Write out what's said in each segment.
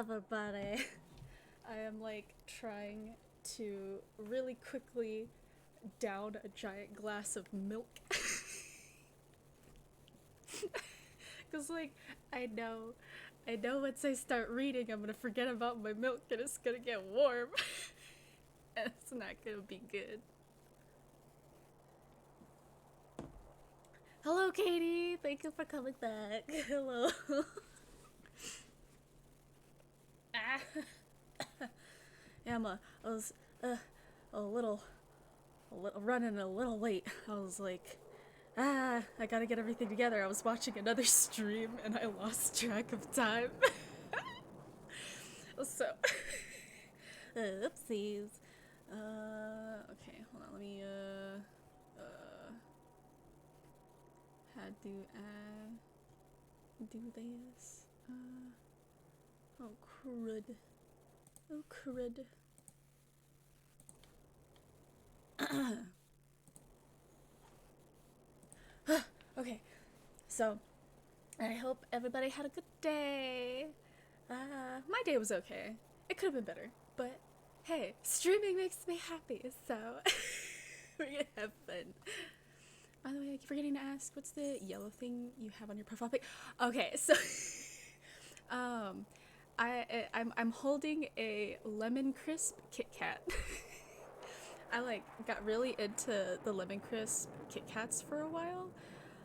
everybody. I am like trying to really quickly down a giant glass of milk. Cause like I know once I start reading I'm gonna forget about my milk and it's gonna get warm. And it's not gonna be good. Hello Katie, thank you for coming back. Hello. Ah. Yeah, I was a little running a little late. I was like, I gotta get everything together. I was watching another stream and I lost track of time. So, oopsies. Okay, hold on. Let me, how do I do this? Oh, crud. Oh, crud. Okay, so I hope everybody had a good day. My day was okay. It could have been better, but hey, streaming makes me happy, so we're gonna have fun. By the way, I keep forgetting to ask, what's the yellow thing you have on your profile pic? Okay, so um, I'm holding a lemon crisp Kit Kat. I like got really into the lemon crisp Kit Kats for a while,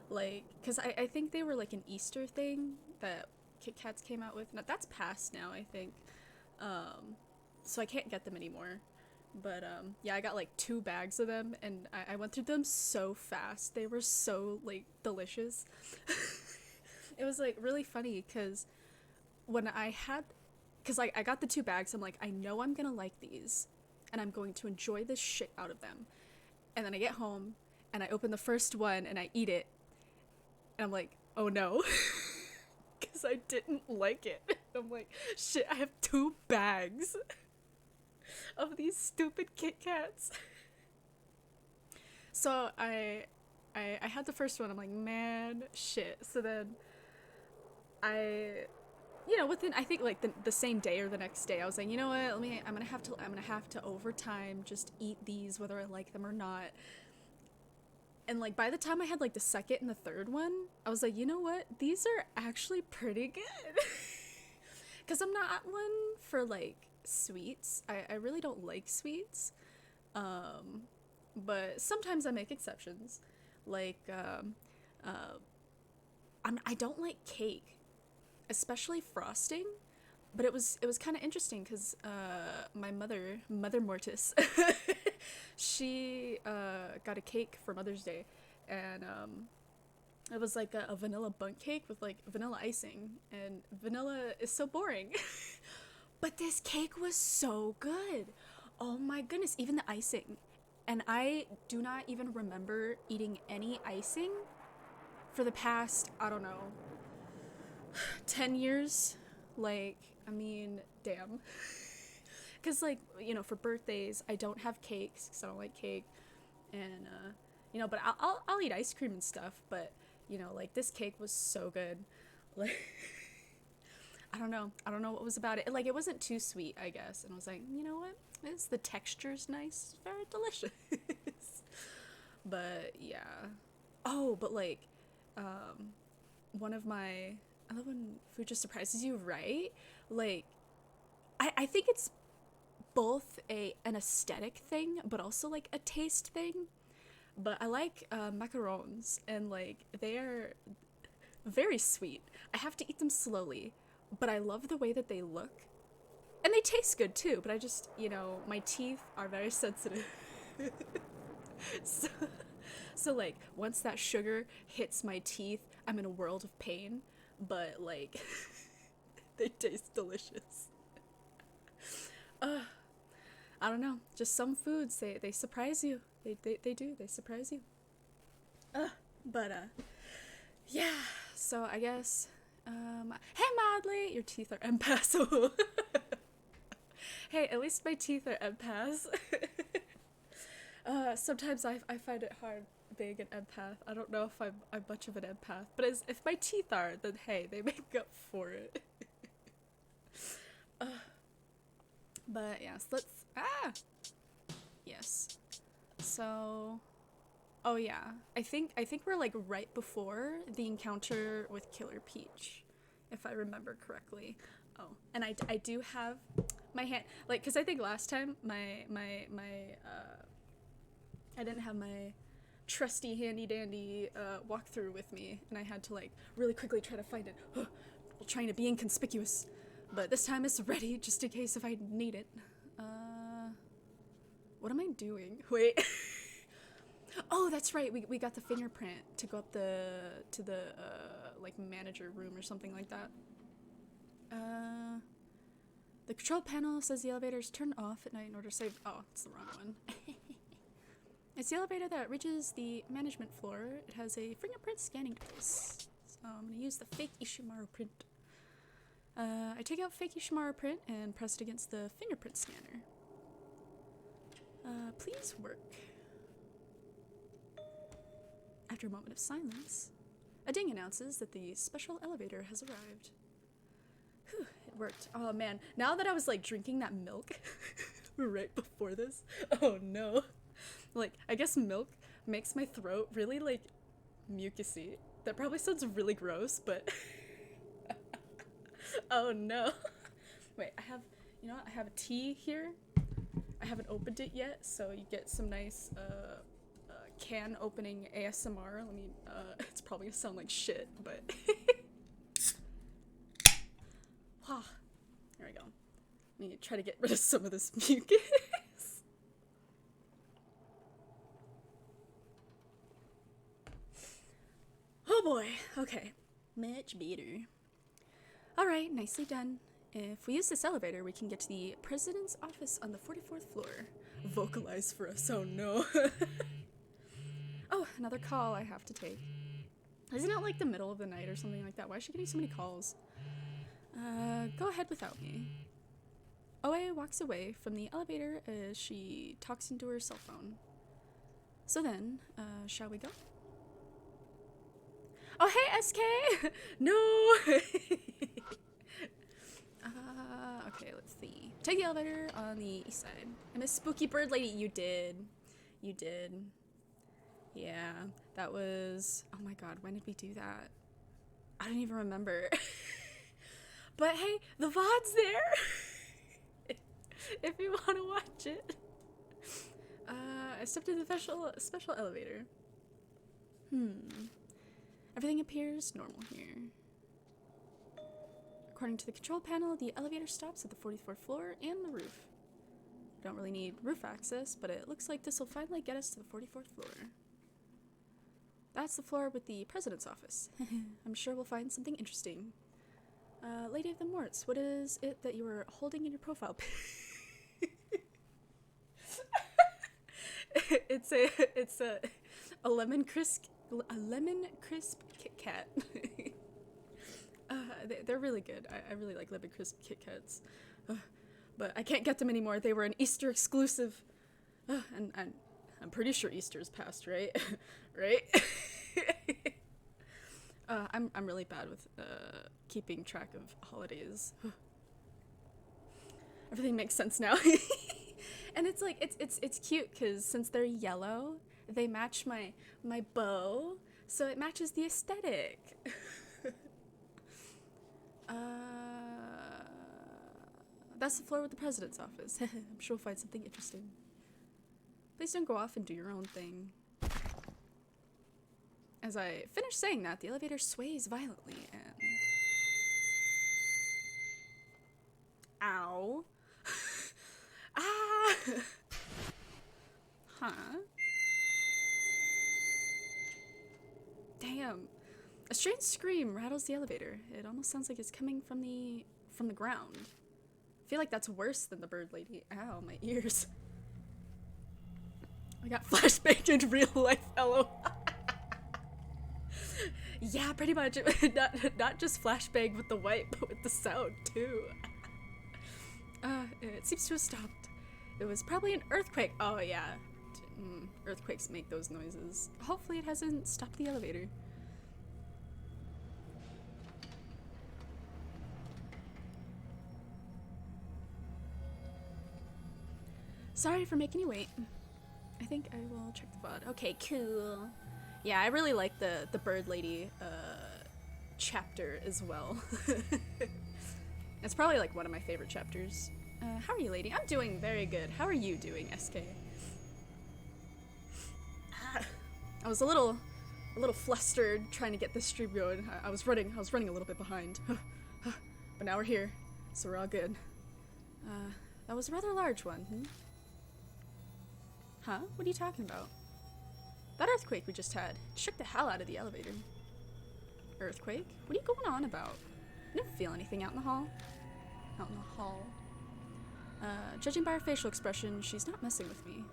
like because I think they were like an Easter thing that Kit Kats came out with. Now that's past now, I think. So I can't get them anymore. But yeah, I got like 2 bags of them, and I went through them so fast. They were so like delicious. It was like really funny because when I had, because like I got the 2 bags, I'm like, I know I'm gonna like these, and I'm going to enjoy the shit out of them. And then I get home, and I open the first one, and I eat it, and I'm like, oh no, because I didn't like it. I'm like, shit, I have 2 bags of these stupid Kit Kats. So I had the first one. I'm like, man, shit. So then I, within I think like the same day or the next day, I was like, you know what? I'm gonna have to overtime just eat these whether I like them or not. And like by the time I had like the second and the third one, I was like, you know what? These are actually pretty good. Cause I'm not one for like sweets. I really don't like sweets. Um, but sometimes I make exceptions. Like uh, I don't like cake, especially frosting. But it was kind of interesting because my Mother Mortis, she got a cake for Mother's Day, and it was like a vanilla bundt cake with like vanilla icing, and vanilla is so boring. But this cake was so good. Oh my goodness, even the icing. And I do not even remember eating any icing for the past, I don't know, 10 years. Like, I mean, damn. Because, like, for birthdays, I don't have cakes because I don't like cake. And, but I'll eat ice cream and stuff. But, like, this cake was so good. Like, I don't know. I don't know what was about it. Like, it wasn't too sweet, I guess. And I was like, you know what? The texture's nice. Very delicious. But, yeah. Oh, but, like, um, one of my I love when food just surprises you, right? Like I think it's both an aesthetic thing, but also like a taste thing. But I like macarons, and like they are very sweet. I have to eat them slowly, but I love the way that they look. And they taste good too, but I just, my teeth are very sensitive. so, so like once that sugar hits my teeth, I'm in a world of pain, but like they taste delicious. I don't know. Just some foods they surprise you. They do. They surprise you. But yeah. So I guess hey Madly, your teeth are impassable. Hey, at least my teeth are empaths. Sometimes I find it hard being an empath. I don't know if I'm much of an empath, but if my teeth are, then hey, they make up for it. But yes, let's yes. So oh yeah. I think we're like right before the encounter with Killer Peach, if I remember correctly. Oh, and I do have my hand, like, because I think last time my I didn't have my trusty handy dandy walkthrough with me, and I had to like really quickly try to find it while trying to be inconspicuous. But this time it's ready just in case if I need it. What am I doing? Wait. Oh, that's right. We got the fingerprint to go up to the like manager room or something like that. The control panel says the elevators turn off at night in order to save. Oh, it's the wrong one. It's the elevator that reaches the management floor. It has a fingerprint scanning device. So I'm gonna use the fake Ishimaru print. I take out fake Ishimaru print and press it against the fingerprint scanner. Please work. After a moment of silence, a ding announces that the special elevator has arrived. Whew, it worked. Oh man, now that I was like drinking that milk right before this, oh no. Like, I guess milk makes my throat really like mucusy. That probably sounds really gross, but oh no. Wait, I have, you know what? I have a tea here. I haven't opened it yet, so you get some nice can opening ASMR. Let me, it's probably gonna sound like shit, but wow. There we go. Let me try to get rid of some of this mucus. Oh boy, okay. Much better. Alright, nicely done. If we use this elevator, we can get to the president's office on the 44th floor. Vocalize for us, oh no. Oh, another call I have to take. Isn't it like the middle of the night or something like that? Why is she getting so many calls? Go ahead without me. Oe walks away from the elevator as she talks into her cell phone. So then, shall we go? Oh, hey, SK! No! Okay, let's see. Take the elevator on the east side. I miss Spooky Bird Lady. You did. You did. Yeah, that was... Oh my god, when did we do that? I don't even remember. But hey, the VOD's there! If you want to watch it. I stepped in the special elevator. Everything appears normal here. According to the control panel, the elevator stops at the 44th floor and the roof. Don't really need roof access, but it looks like this will finally get us to the 44th floor. That's the floor with the president's office. I'm sure we'll find something interesting. Lady of the Morts, what is it that you were holding in your profile pic? It's a lemon crisp Kit Kat. They're really good. I really like lemon crisp Kit Kats. But I can't get them anymore. They were an Easter exclusive. And I'm pretty sure Easter's past, right? Right? I'm really bad with keeping track of holidays. Everything makes sense now. And it's like it's cute because since they're yellow, they match my bow, so it matches the aesthetic. That's the floor with the president's office. I'm sure we'll find something interesting. Please don't go off and do your own thing. As I finish saying that, the elevator sways violently and... Ow. Ah! Huh? Damn. A strange scream rattles the elevator. It almost sounds like it's coming from the ground. I feel like that's worse than the bird lady. Ow, my ears. I got flashbanged in real life, hello. Yeah, pretty much. Not just flashbang with the white, but with the sound too. It seems to have stopped. It was probably an earthquake. Oh yeah, earthquakes make those noises. Hopefully it hasn't stopped the elevator. Sorry for making you wait. I think I will check the VOD. Okay, cool. Yeah, I really like the bird lady chapter as well. It's probably like one of my favorite chapters. How are you, lady? I'm doing very good. How are you doing, SK? I was a little flustered trying to get this stream going. I was running a little bit behind. But now we're here, so we're all good. That was a rather large one, hmm? Huh? What are you talking about? That earthquake we just had shook the hell out of the elevator. Earthquake? What are you going on about? I didn't feel anything out in the hall. Out in the hall. Judging by her facial expression, she's not messing with me.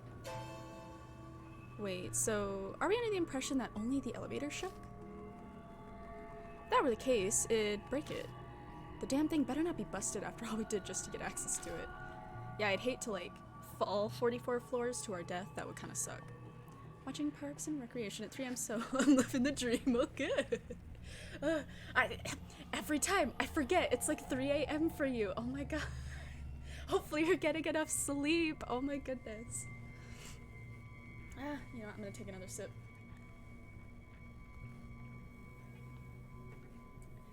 Wait, so are we under the impression that only the elevator shook? If that were the case, it'd break it. The damn thing better not be busted after all we did just to get access to it. Yeah, I'd hate to, like, fall 44 floors to our death. That would kind of suck. Watching Parks and Recreation at 3 a.m. so I'm living the dream. Oh, good. Every time I forget it's like 3 a.m. for you. Oh my god. Hopefully you're getting enough sleep. Oh my goodness. You know what? I'm gonna take another sip.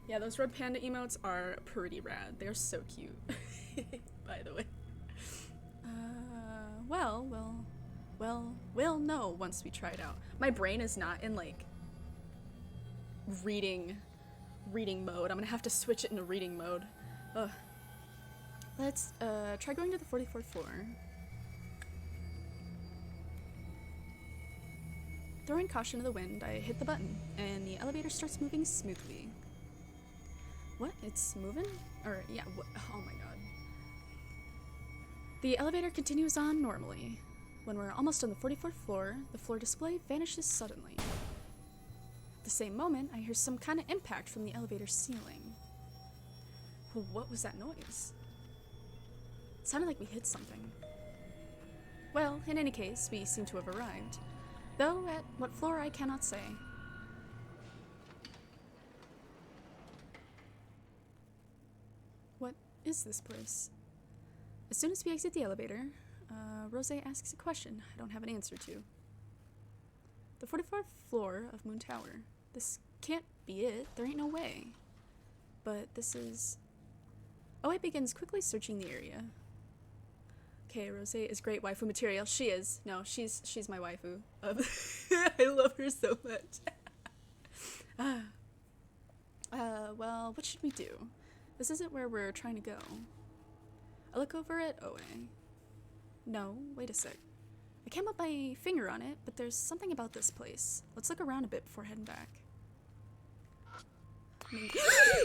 Yeah, those red panda emotes are pretty rad. They're so cute. By the way. We'll know once we try it out. My brain is not in like reading mode. I'm gonna have to switch it into reading mode. Ugh. Let's try going to the 44th floor. Throwing caution to the wind, I hit the button, and the elevator starts moving smoothly. What? It's moving? Or, yeah, what? Oh my god. The elevator continues on normally. When we're almost on the 44th floor, the floor display vanishes suddenly. At the same moment, I hear some kind of impact from the elevator ceiling. What was that noise? It sounded like we hit something. Well, in any case, we seem to have arrived. Though at what floor I cannot say. What is this place? As soon as we exit the elevator, Rose asks a question I don't have an answer to. The 44th floor of Moon Tower. This can't be it. There ain't no way. But this is... Oh, it begins quickly searching the area. Okay, Rose is great waifu material. She is. No, she's my waifu. I love her so much. Well, what should we do? This isn't where we're trying to go. I look over at Oe. No, wait a sec. I can't put my finger on it, but there's something about this place. Let's look around a bit before heading back.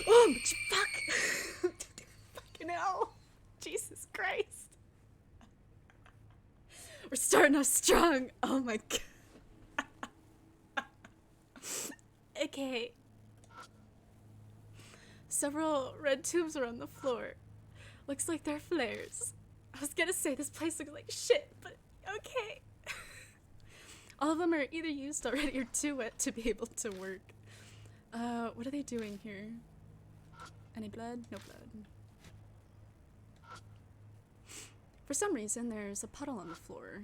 Oh, fuck! Fucking hell! Jesus Christ! We're starting off strong. Oh my god. Okay. Several red tubes are on the floor. Looks like they're flares. I was gonna say this place looks like shit, but okay. All of them are either used already or too wet to be able to work. What are they doing here? Any blood? No blood. For some reason, there's a puddle on the floor.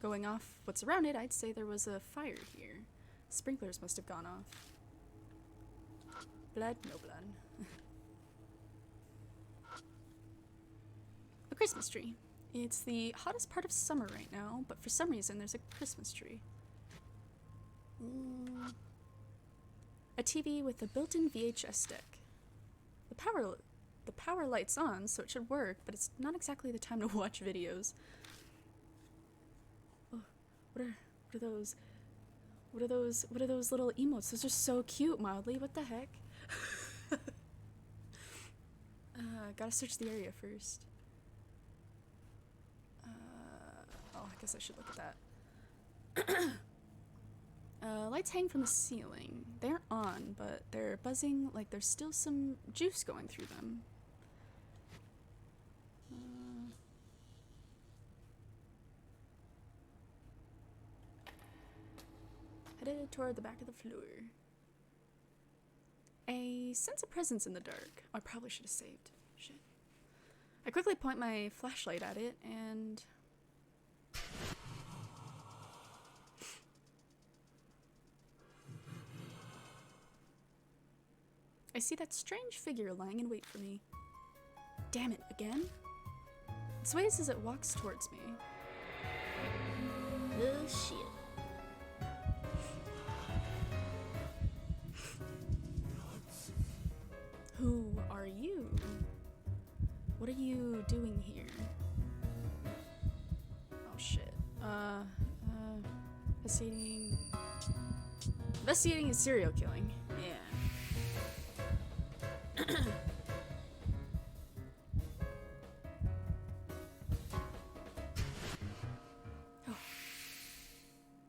Going off what's around it, I'd say there was a fire here. Sprinklers must have gone off. Blood? No blood. A Christmas tree. It's the hottest part of summer right now, but for some reason there's a Christmas tree. A TV with a built-in VHS deck. The power light's on, so it should work, but it's not exactly the time to watch videos. Oh, what are those? What are those little emotes? Those are so cute, mildly. What the heck? Gotta search the area first. Oh, I guess I should look at that. Lights hang from the ceiling. They aren't on, but they're buzzing like there's still some juice going through them. Headed toward the back of the floor. A sense of presence in the dark. I probably should have saved. Shit. I quickly point my flashlight at it, and I see that strange figure lying in wait for me. Damn it, again? It sways as it walks towards me. Oh shit. Who are you? What are you doing here? Oh shit. Investigating is serial killing. Yeah. Oh.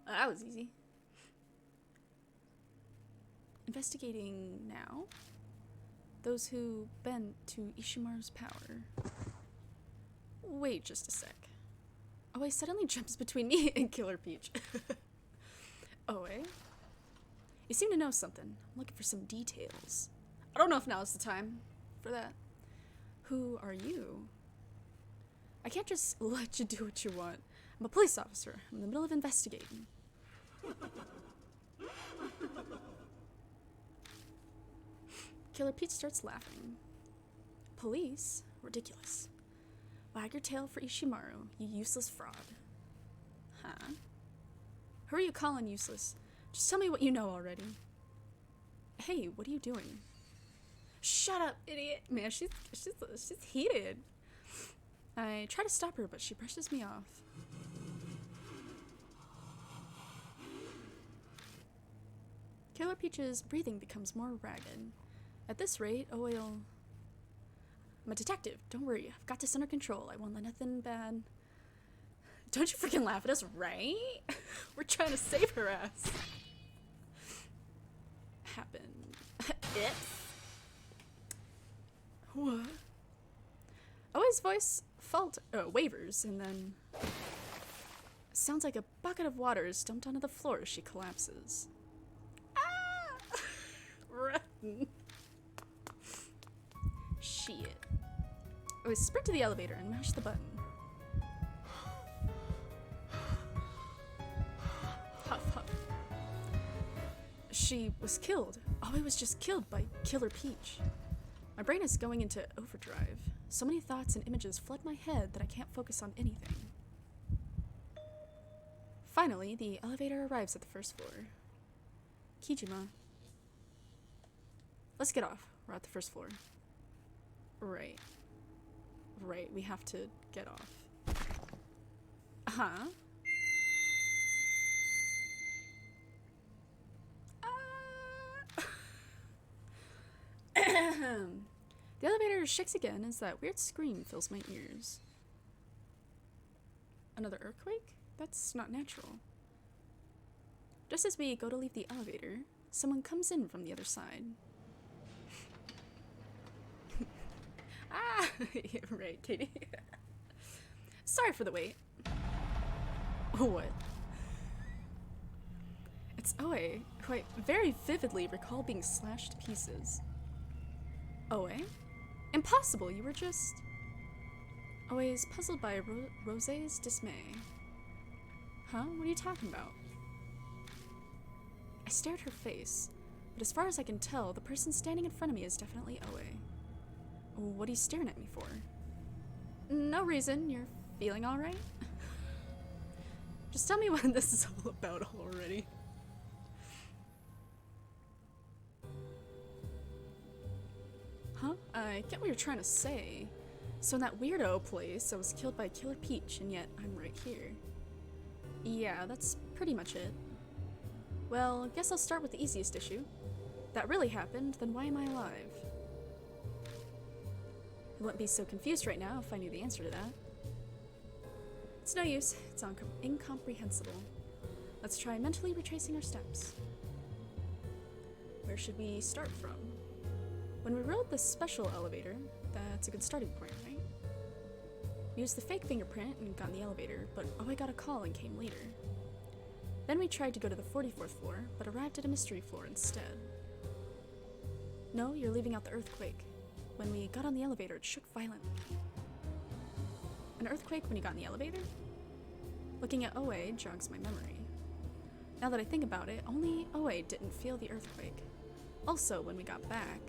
That was easy. Investigating now. Those who bend to Ishimaru's power. Wait just a sec. Oe suddenly jumps between me and Killer Peach. Oe? You seem to know something. I'm looking for some details. I don't know if now is the time for that. Who are you? I can't just let you do what you want. I'm a police officer. I'm in the middle of investigating. Killer Peach starts laughing. Police? Ridiculous. Wag your tail for Ishimaru, you useless fraud. Huh? Who are you calling useless? Just tell me what you know already. Hey, what are you doing? Shut up, idiot! Man, she's heated. I try to stop her, but she brushes me off. Killer Peach's breathing becomes more ragged. At this rate, Oe'll... I'm a detective. Don't worry. I've got this under control. I won't let nothing bad... Don't you freaking laugh at us, right? We're trying to save her ass. Happen. What? Oe's voice wavers, and then... Sounds like a bucket of water is dumped onto the floor as she collapses. Ah! Run. Shit. I sprint to the elevator and mash the button. Huff, huff. She was killed. Oe was just killed by Killer Peach. My brain is going into overdrive. So many thoughts and images flood my head that I can't focus on anything. Finally, the elevator arrives at the first floor. Kijima. Let's get off. We're at the first floor. Right. Right, we have to get off. Huh? The elevator shakes again as that weird scream fills my ears. Another earthquake? That's not natural. Just as we go to leave the elevator, someone comes in from the other side. Ah! Yeah, right, Katie. Sorry for the wait. What? It's Oe, who I very vividly recall being slashed to pieces. Oe? Impossible, you were just... Oe is puzzled by Rose's dismay. Huh? What are you talking about? I stare at her face, but as far as I can tell, the person standing in front of me is definitely Oe. What are you staring at me for? No reason. You're feeling alright? Just tell me what this is all about already. Huh? I get what you're trying to say. So in that weirdo place, I was killed by Killer Peach, and yet I'm right here. Yeah, that's pretty much it. Well, guess I'll start with the easiest issue. If that really happened, then why am I alive? I wouldn't be so confused right now if I knew the answer to that. It's no use. It's incomprehensible. Let's try mentally retracing our steps. Where should we start from? When we rode the special elevator, that's a good starting point, right? We used the fake fingerprint and got in the elevator, but I got a call and came later. Then we tried to go to the 44th floor, but arrived at a mystery floor instead. No, you're leaving out the earthquake. When we got on the elevator, it shook violently. An earthquake when you got in the elevator? Looking at Oe jogs my memory. Now that I think about it, only Oe didn't feel the earthquake. Also, when we got back,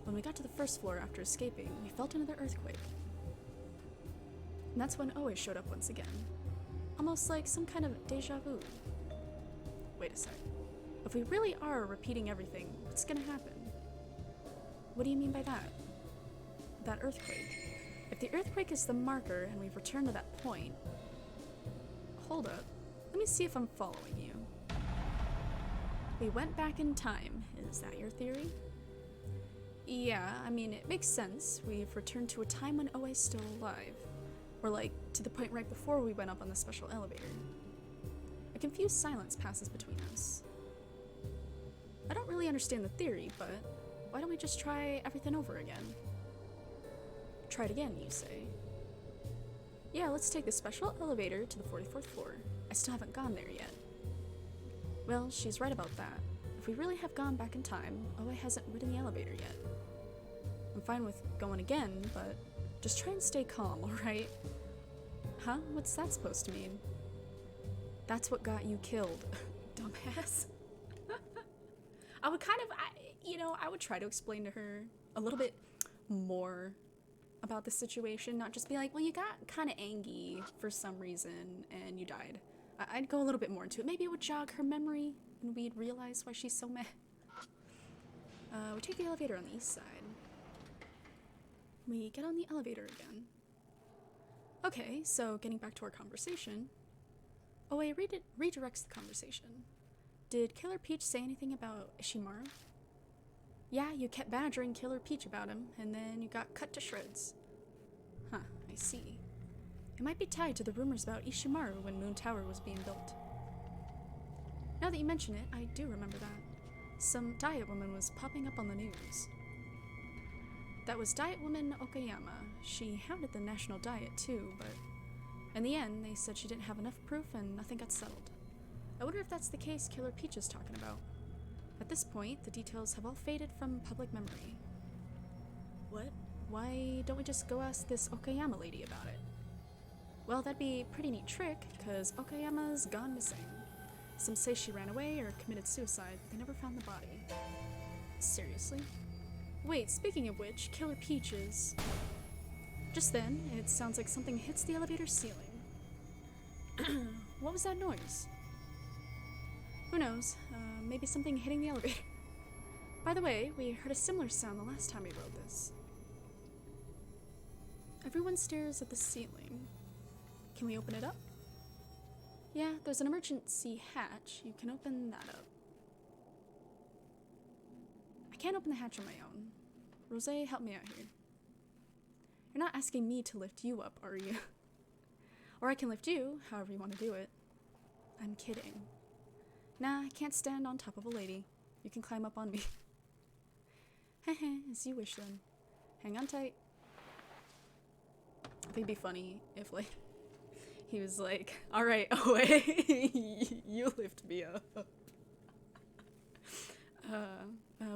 When we got to the first floor after escaping, we felt another earthquake. And that's when Oe showed up once again. Almost like some kind of deja vu. Wait a sec. If we really are repeating everything, what's gonna happen? What do you mean by that? That earthquake. If the earthquake is the marker and we've returned to that point... Hold up. Let me see if I'm following you. We went back in time. Is that your theory? Yeah, I mean, it makes sense. We've returned to a time when Oe's still alive. Or like, to the point right before we went up on the special elevator. A confused silence passes between us. I don't really understand the theory, but why don't we just try everything over again? Try it again, you say? Yeah, let's take the special elevator to the 44th floor. I still haven't gone there yet. Well, she's right about that. If we really have gone back in time, Oe hasn't ridden the elevator yet. I'm fine with going again, but just try and stay calm, alright? Huh? What's that supposed to mean? That's what got you killed, dumbass. I would kind of, I would try to explain to her a little bit more about the situation, not just be like, well, you got kind of angry for some reason and you died. I'd go a little bit more into it. Maybe it would jog her memory and we'd realize why she's so mad. We take the elevator on the east side. We get on the elevator again. Okay, so getting back to our conversation. Oe redirects the conversation. Did Killer Peach say anything about Ishimaru? Yeah, you kept badgering Killer Peach about him, and then you got cut to shreds. Huh, I see. It might be tied to the rumors about Ishimaru when Moon Tower was being built. Now that you mention it, I do remember that. Some diet woman was popping up on the news. That was Diet Woman Okayama. She hounded the national diet too, but in the end, they said she didn't have enough proof and nothing got settled. I wonder if that's the case Killer Peach is talking about. At this point, the details have all faded from public memory. What? Why don't we just go ask this Okayama lady about it? Well, that'd be a pretty neat trick, because Okayama's gone missing. Some say she ran away or committed suicide, but they never found the body. Seriously? Wait, speaking of which, Killer Peach is... Just then, it sounds like something hits the elevator ceiling. What was that noise? Who knows? Maybe something hitting the elevator. By the way, we heard a similar sound the last time we rode this. Everyone stares at the ceiling. Can we open it up? Yeah, there's an emergency hatch. You can open that up. I can't open the hatch on my own. Rosé, help me out here. You're not asking me to lift you up, are you? Or I can lift you, however you want to do it. I'm kidding. Nah, I can't stand on top of a lady. You can climb up on me. Heh, as you wish then. Hang on tight. I think it'd be funny if, like, he was like, alright, away, you lift me up.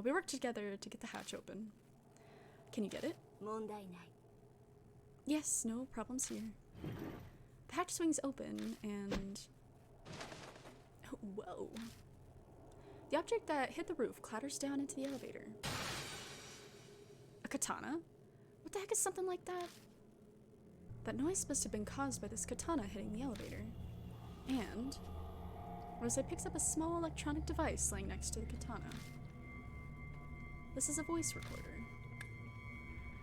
We worked together to get the hatch open. Can you get it? Yes, no problems here. The hatch swings open and... Whoa. The object that hit the roof clatters down into the elevator. A katana? What the heck is something like that? That noise must have been caused by this katana hitting the elevator. And Rosé picks up a small electronic device laying next to the katana. This is a voice recorder.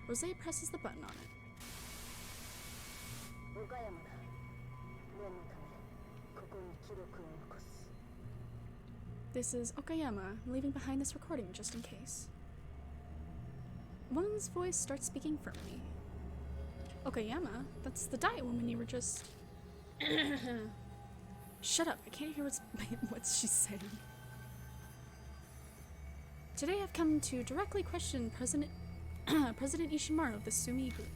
Rosé presses the button on it. This is Okayama. I'm leaving behind this recording just in case. A woman's voice starts speaking firmly. Okayama? That's the diet woman you were just... Shut up, I can't hear what she's saying. Today I've come to directly question President Ishimaru of the Sumi group.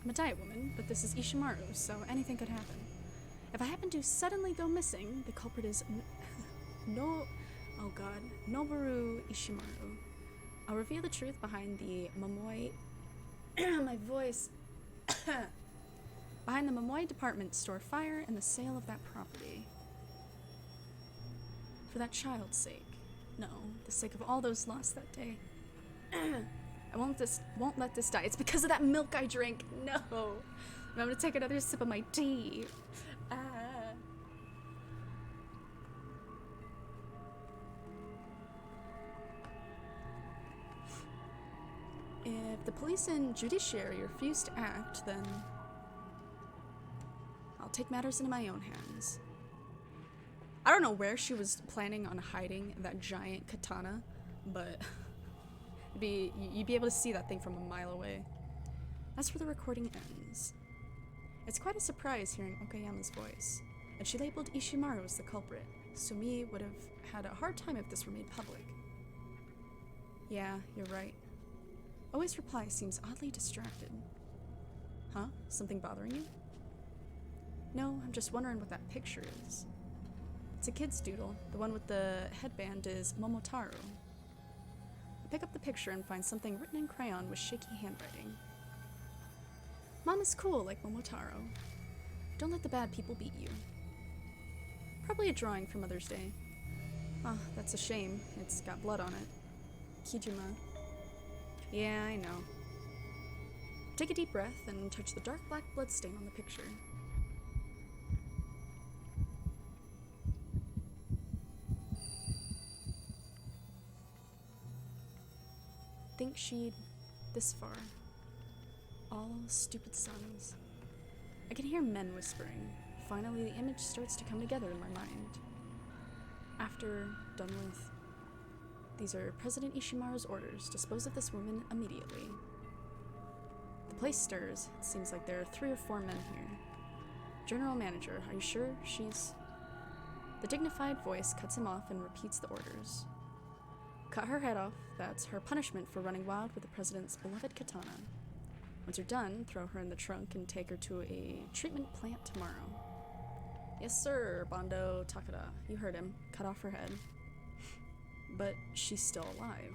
I'm a diet woman, but this is Ishimaru, so anything could happen. If I happen to suddenly go missing, the culprit is Noboru Ishimaru. I'll reveal the truth behind the Momoi... my voice... behind the Momoi department store fire and the sale of that property. For that child's sake. No, the sake of all those lost that day. I won't let this die. It's because of that milk I drank. No. I'm gonna take another sip of my tea. Ah. If the police and judiciary refuse to act, then I'll take matters into my own hands. I don't know where she was planning on hiding that giant katana, but you'd be able to see that thing from a mile away. That's where the recording ends. It's quite a surprise hearing Okayama's voice, and she labeled Ishimaru as the culprit. Sumi would have had a hard time if this were made public. Yeah, you're right. Oi's reply seems oddly distracted. Huh? Something bothering you? No, I'm just wondering what that picture is. It's a kid's doodle. The one with the headband is Momotaro. I pick up the picture and find something written in crayon with shaky handwriting. Mom is cool like Momotaro. Don't let the bad people beat you. Probably a drawing for Mother's Day. Oh, that's a shame. It's got blood on it. Kijima. Yeah, I know. Take a deep breath and touch the dark black bloodstain on the picture. Think she'd this far. All stupid sons. I can hear men whispering. Finally, the image starts to come together in my mind. After, done with. These are President Ishimaru's orders. Dispose of this woman immediately. The place stirs. It seems like there are 3 or 4 men here. General Manager, are you sure she's... The dignified voice cuts him off and repeats the orders. Cut her head off. That's her punishment for running wild with the president's beloved katana. Once you're done, throw her in the trunk and take her to a treatment plant tomorrow. Yes, sir, Bondo Takada. You heard him. Cut off her head. But she's still alive.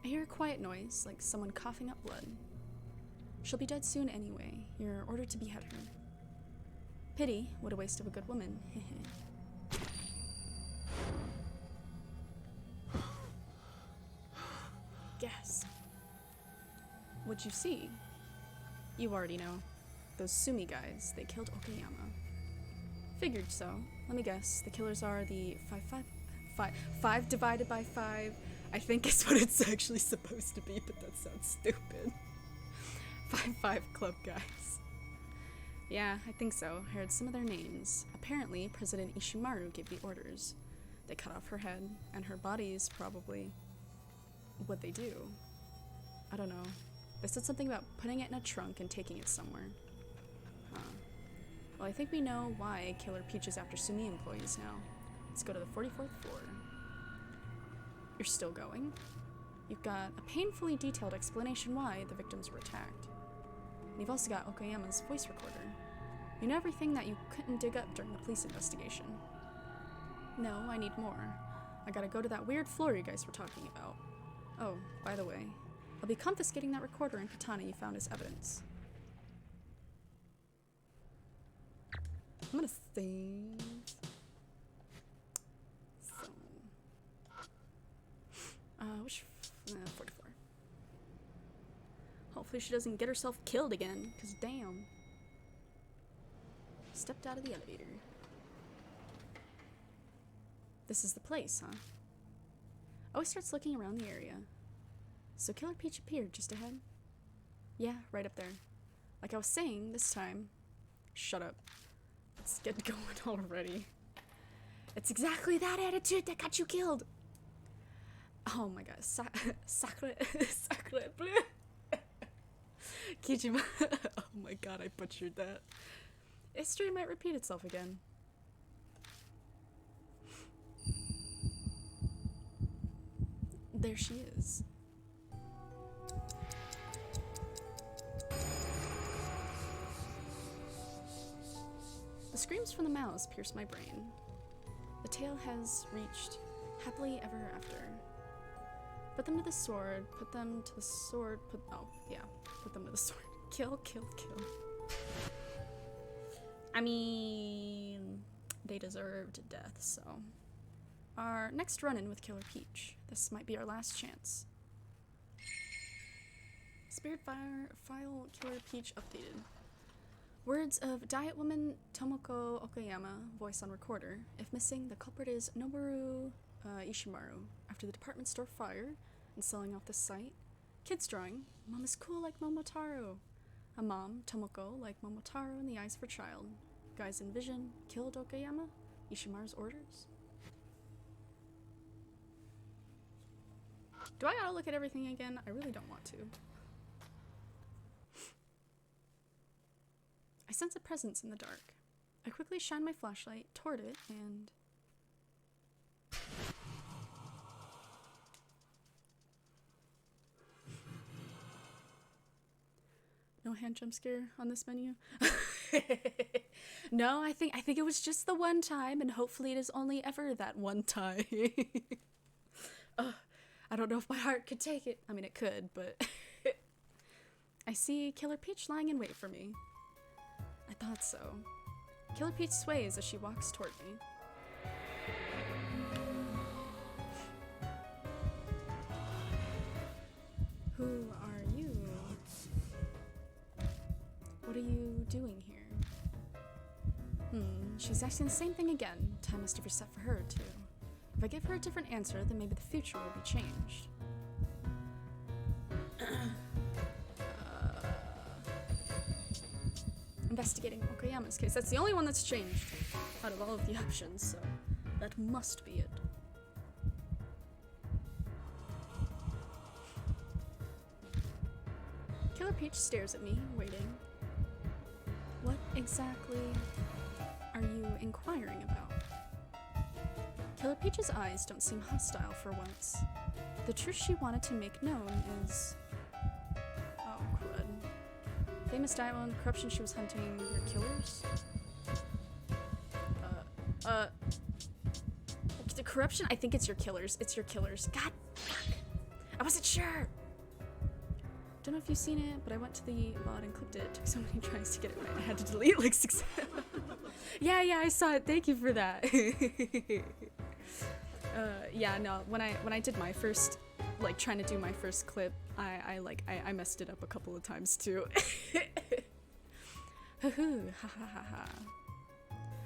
I hear a quiet noise, like someone coughing up blood. She'll be dead soon anyway. You're ordered to behead her. Pity, what a waste of a good woman. Gasp. What'd you see? You already know. Those Sumi guys, they killed Okayama. Figured so. Let me guess. The killers are the 5 divided by 5. I think is what it's actually supposed to be, but that sounds stupid. 5 Club guys. Yeah, I think so. I heard some of their names. Apparently, President Ishimaru gave the orders. They cut off her head, and her body's probably what they do. I don't know. They said something about putting it in a trunk and taking it somewhere. Huh. Well, I think we know why Killer Peach is after Sumi employees now. Let's go to the 44th floor. You're still going? You've got a painfully detailed explanation why the victims were attacked. And you've also got Okayama's voice recorder. You know everything that you couldn't dig up during the police investigation. No, I need more. I gotta go to that weird floor you guys were talking about. Oh, by the way, I'll be confiscating that recorder and katana you found as evidence. I'm gonna save. So, which 44. Hopefully she doesn't get herself killed again, cause damn. Stepped out of the elevator. This is the place, huh? Always starts looking around the area. So Killer Peach appeared just ahead? Yeah, right up there. Like I was saying, this time... Shut up. Let's get going already. It's exactly that attitude that got you killed! Oh my god. Sacre bleu! Kijima. Oh my god, I butchered that. History might repeat itself again. There she is. The screams from the mouse pierce my brain. The tale has reached happily ever after. Put them to the sword, put them to the sword, put them to the sword. Kill, kill, kill. I mean, they deserved death, so our next run-in with Killer Peach. This might be our last chance. Spirit File Killer Peach updated. Words of Diet Woman Tomoko Okayama, voice on recorder. If missing, the culprit is Noboru Ishimaru. After the department store fire and selling off the site. Kids drawing. Mom is cool like Momotaro. A mom, Tomoko, like Momotaro in the eyes of her child. Guys in vision, killed Okayama. Ishimaru's orders. Do I gotta look at everything again? I really don't want to. I sense a presence in the dark. I quickly shine my flashlight toward it and... No hand jump scare on this menu? No, I think it was just the one time, and hopefully it is only ever that one time. I don't know if my heart could take it. I mean, it could, but... I see Killer Peach lying in wait for me. I thought so. Killer Peach sways as she walks toward me. Who are you? What are you doing here? She's asking the same thing again. Time must have reset for her, too. If I give her a different answer, then maybe the future will be changed. Investigating Okayama's case. That's the only one that's changed out of all of the options, so that must be it. Killer Peach stares at me, waiting. What exactly are you inquiring about? Killer Peach's eyes don't seem hostile for once. The truth she wanted to make known is... Oh, crud. Famous Diet Woman, corruption she was hunting, your killers? The corruption? I think it's your killers. It's your killers. God, fuck. I wasn't sure. Don't know if you've seen it, but I went to the VOD and clipped it. It took so many tries to get it right. I had to delete like 6. Yeah, I saw it. Thank you for that. Yeah, no, when I did my first, like, trying to do my first clip, I messed it up a couple of times too. Hoo-hoo, ha ha ha ha.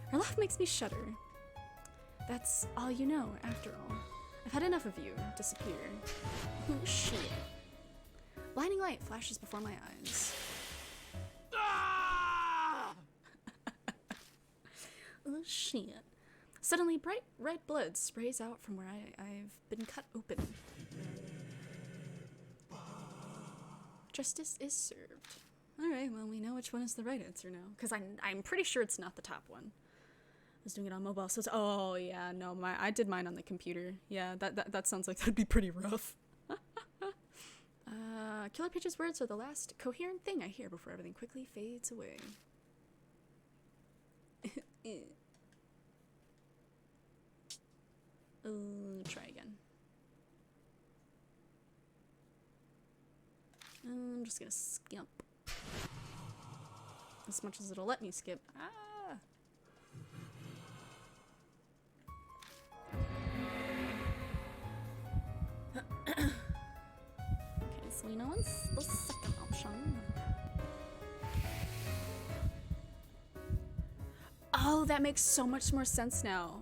Her laugh makes me shudder. That's all you know, after all. I've had enough of you. Disappear. Oh, shit. Blinding light flashes before my eyes. Oh, shit. Suddenly, bright red blood sprays out from where I've been cut open. Justice is served. Alright, well, we know which one is the right answer now. Because I'm pretty sure it's not the top one. I was doing it on mobile, so it's... Oh, yeah, no, I did mine on the computer. Yeah, that sounds like that'd be pretty rough. Killer Peach's words are the last coherent thing I hear before everything quickly fades away. Try again. I'm just gonna skip. As much as it'll let me skip. Ah! Okay, so we know what's the second option. Oh, that makes so much more sense now.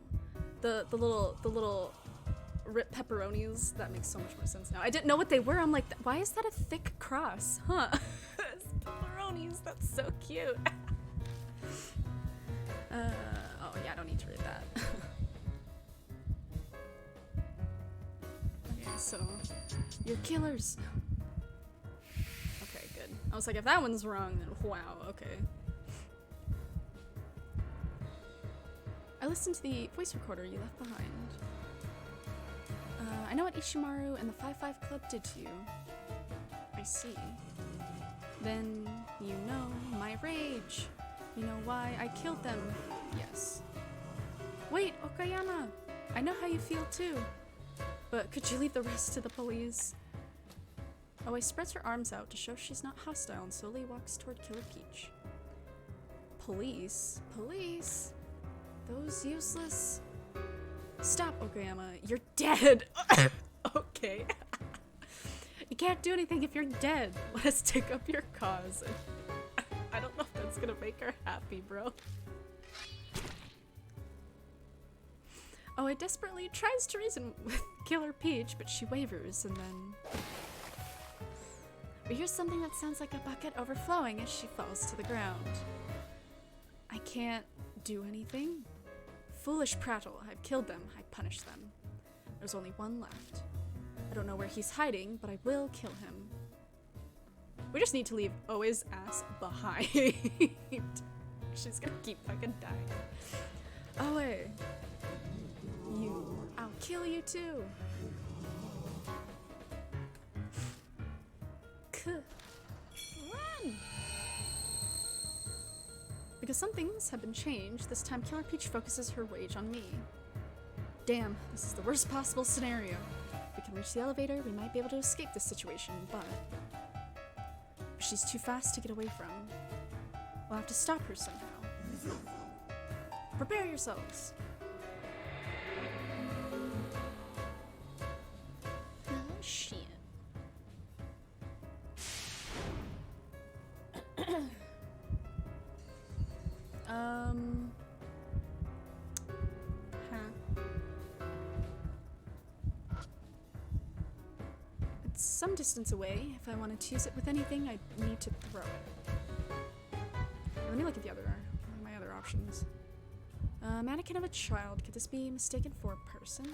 The little ripped pepperonis, that makes so much more sense now. I didn't know what they were. I'm like, why is that a thick cross? Huh? Pepperonis, that's so cute. Oh yeah, I don't need to read that. Okay, so you're killers. Okay, good. I was like, if that one's wrong, then wow, okay. I listened to the voice recorder you left behind. I know what Ishimaru and the 5-5 Club did to you. I see. Then you know my rage. You know why I killed them. Yes. Wait, Okayama! I know how you feel too. But could you leave the rest to the police? Away spreads her arms out to show she's not hostile and slowly walks toward Killer Peach. Police? Police? Those useless... Stop, Okayama. You're dead. Okay. You can't do anything if you're dead. Let us take up your cause. I don't know if that's gonna make her happy, bro. Oh, it desperately tries to reason with Killer Peach, but she wavers and then... We hear something that sounds like a bucket overflowing as she falls to the ground. I can't do anything. Foolish prattle. I've killed them. I punished them. There's only one left. I don't know where he's hiding, but I will kill him. We just need to leave Oe's ass behind. She's gonna keep fucking dying. Oe. I'll kill you too. Run! Because some things have been changed, this time Killer Peach focuses her rage on me. Damn, this is the worst possible scenario. If we can reach the elevator, we might be able to escape this situation, but she's too fast to get away from. We'll have to stop her somehow. Prepare yourselves. Oh, shit. It's some distance away. If I wanted to use it with anything, I'd need to throw it. Let me look at my other options. Mannequin of a child. Could this be mistaken for a person?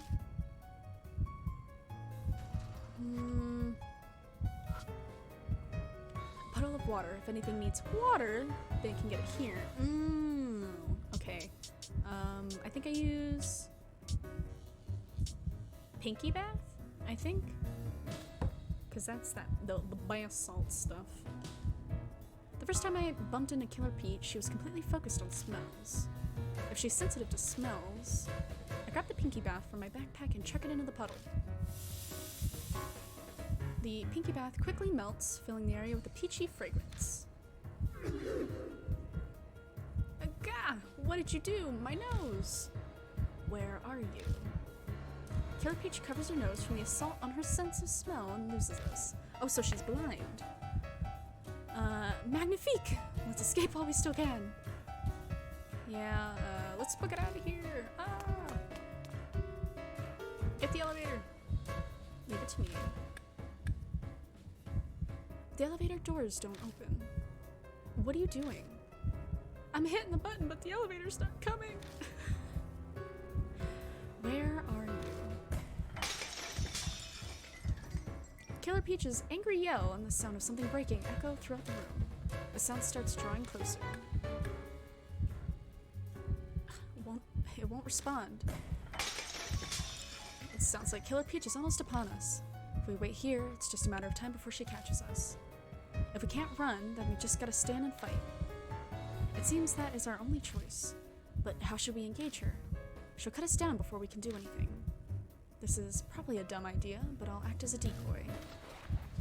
Puddle of water. If anything needs water, they can get it here. Okay. I think I use Pinky Bath, I think. Because that's the bath salt stuff. The first time I bumped into Killer Peach, she was completely focused on smells. If she's sensitive to smells, I grab the Pinky Bath from my backpack and chuck it into the puddle. The Pinky Bath quickly melts, filling the area with a peachy fragrance. Agah! What did you do? My nose! Where are you? Killer Peach covers her nose from the assault on her sense of smell and loses us. Oh, so she's blind. Magnifique! Let's escape while we still can. Yeah, let's book it out of here. Get the elevator. Leave it to me. The elevator doors don't open. What are you doing? I'm hitting the button, but the elevator's not coming. Where are you? Killer Peach's angry yell and the sound of something breaking echo throughout the room. The sound starts drawing closer. It won't respond. It sounds like Killer Peach is almost upon us. If we wait here, it's just a matter of time before she catches us. If we can't run, then we just gotta stand and fight. It seems that is our only choice. But how should we engage her? She'll cut us down before we can do anything. This is probably a dumb idea, but I'll act as a decoy.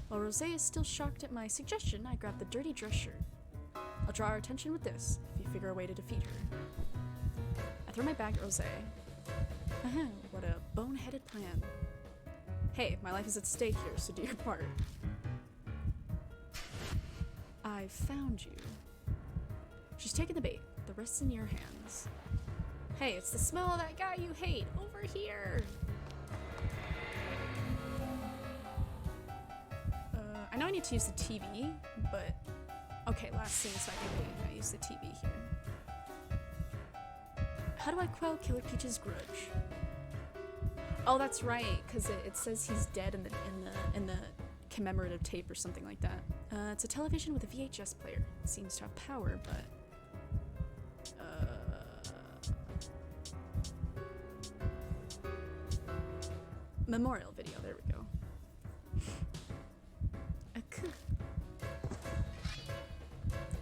While Rosé is still shocked at my suggestion, I grab the dirty dress shirt. I'll draw her attention with this, if you figure a way to defeat her. I throw my bag at Rosé. What a boneheaded plan. Hey, my life is at stake here, so do your part. I found you. She's taken the bait. The rest's in your hands. Hey, it's the smell of that guy you hate. Over here. I know I need to use the TV, but... Okay, last scene second. I use the TV here. How do I quell Killer Peach's grudge? Oh, that's right, because it says he's dead in the commemorative tape or something like that. It's a television with a VHS player. It seems to have power, but... Memorial video, there we go.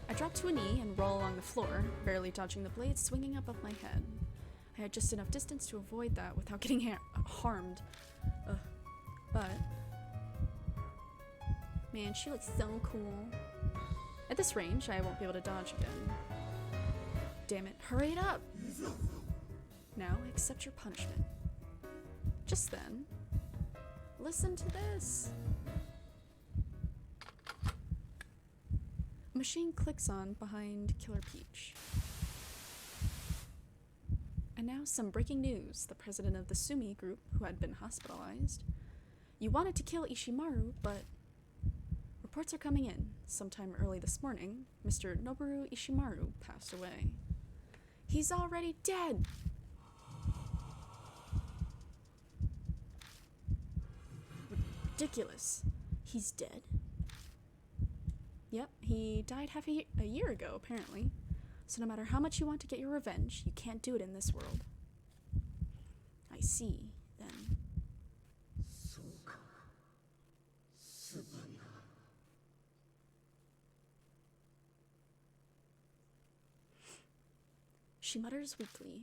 I drop to a knee and roll along the floor, barely dodging the blade swinging above my head. I had just enough distance to avoid that without getting harmed. But... Man, she looks so cool. At this range, I won't be able to dodge again. Damn it, hurry it up! Now, accept your punishment. Just then, listen to this. A machine clicks on behind Killer Peach. And now some breaking news. The president of the Sumi group, who had been hospitalized, you wanted to kill Ishimaru, but reports are coming in. Sometime early this morning, Mr. Noboru Ishimaru passed away. He's already dead! Ridiculous. He's dead? Yep, he died half a year ago, apparently. So no matter how much you want to get your revenge, you can't do it in this world. I see, then. She mutters weakly.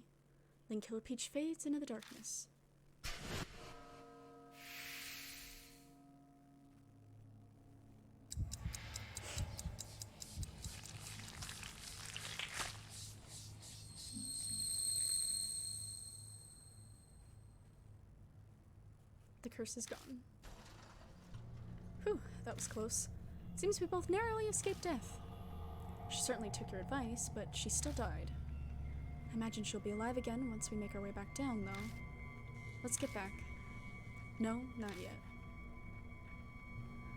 Then Killer Peach fades into the darkness. The curse is gone. Whew, that was close. Seems we both narrowly escaped death. She certainly took your advice, but she still died. I imagine she'll be alive again once we make our way back down, though. Let's get back. No, not yet.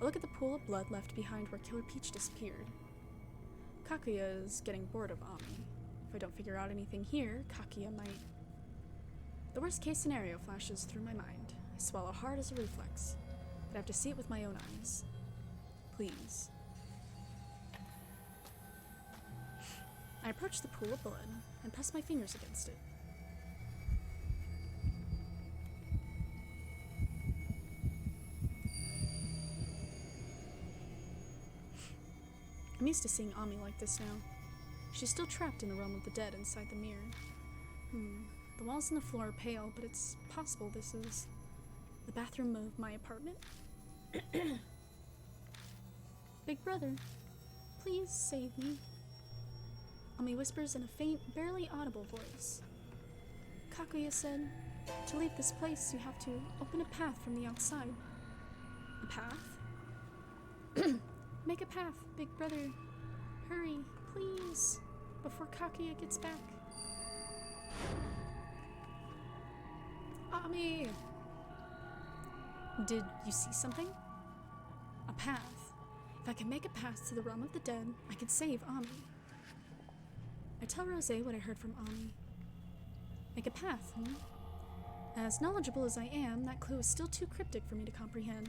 I look at the pool of blood left behind where Killer Peach disappeared. Kakuya is getting bored of Ami. If I don't figure out anything here, Kakuya might. The worst case scenario flashes through my mind. I swallow hard as a reflex, but I have to see it with my own eyes. Please. I approach the pool of blood and press my fingers against it. I'm used to seeing Ami like this now. She's still trapped in the realm of the dead inside the mirror. The walls and the floor are pale, but it's possible this is the bathroom of my apartment. Big brother, please save me. Ami whispers in a faint, barely audible voice. Kakuya said, to leave this place, you have to open a path from the outside. A path? Make a path, big brother. Hurry, please, before Kakuya gets back. Ami! Did you see something? A path. If I can make a path to the realm of the dead, I can save Ami. I tell Rose what I heard from Ami. Make a path, As knowledgeable as I am, that clue is still too cryptic for me to comprehend.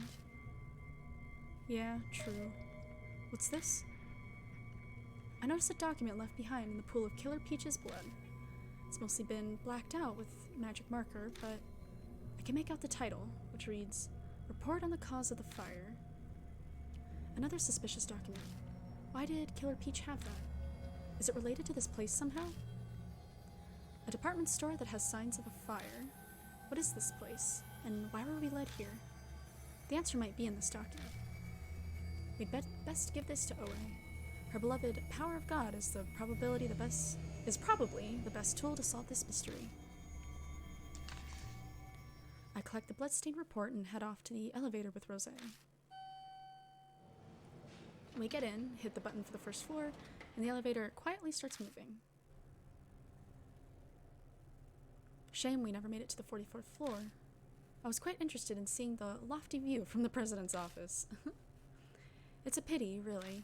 Yeah, true. What's this? I noticed a document left behind in the pool of Killer Peach's blood. It's mostly been blacked out with magic marker, but I can make out the title, which reads, Report on the Cause of the Fire. Another suspicious document. Why did Killer Peach have that? Is it related to this place somehow? A department store that has signs of a fire. What is this place, and why were we led here? The answer might be in this document. We'd best give this to Oe. Her beloved Power of God is probably the best tool to solve this mystery. I collect the bloodstained report and head off to the elevator with Rose. We get in, hit the button for the first floor, and the elevator quietly starts moving. Shame we never made it to the 44th floor. I was quite interested in seeing the lofty view from the president's office. It's a pity, really.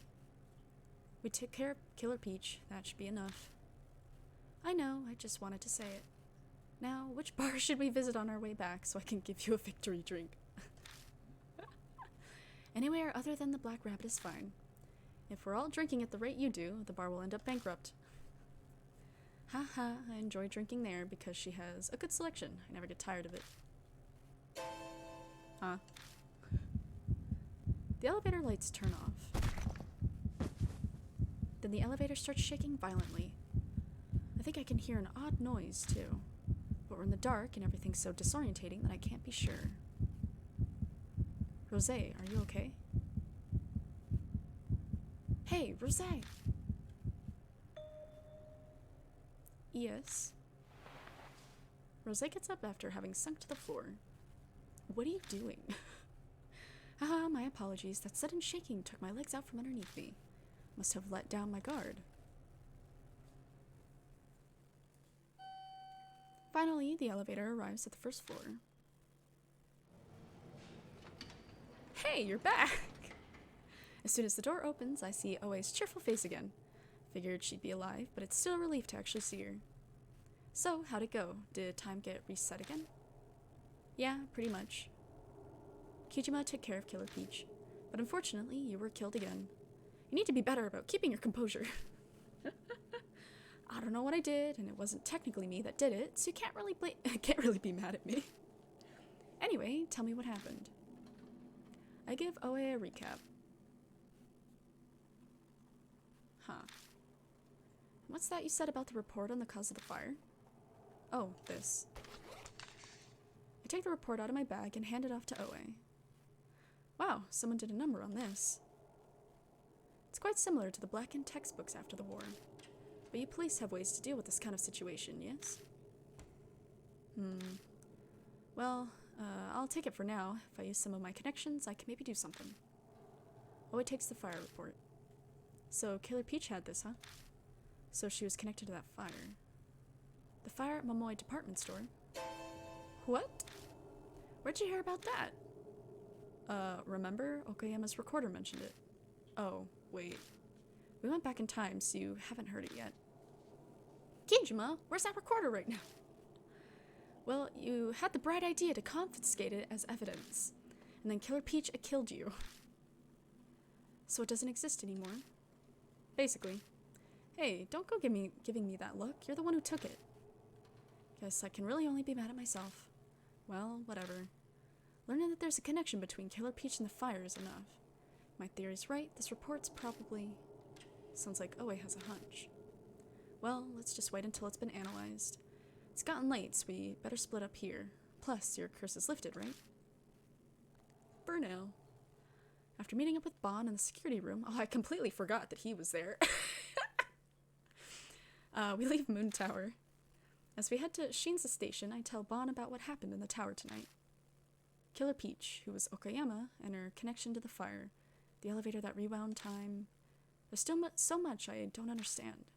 We took care of Killer Peach, that should be enough. I know, I just wanted to say it. Now, which bar should we visit on our way back so I can give you a victory drink? Anywhere other than the Black Rabbit is fine. If we're all drinking at the rate you do, the bar will end up bankrupt. Haha, I enjoy drinking there because she has a good selection. I never get tired of it. Huh? The elevator lights turn off. Then the elevator starts shaking violently. I think I can hear an odd noise, too. But we're in the dark and everything's so disorientating that I can't be sure. Rose, are you okay? Hey, Rose! Yes? Rose gets up after having sunk to the floor. What are you doing? Haha, my apologies. That sudden shaking took my legs out from underneath me. Must have let down my guard. Finally, the elevator arrives at the first floor. Hey, you're back! As soon as the door opens, I see Oe's cheerful face again. Figured she'd be alive, but it's still a relief to actually see her. So, how'd it go? Did time get reset again? Yeah, pretty much. Kijima took care of Killer Peach, but unfortunately, you were killed again. You need to be better about keeping your composure. I don't know what I did, and it wasn't technically me that did it, so you can't really be mad at me. Anyway, tell me what happened. I give Oe a recap. Huh. What's that you said about the report on the cause of the fire? Oh, this. I take the report out of my bag and hand it off to Oe. Wow, someone did a number on this. It's quite similar to the blackened textbooks after the war. But you police have ways to deal with this kind of situation, yes? Well, I'll take it for now. If I use some of my connections, I can maybe do something. Oe takes the fire report. So Killer Peach had this, huh? So she was connected to that fire. The fire at Momoi department store? What? Where'd you hear about that? Remember? Okayama's recorder mentioned it. Oh, wait. We went back in time, so you haven't heard it yet. Kijima, where's that recorder right now? Well, you had the bright idea to confiscate it as evidence, and then Killer Peach killed you. So it doesn't exist anymore. Basically. Hey, don't go giving me that look. You're the one who took it. Guess I can really only be mad at myself. Well, whatever. Learning that there's a connection between Killer Peach and the fire is enough. My theory's right, this report's probably... Sounds like Oe has a hunch. Well, let's just wait until it's been analyzed. It's gotten late, so we better split up here. Plus, your curse is lifted, right? For now. After meeting up with Bon in the security room, I completely forgot that he was there. We leave Moon Tower. As we head to Shinza Station, I tell Bon about what happened in the tower tonight. Killer Peach, who was Okayama, and her connection to the fire, the elevator that rewound time. There's still so much I don't understand.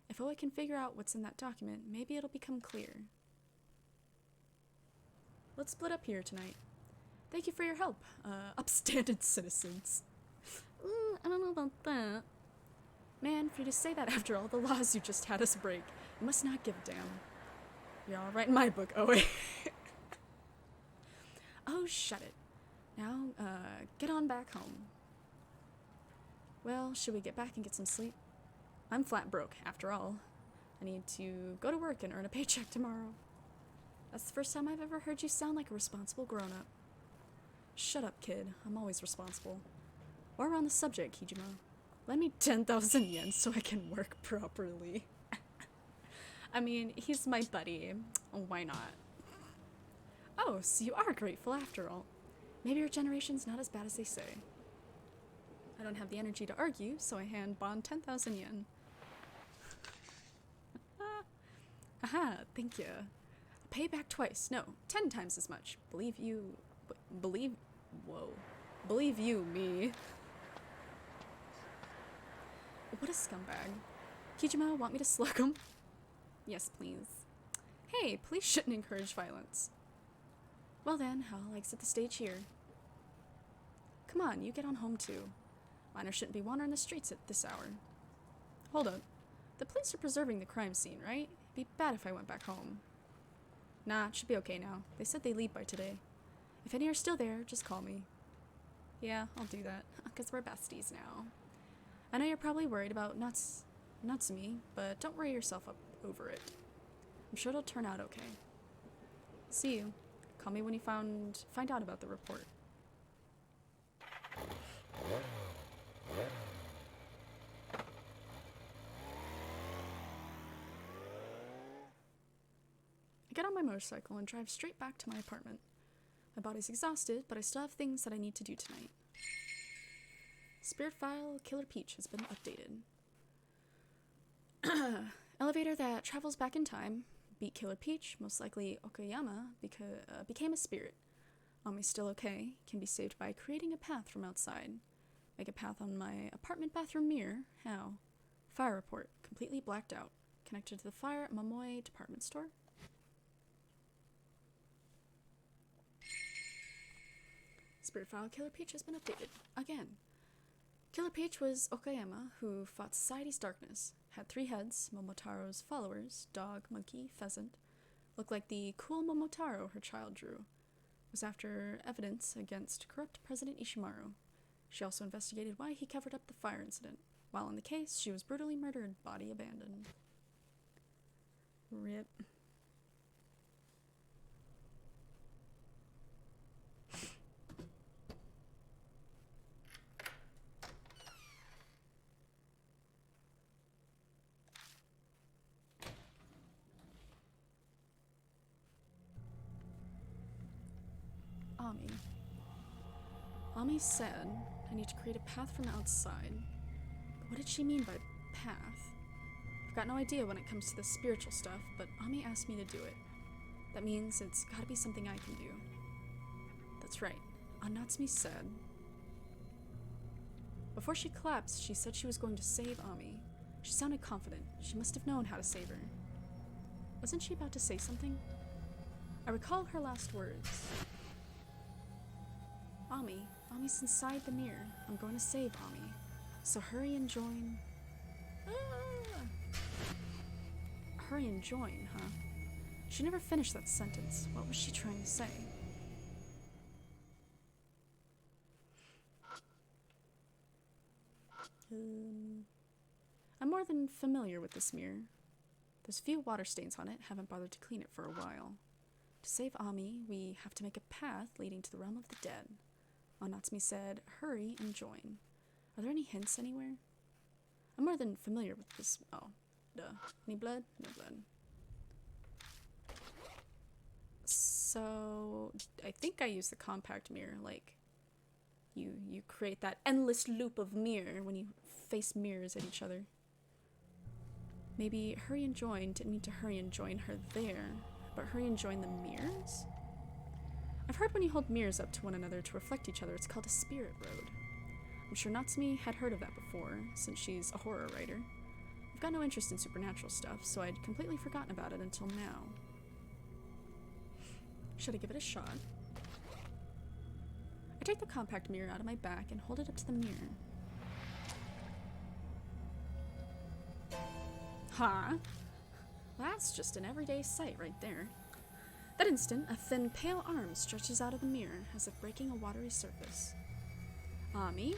If Oe can figure out what's in that document, maybe it'll become clear. Let's split up here tonight. Thank you for your help, upstanding citizens. I don't know about that. Man, for you to say that after all the laws you just had us break, you must not give a damn. You're alright in my book, Oe. Oh, shut it. Now, get on back home. Well, should we get back and get some sleep? I'm flat broke, after all. I need to go to work and earn a paycheck tomorrow. That's the first time I've ever heard you sound like a responsible grown-up. Shut up, kid. I'm always responsible. While we're on the subject, Kijima, lend me 10,000 yen so I can work properly. I mean, he's my buddy. Why not? Oh, so you are grateful after all. Maybe your generation's not as bad as they say. I don't have the energy to argue, so I hand Bon 10,000 yen. Aha, thank you. Pay back twice. No, 10 times as much. Believe you, me. What a scumbag. Kijima, want me to slug him? Yes, please. Hey, police shouldn't encourage violence. Well then, I'll exit the stage here. Come on, you get on home too. Minors shouldn't be wandering the streets at this hour. Hold up. The police are preserving the crime scene, right? It'd be bad if I went back home. Nah, it should be okay now. They said they leave by today. If any are still there, just call me. Yeah, I'll do that, because we're besties now. I know you're probably worried about Natsumi, but don't worry yourself up over it. I'm sure it'll turn out okay. See you. Call me when you find out about the report. I get on my motorcycle and drive straight back to my apartment. My body's exhausted, but I still have things that I need to do tonight. Spirit file Killer Peach has been updated. Elevator that travels back in time beat Killer Peach, most likely Okayama, became a spirit. Ami's still okay, can be saved by creating a path from outside. Make a path on my apartment bathroom mirror. How? Fire report, completely blacked out. Connected to the fire at Momoe department store. Spirit file Killer Peach has been updated. Again. Killer Peach was Okayama, who fought society's darkness. Had 3 heads, Momotaro's followers, dog, monkey, pheasant. Looked like the cool Momotaro her child drew. Was after evidence against corrupt President Ishimaru. She also investigated why he covered up the fire incident. While in the case, she was brutally murdered, body abandoned. RIP. Ami. Ami said, I need to create a path from outside. But what did she mean by path? I've got no idea when it comes to the spiritual stuff, but Ami asked me to do it. That means it's gotta be something I can do. That's right. Natsume said. Before she collapsed, she said she was going to save Ami. She sounded confident. She must have known how to save her. Wasn't she about to say something? I recall her last words. Ami's inside the mirror. I'm going to save Ami. So hurry and join. Hurry and join, huh? She never finished that sentence. What was she trying to say? I'm more than familiar with this mirror. There's a few water stains on it. Haven't bothered to clean it for a while. To save Ami, we have to make a path leading to the realm of the dead. Natsume said, hurry and join. Are there any hints anywhere? I'm more than familiar with this. Oh, duh. Any blood? No blood. So, I think I use the compact mirror, like, you create that endless loop of mirror when you face mirrors at each other. Maybe hurry and join didn't mean to hurry and join her there, but hurry and join the mirrors? I've heard when you hold mirrors up to one another to reflect each other, it's called a spirit road. I'm sure Natsume had heard of that before, since she's a horror writer. I've got no interest in supernatural stuff, so I'd completely forgotten about it until now. Should I give it a shot? I take the compact mirror out of my back and hold it up to the mirror. Huh? That's just an everyday sight right there. That instant, a thin, pale arm stretches out of the mirror as if breaking a watery surface. Ami?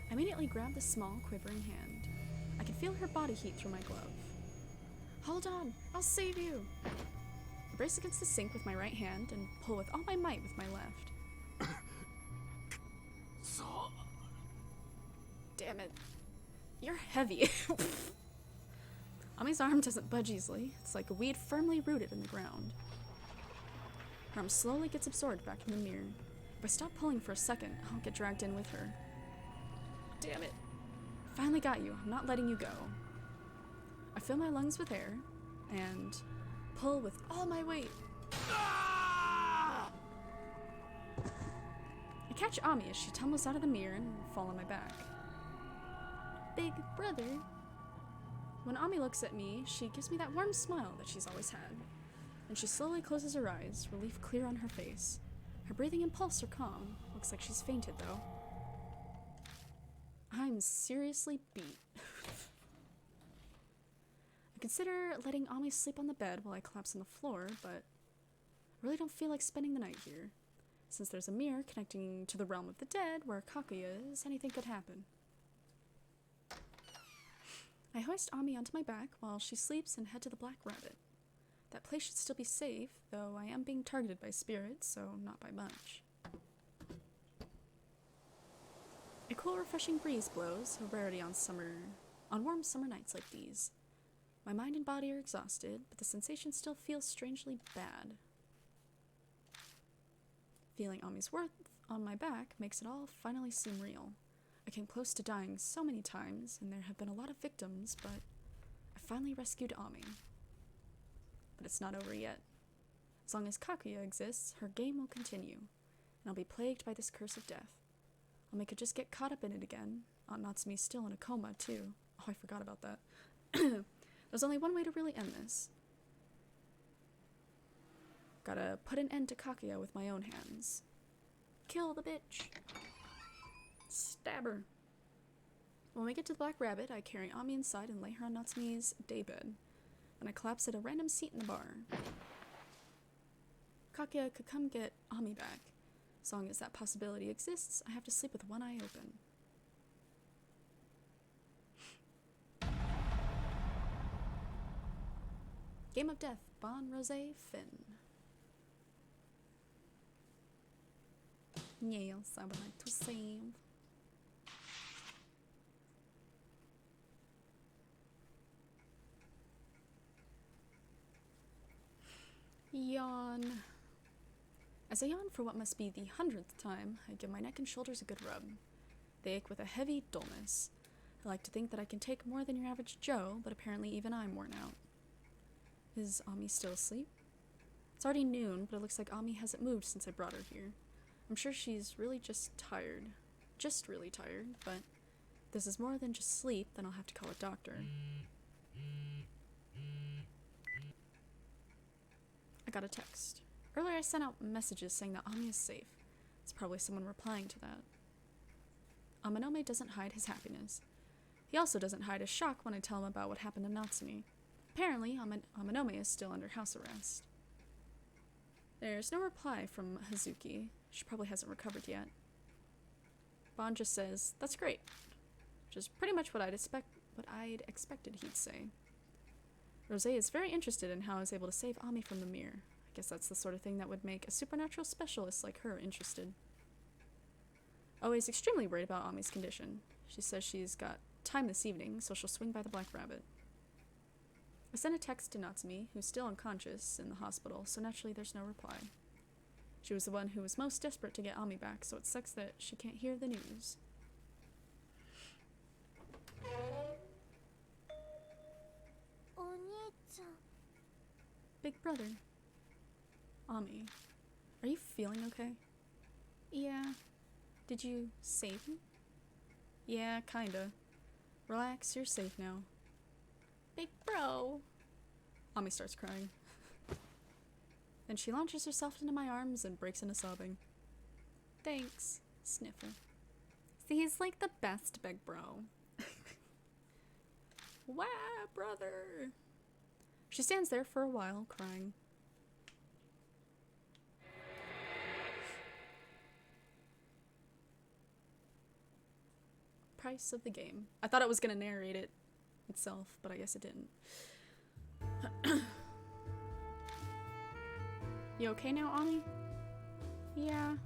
I immediately grab the small, quivering hand. I can feel her body heat through my glove. Hold on, I'll save you! I brace against the sink with my right hand and pull with all my might with my left. Damn it. You're heavy. Ami's arm doesn't budge easily. It's like a weed firmly rooted in the ground. Her arm slowly gets absorbed back in the mirror. If I stop pulling for a second, I'll get dragged in with her. Damn it. Finally got you. I'm not letting you go. I fill my lungs with air and pull with all my weight. I catch Ami as she tumbles out of the mirror and fall on my back. Big brother. When Ami looks at me, she gives me that warm smile that she's always had. And she slowly closes her eyes, relief clear on her face. Her breathing and pulse are calm. Looks like she's fainted, though. I'm seriously beat. I consider letting Ami sleep on the bed while I collapse on the floor, but I really don't feel like spending the night here. Since there's a mirror connecting to the realm of the dead where Kakuya is, anything could happen. I hoist Ami onto my back while she sleeps and head to the Black Rabbit. That place should still be safe, though I am being targeted by spirits, so not by much. A cool, refreshing breeze blows, a rarity on warm summer nights like these. My mind and body are exhausted, but the sensation still feels strangely bad. Feeling Ami's worth on my back makes it all finally seem real. I came close to dying so many times, and there have been a lot of victims, but I finally rescued Ami. But it's not over yet. As long as Kakuya exists, her game will continue, and I'll be plagued by this curse of death. I'll make her just get caught up in it again. Aunt Natsumi's still in a coma, too. Oh, I forgot about that. There's only one way to really end this. Gotta put an end to Kakuya with my own hands. Kill the bitch. Stab her. When we get to the Black Rabbit, I carry Ami inside and lay her on Natsumi's daybed. Then I collapse at a random seat in the bar. Kakuya could come get Ami back. As long as that possibility exists, I have to sleep with one eye open. Game of Death, Bon, Rose, Finn. Yes, I would like to save. Yawn. As I yawn for what must be the 100th time, I give my neck and shoulders a good rub. They ache with a heavy dullness. I like to think that I can take more than your average Joe, but apparently even I'm worn out. Is Ami still asleep? It's already noon, but it looks like Ami hasn't moved since I brought her here. I'm sure she's really just tired. Just really tired, but if this is more than just sleep, then I'll have to call a doctor. I got a text. Earlier I sent out messages saying that Ami is safe. It's probably someone replying to that. Amanome doesn't hide his happiness. He also doesn't hide his shock when I tell him about what happened to Natsumi. Apparently, Amanome is still under house arrest. There's no reply from Hazuki. She probably hasn't recovered yet. Bon just says, "That's great." Which is pretty much what I'd expected he'd say. Rose is very interested in how I was able to save Ami from the mirror. I guess that's the sort of thing that would make a supernatural specialist like her interested. Always extremely worried about Ami's condition. She says she's got time this evening, so she'll swing by the Black Rabbit. I sent a text to Natsumi, who's still unconscious in the hospital, so naturally there's no reply. She was the one who was most desperate to get Ami back, so it sucks that she can't hear the news. Big brother. Ami, are you feeling okay? Yeah. Did you save me? Yeah, kinda. Relax, you're safe now. Big bro. Ami starts crying. Then she launches herself into my arms and breaks into sobbing. Thanks. Sniffle. See, he's like the best big bro. Wow, brother. She stands there for a while, crying. Price of the game. I thought it was gonna narrate it itself, but I guess it didn't. You okay now, Ami? Yeah.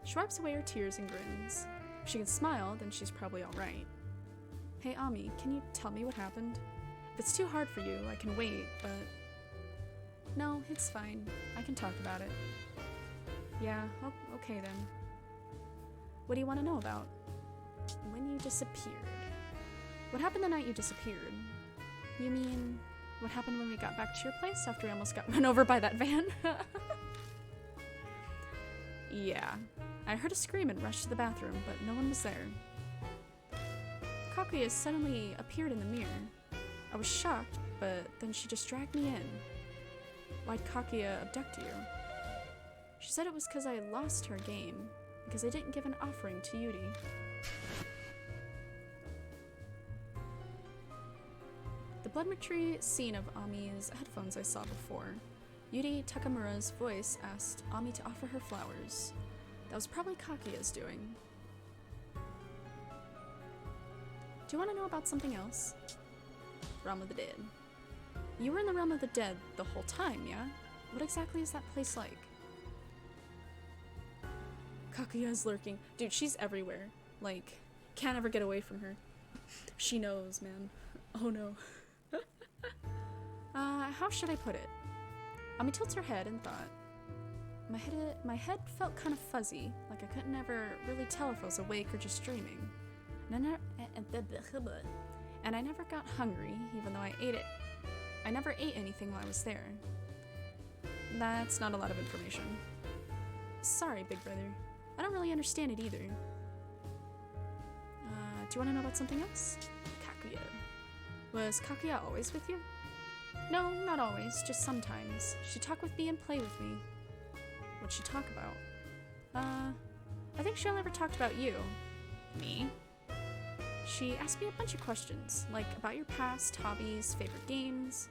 She wipes away her tears and grins. If she can smile, then she's probably alright. Hey, Ami, can you tell me what happened? If it's too hard for you, I can wait, but... No, it's fine. I can talk about it. Yeah, okay then. What do you want to know about? When you disappeared. What happened the night you disappeared? You mean, what happened when we got back to your place after we almost got run over by that van? Yeah. I heard a scream and rushed to the bathroom, but no one was there. Kakuya suddenly appeared in the mirror. I was shocked, but then she just dragged me in. Why'd Kakuya abduct you? She said it was because I lost her game, because I didn't give an offering to Yuri. The bloodmetry scene of Ami's headphones I saw before. Yuri Takamura's voice asked Ami to offer her flowers. That was probably Kakuya's doing. Do you want to know about something else? Realm of the Dead. You were in the Realm of the Dead the whole time, yeah? What exactly is that place like? Kakuya's lurking. Dude, she's everywhere. Like, can't ever get away from her. She knows, man. Oh no. How should I put it? Ami tilts her head and thought. My head felt kind of fuzzy, like I couldn't ever really tell if I was awake or just dreaming. And I never got hungry, even though I ate it. I never ate anything while I was there. That's not a lot of information. Sorry, big brother. I don't really understand it either. Do you want to know about something else? Kakuya. Was Kakuya always with you? No, not always, just sometimes. She'd talk with me and play with me. What'd she talk about? I think she only ever talked about you. Me? She asked me a bunch of questions, like about your past, hobbies, favorite games.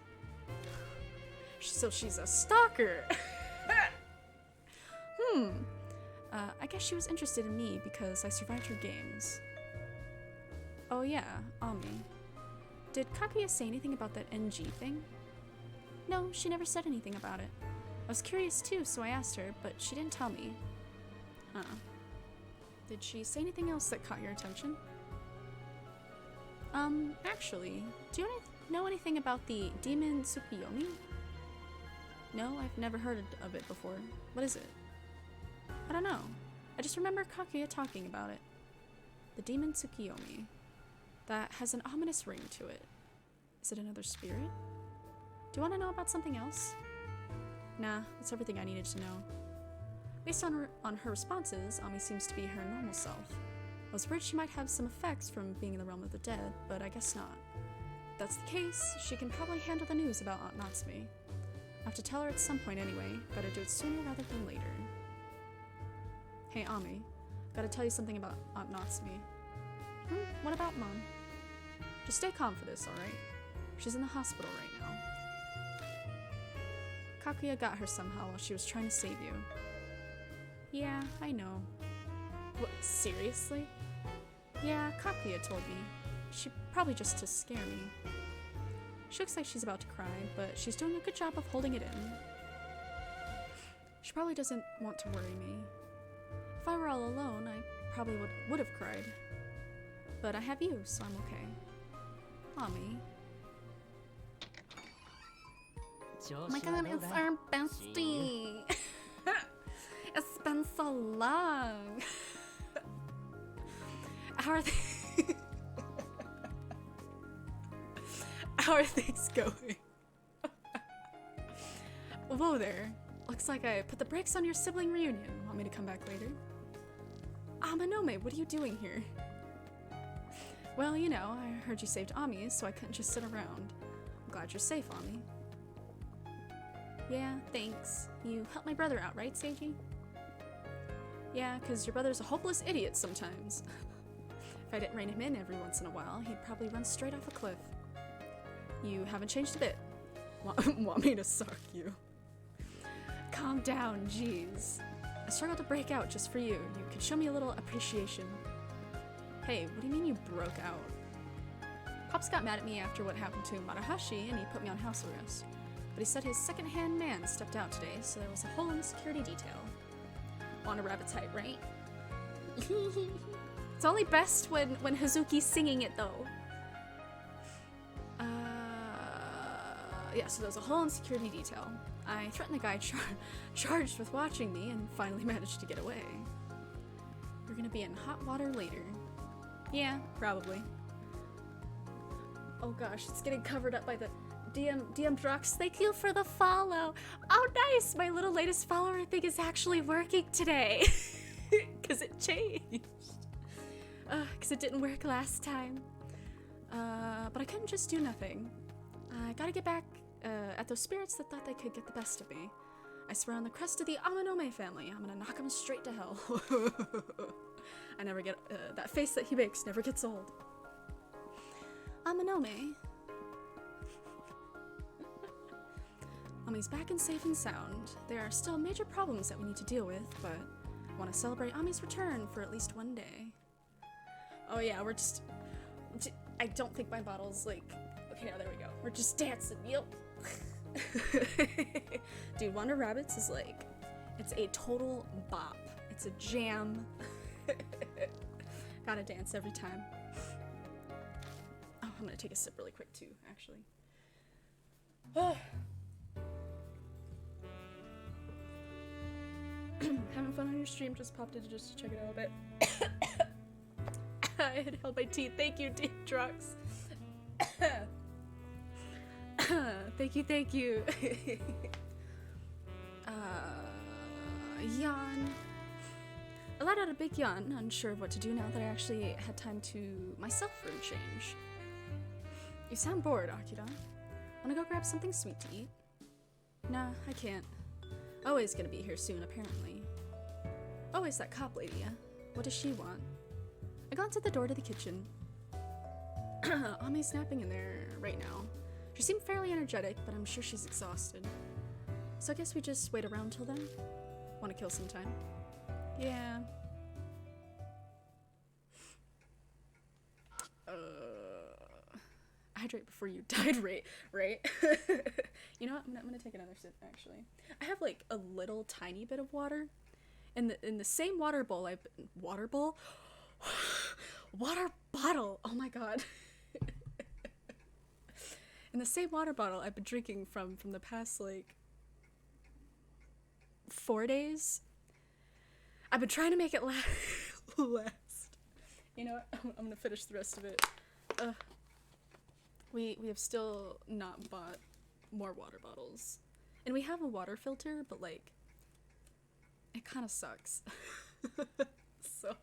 So she's a stalker! I guess she was interested in me because I survived her games. Oh yeah, Ami. Did Kaguya say anything about that NG thing? No, she never said anything about it. I was curious too, so I asked her, but she didn't tell me. Huh. Did she say anything else that caught your attention? Actually, do you know anything about the demon Tsukiyomi? No, I've never heard of it before. What is it? I don't know. I just remember Kaguya talking about it. The demon Tsukiyomi. That has an ominous ring to it. Is it another spirit? Do you want to know about something else? Nah, that's everything I needed to know. Based on her responses, Ami seems to be her normal self. I was worried she might have some effects from being in the realm of the dead, but I guess not. If that's the case, she can probably handle the news about Aunt Natsume. I have to tell her at some point anyway. Better do it sooner rather than later. Hey, Ami. Gotta tell you something about Aunt Natsume. What about Mom? Just stay calm for this, alright? She's in the hospital right now. Kakuya got her somehow while she was trying to save you. Yeah, I know. What, seriously? Yeah, Kakuya told me. She probably just to scare me. She looks like she's about to cry, but she's doing a good job of holding it in. She probably doesn't want to worry me. If I were all alone, I probably would have cried. But I have you, so I'm okay. Mommy. Oh my god, it's our bestie! It's been so long! How are How are things going? Whoa there. Looks like I put the brakes on your sibling reunion. Want me to come back later? Amanome, what are you doing here? Well, you know, I heard you saved Ami, so I couldn't just sit around. I'm glad you're safe, Ami. Yeah, thanks. You helped my brother out, right, Seiji? Yeah, because your brother's a hopeless idiot sometimes. If I didn't rein him in every once in a while, he'd probably run straight off a cliff. You haven't changed a bit. Want me to suck you? Calm down, jeez. I struggled to break out just for you. You could show me a little appreciation. Hey, what do you mean you broke out? Pops got mad at me after what happened to Marahashi, and he put me on house arrest. But he said his second-hand man stepped out today, so there was a hole in the security detail. Want a rabbit's height, right? It's only best when Hazuki's singing it, though. Yeah, so there's a hole in security detail. I threatened the guy charged with watching me and finally managed to get away. We're gonna be in hot water later. Yeah, probably. Oh gosh, it's getting covered up by the DM Drox. Thank you for the follow. Oh nice, my little latest follower thing is actually working today. Cause it changed. Cause it didn't work last time. But I couldn't just do nothing. I gotta get back at those spirits that thought they could get the best of me. I swear on the crest of the Amanome family, I'm gonna knock them straight to hell. I never get, that face that he makes never gets old. Amanome. Ami's back and safe and sound. There are still major problems that we need to deal with, but I want to celebrate Ami's return for at least one day. Oh yeah, we're just... I don't think my bottle's like... Okay, now there we go. We're just dancing, yep. Dude, Wonder Rabbits is like... It's a total bop. It's a jam. Gotta dance every time. Oh, I'm gonna take a sip really quick too, actually. Having fun on your stream, just popped in just to check it out a bit. I had held my teeth. Thank you, Deep Drugs. Thank you. Yawn. I let out a big yawn, unsure of what to do now that I actually had time to myself for a change. You sound bored, Akira. Wanna go grab something sweet to eat? Nah, I can't. Always gonna be here soon, apparently. Always that cop lady, yeah? What does she want? I glanced at the door to the kitchen. Ami's napping in there right now. She seemed fairly energetic, but I'm sure she's exhausted. So I guess we just wait around till then? Wanna kill some time? Yeah. Hydrate before you dehydrate, right? You know what? I'm gonna take another sip, actually. I have like a little tiny bit of water. In the same water bowl water bowl? Water bottle! Oh my god. In the same water bottle I've been drinking from the past, like, 4 days. I've been trying to make it last. You know what? I'm gonna finish the rest of it. We have still not bought more water bottles. And we have a water filter, but, like, it kind of sucks. So.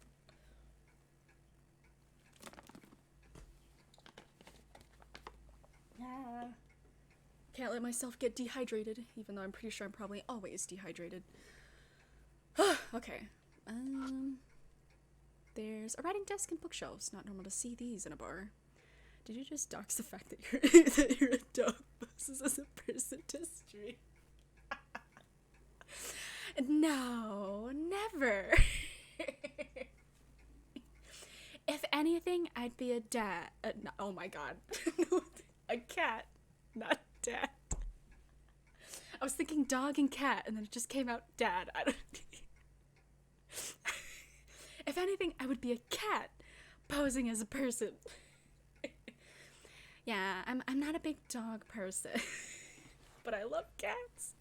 Yeah. Can't let myself get dehydrated, even though I'm pretty sure I'm probably always dehydrated. Okay. There's a writing desk and bookshelves. Not normal to see these in a bar. Did you just dox the fact that you're a dog poses as a person to stream? No, never. If anything, I'd be a dad. No, oh my god. A cat, not dad. I was thinking dog and cat, and then it just came out dad. I don't. If anything, I would be a cat posing as a person. Yeah, I'm not a big dog person, but I love cats.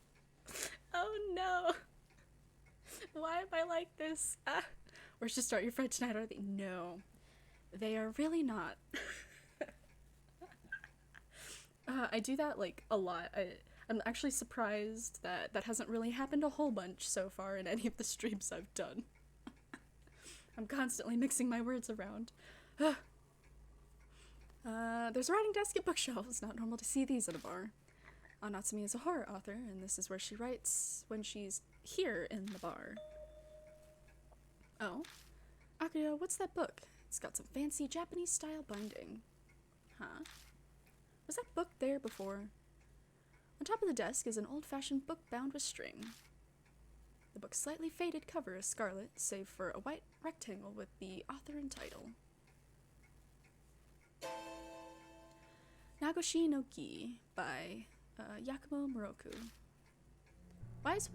Oh no. Why am I like this? Where's to start your friend tonight? Are they? No, they are really not. I do that, like, a lot. I'm actually surprised that that hasn't really happened a whole bunch so far in any of the streams I've done. I'm constantly mixing my words around. There's a writing desk and bookshelves. Not normal to see these at a bar. Natsumi is a horror author, and this is where she writes when she's here in the bar. Oh? Akira, what's that book? It's got some fancy Japanese-style binding. Huh? Was that book there before? On top of the desk is an old-fashioned book bound with string. The book's slightly faded cover is scarlet, save for a white rectangle with the author and title. Nagoshi no Gi by Yakumo Moroku. Why is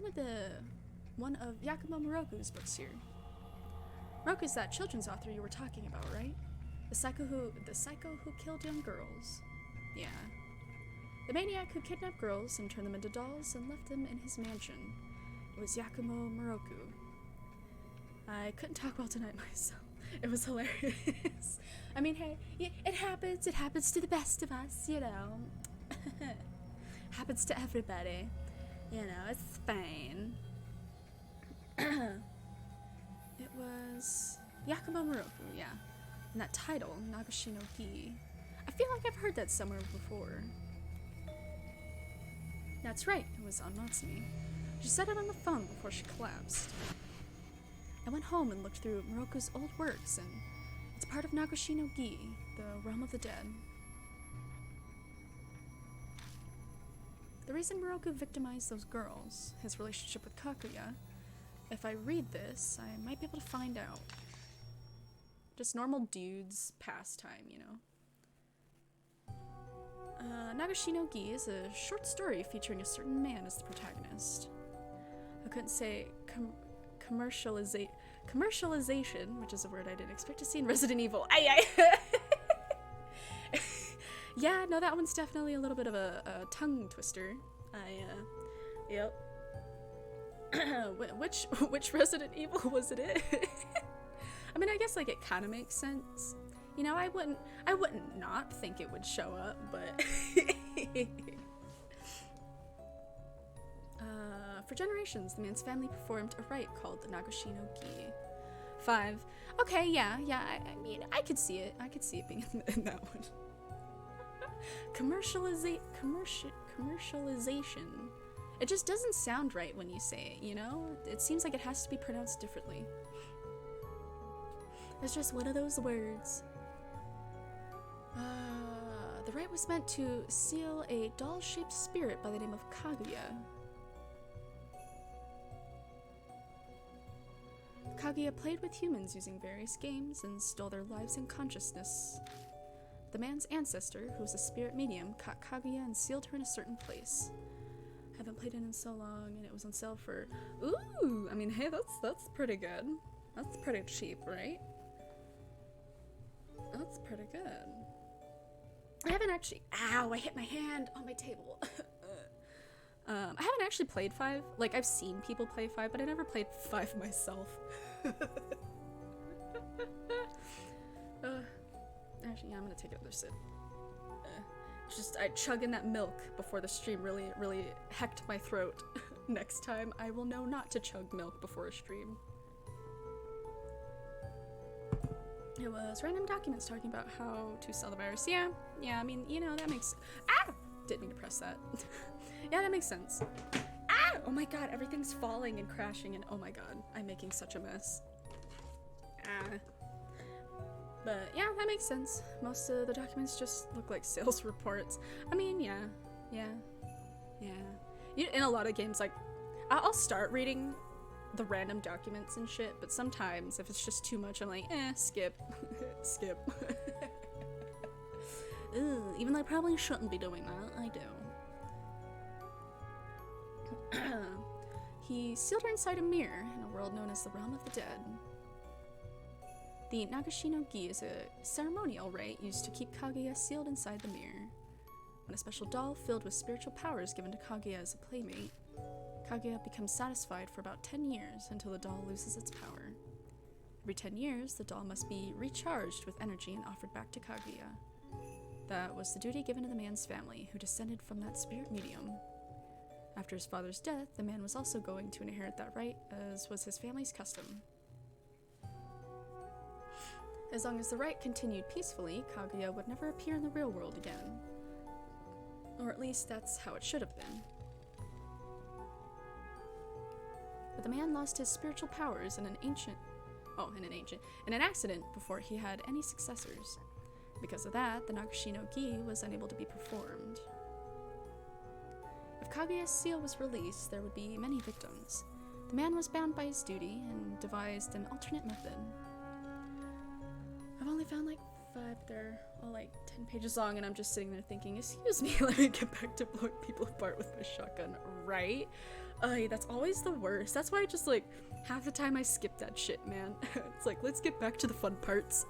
one of Yakumo Moroku's books here? Moroku's that children's author you were talking about, right? The psycho who killed young girls. Yeah. The maniac who kidnapped girls and turned them into dolls and left them in his mansion. It was Yakumo Moroku. I couldn't talk well tonight myself. It was hilarious. I mean, hey, it happens. It happens to the best of us, you know. Happens to everybody. You know, it's fine. It was Yakumo Moroku, yeah. And that title, Nagoshi no Gi. I feel like I've heard that somewhere before. That's right, it was on Natsumi. She said it on the phone before she collapsed. I went home and looked through Moroku's old works, and it's part of Nagoshi no Gi, the realm of the dead. The reason Moroku victimized those girls, his relationship with Kakuya, if I read this, I might be able to find out. Just normal dudes' pastime, you know. Nagoshi no Gi is a short story featuring a certain man as the protagonist. I couldn't say commercialization, which is a word I didn't expect to see in Resident Evil. Yeah, no, that one's definitely a little bit of a tongue twister. Yep. Which Resident Evil was it in? I mean, I guess, like, it kind of makes sense. You know, I wouldn't not think it would show up, but For generations, the man's family performed a rite called the Nagashino-gi. 5. Okay, yeah, I mean, I could see it. I could see it being in that one. Commercialization. It just doesn't sound right when you say it, you know? It seems like it has to be pronounced differently. It's just one of those words. The rite was meant to seal a doll-shaped spirit by the name of Kaguya. Kaguya played with humans using various games and stole their lives and consciousness. The man's ancestor, who was a spirit medium, caught Kaguya and sealed her in a certain place. I haven't played it in so long, and it was on sale for... Ooh! I mean, hey, that's pretty good. That's pretty cheap, right? That's pretty good. I haven't actually... Ow, I hit my hand on my table. I haven't actually played 5. Like, I've seen people play 5, but I never played 5 myself. Actually, yeah, I'm gonna take another sip. Just, I chug in that milk before the stream really hecked my throat. Next time, I will know not to chug milk before a stream. It was random documents talking about how to sell the virus. Yeah, I mean, you know, that makes... Ah! Didn't mean to press that. Yeah, that makes sense. Ah! Oh my god, everything's falling and crashing and oh my god, I'm making such a mess. Ah. But yeah, that makes sense. Most of the documents just look like sales reports. I mean, yeah. In a lot of games, like, I'll start reading the random documents and shit, but sometimes if it's just too much, I'm like, skip. Skip. Ugh, even though I probably shouldn't be doing that, I do. He sealed her inside a mirror in a world known as the Realm of the Dead. The Nagashino-gi is a ceremonial rite used to keep Kaguya sealed inside the mirror. When a special doll filled with spiritual power is given to Kaguya as a playmate, Kaguya becomes satisfied for about 10 years until the doll loses its power. Every 10 years, the doll must be recharged with energy and offered back to Kaguya. That was the duty given to the man's family, who descended from that spirit medium. After his father's death, the man was also going to inherit that right, as was his family's custom. As long as the rite continued peacefully, Kaguya would never appear in the real world again. Or at least that's how it should have been. But the man lost his spiritual powers in an accident before he had any successors. Because of that, the Nagashino-gi was unable to be performed. If Kaguya's seal was released, there would be many victims. The man was bound by his duty and devised an alternate method. I've only found like 5, they're all like 10 pages long, and I'm just sitting there thinking, excuse me, let me get back to blowing people apart with my shotgun, right? That's always the worst. That's why I just like, half the time I skip that shit, man. It's like, let's get back to the fun parts.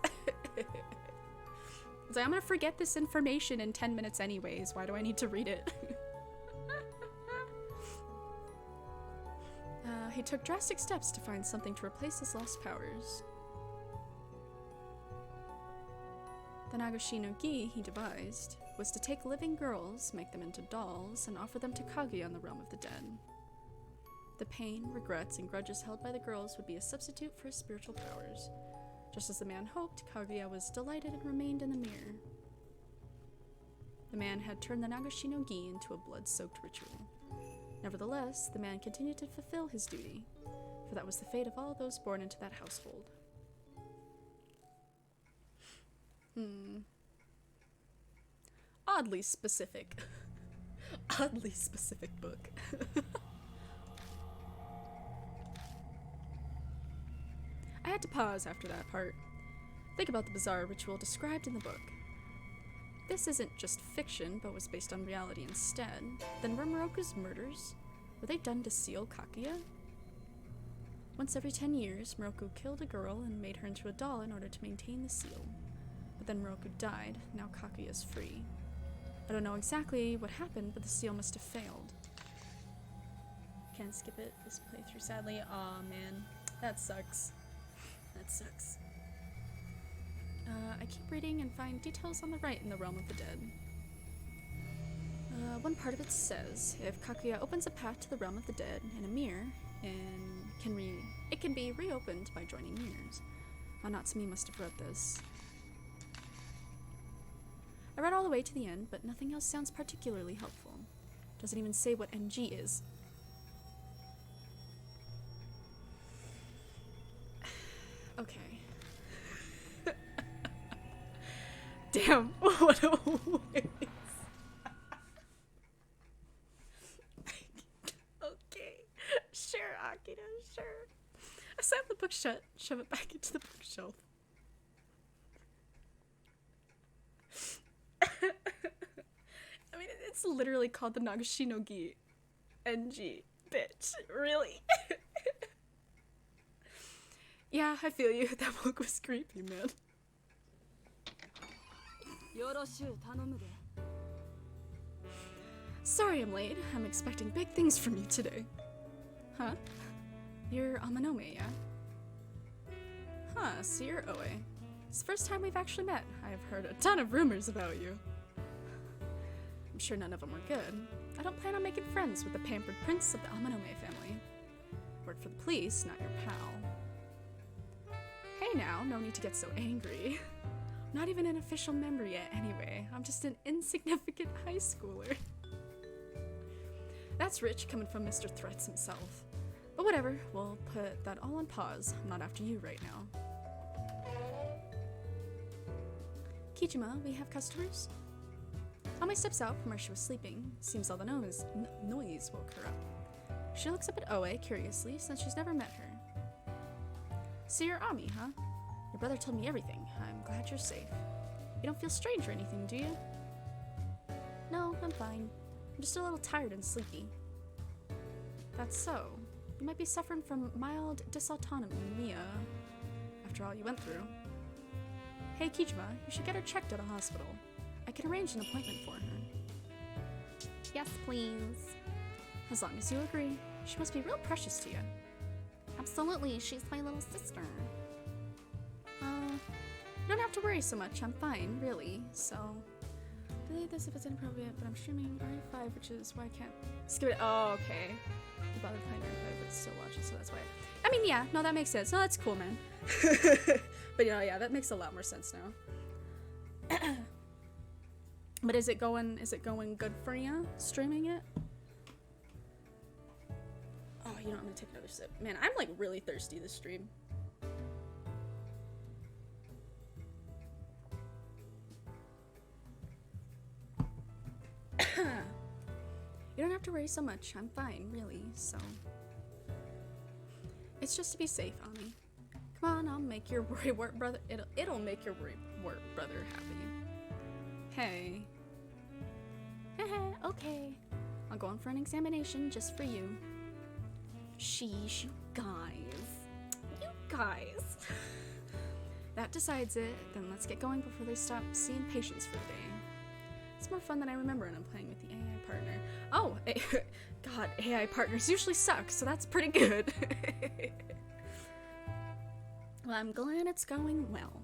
It's like, I'm gonna forget this information in 10 minutes anyways, why do I need to read it? He took drastic steps to find something to replace his lost powers. The Nagashino-gi he devised was to take living girls, make them into dolls, and offer them to Kaguya in the realm of the dead. The pain, regrets, and grudges held by the girls would be a substitute for his spiritual powers. Just as the man hoped, Kaguya was delighted and remained in the mirror. The man had turned the Nagashino-gi into a blood-soaked ritual. Nevertheless, the man continued to fulfill his duty, for that was the fate of all those born into that household. Oddly specific. Oddly specific book. I had to pause after that part. Think about the bizarre ritual described in the book. This isn't just fiction, but was based on reality instead. Then were Moroku's murders? Were they done to seal Kaguya? Once every 10 years, Moroku killed a girl and made her into a doll in order to maintain the seal. But then Moroku died, now Kaguya is free. I don't know exactly what happened, but the seal must have failed. Can't skip it this playthrough, sadly. Aw, man. That sucks. That sucks. I keep reading and find details on the rite in the Realm of the Dead. One part of it says, if Kakuya opens a path to the realm of the dead in a mirror, it can be reopened by joining mirrors. Natsumi must have wrote this. I read all the way to the end, but nothing else sounds particularly helpful. Doesn't even say what NG is. Okay. Damn, what a waste. Okay, sure, Akira, sure. I slam the book shut, shove it back into the bookshelf. I mean, it's literally called the Nagashino-gi. NG. Bitch. Really? Yeah, I feel you. That book was creepy, man. Sorry I'm late. I'm expecting big things from you today. Huh? You're Amanome, yeah? Huh, so you're Oe. It's the first time we've actually met. I've heard a ton of rumors about you. I'm sure none of them were good. I don't plan on making friends with the pampered prince of the Amanome family. Work for the police, not your pal. Hey now, no need to get so angry. I'm not even an official member yet anyway. I'm just an insignificant high schooler. That's rich coming from Mr. Threats himself. But whatever, we'll put that all on pause. I'm not after you right now. Kijima, we have customers? Ame steps out from where she was sleeping. Seems all the noise woke her up. She looks up at Oe curiously, since she's never met her. So you're Ami, huh? Your brother told me everything. I'm glad you're safe. You don't feel strange or anything, do you? No, I'm fine. I'm just a little tired and sleepy. That's so. You might be suffering from mild dysautonomia after all you went through. Hey Kijima, you should get her checked at a hospital. I can arrange an appointment for her. Yes, please. As long as you agree. She must be real precious to you. Absolutely, she's my little sister. You don't have to worry so much. I'm fine, really. So, delete this if it's inappropriate, but I'm streaming RE5, which is why I can't skip it. Oh, okay. You bothered playing RE5, but still watch it, so that's why. I mean, yeah, no, that makes sense. No, that's cool, man. But, you know, yeah, that makes a lot more sense now. But is it going good for you, streaming it? Oh, you know, I'm gonna take another sip. Man, I'm like really thirsty this stream. You don't have to worry so much. I'm fine, really, so. It's just to be safe, Ami. Come on, I'll make your worry wart brother. It'll make your worry wart brother happy. Hey. Okay. I'll go on for an examination just for you. Sheesh, you guys. You guys. That decides it. Then let's get going before they stop seeing patients for the day. It's more fun than I remember when I'm playing with the AI partner. Oh, God, AI partners usually suck, so that's pretty good. Well, I'm glad it's going well.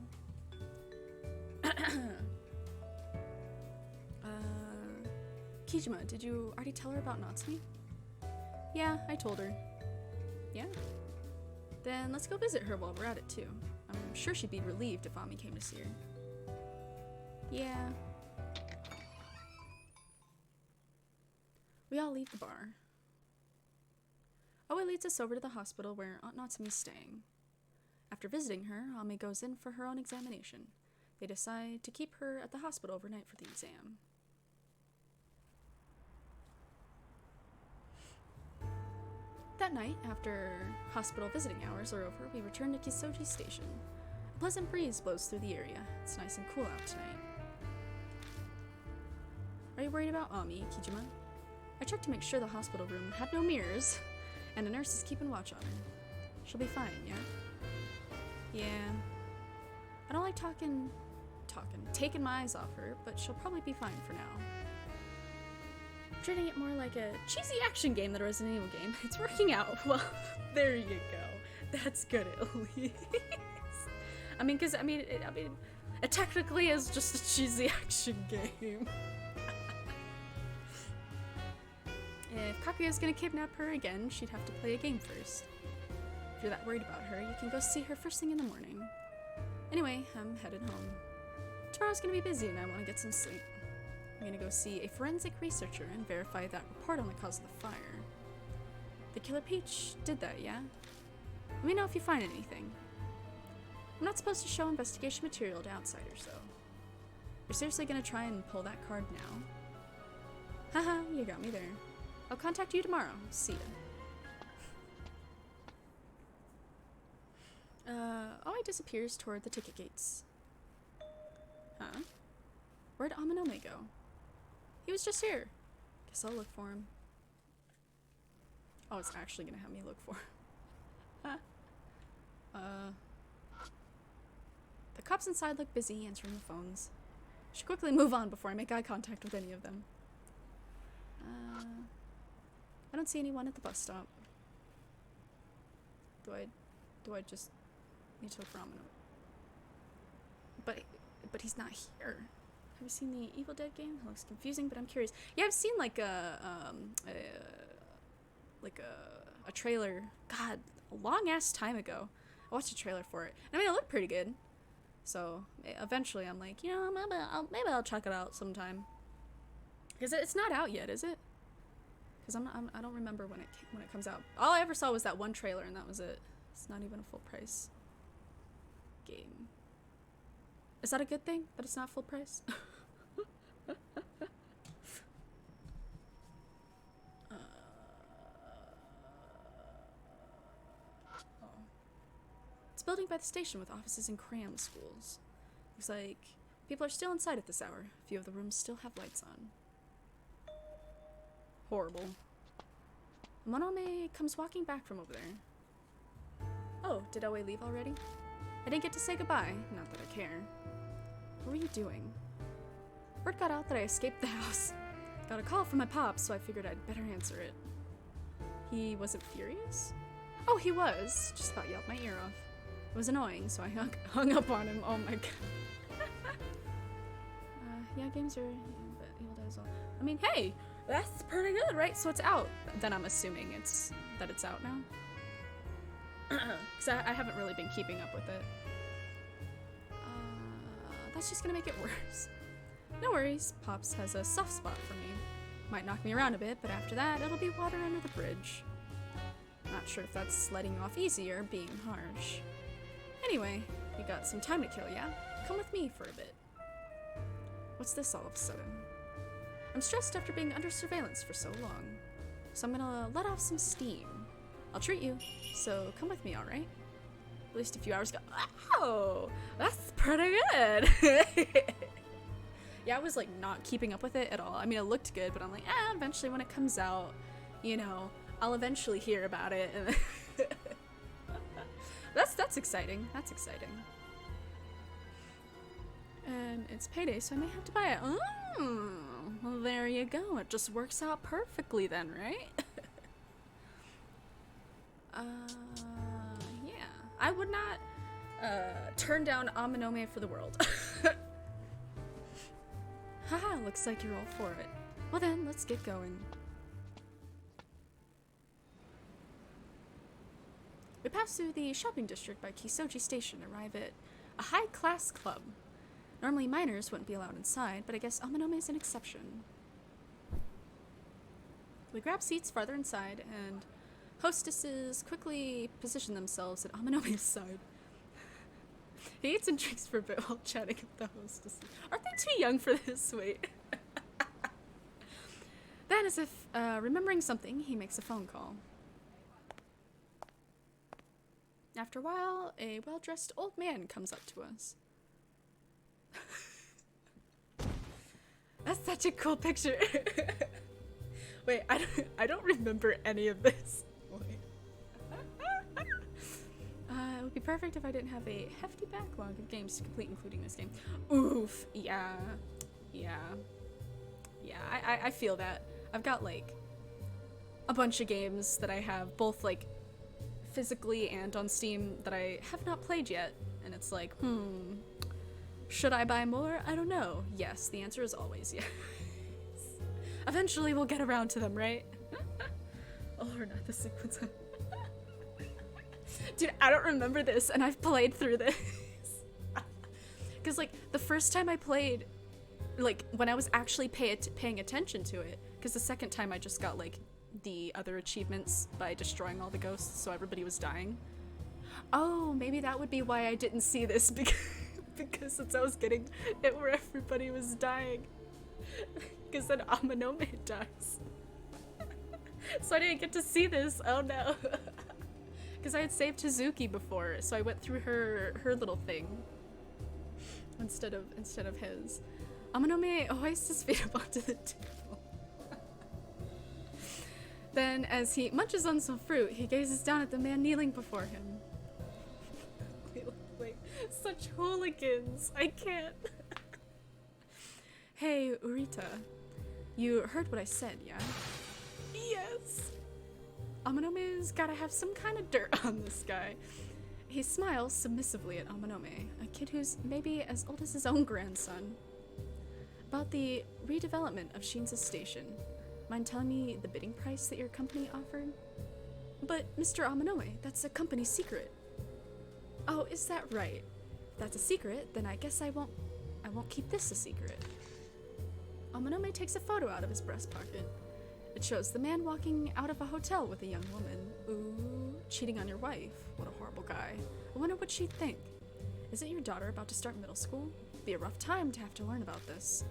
Kijima, did you already tell her about Natsumi? Yeah, I told her. Yeah? Then let's go visit her while we're at it, too. I'm sure she'd be relieved if Ami came to see her. Yeah. We all leave the bar. Oe leads us over to the hospital where Aunt Natsumi's staying. After visiting her, Ami goes in for her own examination. They decide to keep her at the hospital overnight for the exam. That night, after hospital visiting hours are over, we return to Kisoji Station. A pleasant breeze blows through the area. It's nice and cool out tonight. Are you worried about Ami, Kijima? I checked to make sure the hospital room had no mirrors, and a nurse is keeping watch on her. She'll be fine, yeah? Yeah. I don't like taking my eyes off her, but she'll probably be fine for now. Treating it more like a cheesy action game than a Resident Evil game. It's working out. Well, there you go. That's good at least. I mean, it technically is just a cheesy action game. If Kaguya's gonna kidnap her again, she'd have to play a game first. If you're that worried about her, you can go see her first thing in the morning. Anyway, I'm headed home. Tomorrow's gonna be busy and I want to get some sleep. I'm gonna go see a forensic researcher and verify that report on the cause of the fire. The Killer Peach did that, yeah? Let me know if you find anything. I'm not supposed to show investigation material to outsiders, though. You're seriously gonna try and pull that card now? Haha, you got me there. I'll contact you tomorrow. See ya. Oi disappears toward the ticket gates. Huh? Where'd Amanome go? He was just here. Guess I'll look for him. Oh, it's actually gonna have me look for him. The cops inside look busy answering the phones. Should quickly move on before I make eye contact with any of them. I don't see anyone at the bus stop. Do I just need to look for Amano? But he's not here. Have you seen the Evil Dead game? It looks confusing, but I'm curious. Yeah, I've seen like a trailer. God, a long ass time ago. I watched a trailer for it. I mean, it looked pretty good. So eventually, I'm like, you know, maybe I'll check it out sometime. Because it's not out yet, is it? Because I don't remember when it comes out. All I ever saw was that one trailer, and that was it. It's not even a full price game. Is that a good thing that it's not full price? It's a building by the station with offices and cram schools. Looks like people are still inside at this hour. A few of the rooms still have lights on. Horrible. Monome comes walking back from over there. Oh, did Oe leave already? I didn't get to say goodbye. Not that I care. What were you doing? Word got out that I escaped the house. Got a call from my pop, so I figured I'd better answer it. He wasn't furious? Oh, he was. Just about yelled my ear off. It was annoying, so I hung up on him. Oh my god. Yeah, games are... Yeah, but Evil Dead is all... I mean, hey! That's pretty good, right? So it's out. Then I'm assuming it's out now. Because I haven't really been keeping up with it. That's just gonna make it worse. No worries, Pops has a soft spot for me. Might knock me around a bit, but after that, it'll be water under the bridge. Not sure if that's letting off easy or being harsh. Anyway, you got some time to kill, yeah? Come with me for a bit. What's this all of a sudden? I'm stressed after being under surveillance for so long, so I'm gonna let off some steam. I'll treat you, so come with me, alright? At least a few hours ago. Oh, that's pretty good! Yeah, I was like not keeping up with it at all. I mean, it looked good, but I'm like, eventually when it comes out, you know, I'll eventually hear about it. And that's exciting. That's exciting. And it's payday, so I may have to buy it. Oh, well, there you go. It just works out perfectly then, right? Yeah. I would not turn down Amanome for the world. Haha, looks like you're all for it. Well then, let's get going. We pass through the shopping district by Kisoji Station and arrive at a high-class club. Normally minors wouldn't be allowed inside, but I guess Amanome is an exception. We grab seats farther inside, and hostesses quickly position themselves at Amanome's side. He eats and drinks for a bit while chatting with the hostesses. Aren't they too young for this? Wait. Then, as if remembering something, he makes a phone call. After a while, a well-dressed old man comes up to us. That's such a cool picture. Wait, I don't remember any of this. Wait. It would be perfect if I didn't have a hefty backlog of games to complete, including this game. Oof, yeah. I feel that. I've got like a bunch of games that I have both like physically and on Steam that I have not played yet, and it's like, should I buy more? I don't know. Yes, the answer is always yes. Eventually we'll get around to them, right? or not the sequence. Dude, I don't remember this, and I've played through this. Because, like, the first time I played, like, when I was actually paying attention to it, because the second time I just got, like, the other achievements by destroying all the ghosts, so everybody was dying. Oh, maybe that would be why I didn't see this, because since I was getting it where everybody was dying. Because then Amanome dies. So I didn't get to see this, oh no. Because I had saved Hazuki before, so I went through her little thing. Instead of his. Amanome hoists his feet up onto the table. Then, as he munches on some fruit, he gazes down at the man kneeling before him. Wait, such hooligans! I can't. Hey, Urita. You heard what I said, yeah? Yes! Amanome's gotta have some kind of dirt on this guy. He smiles submissively at Amanome, a kid who's maybe as old as his own grandson. About the redevelopment of Shinza Station. Mind telling me the bidding price that your company offered? But, Mr. Amanome, that's a company secret. Oh, is that right? If that's a secret, then I guess I won't keep this a secret. Amanome takes a photo out of his breast pocket. It shows the man walking out of a hotel with a young woman. Ooh, cheating on your wife. What a horrible guy. I wonder what she'd think. Isn't your daughter about to start middle school? Be a rough time to have to learn about this.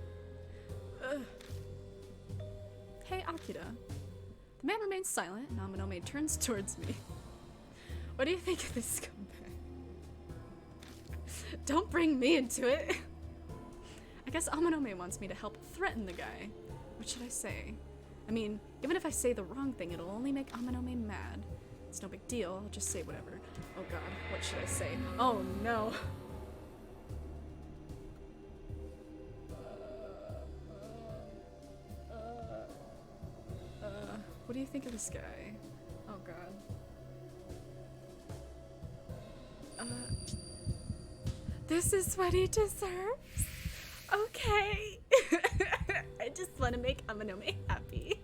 Ugh. Hey, Akira. The man remains silent, and Amanome turns towards me. What do you think of this scumbag? Don't bring me into it. I guess Amanome wants me to help threaten the guy. What should I say? I mean, even if I say the wrong thing, it'll only make Amanome mad. It's no big deal, I'll just say whatever. Oh god, what should I say? Oh no. What do you think of this guy? Oh god. This is what he deserves? Okay. I just want to make Amanome happy.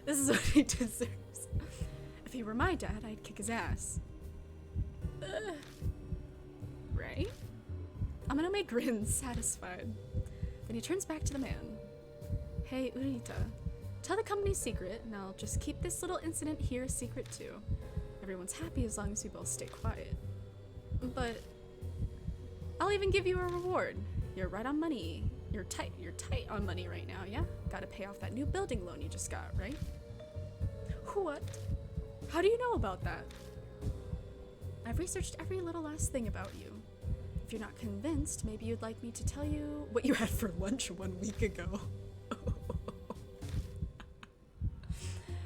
This is what he deserves. If he were my dad, I'd kick his ass. Right? Amanome grins, satisfied. Then he turns back to the man. Hey, Urita. Tell the company's secret, and I'll just keep this little incident here a secret too. Everyone's happy as long as you both stay quiet. But I'll even give you a reward. You're right on money. You're tight on money right now, yeah? Gotta pay off that new building loan you just got, right? What? How do you know about that? I've researched every little last thing about you. If you're not convinced, maybe you'd like me to tell you what you had for lunch 1 week ago.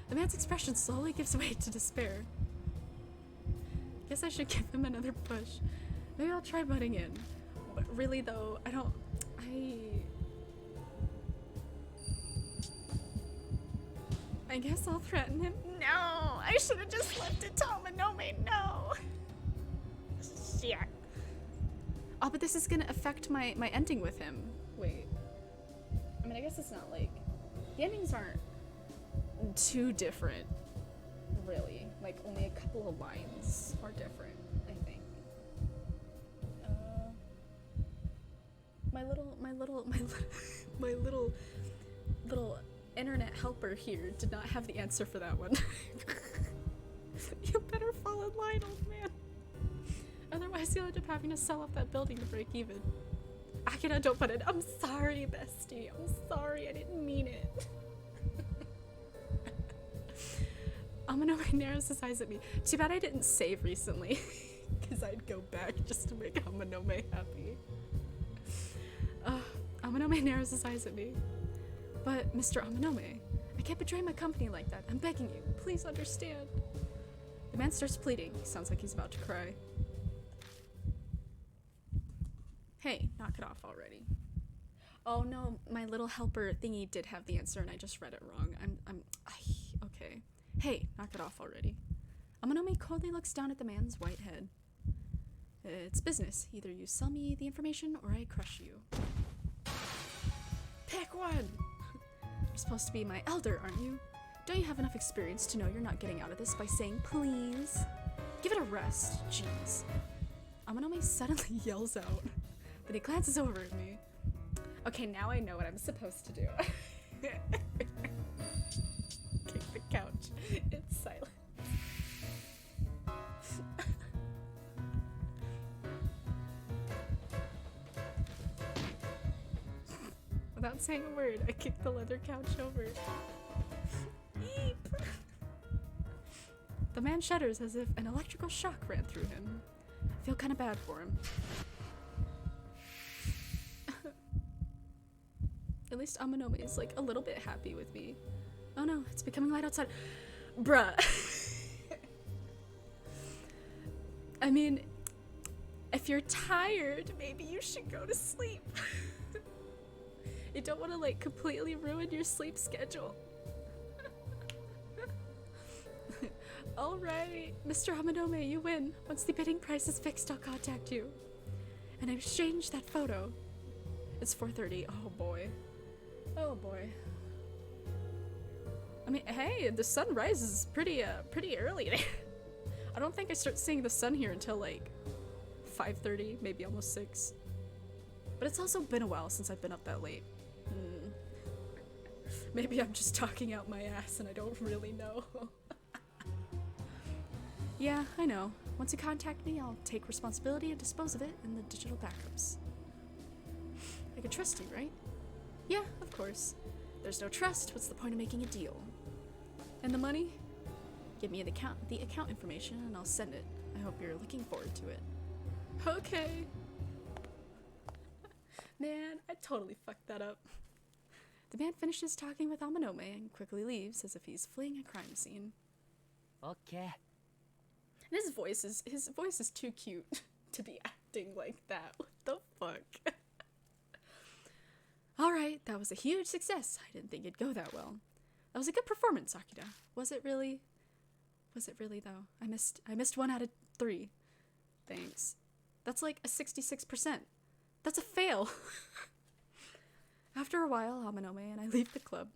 The man's expression slowly gives way to despair. Guess I should give him another push. Maybe I'll try butting in. But really though, I guess I'll threaten him. No! I should have just left it to Amanome, no! Shit. Oh, but this is gonna affect my ending with him. Wait. I mean, I guess it's not like... The endings aren't too different, really. Like, only a couple of lines are different, I think. My little internet helper here did not have the answer for that one. You better fall in line, old man. Otherwise, you'll end up having to sell off that building to break even. Akira, don't put it. I'm sorry, bestie. I'm sorry. I didn't mean it. Amanome narrows his eyes at me. Too bad I didn't save recently. Because I'd go back just to make Amanome happy. Amanome narrows his eyes at me. But, Mr. Amanome, I can't betray my company like that. I'm begging you. Please understand. The man starts pleading. He sounds like he's about to cry. Hey, knock it off already. Oh no, my little helper thingy did have the answer and I just read it wrong. Okay. Hey, knock it off already. Amanome coldly looks down at the man's white head. It's business. Either you sell me the information or I crush you. Pick one! You're supposed to be my elder, aren't you? Don't you have enough experience to know you're not getting out of this by saying please? Give it a rest, jeez. Amanome suddenly yells out. Then he glances over at me. Okay, now I know what I'm supposed to do. Kick the couch. It's silent. Without saying a word, I kicked the leather couch over. Eep! The man shudders as if an electrical shock ran through him. I feel kind of bad for him. At least Amanome is like a little bit happy with me. Oh no, it's becoming light outside. Bruh. I mean, if you're tired, maybe you should go to sleep. You don't want to like completely ruin your sleep schedule. Alright, Mr. Amanome, you win. Once the bidding price is fixed, I'll contact you. And I've exchanged that photo. It's 4:30. Oh boy. Oh boy. I mean, hey, the sun rises pretty early. I don't think I start seeing the sun here until like 5:30, maybe almost 6. But it's also been a while since I've been up that late. Maybe I'm just talking out my ass and I don't really know. Yeah, I know. Once you contact me, I'll take responsibility and dispose of it in the digital backups. I can trust you, right? Yeah, of course. There's no trust, what's the point of making a deal? And the money? Give me the account information and I'll send it. I hope you're looking forward to it. Okay. Man, I totally fucked that up. The man finishes talking with Amanome and quickly leaves as if he's fleeing a crime scene. Okay. And his voice is too cute to be acting like that. What the fuck? Alright, that was a huge success. I didn't think it'd go that well. That was a good performance, Akira. Was it really? Was it really though? I missed 1 out of 3. Thanks. That's like a 66%. That's a fail. After a while, Amanome and I leave the club.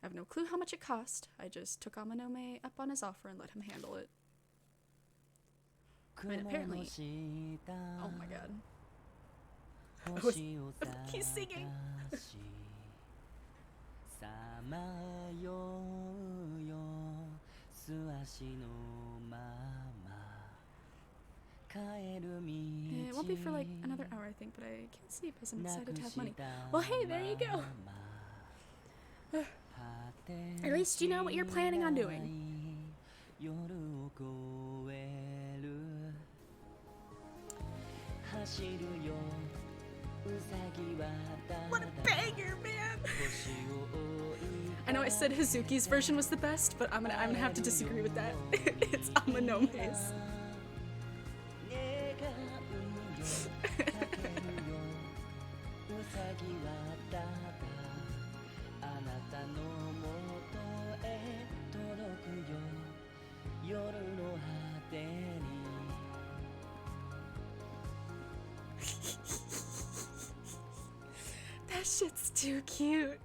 I have no clue how much it cost. I just took Amanome up on his offer and let him handle it. And apparently, oh my god. He's singing. It won't be for like another hour, I think, but I can't sleep as I'm excited to have money. Well, hey, there you go. At least you know what you're planning on doing. What a banger, man! I know I said Hazuki's version was the best, but I'm gonna have to disagree with that. It's Amanome's. That shit's too cute.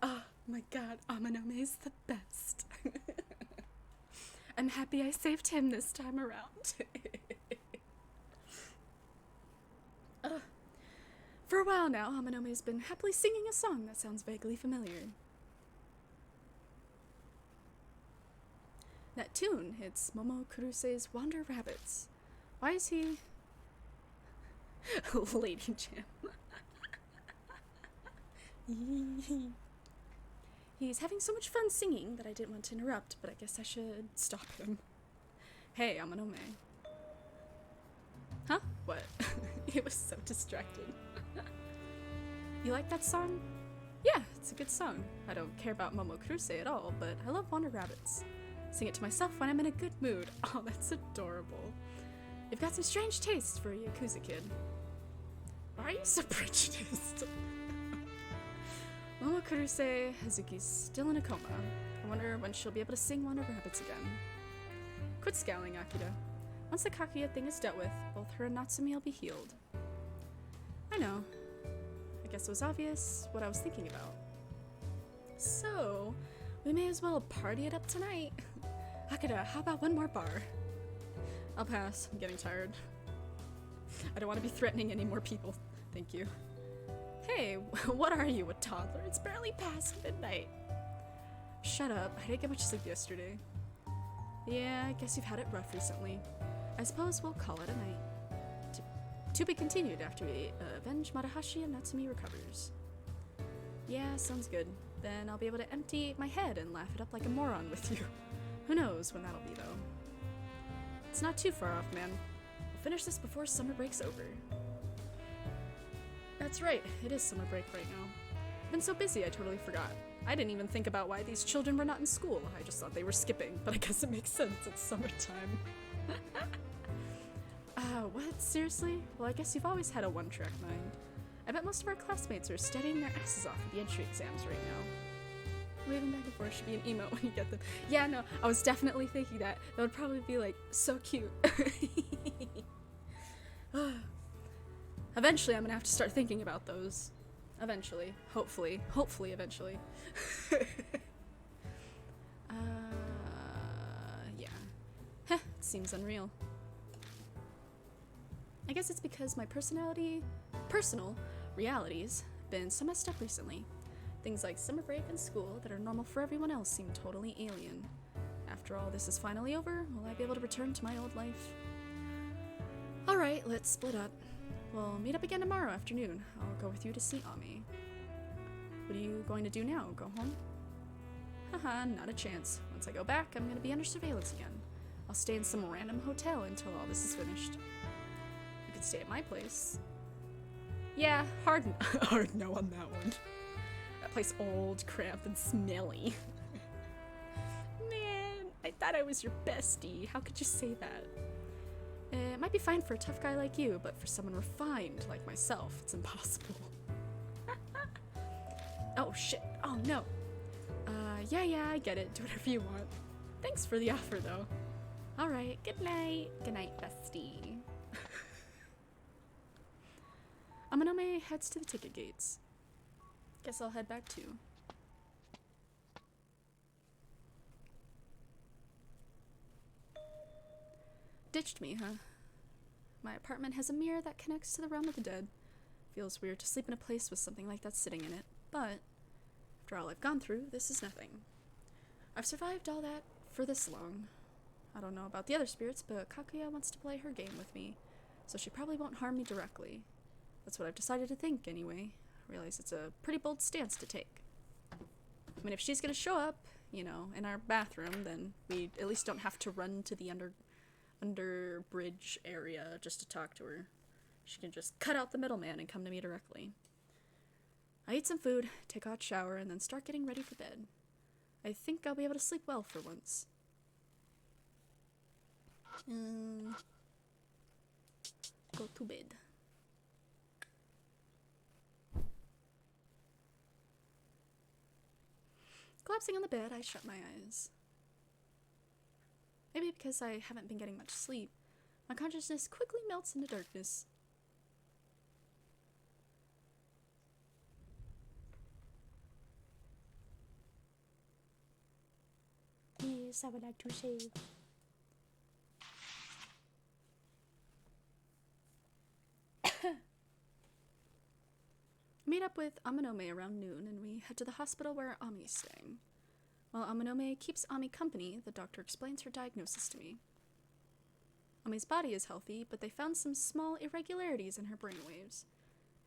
Oh my god, Amanome's the best. I'm happy I saved him this time around. For a while now, Amanome's been happily singing a song that sounds vaguely familiar. That tune, it's Momo Kuruse's Wander Rabbits. Why is he... Lady Jam. He's having so much fun singing that I didn't want to interrupt, but I guess I should stop him. Hey, Amanome. Huh? What? He was so distracted. You like that song? Yeah, it's a good song. I don't care about Momo Kuruse at all, but I love Wander Rabbits. Sing it to myself when I'm in a good mood. Oh, that's adorable. You've got some strange tastes for a Yakuza kid. Why are you so prejudiced? Momo Kuruse, Hazuki's still in a coma. I wonder when she'll be able to sing Wander Rabbits again. Quit scowling, Akira. Once the Kaguya thing is dealt with, both her and Natsumi will be healed. I know. I guess it was obvious what I was thinking about. So, we may as well party it up tonight. Hakuda, how about one more bar? I'll pass. I'm getting tired. I don't want to be threatening any more people. Thank you. Hey, what are you, a toddler? It's barely past midnight. Shut up. I didn't get much sleep yesterday. Yeah, I guess you've had it rough recently. I suppose we'll call it a night. To be continued after we avenge Matahashi and Natsumi recovers. Yeah, sounds good. Then I'll be able to empty my head and laugh it up like a moron with you. Who knows when that'll be, though. It's not too far off, man. We'll finish this before summer break's over. That's right, it is summer break right now. I've been so busy I totally forgot. I didn't even think about why these children were not in school. I just thought they were skipping, but I guess it makes sense, it's summertime. What? Seriously? Well, I guess you've always had a one-track mind. I bet most of our classmates are studying their asses off for the entry exams right now. Waving back and forth should be an emote when you get them. Yeah, no, I was definitely thinking that. That would probably be, like, so cute. Eventually, I'm gonna have to start thinking about those. Eventually. Hopefully. Hopefully, eventually. Yeah. Heh, it seems unreal. I guess it's because my personal realities been so messed up recently. Things like summer break and school that are normal for everyone else seem totally alien. After all this is finally over, will I be able to return to my old life? Alright, let's split up. We'll meet up again tomorrow afternoon. I'll go with you to see Ami. What are you going to do now? Go home? Haha, not a chance. Once I go back, I'm gonna be under surveillance again. I'll stay in some random hotel until all this is finished. You could stay at my place. Yeah, hard no on that one. That place old, cramped, and smelly. Man, I thought I was your bestie. How could you say that? It might be fine for a tough guy like you, but for someone refined like myself, it's impossible. Oh shit, oh no. Yeah, I get it. Do whatever you want. Thanks for the offer, though. Alright, good night. Good night, bestie. Amanome heads to the ticket gates. Guess I'll head back too. Ditched me, huh? My apartment has a mirror that connects to the realm of the dead. Feels weird to sleep in a place with something like that sitting in it, but after all I've gone through, this is nothing. I've survived all that for this long. I don't know about the other spirits, but Kakuya wants to play her game with me, so she probably won't harm me directly. That's what I've decided to think, anyway. I realize it's a pretty bold stance to take. I mean, if she's gonna show up, you know, in our bathroom, then we at least don't have to run to the under bridge area just to talk to her. She can just cut out the middleman and come to me directly. I eat some food, take a hot shower, and then start getting ready for bed. I think I'll be able to sleep well for once. Go to bed. Collapsing on the bed, I shut my eyes. Maybe because I haven't been getting much sleep, my consciousness quickly melts into darkness. Yes, I would like to shave. Meet up with Amanome around noon, and we head to the hospital where Ami's staying. While Amanome keeps Ami company, the doctor explains her diagnosis to me. Ami's body is healthy, but they found some small irregularities in her brain waves.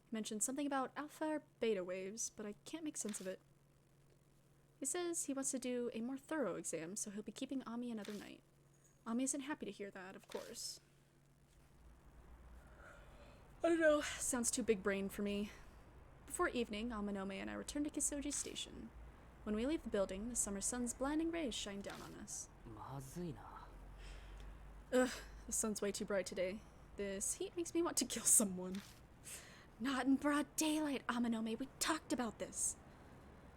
He mentioned something about alpha or beta waves, but I can't make sense of it. He says he wants to do a more thorough exam, so he'll be keeping Ami another night. Ami isn't happy to hear that, of course. I don't know, sounds too big brain for me. Before evening, Amanome and I return to Kisoji Station. When we leave the building, the summer sun's blinding rays shine down on us. Ugh, the sun's way too bright today. This heat makes me want to kill someone. Not in broad daylight, Amanome. We talked about this.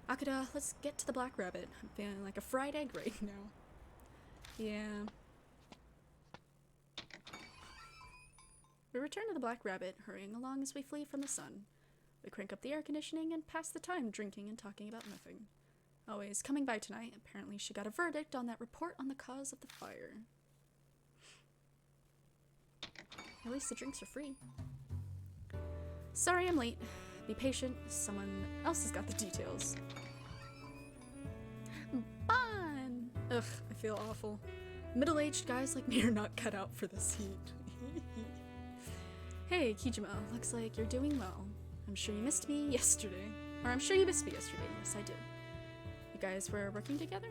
Akuda, let's get to the Black Rabbit. I'm feeling like a fried egg right now. Yeah. We return to the Black Rabbit, hurrying along as we flee from the sun. We crank up the air conditioning and pass the time drinking and talking about nothing. Always coming by tonight. Apparently she got a verdict on that report on the cause of the fire. At least the drinks are free. Sorry I'm late. Be patient. Someone else has got the details. Bon! Ugh, I feel awful. Middle-aged guys like me are not cut out for this heat. Hey, Kijima. Looks like you're doing well. I'm sure you missed me yesterday. Or I'm sure you missed me yesterday. Yes, I did. You guys were working together?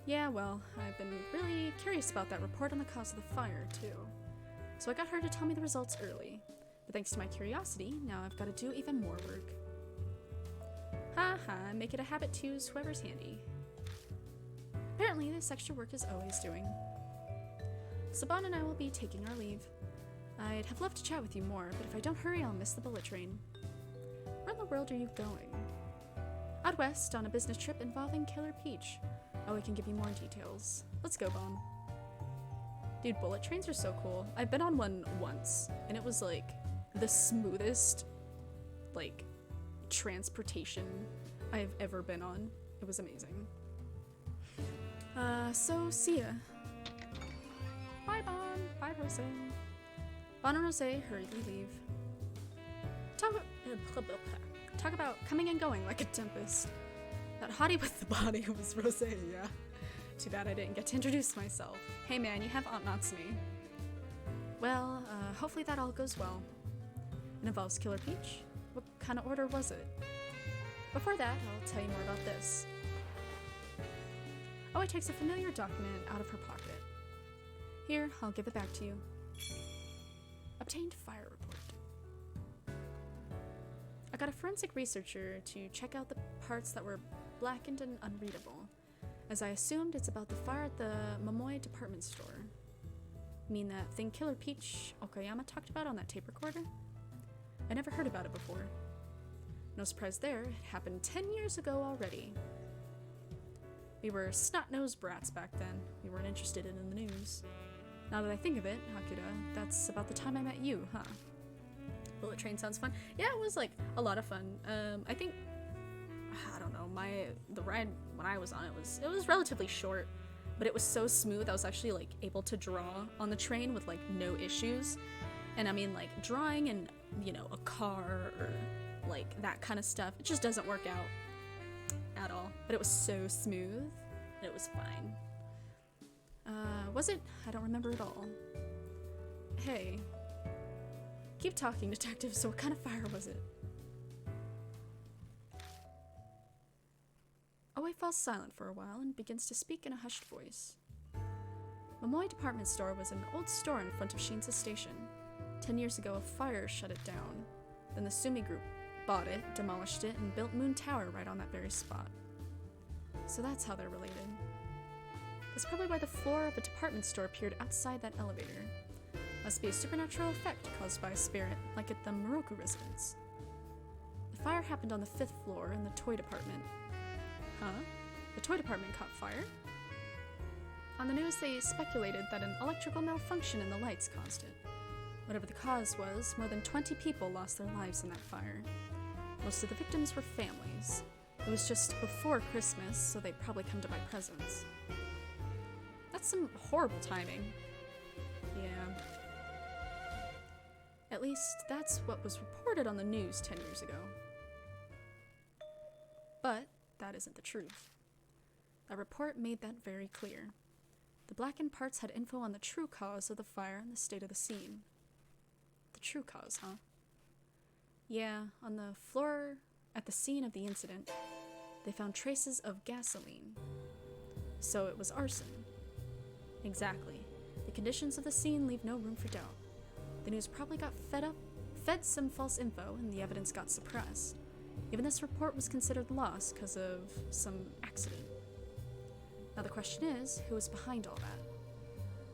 Yeah, well, I've been really curious about that report on the cause of the fire, too. So I got her to tell me the results early. But thanks to my curiosity, now I've got to do even more work. Ha, make it a habit to use whoever's handy. Apparently, this extra work is always doing. Saban and I will be taking our leave. I'd have loved to chat with you more, but if I don't hurry, I'll miss the bullet train. Where in the world are you going? Out west on a business trip involving Killer Peach. Oh, I can give you more details. Let's go, Bon. Dude, bullet trains are so cool. I've been on one once, and it was like the smoothest, like, transportation I've ever been on. It was amazing. So see ya. Bye, Bon. Bye, Rose. Bon and Rose hurriedly leave. Talk about coming and going like a tempest. That hottie with the body was Rose, yeah. Too bad I didn't get to introduce myself. Hey man, you have Aunt Natsumi. Well, hopefully that all goes well. It involves Killer Peach? What kind of order was it? Before that, I'll tell you more about this. Aoi takes a familiar document out of her pocket. Here, I'll give it back to you. Obtained fire report. I got a forensic researcher to check out the parts that were blackened and unreadable, as I assumed it's about the fire at the Momoi department store. Mean that thing Killer Peach Okayama talked about on that tape recorder? I never heard about it before. No surprise there, it happened 10 years ago already. We were snot-nosed brats back then. We weren't interested in the news. Now that I think of it, Hakuda, that's about the time I met you, huh? Bullet train sounds fun. Yeah, it was like a lot of fun. I think, I don't know, the ride when I was on it was relatively short, but it was so smooth. I was actually like able to draw on the train with like no issues. And I mean, like drawing in, you know, a car or like that kind of stuff, it just doesn't work out at all. But it was so smooth and it was fine. Was it? I don't remember at all. Hey. Keep talking, detective. So what kind of fire was it? Aoi falls silent for a while and begins to speak in a hushed voice. Momoi department store was an old store in front of Shinsa Station. 10 years ago, a fire shut it down. Then the Sumi Group bought it, demolished it, and built Moon Tower right on that very spot. So that's how they're related. That's probably why the floor of a department store appeared outside that elevator. Must be a supernatural effect caused by a spirit, like at the Moroku residence. The fire happened on the 5th floor in the toy department. Huh? The toy department caught fire? On the news, they speculated that an electrical malfunction in the lights caused it. Whatever the cause was, more than 20 people lost their lives in that fire. Most of the victims were families. It was just before Christmas, so they'd probably come to buy presents. That's some horrible timing. Yeah. At least, that's what was reported on the news 10 years ago. But that isn't the truth. That report made that very clear. The blackened parts had info on the true cause of the fire and the state of the scene. The true cause, huh? Yeah, on the floor at the scene of the incident, they found traces of gasoline. So it was arson. Exactly. The conditions of the scene leave no room for doubt. The news probably got fed some false info, and the evidence got suppressed. Even this report was considered lost because of some accident. Now the question is, who was behind all that?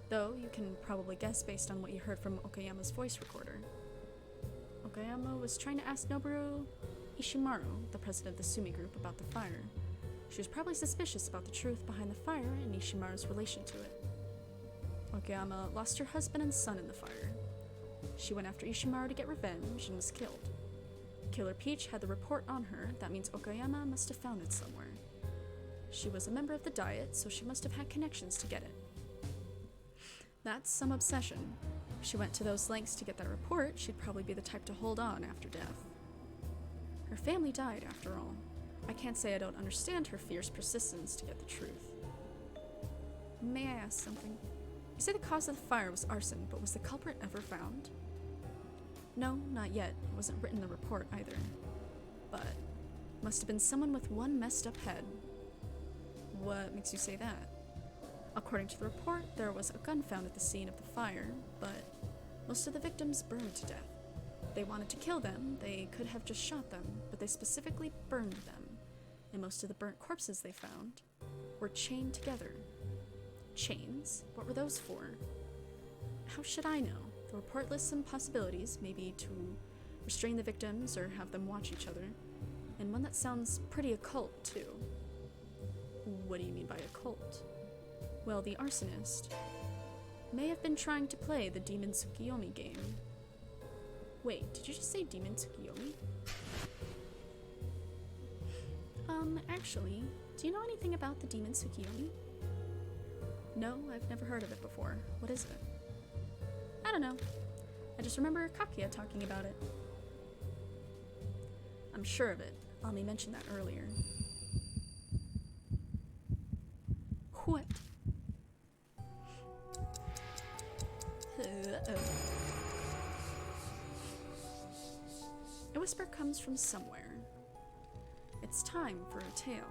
Though, you can probably guess based on what you heard from Okayama's voice recorder. Okayama was trying to ask Noboru Ishimaru, the president of the Sumi Group, about the fire. She was probably suspicious about the truth behind the fire and Ishimaru's relation to it. Okayama lost her husband and son in the fire. She went after Ishimaru to get revenge and was killed. Killer Peach had the report on her. That means Okayama must have found it somewhere. She was a member of the Diet, so she must have had connections to get it. That's some obsession. If she went to those lengths to get that report, she'd probably be the type to hold on after death. Her family died, after all. I can't say I don't understand her fierce persistence to get the truth. May I ask something? You say the cause of the fire was arson, but was the culprit ever found? No, not yet. It wasn't written in the report either. But must have been someone with one messed up head. What makes you say that? According to the report, there was a gun found at the scene of the fire, but most of the victims burned to death. They wanted to kill them, they could have just shot them, but they specifically burned them, and most of the burnt corpses they found were chained together. Chains? What were those for? How should I know? The report lists some possibilities, maybe to restrain the victims or have them watch each other, and one that sounds pretty occult, too. What do you mean by occult? Well, the arsonist may have been trying to play the Demon Tsukiyomi game. Wait, did you just say Demon Tsukiyomi? Actually, do you know anything about the Demon Tsukiyomi? No, I've never heard of it before. What is it? I don't know. I just remember Kakuya talking about it. I'm sure of it. Ami mentioned that earlier. What? A whisper comes from somewhere. It's time for a tale.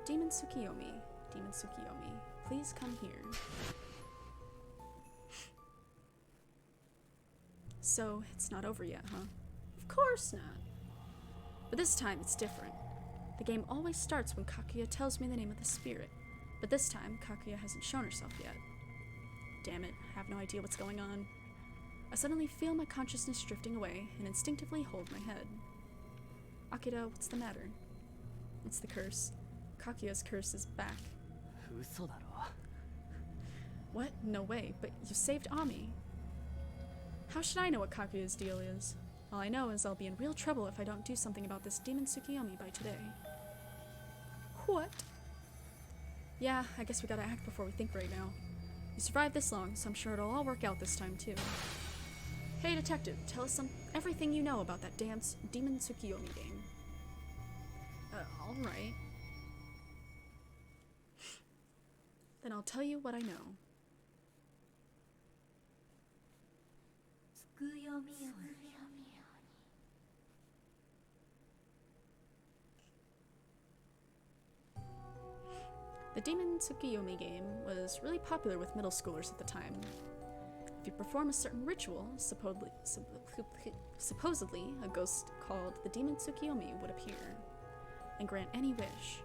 Demon Tsukiyomi, Demon Tsukiyomi, please come here. So, it's not over yet, huh? Of course not. But this time, it's different. The game always starts when Kakuya tells me the name of the spirit, but this time, Kakuya hasn't shown herself yet. Damn it, I have no idea what's going on. I suddenly feel my consciousness drifting away and instinctively hold my head. Akira, what's the matter? It's the curse. Kakuya's curse is back. What? No way, but you saved Ami. How should I know what Kakuya's deal is? All I know is I'll be in real trouble if I don't do something about this Demon Tsukiyomi by today. What? Yeah, I guess we gotta act before we think right now. You survived this long, so I'm sure it'll all work out this time too. Hey detective, tell us everything you know about that Demon Tsukiyomi game. Alright. Then I'll tell you what I know. The Demon Tsukiyomi game was really popular with middle schoolers at the time. If you perform a certain ritual, supposedly a ghost called the Demon Tsukiyomi would appear and grant any wish.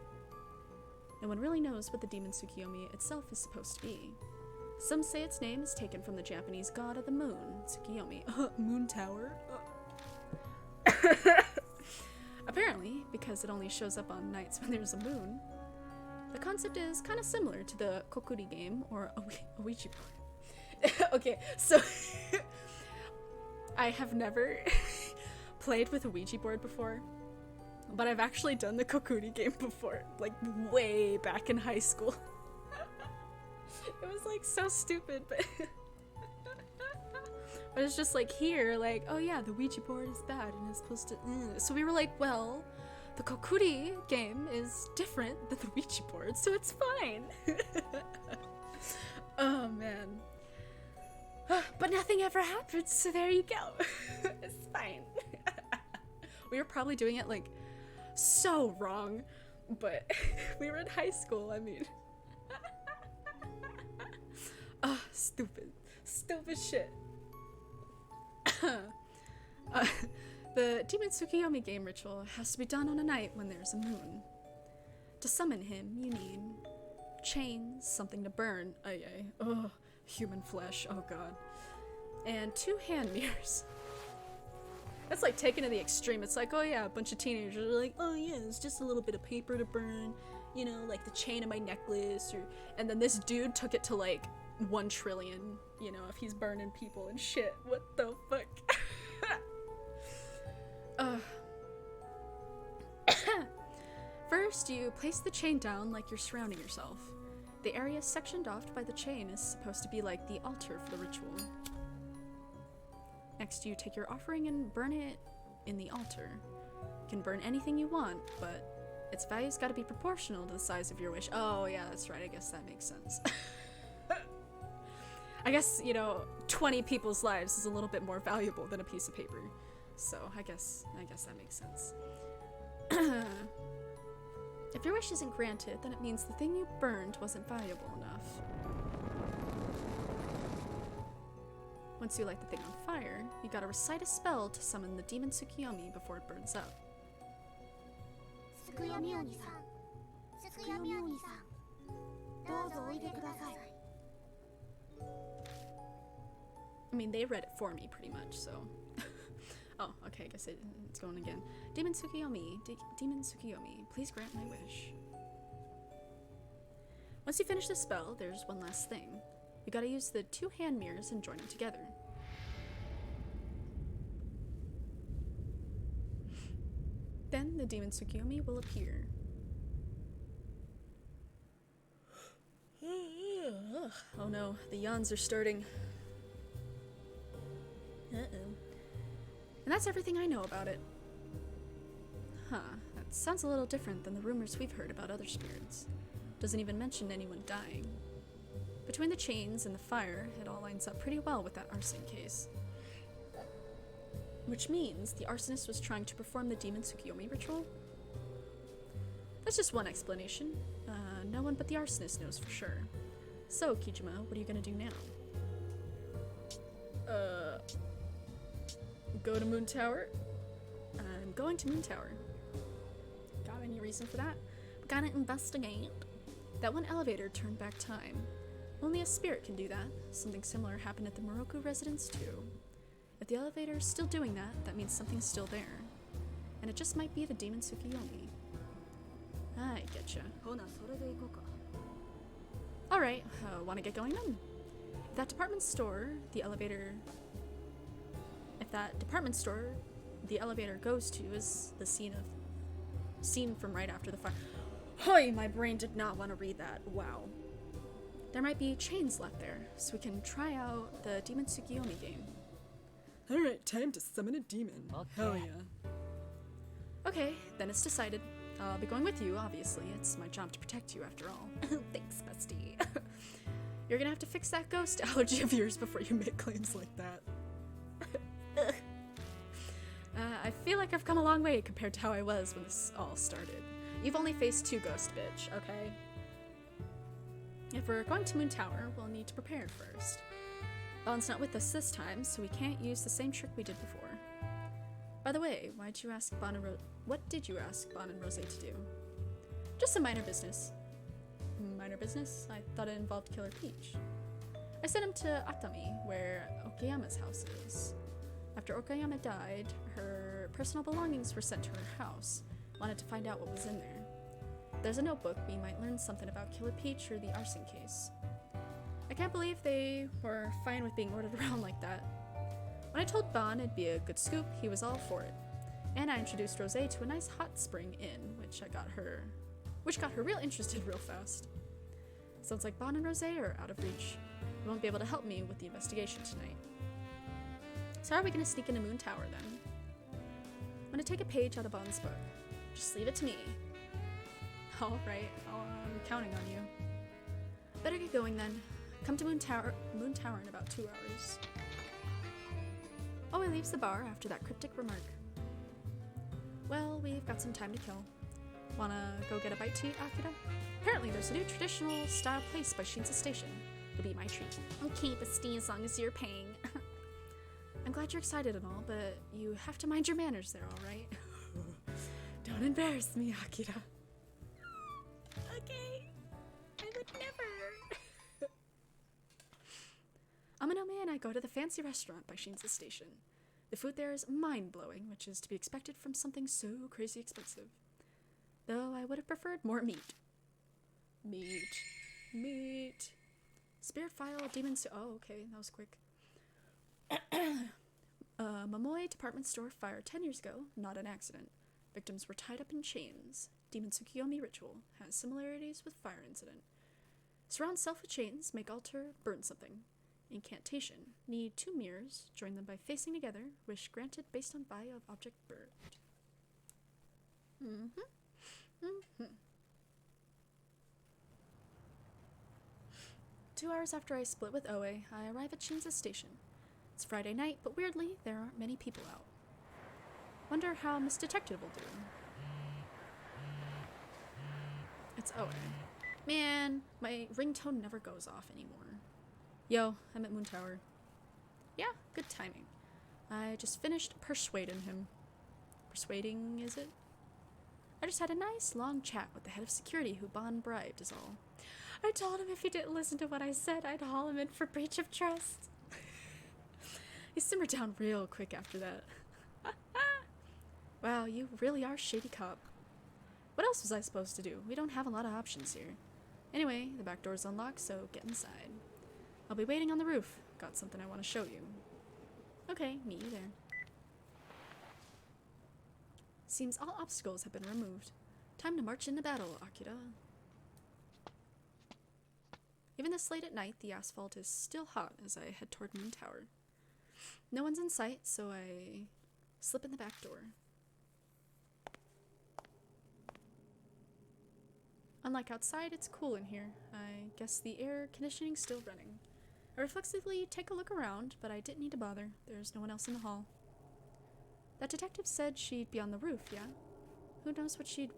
No one really knows what the Demon Tsukiyomi itself is supposed to be. Some say its name is taken from the Japanese god of the moon, Tsukiyomi. Moon Tower? Apparently, because it only shows up on nights when there's a moon, the concept is kind of similar to the Kokuri game or a Ouija board. Okay, so I have never played with a Ouija board before, but I've actually done the Kokuri game before, like way back in high school. It was like so stupid, but but it's just like here, like, oh yeah, the Ouija board is bad and it's supposed to. So we were like, well, the Kokuri game is different than the Ouija board, so it's fine. Oh man. But nothing ever happened, so there you go. It's fine. We were probably doing it like so wrong, but we were in high school, I mean. Stupid shit. The Demon Tsukiyomi game ritual has to be done on a night when there's a moon. To summon him, you need chains, something to burn, human flesh, oh god, and 2 hand mirrors. That's like taken to the extreme. It's like, oh yeah, a bunch of teenagers are like, oh yeah, it's just a little bit of paper to burn, you know, like the chain of my necklace, and then this dude took it to like 1 trillion, you know, if he's burning people and shit. What the fuck? First, you place the chain down like you're surrounding yourself. The area sectioned off by the chain is supposed to be like the altar for the ritual. Next, you take your offering and burn it in the altar. You can burn anything you want, but its value's gotta be proportional to the size of your wish. Oh, yeah, that's right. I guess that makes sense. I guess, 20 people's lives is a little bit more valuable than a piece of paper. So, I guess that makes sense. If your wish isn't granted, then it means the thing you burned wasn't valuable enough. Once you light the thing on fire, you gotta recite a spell to summon the demon Tsukiyomi before it burns up. I mean, they read it for me pretty much, so... Oh, okay, I guess it's going again. Demon Tsukiyomi, Demon Tsukiyomi, please grant my wish. Once you finish the spell, there's one last thing. You gotta use the 2 hand mirrors and join them together. Then the Demon Tsukiyomi will appear. Oh no, the yawns are starting. Uh-oh. And that's everything I know about it. Huh, that sounds a little different than the rumors we've heard about other spirits. Doesn't even mention anyone dying. Between the chains and the fire, it all lines up pretty well with that arson case. Which means the arsonist was trying to perform the Demon Tsukiyomi ritual? That's just one explanation. No one but the arsonist knows for sure. So, Kijima, what are you gonna do now? Go to Moon Tower? I'm going to Moon Tower. Got any reason for that? Gotta investigate. That one elevator turned back time. Only a spirit can do that. Something similar happened at the Moroku residence too. If the elevator is still doing that, that means something's still there. And it just might be the Demon Tsukiyomi. I getcha. Alright, wanna get going then? If that department store the elevator goes to is the scene from right after the fire. Hoy, my brain did not want to read that. Wow. There might be chains left there, so we can try out the Demon Tsukiyomi game. Alright, time to summon a demon. Okay. Hell yeah. Okay, then it's decided. I'll be going with you, obviously. It's my job to protect you after all. Thanks, bestie. You're gonna have to fix that ghost allergy of yours before you make claims like that. I feel like I've come a long way compared to how I was when this all started. You've only faced 2 ghosts, bitch, okay? If we're going to Moon Tower, we'll need to prepare first. Bon's not with us this time, so we can't use the same trick we did before. By the way, what did you ask Bon and Rose to do? Just some minor business. Minor business? I thought it involved Killer Peach. I sent him to Atami, where Okayama's house is. After Okayama died, her personal belongings were sent to her house. Wanted to find out what was in there. There's a notebook. We might learn something about Killer Peach or the arson case. I can't believe they were fine with being ordered around like that. When I told Bon it'd be a good scoop, he was all for it. And I introduced Rose to a nice hot spring inn, which got her real interested real fast. Sounds like Bon and Rose are out of reach. You won't be able to help me with the investigation tonight. So how are we gonna sneak into Moon Tower then? I'm gonna take a page out of Bon's book. Just leave it to me. Alright, I'm counting on you. Better get going then. Come to Moon Tower in about 2 hours. Oh, he leaves the bar after that cryptic remark. Well, we've got some time to kill. Wanna go get a bite to eat, Akira? Apparently there's a new traditional style place by Shinsa Station. It'll be my treat. Okay, bestie, as long as you're paying. I'm glad you're excited and all, but you have to mind your manners there, alright? Don't embarrass me, Akira. Okay. I would never. Amanome and I go to the fancy restaurant by Shinsa Station. The food there is mind-blowing, which is to be expected from something so crazy expensive. Though I would have preferred more meat. Meat. Spirit file, demons. Oh, okay, that was quick. Momoe department store fire 10 years ago, not an accident. Victims were tied up in chains. Demon Tsukiyomi ritual. Has similarities with fire incident. Surround self with chains, make altar, burn something. Incantation. Need 2 mirrors. Join them by facing together. Wish granted based on value of object burned. 2 hours after I split with Oe, I arrive at Shinza Station. It's Friday night, but weirdly, there aren't many people out. Wonder how Miss Detective will do. It's Oe. Man, my ringtone never goes off anymore. Yo, I'm at Moon Tower. Yeah, good timing. I just finished persuading him. Persuading, is it? I just had a nice long chat with the head of security who Bon bribed is all. I told him if he didn't listen to what I said, I'd haul him in for breach of trust. He simmered down real quick after that. Wow, you really are shady cop. What else was I supposed to do? We don't have a lot of options here. Anyway, the back door's unlocked, so get inside. I'll be waiting on the roof. Got something I want to show you. Okay, meet you there. Seems all obstacles have been removed. Time to march into battle, Akira. Even this late at night, the asphalt is still hot as I head toward Moon Tower. No one's in sight, so I slip in the back door. Unlike outside, it's cool in here. I guess the air conditioning's still running. I reflexively take a look around, but I didn't need to bother. There's no one else in the hall. That detective said she'd be on the roof, yeah? Who knows what she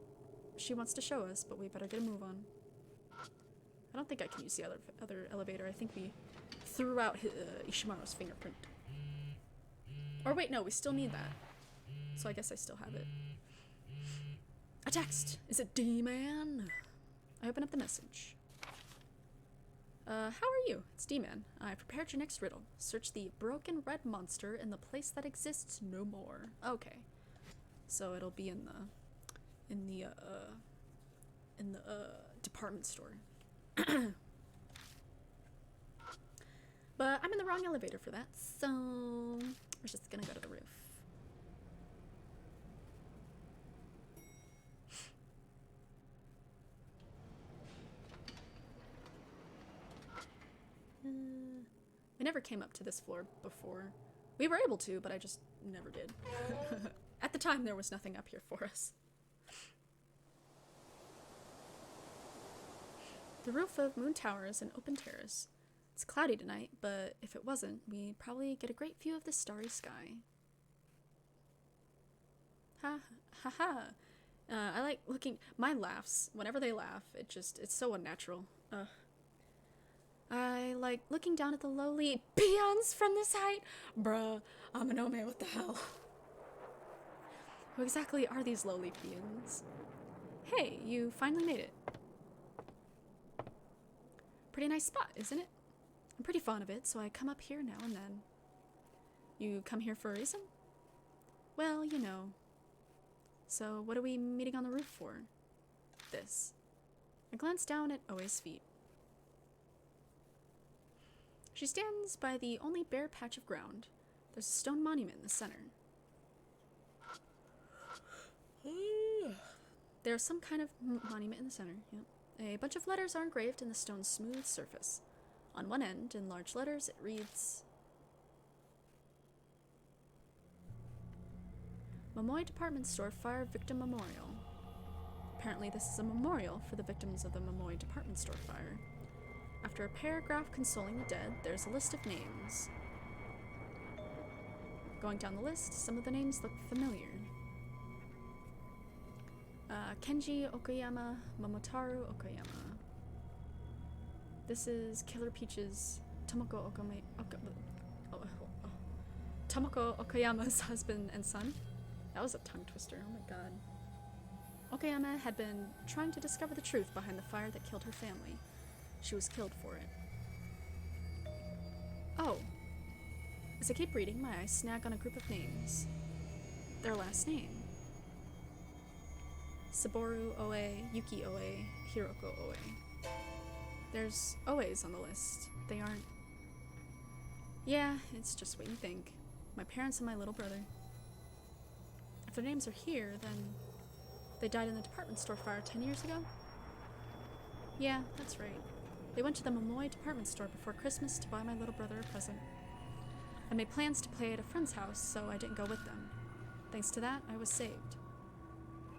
wants to show us, but we better get a move on. I don't think I can use the other elevator. I think we threw out Ishimaru's fingerprint. Or wait, no, we still need that. So I guess I still have it. A text! Is it D-Man? I open up the message. How are you? It's D-Man. I prepared your next riddle. Search the broken red monster in the place that exists no more. Okay. So it'll be in the department store. But I'm in the wrong elevator for that, so we're just gonna go to the roof. We never came up to this floor before. We were able to, but I just never did. At the time, there was nothing up here for us. The roof of Moon Tower is an open terrace. It's cloudy tonight, but if it wasn't, we'd probably get a great view of the starry sky. Ha ha ha. I like looking, my laughs, whenever they laugh, it's so unnatural. I like looking down at the lowly peons from this height. Bruh, Amanome, what the hell? Who exactly are these lowly peons? Hey, you finally made it. Pretty nice spot, isn't it? I'm pretty fond of it, so I come up here now and then. You come here for a reason? Well, you know. So what are we meeting on the roof for? This. I glance down at Oe's feet. She stands by the only bare patch of ground. There's a stone monument in the center. There's some kind of monument in the center, yep. A bunch of letters are engraved in the stone's smooth surface. On one end, in large letters, it reads, Momoi Department Store Fire Victim Memorial. Apparently this is a memorial for the victims of the Momoi Department Store fire. After a paragraph consoling the dead, there's a list of names. Going down the list, some of the names look familiar. Kenji Okayama, Momotaru Okayama. This is Killer Peach's Tomoko Okayama's husband and son. That was a tongue twister, oh my god. Okayama had been trying to discover the truth behind the fire that killed her family. She was killed for it. Oh. As I keep reading, my eyes snag on a group of names. Their last name. Saboru Oe, Yuki Oe, Hiroko Oe. There's Oes on the list. They aren't... Yeah, it's just what you think. My parents and my little brother. If their names are here, then They died in the department store fire 10 years ago? Yeah, that's right. They went to the Momoy department store before Christmas to buy my little brother a present. I made plans to play at a friend's house, so I didn't go with them. Thanks to that, I was saved.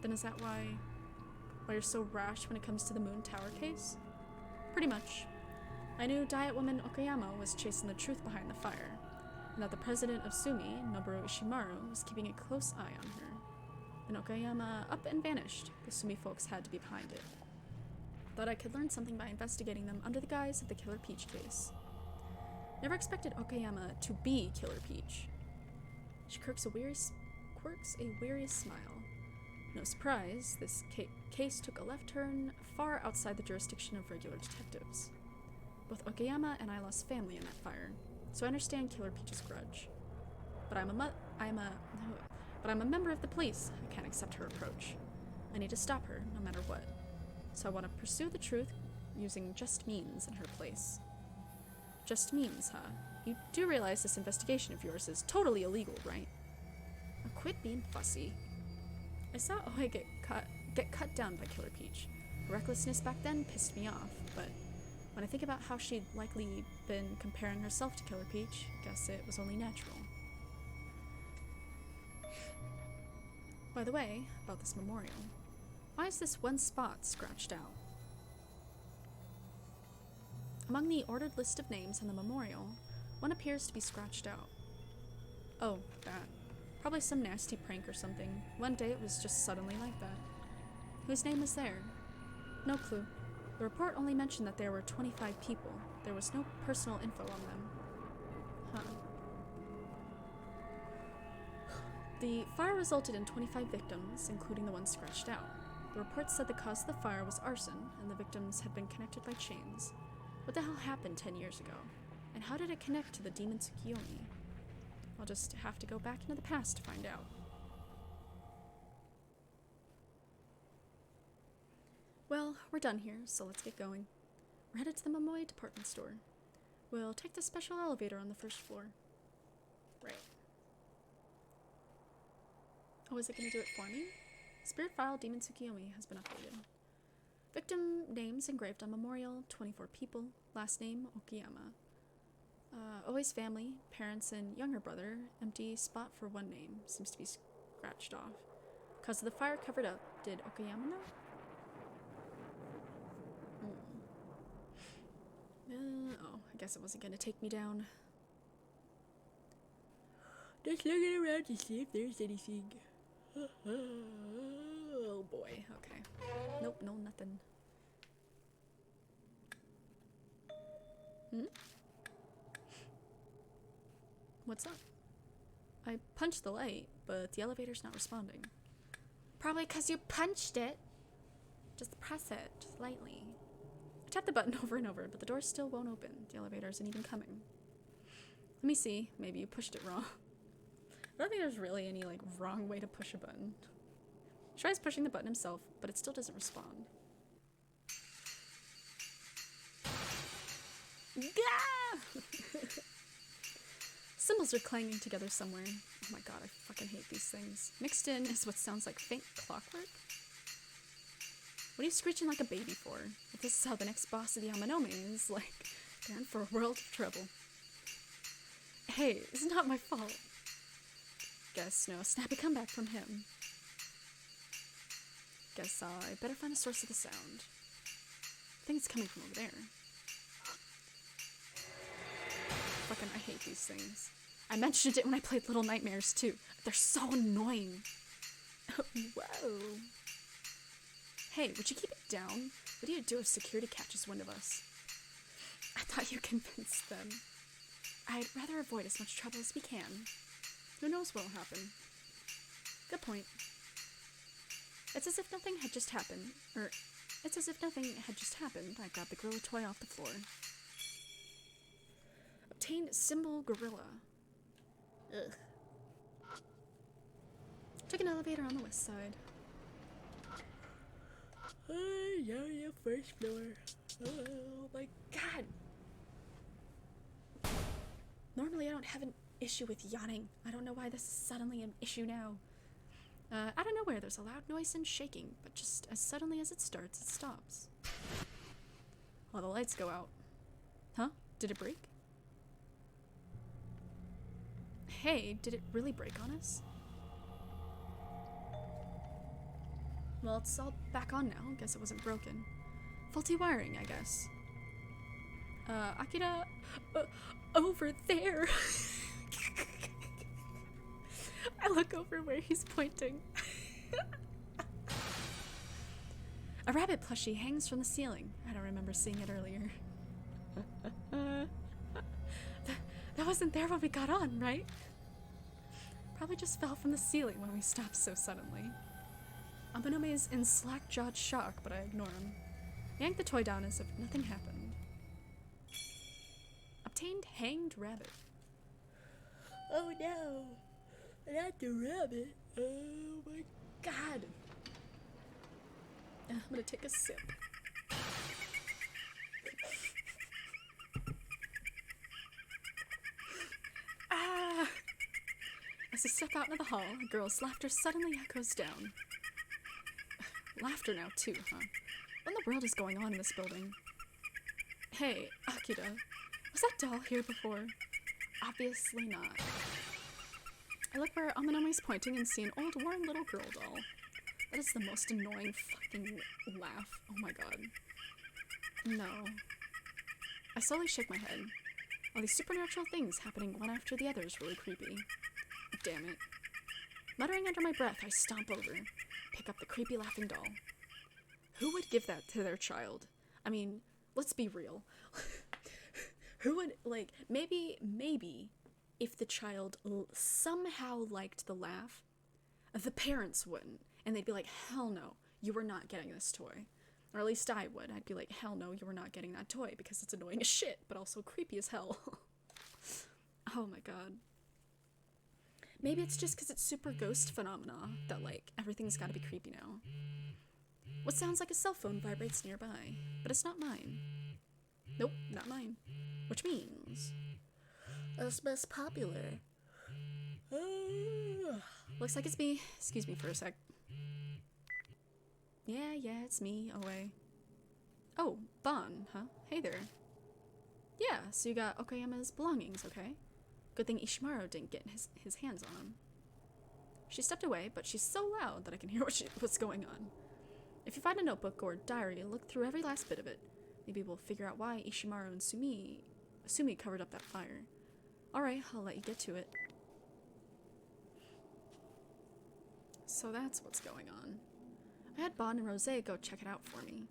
Then is that why you're so rash when it comes to the Moon Tower case? Pretty much. I knew Diet Woman Okayama was chasing the truth behind the fire, and that the president of Sumi, Noboru Ishimaru, was keeping a close eye on her. And Okayama up and vanished. The Sumi folks had to be behind it. Thought I could learn something by investigating them under the guise of the Killer Peach case. Never expected Okayama to be Killer Peach. She quirks a weary smile. No surprise, this case took a left turn far outside the jurisdiction of regular detectives. Both Okayama and I lost family in that fire, so I understand Killer Peach's grudge. But I'm a member of the police. I can't accept her approach. I need to stop her, no matter what. So I want to pursue the truth using just means in her place. Just means, huh? You do realize this investigation of yours is totally illegal, right? Now quit being fussy. I saw Oe get cut down by Killer Peach. Her recklessness back then pissed me off, but when I think about how she'd likely been comparing herself to Killer Peach, I guess it was only natural. By the way, about this memorial. Why is this one spot scratched out? Among the ordered list of names on the memorial, one appears to be scratched out. Oh, that. Probably some nasty prank or something. One day it was just suddenly like that. Whose name was there? No clue. The report only mentioned that there were 25 people. There was no personal info on them. Huh. The fire resulted in 25 victims, including the one scratched out. The report said the cause of the fire was arson, and the victims had been connected by chains. What the hell happened 10 years ago? And how did it connect to the demon Tsukiyomi? I'll just have to go back into the past to find out. Well, we're done here, so let's get going. We're headed to the Momoe department store. We'll take the special elevator on the first floor. Right. Oh, is it going to do it for me? Spirit file Demon Tsukiyomi has been updated. Victim names engraved on memorial, 24 people. Last name, Okayama. Oe's family, parents and younger brother. Empty spot for one name. Seems to be scratched off. Cause of the fire covered up. Did Okayama know? Oh, I guess it wasn't going to take me down. Just looking around to see if there's anything. Oh boy, okay. Nope, no, nothing. What's up? I punched the light, but the elevator's not responding. Probably because you punched it. Just press it, just lightly. I tapped the button over and over, but the door still won't open. The elevator isn't even coming. Let me see. Maybe you pushed it wrong. I don't think there's really any, wrong way to push a button. He tries pushing the button himself, but it still doesn't respond. Gah! Cymbals are clanging together somewhere. Oh my god, I fucking hate these things. Mixed in is what sounds like faint clockwork. What are you screeching like a baby for? If this is how the next boss of the Amanome is, they're in for a world of trouble. Hey, it's not my fault. Guess no snappy comeback from him. Guess I better find the source of the sound. I think it's coming from over there. Fucking, I hate these things. I mentioned it when I played Little Nightmares too. They're so annoying. Whoa. Hey, would you keep it down? What do you do if security catches wind of us? I thought you convinced them. I'd rather avoid as much trouble as we can. Who knows what'll happen? Good point. It's as if nothing had just happened. It's as if nothing had just happened. I grabbed the gorilla toy off the floor. Obtained symbol gorilla. Ugh. Took an elevator on the west side. Yeah, first floor. Oh my god. Normally I don't have an issue with yawning. I don't know why this is suddenly an issue now. Out of nowhere, there's a loud noise and shaking, but just as suddenly as it starts, it stops. All the lights go out. Huh? Did it break? Hey, did it really break on us? Well, it's all back on now. Guess it wasn't broken. Faulty wiring, I guess. Akira, over there. I look over where he's pointing. A rabbit plushie hangs from the ceiling. I don't remember seeing it earlier. That wasn't there when we got on, right? Probably just fell from the ceiling when we stopped so suddenly. Amanome is in slack-jawed shock, but I ignore him. Yank the toy down as if nothing happened. Obtained hanged rabbit. Oh no, not the rabbit. Oh my god. I'm gonna take a sip. Ah! As I step out into the hall, a girl's laughter suddenly echoes down. Laughter now too, huh? What in the world is going on in this building? Hey, Akira, was that doll here before? Obviously not. I look where Amanome's pointing and see an old worn little girl doll. That is the most annoying fucking laugh. Oh my god. No. I slowly shake my head. All these supernatural things happening one after the other is really creepy. Damn it. Muttering under my breath, I stomp over, pick up the creepy laughing doll. Who would give that to their child? I mean, let's be real. Who would, like, maybe, if the child somehow liked the laugh, the parents wouldn't. And they'd be like, hell no, you are not getting this toy. Or at least I would. I'd be like, hell no, you are not getting that toy because it's annoying as shit, but also creepy as hell. Oh my god. Maybe it's just because it's super ghost phenomena that, like, everything's gotta be creepy now. What sounds like a cell phone vibrates nearby, but it's not mine. Nope, not mine. Which means... It's most popular. Looks like it's me. Excuse me for a sec. Yeah, it's me, away. Oh, Bon, huh? Hey there. Yeah, so you got Okayama's belongings, okay? Good thing Ishimaru didn't get his hands on them. She stepped away, but she's so loud that I can hear what's going on. If you find a notebook or diary, look through every last bit of it. Maybe we'll figure out why Ishimaru and Sumi covered up that fire. Alright, I'll let you get to it. So that's what's going on. I had Bon and Rose go check it out for me.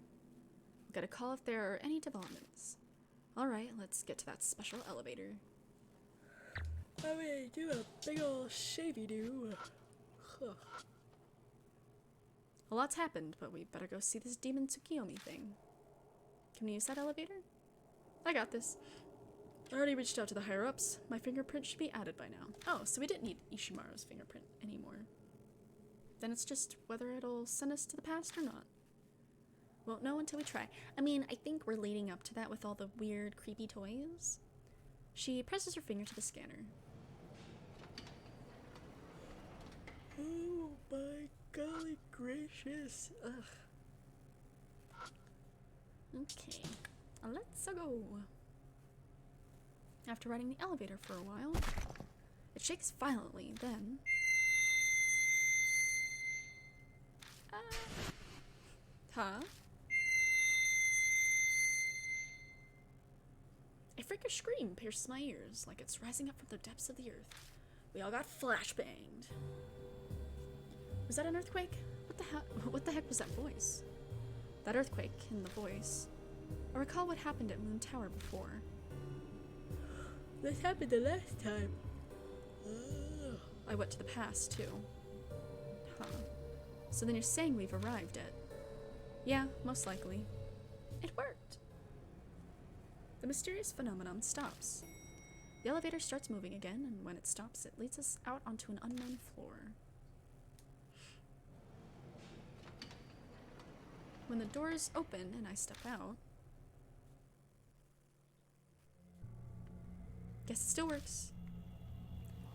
I'll get a call if there are any developments. Alright, let's get to that special elevator. I'm gonna do a big ol' shavy-do. A lot's happened, but we better go see this demon Tsukiyomi thing. Can we use that elevator? I got this. I already reached out to the higher-ups. My fingerprint should be added by now. Oh, so we didn't need Ishimaru's fingerprint anymore. Then it's just whether it'll send us to the past or not. Won't know until we try. I mean, I think we're leading up to that with all the weird, creepy toys. She presses her finger to the scanner. Oh my golly gracious. Ugh. Okay, let's go. After riding the elevator for a while, it shakes violently, then... Huh? A freakish scream pierces my ears, like it's rising up from the depths of the earth. We all got flashbanged. Was that an earthquake? What the heck was that voice? That earthquake and the voice. I recall what happened at Moon Tower before. This happened the last time. I went to the past, too. Huh. So then you're saying we've arrived at... Yeah, most likely. It worked. The mysterious phenomenon stops. The elevator starts moving again, and when it stops, it leads us out onto an unknown floor. When the doors open and I step out... Guess it still works.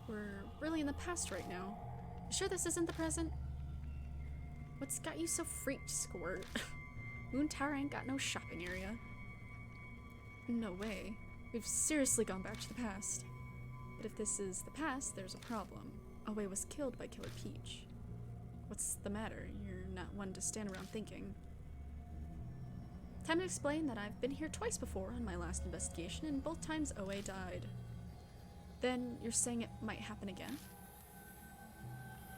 We're really in the past right now. You sure this isn't the present? What's got you so freaked, Squirt? Moon Tower ain't got no shopping area. No way. We've seriously gone back to the past. But if this is the past, there's a problem. Away was killed by Killer Peach. What's the matter? You're not one to stand around thinking. Time to explain that I've been here twice before on my last investigation, and both times Oe died. Then you're saying it might happen again?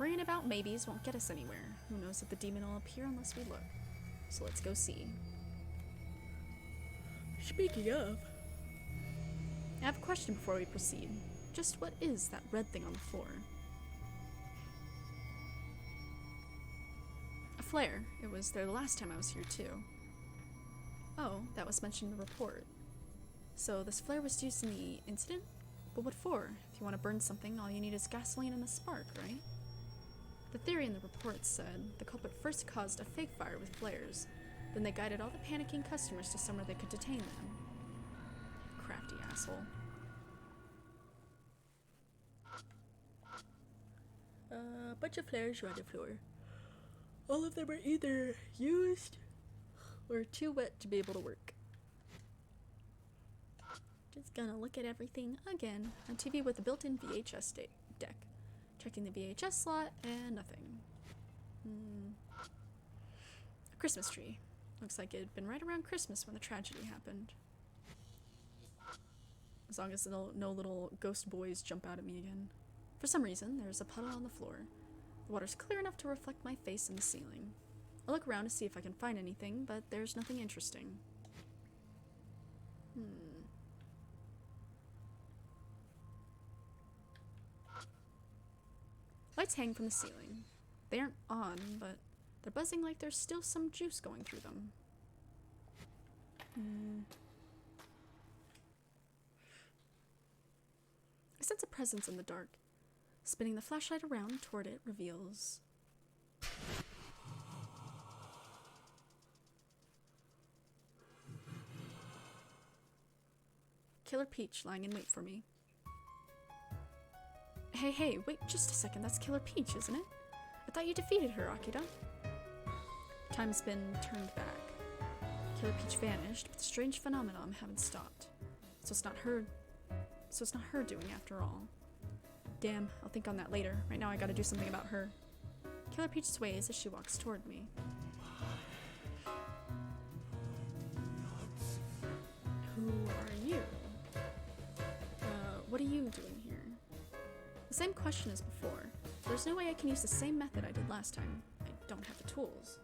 Worrying about maybes won't get us anywhere. Who knows if the demon will appear unless we look. So let's go see. Speaking of, I have a question before we proceed. Just what is that red thing on the floor? A flare. It was there the last time I was here too. Oh, that was mentioned in the report. So this flare was used in the incident? But what for? If you want to burn something, all you need is gasoline and a spark, right? The theory in the report said the culprit first caused a fake fire with flares. Then they guided all the panicking customers to somewhere they could detain them. Crafty asshole. A bunch of flares were on the floor. All of them were either used or too wet to be able to work. Just gonna look at everything again. A TV with a built-in VHS deck. Checking the VHS slot and nothing. A Christmas tree. Looks like it had been right around Christmas when the tragedy happened. As long as no little ghost boys jump out at me again. For some reason, there's a puddle on the floor. The water's clear enough to reflect my face in the ceiling. I look around to see if I can find anything, but there's nothing interesting. Lights hang from the ceiling. They aren't on, but they're buzzing like there's still some juice going through them. I sense a presence in the dark. Spinning the flashlight around toward it reveals... Killer Peach lying in wait for me. Hey, wait just a second, that's Killer Peach, isn't it? I thought you defeated her, Akira. Time's been turned back. Killer Peach vanished, but the strange phenomenon haven't stopped. So it's not her doing after all. Damn, I'll think on that later. Right now I gotta do something about her. Killer Peach sways as she walks toward me. Who are you? What are you doing here? The same question as before. There's no way I can use the same method I did last time. I don't have the tools.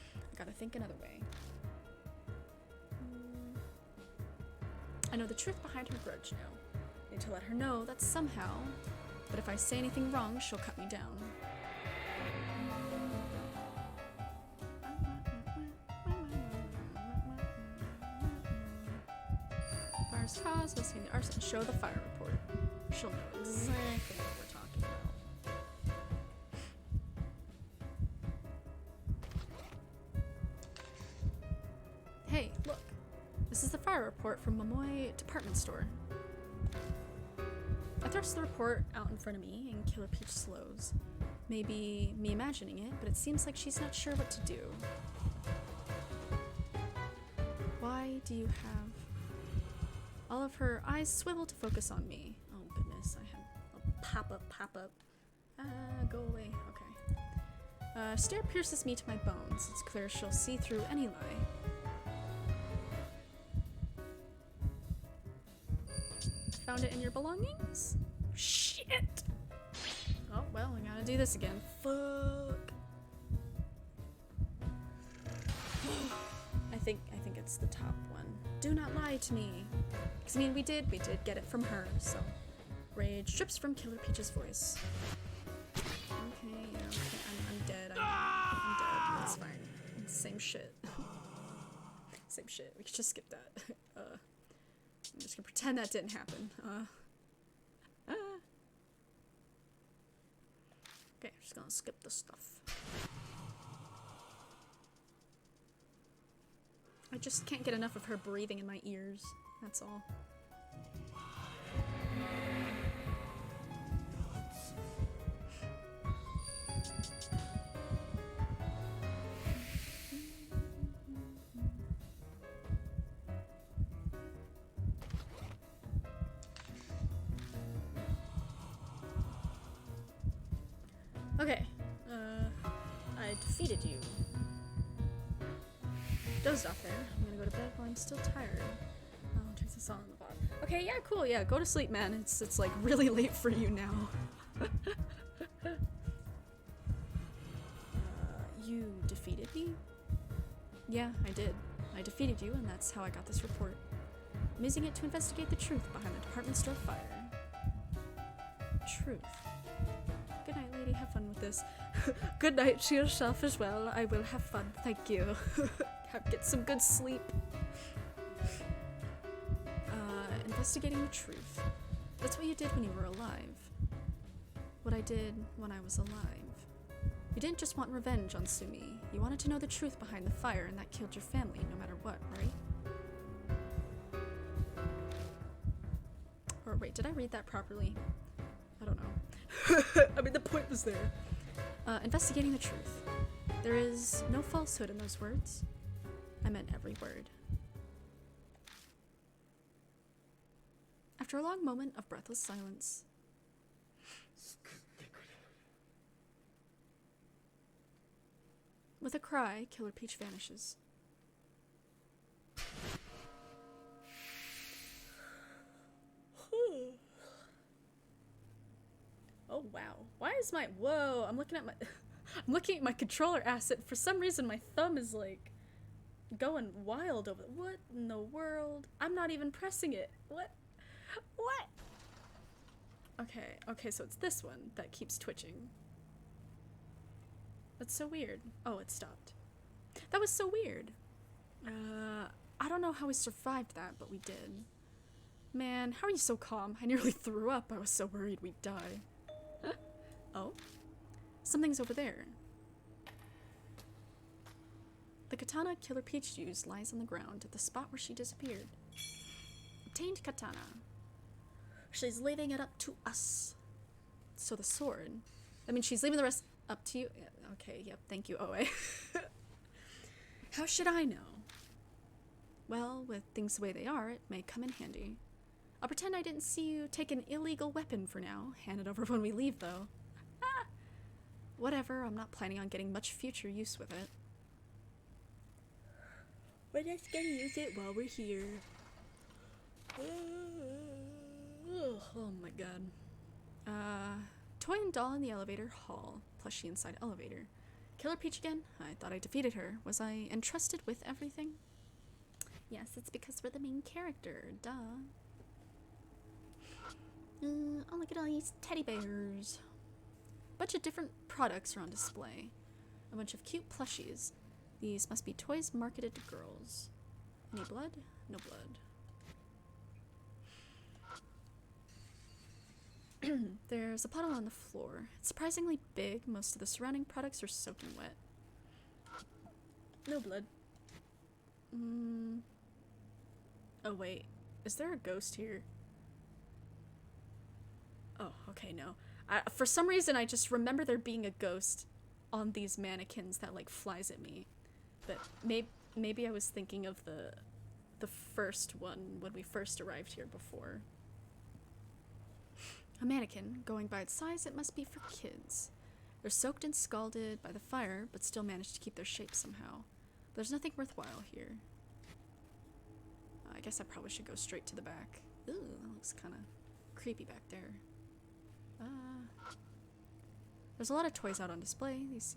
I gotta think another way. I know the truth behind her grudge now. I need to let her know that somehow, but if I say anything wrong, she'll cut me down. Fire's cause, investigating the arson, show the fire report. She'll know exactly what we're talking about. Hey, look. This is the fire report from Momoe Department Store. I thrust the report out in front of me, and Killer Peach slows. Maybe me imagining it, but it seems like she's not sure what to do. Why do you have... All of her eyes swivel to focus on me. Oh goodness, I have a pop-up. Go away. Okay. Stare pierces me to my bones. It's clear she'll see through any lie. Found it in your belongings? Shit! Oh, well, I gotta do this again. Fuck. I think it's the top one. Do not lie to me. Because, I mean, we did get it from her, so. Rage drips from Killer Peach's voice. Okay, I'm dead. I'm dead. That's fine. Same shit. Same shit. We could just skip that. I'm just gonna pretend that didn't happen. Okay, I'm just gonna skip this stuff. I just can't get enough of her breathing in my ears. That's all. Okay. I defeated you. Dozed off there. I'm gonna go to bed while I'm still tired. Oh, turns this on the bottom. Okay, yeah, cool. Yeah, go to sleep, man. It's like really late for you now. You defeated me? Yeah, I did. I defeated you, and that's how I got this report. I'm using it to investigate the truth behind the department store fire. Truth. Good night, lady. Have fun with this. Good night to yourself as well. I will have fun. Thank you. Get some good sleep. Investigating the truth. That's what you did when you were alive. What I did when I was alive. You didn't just want revenge on Sumi. You wanted to know the truth behind the fire, and that killed your family, no matter what, right? Or wait, did I read that properly? I don't know. I mean, the point was there. Investigating the truth. There is no falsehood in those words. I meant every word. After a long moment of breathless silence, with a cry, Killer Peach vanishes. Oh wow. Why is my whoa, I'm looking at my controller asset. For some reason my thumb is like going wild over what in the world? I'm not even pressing it. What? Okay, so it's this one that keeps twitching. That's so weird. Oh, it stopped. That was so weird. I don't know how we survived that, but we did. Man, how are you so calm? I nearly threw up. I was so worried we'd die. Oh? Something's over there. The katana Killer Peach used lies on the ground at the spot where she disappeared. Obtained katana. She's leaving it up to us. So the sword. I mean, she's leaving the rest up to you. Okay, yep, thank you, Oe. How should I know? Well, with things the way they are, it may come in handy. I'll pretend I didn't see you take an illegal weapon for now. Hand it over when we leave, though. Whatever, I'm not planning on getting much future use with it. We're just gonna use it while we're here. Oh my god. Toy and doll in the elevator hall. Plushie inside elevator. Killer Peach again? I thought I defeated her. Was I entrusted with everything? Yes, it's because we're the main character. Duh. Oh, look at all these teddy bears. Bunch of different products are on display. A bunch of cute plushies. These must be toys marketed to girls. Any blood? No blood. There's a puddle on the floor. It's surprisingly big. Most of the surrounding products are soaking wet. No blood. Oh wait, is there a ghost here? Oh, okay, no. For some reason, I just remember there being a ghost on these mannequins that, like, flies at me. But maybe I was thinking of the first one when we first arrived here before. A mannequin. Going by its size, it must be for kids. They're soaked and scalded by the fire, but still manage to keep their shape somehow. There's nothing worthwhile here. I guess I probably should go straight to the back. Ooh, that looks kind of creepy back there. There's a lot of toys out on display. These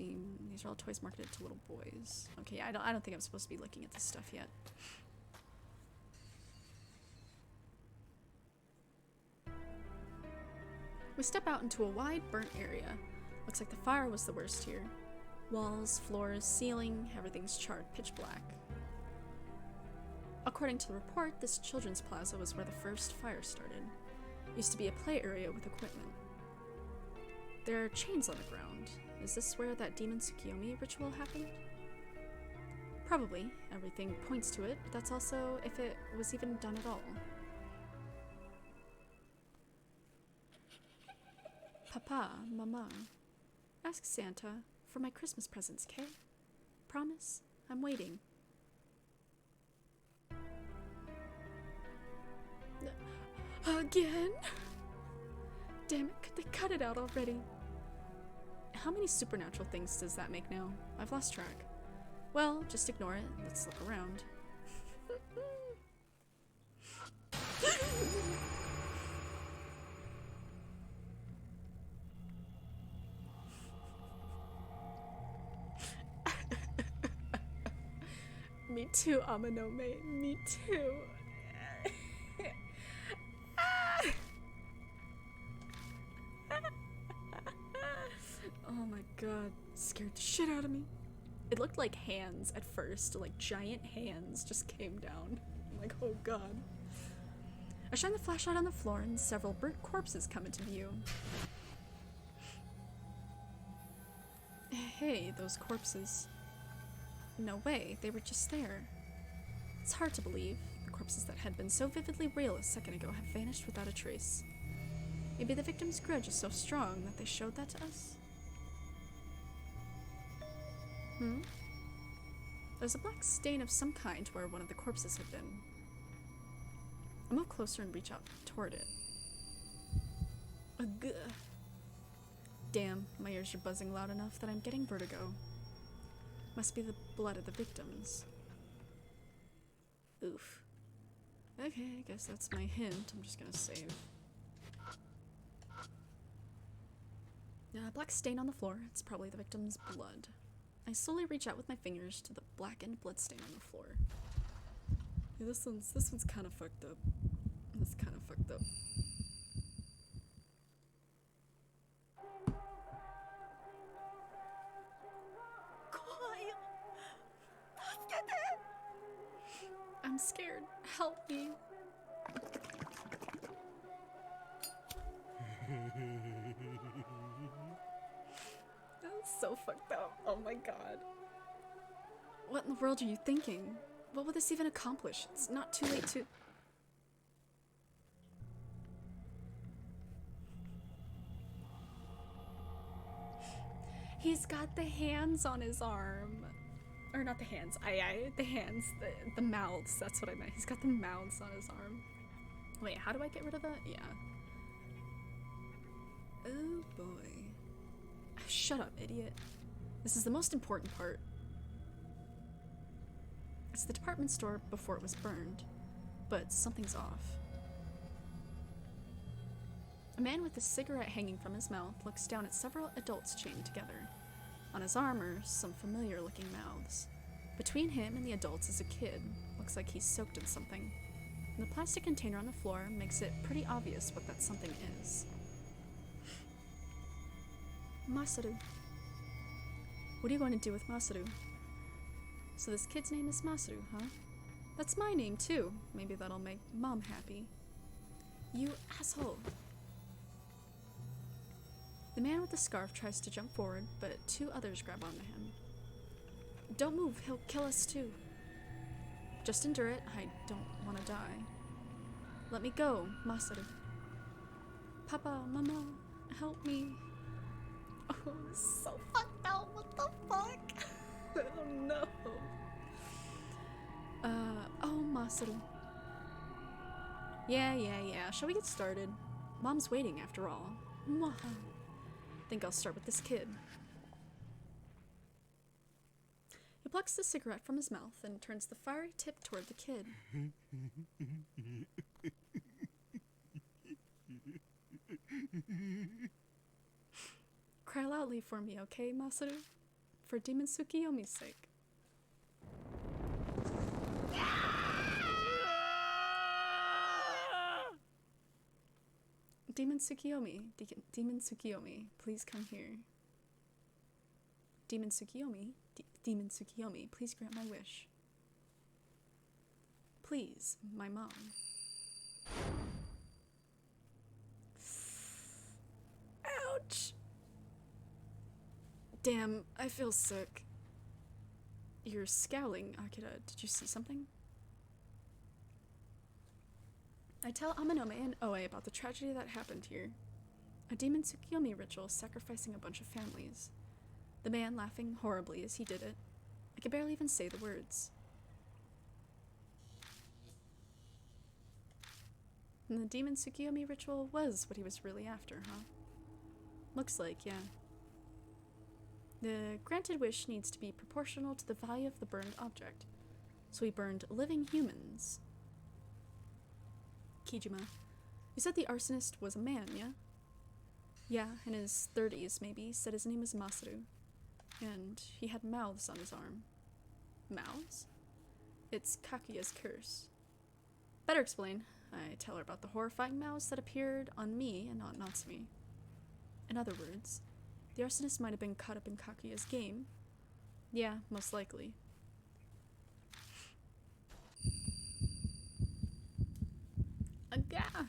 are all toys marketed to little boys. Okay, yeah, I don't think I'm supposed to be looking at this stuff yet. We step out into a wide, burnt area. Looks like the fire was the worst here. Walls, floors, ceiling, everything's charred pitch black. According to the report, this children's plaza was where the first fire started. Used to be a play area with equipment. There are chains on the ground. Is this where that demon Tsukiyomi ritual happened? Probably. Everything points to it, but that's also if it was even done at all. Papa, Mama, ask Santa for my Christmas presents, Kay? Promise? I'm waiting. Again? Damn it, could they cut it out already? how many supernatural things does that make now? I've lost track. Well, just ignore it. Let's look around. Me too, Amanome. Me too. Oh my god. Scared the shit out of me. It looked like hands at first, like giant hands just came down. I'm like, oh god. I shine the flashlight on the floor and several burnt corpses come into view. Hey, those corpses. No way, they were just there. It's hard to believe. The corpses that had been so vividly real a second ago have vanished without a trace. Maybe the victim's grudge is so strong that they showed that to us? There's a black stain of some kind where one of the corpses had been. I move closer and reach out toward it. Ugh. Damn, my ears are buzzing loud enough that I'm getting vertigo. Must be the blood of the victims. Oof. Okay, I guess that's my hint. I'm just gonna save. Black stain on the floor. It's probably the victim's blood. I slowly reach out with my fingers to the blackened blood stain on the floor. Yeah, this one's kind of fucked up. It's kind of fucked up. I'm scared. Help me. That's so fucked up. Oh my god. What in the world are you thinking? What will this even accomplish? It's not too late to... He's got the hands on his arm. Or not the hands. The hands. The mouths. That's what I meant. He's got the mouths on his arm. Wait, how do I get rid of that? Yeah. Oh boy. Shut up, idiot. This is the most important part. It's the department store before it was burned, but something's off. A man with a cigarette hanging from his mouth looks down at several adults chained together. On his arm are some familiar-looking mouths. Between him and the adults is a kid. Looks like he's soaked in something. And the plastic container on the floor makes it pretty obvious what that something is. Masaru. What are you going to do with Masaru? So this kid's name is Masaru, huh? That's my name too. Maybe that'll make Mom happy. You asshole. The man with the scarf tries to jump forward, but two others grab onto him. Don't move, he'll kill us too. Just endure it, I don't want to die. Let me go, Masaru. Papa, Mama, help me. Oh, this is so fucked up, what the fuck? Oh no. Oh, Masaru. Yeah, shall we get started? Mom's waiting after all. Mwah. Think I'll start with this kid. He plucks the cigarette from his mouth and turns the fiery tip toward the kid. Cry loudly for me, okay, Masaru? For Demon Tsukiyomi's sake. Demon Tsukiyomi, Demon Tsukiyomi, please come here. Demon Tsukiyomi, Demon Tsukiyomi, please grant my wish. Please, my mom. Ouch! Damn, I feel sick. You're scowling, Akira. Did you see something? I tell Amanome and Oe about the tragedy that happened here. A Demon Tsukiyomi ritual sacrificing a bunch of families. The man laughing horribly as he did it. I could barely even say the words. And the Demon Tsukiyomi ritual was what he was really after, huh? Looks like, yeah. The granted wish needs to be proportional to the value of the burned object. So we burned living humans. Kijima, you said the arsonist was a man, yeah? Yeah, in his 30s maybe, said his name was Masaru. And he had mouths on his arm. Mouths? It's Kaguya's curse. Better explain. I tell her about the horrifying mouths that appeared on me and not Natsumi. In other words, the arsonist might have been caught up in Kaguya's game. Yeah, most likely. Aga!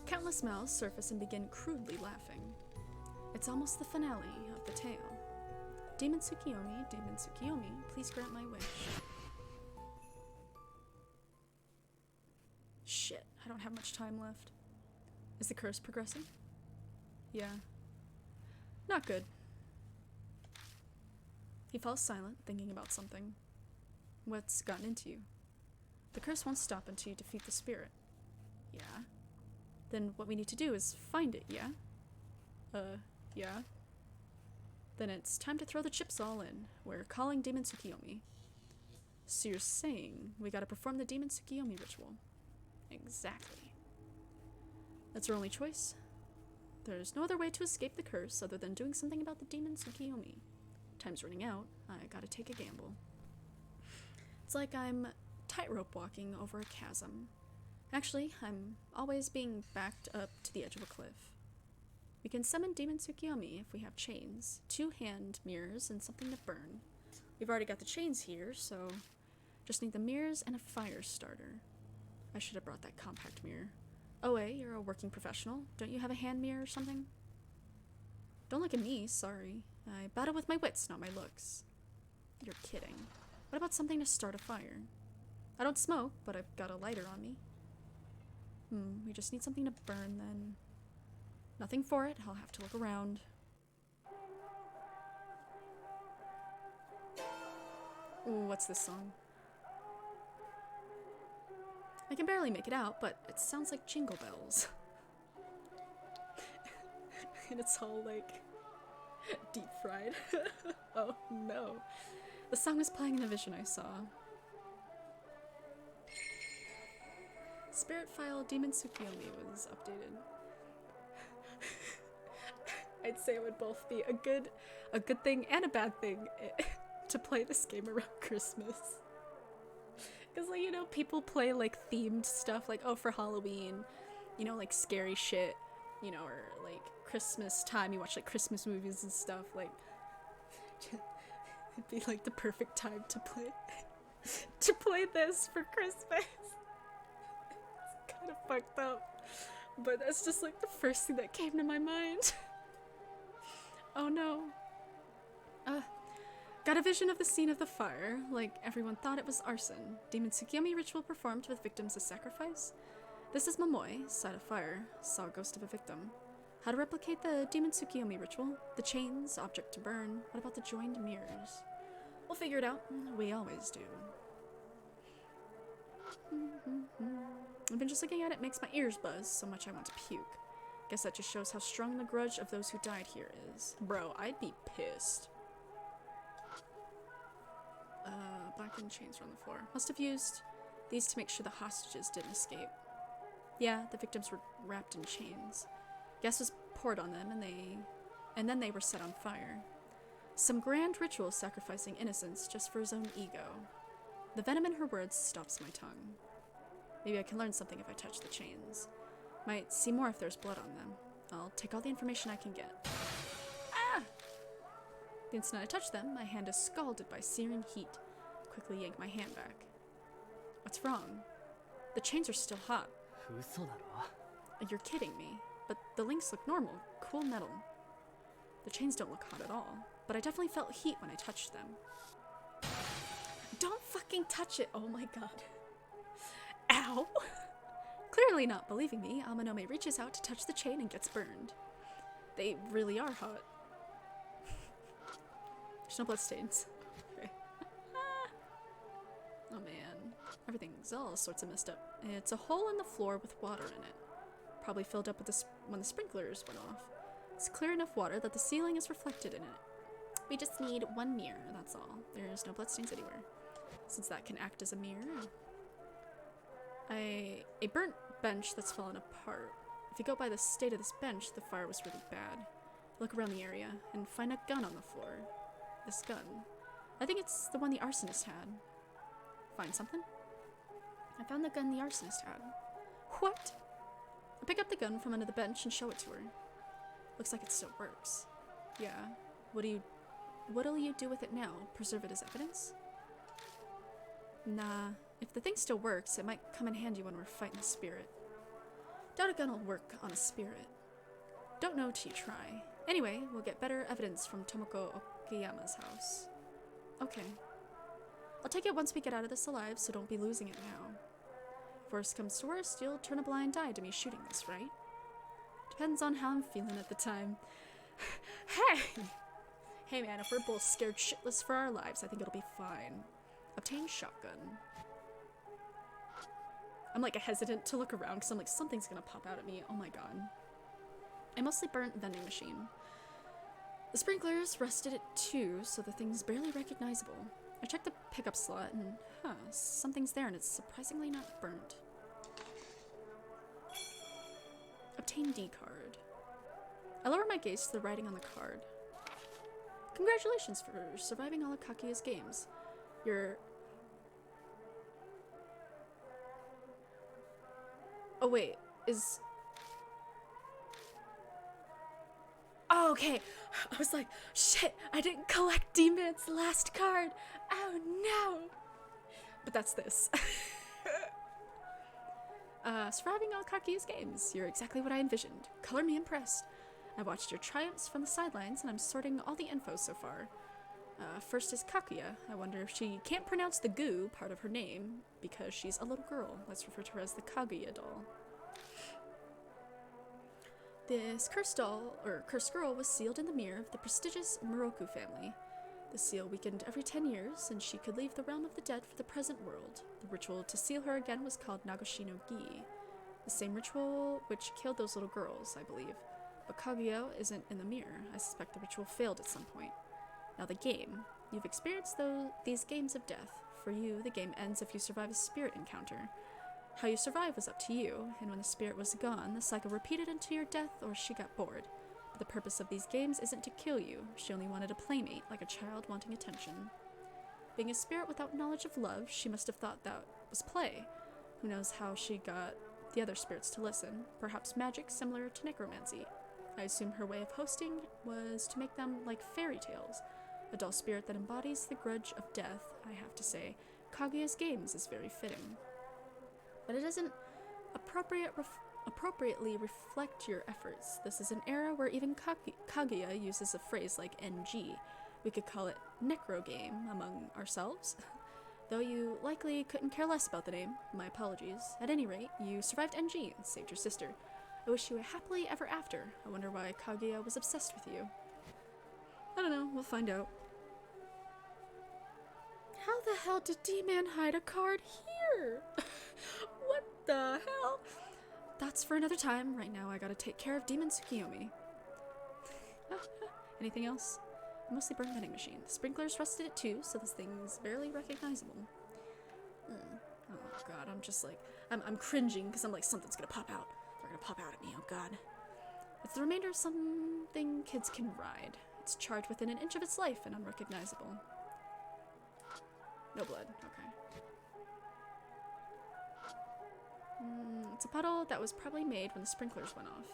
Countless mouths surface and begin crudely laughing. It's almost the finale of the tale. Demon Tsukiyomi, please grant my wish. Shit, I don't have much time left. Is the curse progressing? Yeah. Not good. He falls silent, thinking about something. What's gotten into you? The curse won't stop until you defeat the spirit. Yeah. Then what we need to do is find it, yeah? Yeah. Then it's time to throw the chips all in. We're calling Demon Tsukiyomi. So you're saying we gotta perform the Demon Tsukiyomi ritual? Exactly. That's our only choice. There's no other way to escape the curse other than doing something about the Demon Tsukiyomi. Time's running out. I gotta take a gamble. It's like I'm tightrope walking over a chasm. Actually, I'm always being backed up to the edge of a cliff. We can summon Demon Tsukiyomi if we have chains, 2 hand mirrors, and something to burn. We've already got the chains here, so just need the mirrors and a fire starter. I should have brought that compact mirror. Oe, you're a working professional. Don't you have a hand mirror or something? Don't look at me, sorry. I battle with my wits, not my looks. You're kidding. What about something to start a fire? I don't smoke, but I've got a lighter on me. We just need something to burn then. Nothing for it, I'll have to look around. Ooh, what's this song? I can barely make it out, but it sounds like Jingle Bells. And it's all like deep fried. Oh no. The song was playing in the vision I saw. Spirit file Demon Tsukiyomi was updated. I'd say it would both be a good thing and a bad thing to play this game around Christmas. Because, like, you know, people play, like, themed stuff, like, oh, for Halloween, you know, like, scary shit, you know, or, like, Christmas time, you watch, like, Christmas movies and stuff, like, it'd be, like, the perfect time to play this for Christmas. It's kind of fucked up, but that's just, like, the first thing that came to my mind. Oh no. Got a vision of the scene of the fire, like everyone thought it was arson. Demon Tsukiyomi ritual performed with victims as sacrifice. This is Momoi, side of fire, saw a ghost of a victim. How to replicate the Demon Tsukiyomi ritual? The chains, object to burn. What about the joined mirrors? We'll figure it out. We always do. I've been just looking at it, makes my ears buzz so much I want to puke. Guess that just shows how strong the grudge of those who died here is. Bro, I'd be pissed. Blackened chains are on the floor. Must have used these to make sure the hostages didn't escape. Yeah, the victims were wrapped in chains. Gas was poured on them, and then they were set on fire. Some grand ritual sacrificing innocence just for his own ego. The venom in her words stops my tongue. Maybe I can learn something if I touch the chains. Might see more if there's blood on them. I'll take all the information I can get. Ah! The instant I touch them, my hand is scalded by searing heat. Quickly yank my hand back. What's wrong? The chains are still hot. You're kidding me. But the links look normal. Cool metal. The chains don't look hot at all. But I definitely felt heat when I touched them. Don't fucking touch it! Oh my god. Ow! Clearly not believing me, Amanome reaches out to touch the chain and gets burned. They really are hot. There's no bloodstains. Okay. Oh man. Everything's all sorts of messed up. It's a hole in the floor with water in it. Probably filled up with when the sprinklers went off. It's clear enough water that the ceiling is reflected in it. We just need one mirror, that's all. There's no bloodstains anywhere, since that can act as a mirror. A burnt bench that's fallen apart. If you go by the state of this bench, the fire was really bad. Look around the area and find a gun on the floor. This gun. I think it's the one the arsonist had. Find something? I found the gun the arsonist had. What? I pick up the gun from under the bench and show it to her. Looks like it still works. Yeah. What'll you do with it now? Preserve it as evidence? Nah. If the thing still works, it might come in handy when we're fighting a spirit. Doubt a gun will work on a spirit. Don't know till you try. Anyway, we'll get better evidence from Tomoko Okayama's house. Okay. I'll take it once we get out of this alive, so don't be losing it now. If worst comes to worst, you'll turn a blind eye to me shooting this, right? Depends on how I'm feeling at the time. Hey! Hey man, if we're both scared shitless for our lives, I think it'll be fine. Obtain shotgun. I'm like hesitant to look around because I'm like, something's gonna pop out at me. Oh my god. A mostly burnt vending machine. The sprinklers rusted it too, so the thing's barely recognizable. I checked the pickup slot and, something's there and it's surprisingly not burnt. Obtain D card. I lower my gaze to the writing on the card. Congratulations for surviving all of Kaguya's games. Oh wait, Oh, okay. I was like, shit, I didn't collect D-Man's last card. Oh no. But that's this. Surviving all Kaguya's games. You're exactly what I envisioned. Color me impressed. I watched your triumphs from the sidelines and I'm sorting all the info so far. First is Kaguya. I wonder if she can't pronounce the goo part of her name because she's a little girl. Let's refer to her as the Kaguya doll. This cursed girl was sealed in the mirror of the prestigious Moroku family. The seal weakened every 10 years, and she could leave the realm of the dead for the present world. The ritual to seal her again was called Nagoshi no Gi, the same ritual which killed those little girls, I believe. But Kaguya isn't in the mirror. I suspect the ritual failed at some point. Now the game. You've experienced these games of death. For you, the game ends if you survive a spirit encounter. How you survive was up to you, and when the spirit was gone, the cycle repeated until your death or she got bored. But the purpose of these games isn't to kill you. She only wanted a playmate, like a child wanting attention. Being a spirit without knowledge of love, she must have thought that was play. Who knows how she got the other spirits to listen? Perhaps magic similar to necromancy. I assume her way of hosting was to make them like fairy tales. A dull spirit that embodies the grudge of death, I have to say. Kaguya's games is very fitting. But it doesn't appropriately reflect your efforts. This is an era where even Kaguya uses a phrase like NG. We could call it necro game among ourselves. Though you likely couldn't care less about the name. My apologies. At any rate, you survived NG and saved your sister. I wish you a happily ever after. I wonder why Kaguya was obsessed with you. I don't know, we'll find out. How the hell did D-Man hide a card here? What the hell? That's for another time. Right now I gotta take care of Demon Tsukiyomi. Anything else? Mostly burned vending machine. The sprinklers rusted it too, so this thing's barely recognizable. Oh god, I'm just like, I'm cringing because I'm like, something's gonna pop out. They're gonna pop out at me, oh god. It's the remainder of something kids can ride. It's charged within an inch of its life and unrecognizable. No blood, okay. It's a puddle that was probably made when the sprinklers went off.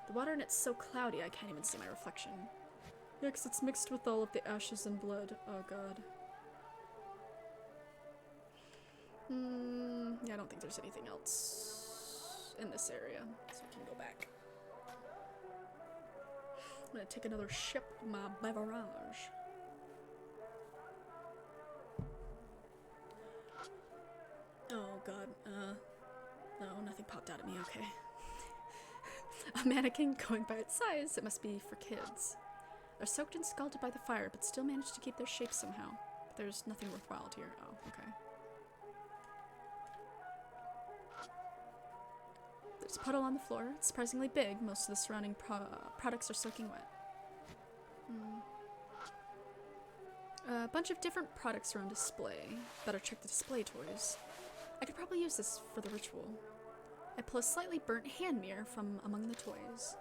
The water in it's so cloudy I can't even see my reflection. Yeah, 'cause it's mixed with all of the ashes and blood. Oh god. Yeah, I don't think there's anything else in this area, so we can go back. I'm gonna take another sip of my beverage. Oh god, no, nothing popped out at me, okay. A mannequin going by its size, it must be for kids. They're soaked and scalded by the fire, but still manage to keep their shape somehow. But there's nothing worthwhile here. Oh, okay. There's a puddle on the floor. It's surprisingly big. Most of the surrounding products are soaking wet. A bunch of different products are on display. Better check the display toys. I could probably use this for the ritual. I pull a slightly burnt hand mirror from among the toys.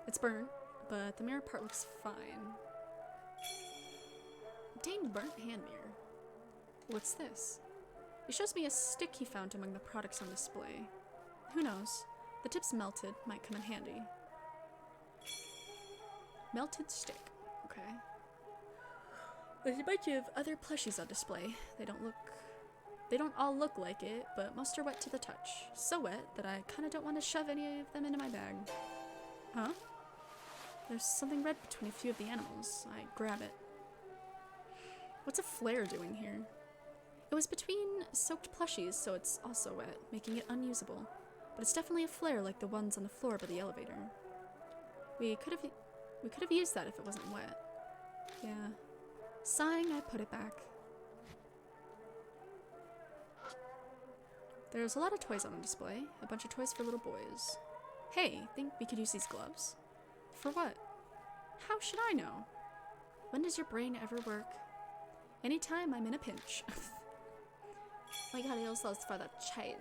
It's burnt, but the mirror part looks fine. Obtained burnt hand mirror. What's this? He shows me a stick he found among the products on display. Who knows? The tip's melted, might come in handy. Melted stick. Okay. There's a bunch of other plushies on display. They don't all look like it, but most are wet to the touch. So wet that I kinda don't want to shove any of them into my bag. Huh? There's something red between a few of the animals. I grab it. What's a flare doing here? It was between soaked plushies, so it's also wet, making it unusable. But it's definitely a flare like the ones on the floor by the elevator. We could have used that if it wasn't wet. Yeah. Sighing, I put it back. There's a lot of toys on display. A bunch of toys for little boys. Hey, think we could use these gloves? For what? How should I know? When does your brain ever work? Anytime I'm in a pinch. My god, he also for the chains.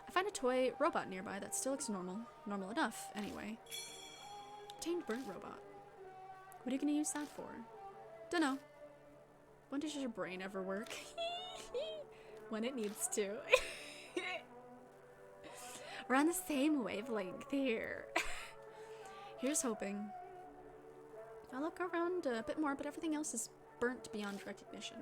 I find a toy robot nearby that still looks normal. Normal enough, anyway. Obtained burnt robot. What are you gonna use that for? Dunno. When does your brain ever work? When it needs to. We're on the same wavelength here. Here's hoping. I'll look around a bit more, but everything else is burnt beyond recognition.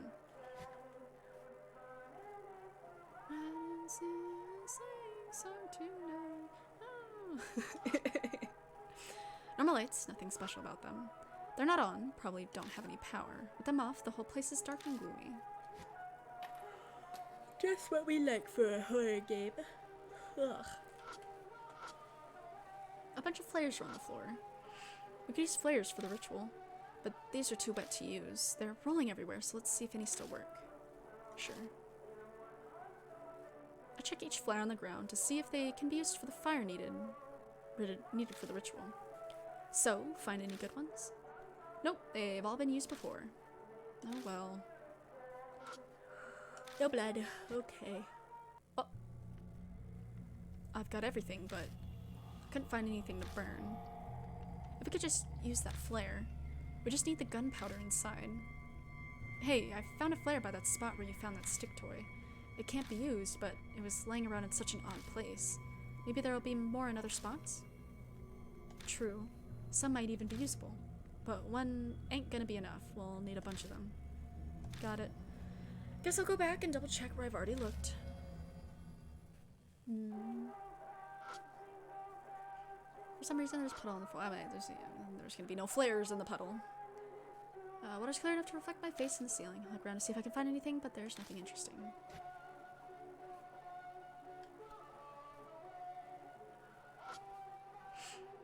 Normal lights, nothing special about them. They're not on, probably don't have any power. With them off, the whole place is dark and gloomy. Just what we like for a horror game. Ugh. A bunch of flares are on the floor. We could use flares for the ritual, but these are too wet to use. They're rolling everywhere, so let's see if any still work. Sure. I check each flare on the ground to see if they can be used for the fire needed for the ritual. So, find any good ones? Nope, they've all been used before. Oh well. No blood. Okay. Oh. I've got everything, but I couldn't find anything to burn. If we could just use that flare. We just need the gunpowder inside. Hey, I found a flare by that spot where you found that stick toy. It can't be used, but it was laying around in such an odd place. Maybe there'll be more in other spots? True. Some might even be usable. But one ain't gonna be enough. We'll need a bunch of them. Got it. Guess I'll go back and double check where I've already looked. For some reason, there's a puddle on the floor. There's gonna be no flares in the puddle. Water's clear enough to reflect my face in the ceiling. I'll look around to see if I can find anything, but there's nothing interesting.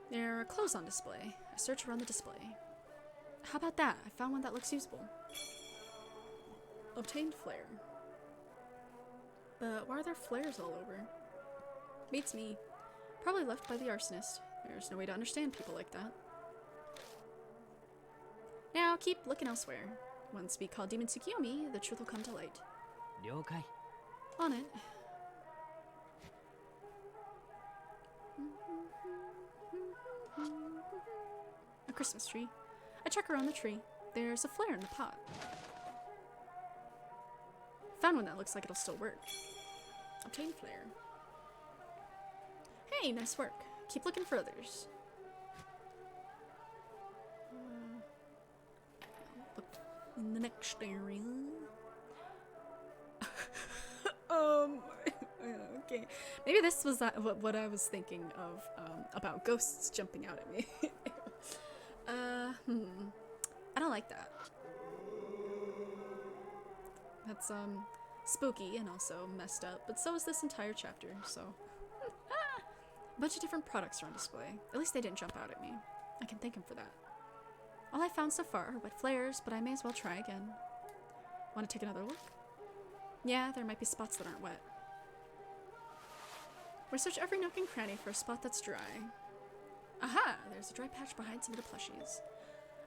There are clothes on display. I search around the display. How about that? I found one that looks usable. Obtained flare. But why are there flares all over? Beats me. Probably left by the arsonist. There's no way to understand people like that. Now keep looking elsewhere. Once we call Demon Tsukiyomi, the truth will come to light. 了解 On it. A Christmas tree. I check around the tree. There's a flare in the pot. Found one that looks like it'll still work. Obtain flare. Hey, nice work. Keep looking for others. Look in the next area. Okay. Maybe this was what I was thinking of about ghosts jumping out at me. I don't like that. That's spooky and also messed up, but so is this entire chapter, so. A bunch of different products are on display. At least they didn't jump out at me. I can thank him for that. All I found so far are wet flares, but I may as well try again. Want to take another look? Yeah, there might be spots that aren't wet. We search every nook and cranny for a spot that's dry. Aha! There's a dry patch behind some of the plushies.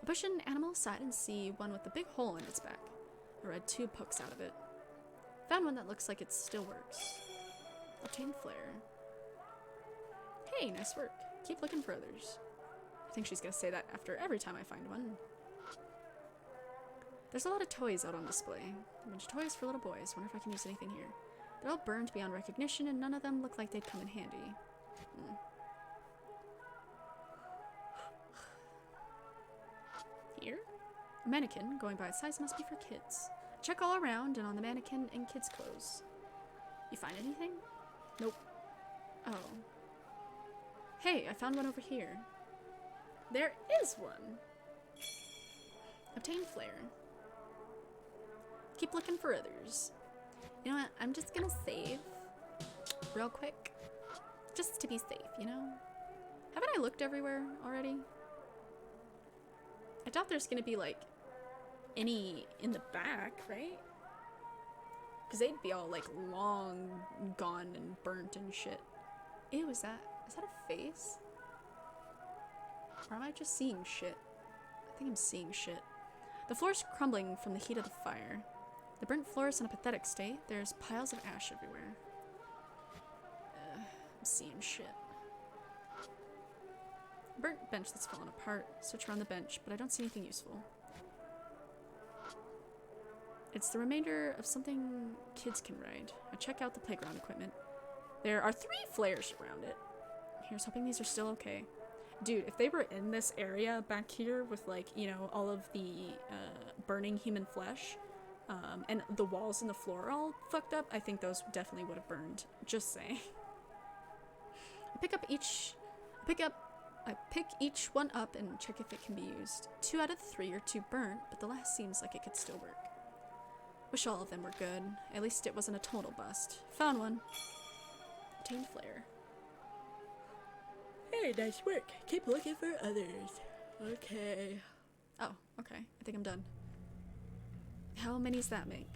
I push an animal aside and see one with a big hole in its back. A red tube pokes out of it. Found one that looks like it still works. Obtain flare. Hey, nice work. Keep looking for others. I think she's gonna say that after every time I find one. There's a lot of toys out on display. A bunch of toys for little boys. Wonder if I can use anything here. They're all burned beyond recognition, and none of them look like they'd come in handy. Here? A mannequin, going by its size, must be for kids. Check all around and on the mannequin in kids' clothes. You find anything? Nope. Oh. Hey, I found one over here. There is one. Obtain flare. Keep looking for others. You know what? I'm just gonna save real quick. Just to be safe, you know? Haven't I looked everywhere already? I doubt there's gonna be like any in the back, right? Because they'd be all like long gone and burnt and shit. Ew, is that a face? Or am I just seeing shit? I think I'm seeing shit. The floor's crumbling from the heat of the fire. The burnt floor is in a pathetic state. There's piles of ash everywhere. I'm seeing shit. Burnt bench that's fallen apart. Search around the bench, but I don't see anything useful. It's the remainder of something kids can ride. I check out the playground equipment. There are 3 flares around it. Here's hoping these are still okay. Dude, if they were in this area back here with, like, you know, all of the burning human flesh, and the walls and the floor all fucked up, I think those definitely would have burned. Just saying. I pick each one up and check if it can be used. 2 out of the 3 are too burnt, but the last seems like it could still work. Wish all of them were good. At least it wasn't a total bust. Found one. Obtained flare. Hey, nice work. Keep looking for others. Okay. Oh, okay. I think I'm done. How many does that make?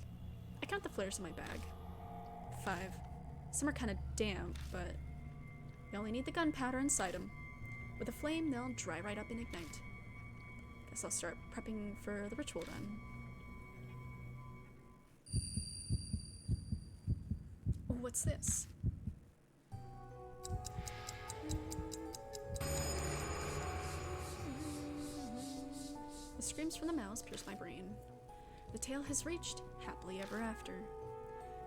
I count the flares in my bag. 5. Some are kind of damp, but you only need the gunpowder inside them. With a flame, they'll dry right up and ignite. Guess I'll start prepping for the ritual then. Oh, what's this? The screams from the mouse pierce my brain. The tale has reached happily ever after.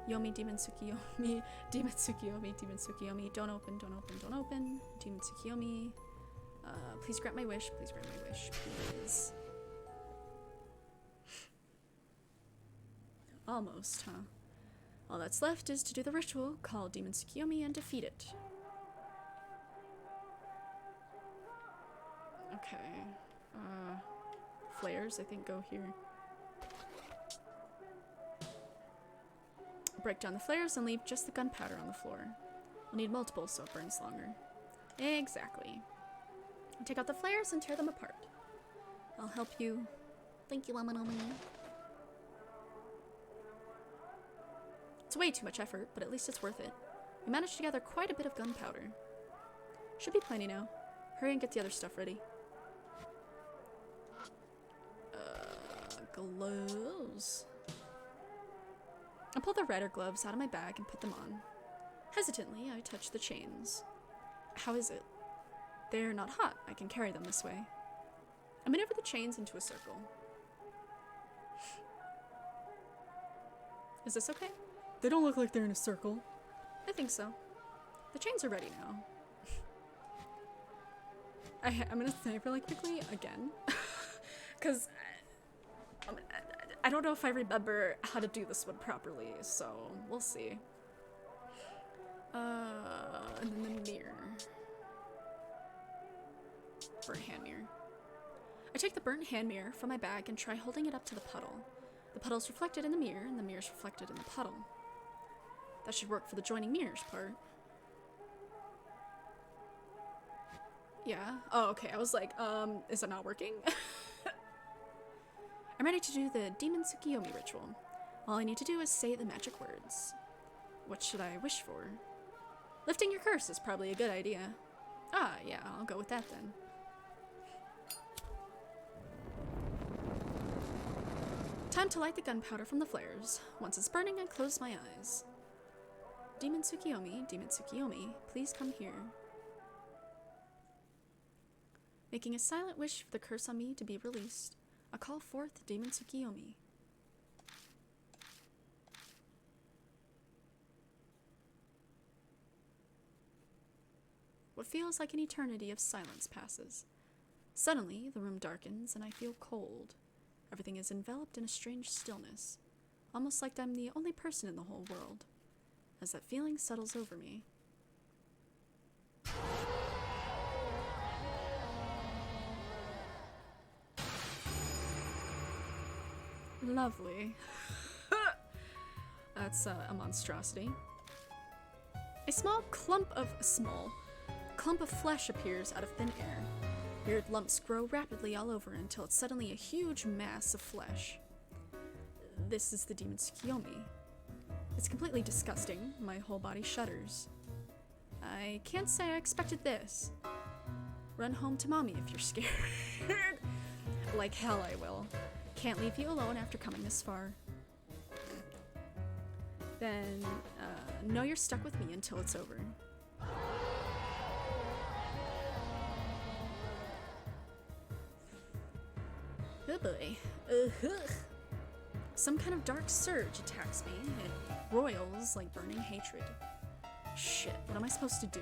Yomi, demon Tsukiyomi, demon Tsukiyomi, demon Tsukiyomi, don't open, don't open, don't open. Demon Tsukiyomi, please grant my wish, please grant my wish, please. Almost, huh? All that's left is to do the ritual, call Demon Tsukiyomi, and defeat it. Okay. Flares, I think, go here. Break down the flares and leave just the gunpowder on the floor. We'll need multiple so it burns longer. Exactly. Take out the flares and tear them apart. I'll help you. Thank you, Amanomi. It's way too much effort, but at least it's worth it. We managed to gather quite a bit of gunpowder. Should be plenty now. Hurry and get the other stuff ready. Gloves. I pull the rider gloves out of my bag and put them on. Hesitantly, I touch the chains. How is it? They're not hot. I can carry them this way. I maneuver the chains into a circle. Is this okay? They don't look like they're in a circle. I think so. The chains are ready now. I'm gonna say really quickly again. Because I don't know if I remember how to do this one properly, so we'll see. And then the mirror. Burnt hand mirror. I take the burnt hand mirror from my bag and try holding it up to the puddle. The puddle's reflected in the mirror, and the mirror's reflected in the puddle. That should work for the joining mirrors part. Yeah. Oh, okay. I was like, is it not working? I'm ready to do the Demon Tsukiyomi ritual. All I need to do is say the magic words. What should I wish for? Lifting your curse is probably a good idea. Ah, yeah, I'll go with that then. Time to light the gunpowder from the flares. Once it's burning, I close my eyes. Demon Tsukiyomi, please come here. Making a silent wish for the curse on me to be released, I call forth Demon Tsukiyomi. What feels like an eternity of silence passes. Suddenly, the room darkens and I feel cold. Everything is enveloped in a strange stillness, almost like I'm the only person in the whole world. As that feeling settles over me. Lovely. That's a monstrosity. A small clump of flesh appears out of thin air. Weird lumps grow rapidly all over until it's suddenly a huge mass of flesh. This is the Demon Tsukiyomi. It's completely disgusting. My whole body shudders. I can't say I expected this. Run home to mommy if you're scared. Like hell I will. Can't leave you alone after coming this far. Then, know you're stuck with me until it's over. Oh boy. Some kind of dark surge attacks me. It roils like burning hatred. Shit, what am I supposed to do?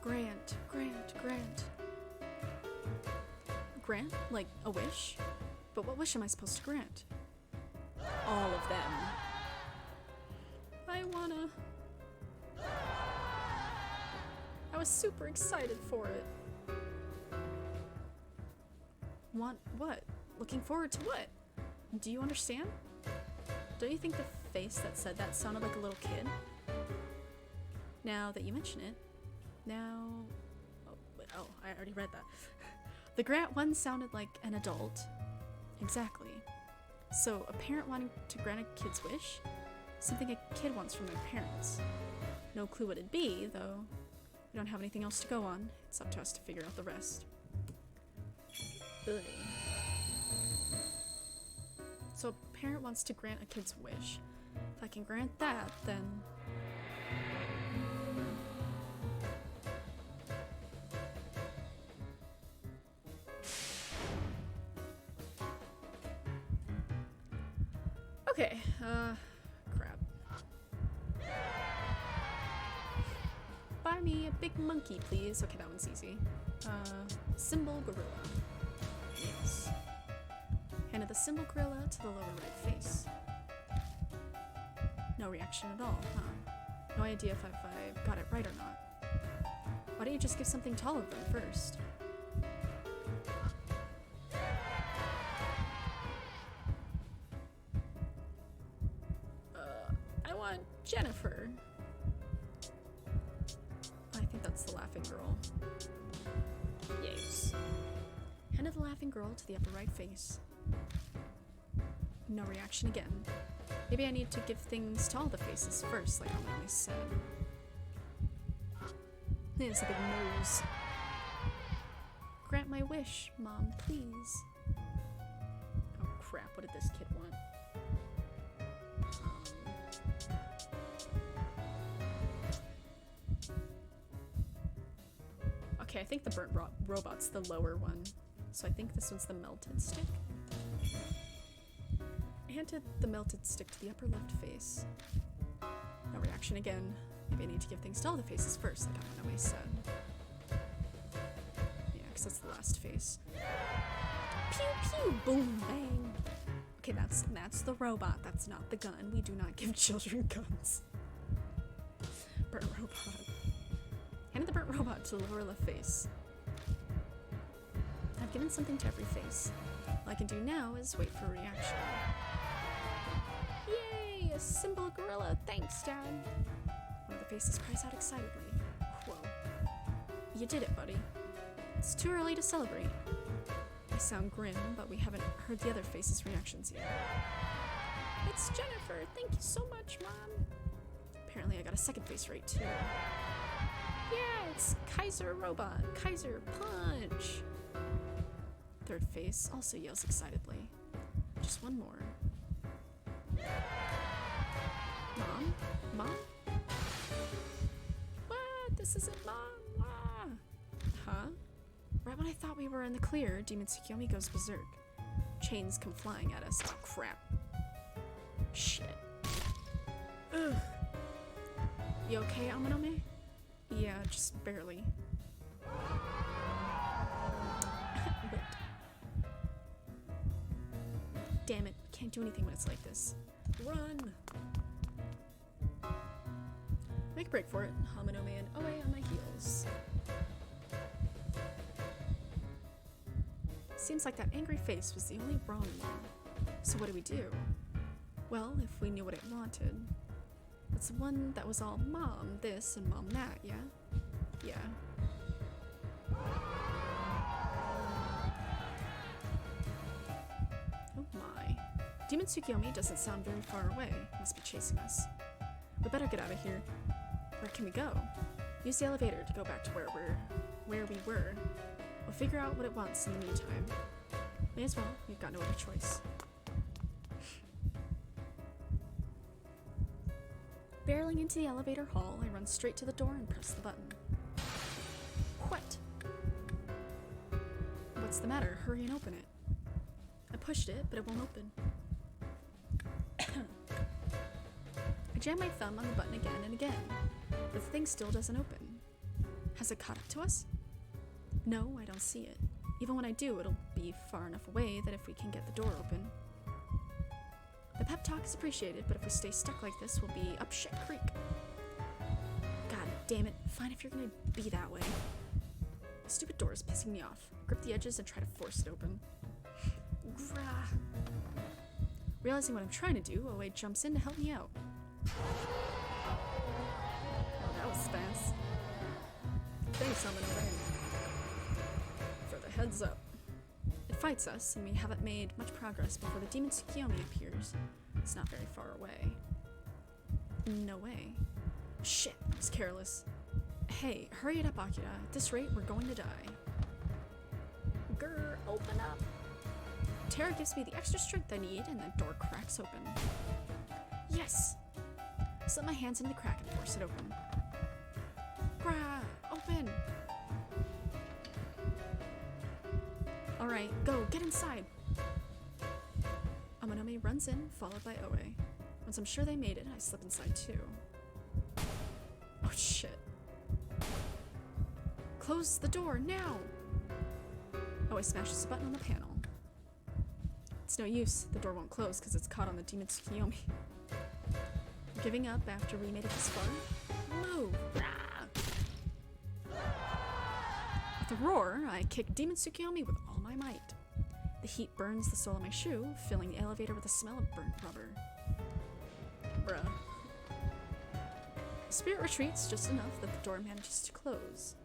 Grant. Grant? Like a wish? But what wish am I supposed to grant? All of them. I was super excited for it. Want what? Looking forward to what? Do you understand? Don't you think the face that said that sounded like a little kid? Now that you mention it, Oh, I already read that. The grant one sounded like an adult. Exactly. So, a parent wanting to grant a kid's wish? Something a kid wants from their parents. No clue what it'd be, though. We don't have anything else to go on. It's up to us to figure out the rest. Ugh. So, a parent wants to grant a kid's wish. If I can grant that, then... Okay, crap. Buy me a big monkey, please. Okay, that one's easy. Symbol gorilla. Yes. Handed the symbol gorilla to the lower right face. No reaction at all, huh? No idea if I've got it right or not. Why don't you just give something to all of them first? I want Jennifer. I think that's the laughing girl. Yes. Handed the laughing girl to the upper right face. No reaction again. Maybe I need to give things to all the faces first, like I always said. It's a big nose. Grant my wish, Mom, please. Oh crap, what did this kid want? Okay, I think the burnt robot's the lower one. So I think this one's the melted stick. I handed the melted stick to the upper left face. No reaction again. Maybe I need to give things to all the faces first, like I always said. Yeah, because that's the last face. Pew pew, boom, bang. Okay, that's the robot. That's not the gun. We do not give children guns. Burnt robot. Handed the burnt robot to the lower left face. I've given something to every face. All I can do now is wait for a reaction. Yay! A symbol gorilla! Thanks, Dad! One of the faces cries out excitedly. Whoa. You did it, buddy. It's too early to celebrate. They sound grim, but we haven't heard the other faces' reactions yet. It's Jennifer! Thank you so much, Mom! Apparently I got a second face right, too. Yeah, it's Kaiser Robot! Kaiser Punch! Third face also yells excitedly. Just one more. Mom? Mom? What? This isn't Mom! Ah. Huh? Right when I thought we were in the clear, Demon Tsukiyomi goes berserk. Chains come flying at us. Oh, crap. Shit. Ugh. You okay, Amanome? Yeah, just barely. What? Damn it, can't do anything when it's like this. Run! Make a break for it. Hamanome and Oe on my heels. Seems like that angry face was the only wrong one. So what do we do? Well, if we knew what it wanted. It's the one that was all Mom this and Mom that, yeah? Yeah. Oh my. Demon Tsukiyomi doesn't sound very far away. Must be chasing us. We better get out of here. Where can we go? Use the elevator to go back to where we were. We'll figure out what it wants in the meantime. May as well, we've got no other choice. Barreling into the elevator hall, I run straight to the door and press the button. What? What's the matter? Hurry and open it. I pushed it, but it won't open. I jam my thumb on the button again and again, but the thing still doesn't open. Has it caught up to us? No, I don't see it. Even when I do, it'll be far enough away that if we can get the door open. The pep talk is appreciated, but if we stay stuck like this, we'll be up shit creek. God damn it, fine if you're gonna be that way. The stupid door is pissing me off. Grip the edges and try to force it open. Grah. Realizing what I'm trying to do, Oe jumps in to help me out. Oh, that was fast. Thanks, Amanome. For the heads up. It fights us, and we haven't made much progress before the Demon Tsukiyomi appears. It's not very far away. No way. Shit, I was careless. Hey, hurry it up, Akira. At this rate, we're going to die. Grr, open up. Terror gives me the extra strength I need, and the door cracks open. Yes! Slip my hands into the crack and force it open. Grah, open! Alright, go, get inside! Amanome runs in, followed by Oe. Once I'm sure they made it, I slip inside too. Oh shit. Close the door, now! Oe smashes the button on the panel. It's no use, the door won't close because it's caught on the Demon Tsukiyomi. Giving up after we made it this far? Move! With a roar, I kick Demon Tsukiyomi with all my might. The heat burns the sole of my shoe, filling the elevator with the smell of burnt rubber. Bruh. The spirit retreats just enough that the door manages to close.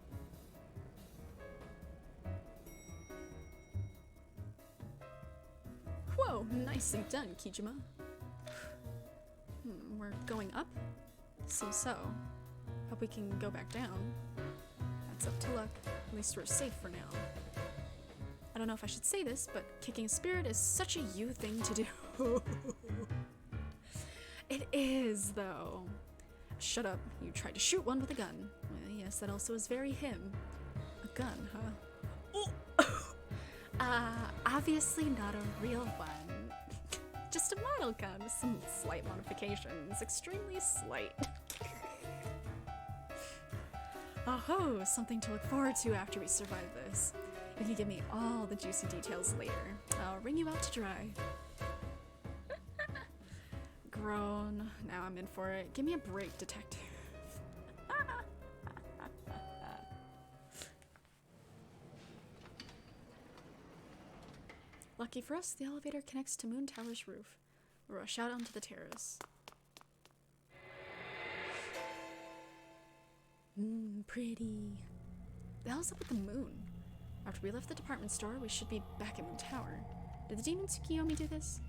Whoa, nicely done, Kijima. We're going up? Seems so. Hope we can go back down. That's up to luck. At least we're safe for now. I don't know if I should say this, but kicking a spirit is such a you thing to do. It is, though. Shut up. You tried to shoot one with a gun. Well, yes, that also is very him. A gun, huh? Obviously not a real one. Just a model gun with some slight modifications. Extremely slight. Oh, something to look forward to after we survive this. If you give me all the juicy details later, I'll wring you out to dry. Groan. Now I'm in for it. Give me a break, detective. Lucky for us, the elevator connects to Moon Tower's roof. We rush out onto the terrace. Pretty. The hell's up with the moon? After we left the department store, we should be back in the tower. Did the demon Tsukiyomi do this?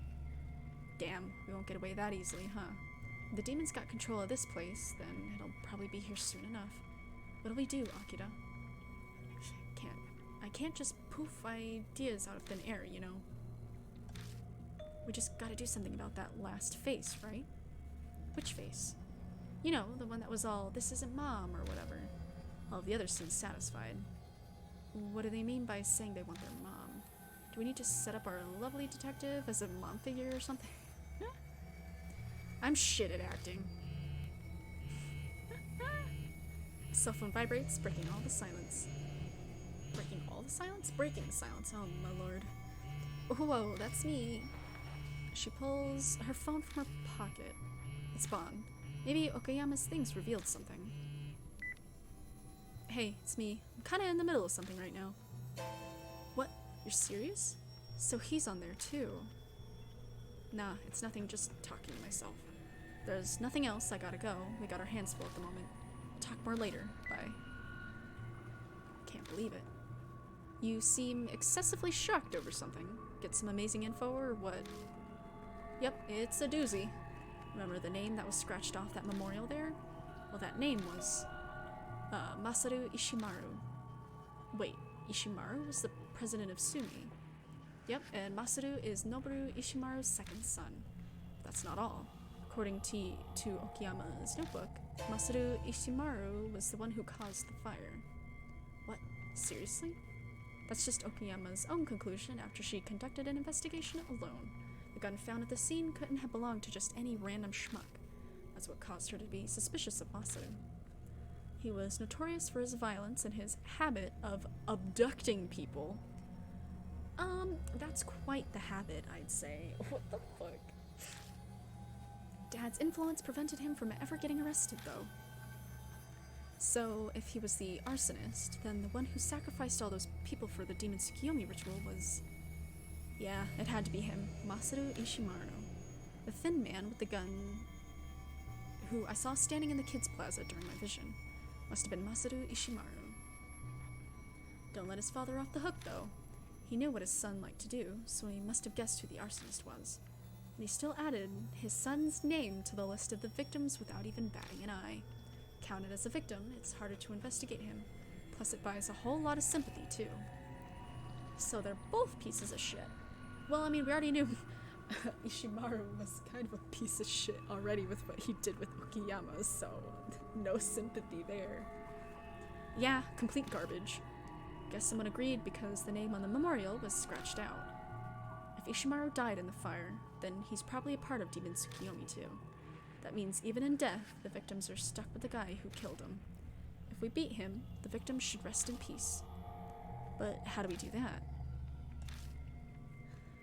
Damn, we won't get away that easily, huh? If the demons got control of this place, then it'll probably be here soon enough. What'll we do, Akira? I can't just poof ideas out of thin air, you know? We just gotta do something about that last face, right? Which face? You know, the one that was all, "This isn't Mom," or whatever. All of the others seem satisfied. What do they mean by saying they want their mom? Do we need to set up our lovely detective as a mom figure or something? I'm shit at acting. Cell phone vibrates, breaking all the silence. Breaking all the silence? Breaking the silence, oh my lord. Whoa, that's me. She pulls her phone from her pocket. It's Bon. Maybe Okayama's things revealed something. Hey, it's me. I'm kinda in the middle of something right now. What? You're serious? So he's on there too. Nah, it's nothing, just talking to myself. There's nothing else, I gotta go. We got our hands full at the moment. Talk more later. Bye. Can't believe it. You seem excessively shocked over something. Get some amazing info or what? Yep, it's a doozy. Remember the name that was scratched off that memorial there? Well, that name was Masaru Ishimaru. Wait, Ishimaru was the president of Sumi. Yep, and Masaru is Noboru Ishimaru's second son. But that's not all. According to Okayama's notebook, Masaru Ishimaru was the one who caused the fire. What? Seriously? That's just Okayama's own conclusion after she conducted an investigation alone. The gun found at the scene couldn't have belonged to just any random schmuck. That's what caused her to be suspicious of Masaru. He was notorious for his violence and his habit of abducting people. That's quite the habit, I'd say. What the fuck? Dad's influence prevented him from ever getting arrested, though. So, if he was the arsonist, then the one who sacrificed all those people for the Demon Tsukiyomi ritual was... Yeah, it had to be him, Masaru Ishimaru. The thin man with the gun who I saw standing in the kids' plaza during my vision. Must have been Masaru Ishimaru. Don't let his father off the hook, though. He knew what his son liked to do, so he must have guessed who the arsonist was. And he still added his son's name to the list of the victims without even batting an eye. Counted as a victim, it's harder to investigate him. Plus it buys a whole lot of sympathy, too. So they're both pieces of shit. Well, I mean, we already knew Ishimaru was kind of a piece of shit already with what he did with Okayama, so no sympathy there. Yeah, complete garbage. Guess someone agreed because the name on the memorial was scratched out. If Ishimaru died in the fire, then he's probably a part of Demon Tsukiyomi too. That means even in death, the victims are stuck with the guy who killed him. If we beat him, the victims should rest in peace. But how do we do that?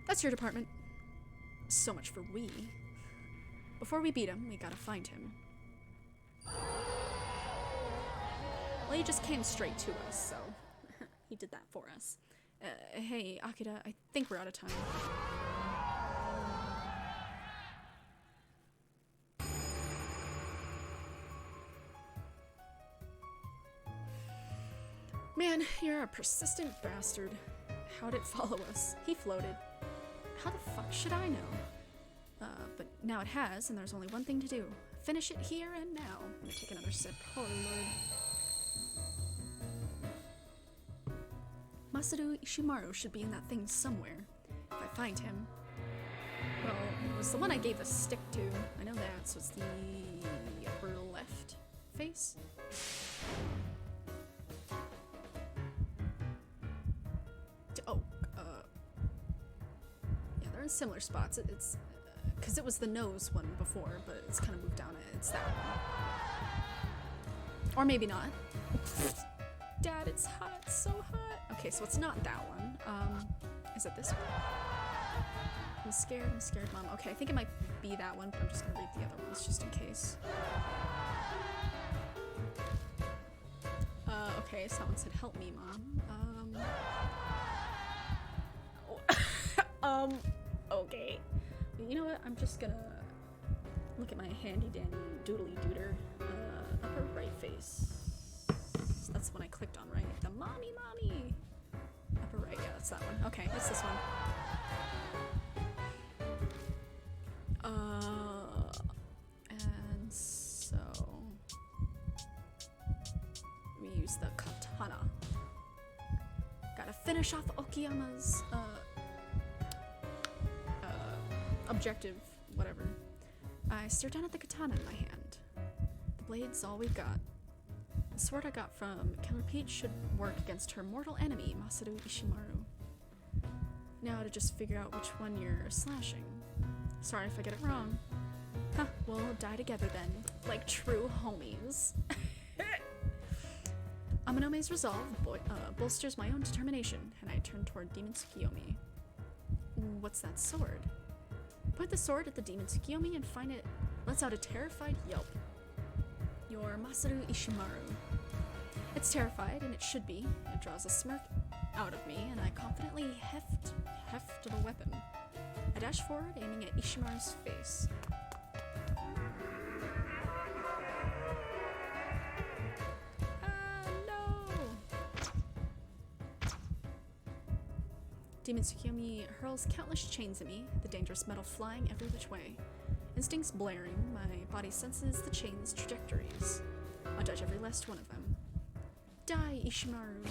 That's your department. So much for we. Before we beat him, we gotta find him. Well, he just came straight to us, so he did that for us. Hey, Akira, I think we're out of time. Man, you're a persistent bastard. How'd it follow us? He floated. How the fuck should I know? But now it has, and there's only one thing to do. Finish it here and now. I'm gonna take another sip. Oh, Lord. Masaru Ishimaru should be in that thing somewhere. If I find him. Well, it was the one I gave the stick to. I know that, so it's the upper left face? Yeah, they're in similar spots. It's because it was the nose one before, but it's kind of moved down. It's that one. Or maybe not. Dad, it's hot, so hot. Okay, so it's not that one. Is it this one? I'm scared, Mom. Okay, I think it might be that one, but I'm just gonna read the other ones just in case. Okay, someone said, help me, Mom. Okay. You know what? I'm just gonna look at my handy dandy doodly dooder. Upper right face. That's the one I clicked on, right? The mommy. right. Yeah, that's that one. Okay, it's this one. And so we use the katana. Gotta finish off Okiyama's objective, whatever. I stare down at the katana in my hand. The blade's all we've got. The sword I got from Killer Pete should work against her mortal enemy, Masaru Ishimaru. Now to just figure out which one you're slashing. Sorry if I get it wrong. Huh, we'll die together then, like true homies. Amanome's resolve bolsters my own determination, and I turn toward Demon Tsukiyomi. What's that sword? Point the sword at the Demon Tsukiyomi and find it lets out a terrified yelp. You're Masaru Ishimaru. It's terrified, and it should be. It draws a smirk out of me, and I confidently heft the weapon. I dash forward, aiming at Ishimaru's face. No! Demon Tsukiyomi hurls countless chains at me, the dangerous metal flying every which way. Instincts blaring, my body senses the chains' trajectories. I dodge every last one of them. Die, Ishimaru!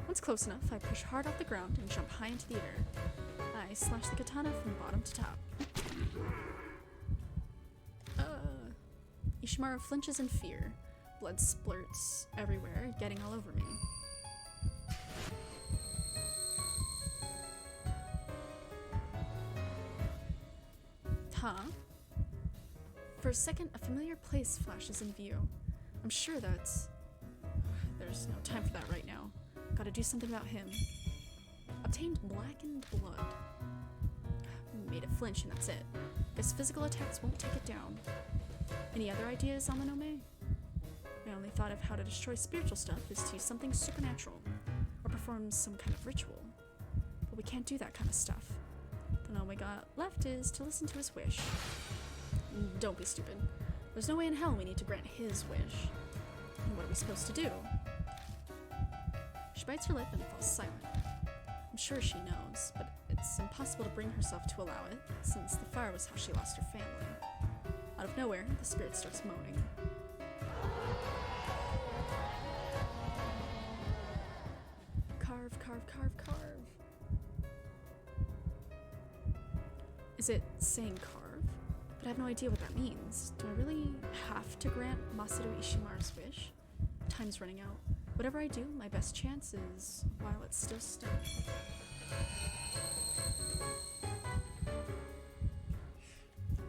Once close enough, I push hard off the ground and jump high into the air. I slash the katana from bottom to top. Ishimaru flinches in fear. Blood splurts everywhere, getting all over me. Huh? For a second, a familiar place flashes in view. I'm sure that's... There's no time for that right now. Gotta do something about him. Obtained blackened blood. Made it flinch and that's it. Guess physical attacks won't take it down. Any other ideas, Amanome? My only thought of how to destroy spiritual stuff is to use something supernatural, or perform some kind of ritual. But we can't do that kind of stuff. Then all we got left is to listen to his wish. Don't be stupid. There's no way in hell we need to grant his wish. And what are we supposed to do? She bites her lip and falls silent. I'm sure she knows, but it's impossible to bring herself to allow it, since the fire was how she lost her family. Out of nowhere, the spirit starts moaning. Carve, carve, carve, carve. Is it saying carve? But I have no idea what that means. Do I really have to grant Masaru Ishimaru's wish? Time's running out. Whatever I do, my best chance is while it's still stuck.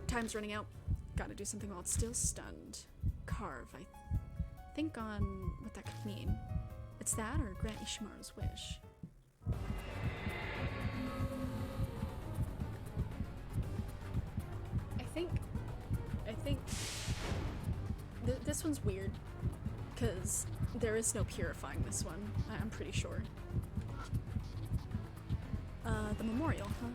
Time's running out. Gotta do something while it's still stunned. Carve. I think on what that could mean. It's that or grant Ishimaru's wish. I think this one's weird because there is no purifying this one. I'm pretty sure. The memorial, huh?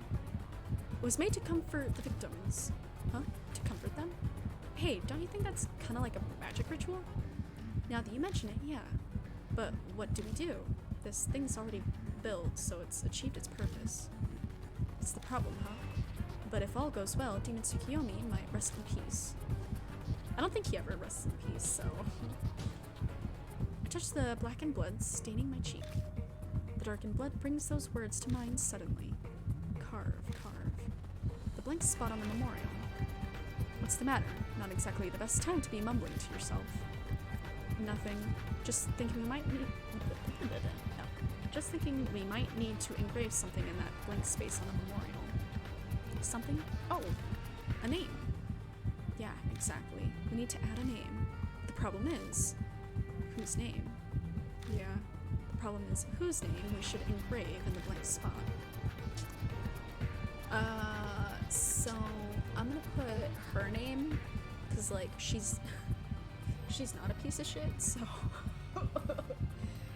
It was made to comfort the victims. Huh? To comfort them? Hey, don't you think that's kind of like a magic ritual? Now that you mention it, yeah. But what do we do? This thing's already built, so it's achieved its purpose. It's the problem, huh? But if all goes well, Demon Tsukiyomi might rest in peace. I don't think he ever rests in peace, so... I touch the blackened blood staining my cheek. The darkened blood brings those words to mind suddenly. Carve, carve. The blank spot on the memorial. What's the matter? Not exactly the best time to be mumbling to yourself. Nothing. Just thinking we might need... No. Just thinking we might need to engrave something in that blank space on the memorial. Something? Oh, a name. Yeah, exactly. We need to add a name. The problem is, whose name? Yeah, the problem is whose name we should engrave in the blank spot. So I'm gonna put her name, cause like she's not a piece of shit, so.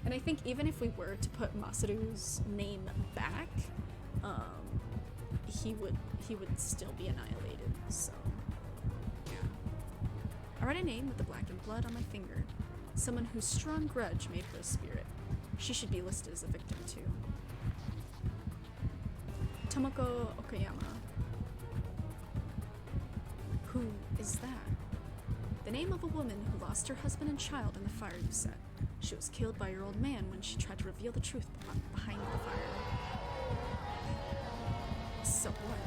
And I think even if we were to put Masaru's name back, he would still be annihilated, so yeah. I write a name with the blackened blood on my finger. Someone whose strong grudge made her a spirit. She should be listed as a victim too. Tomoko Okayama. Who is that? The name of a woman who lost her husband and child in the fire you set. She was killed by your old man when she tried to reveal the truth behind the fire. So what?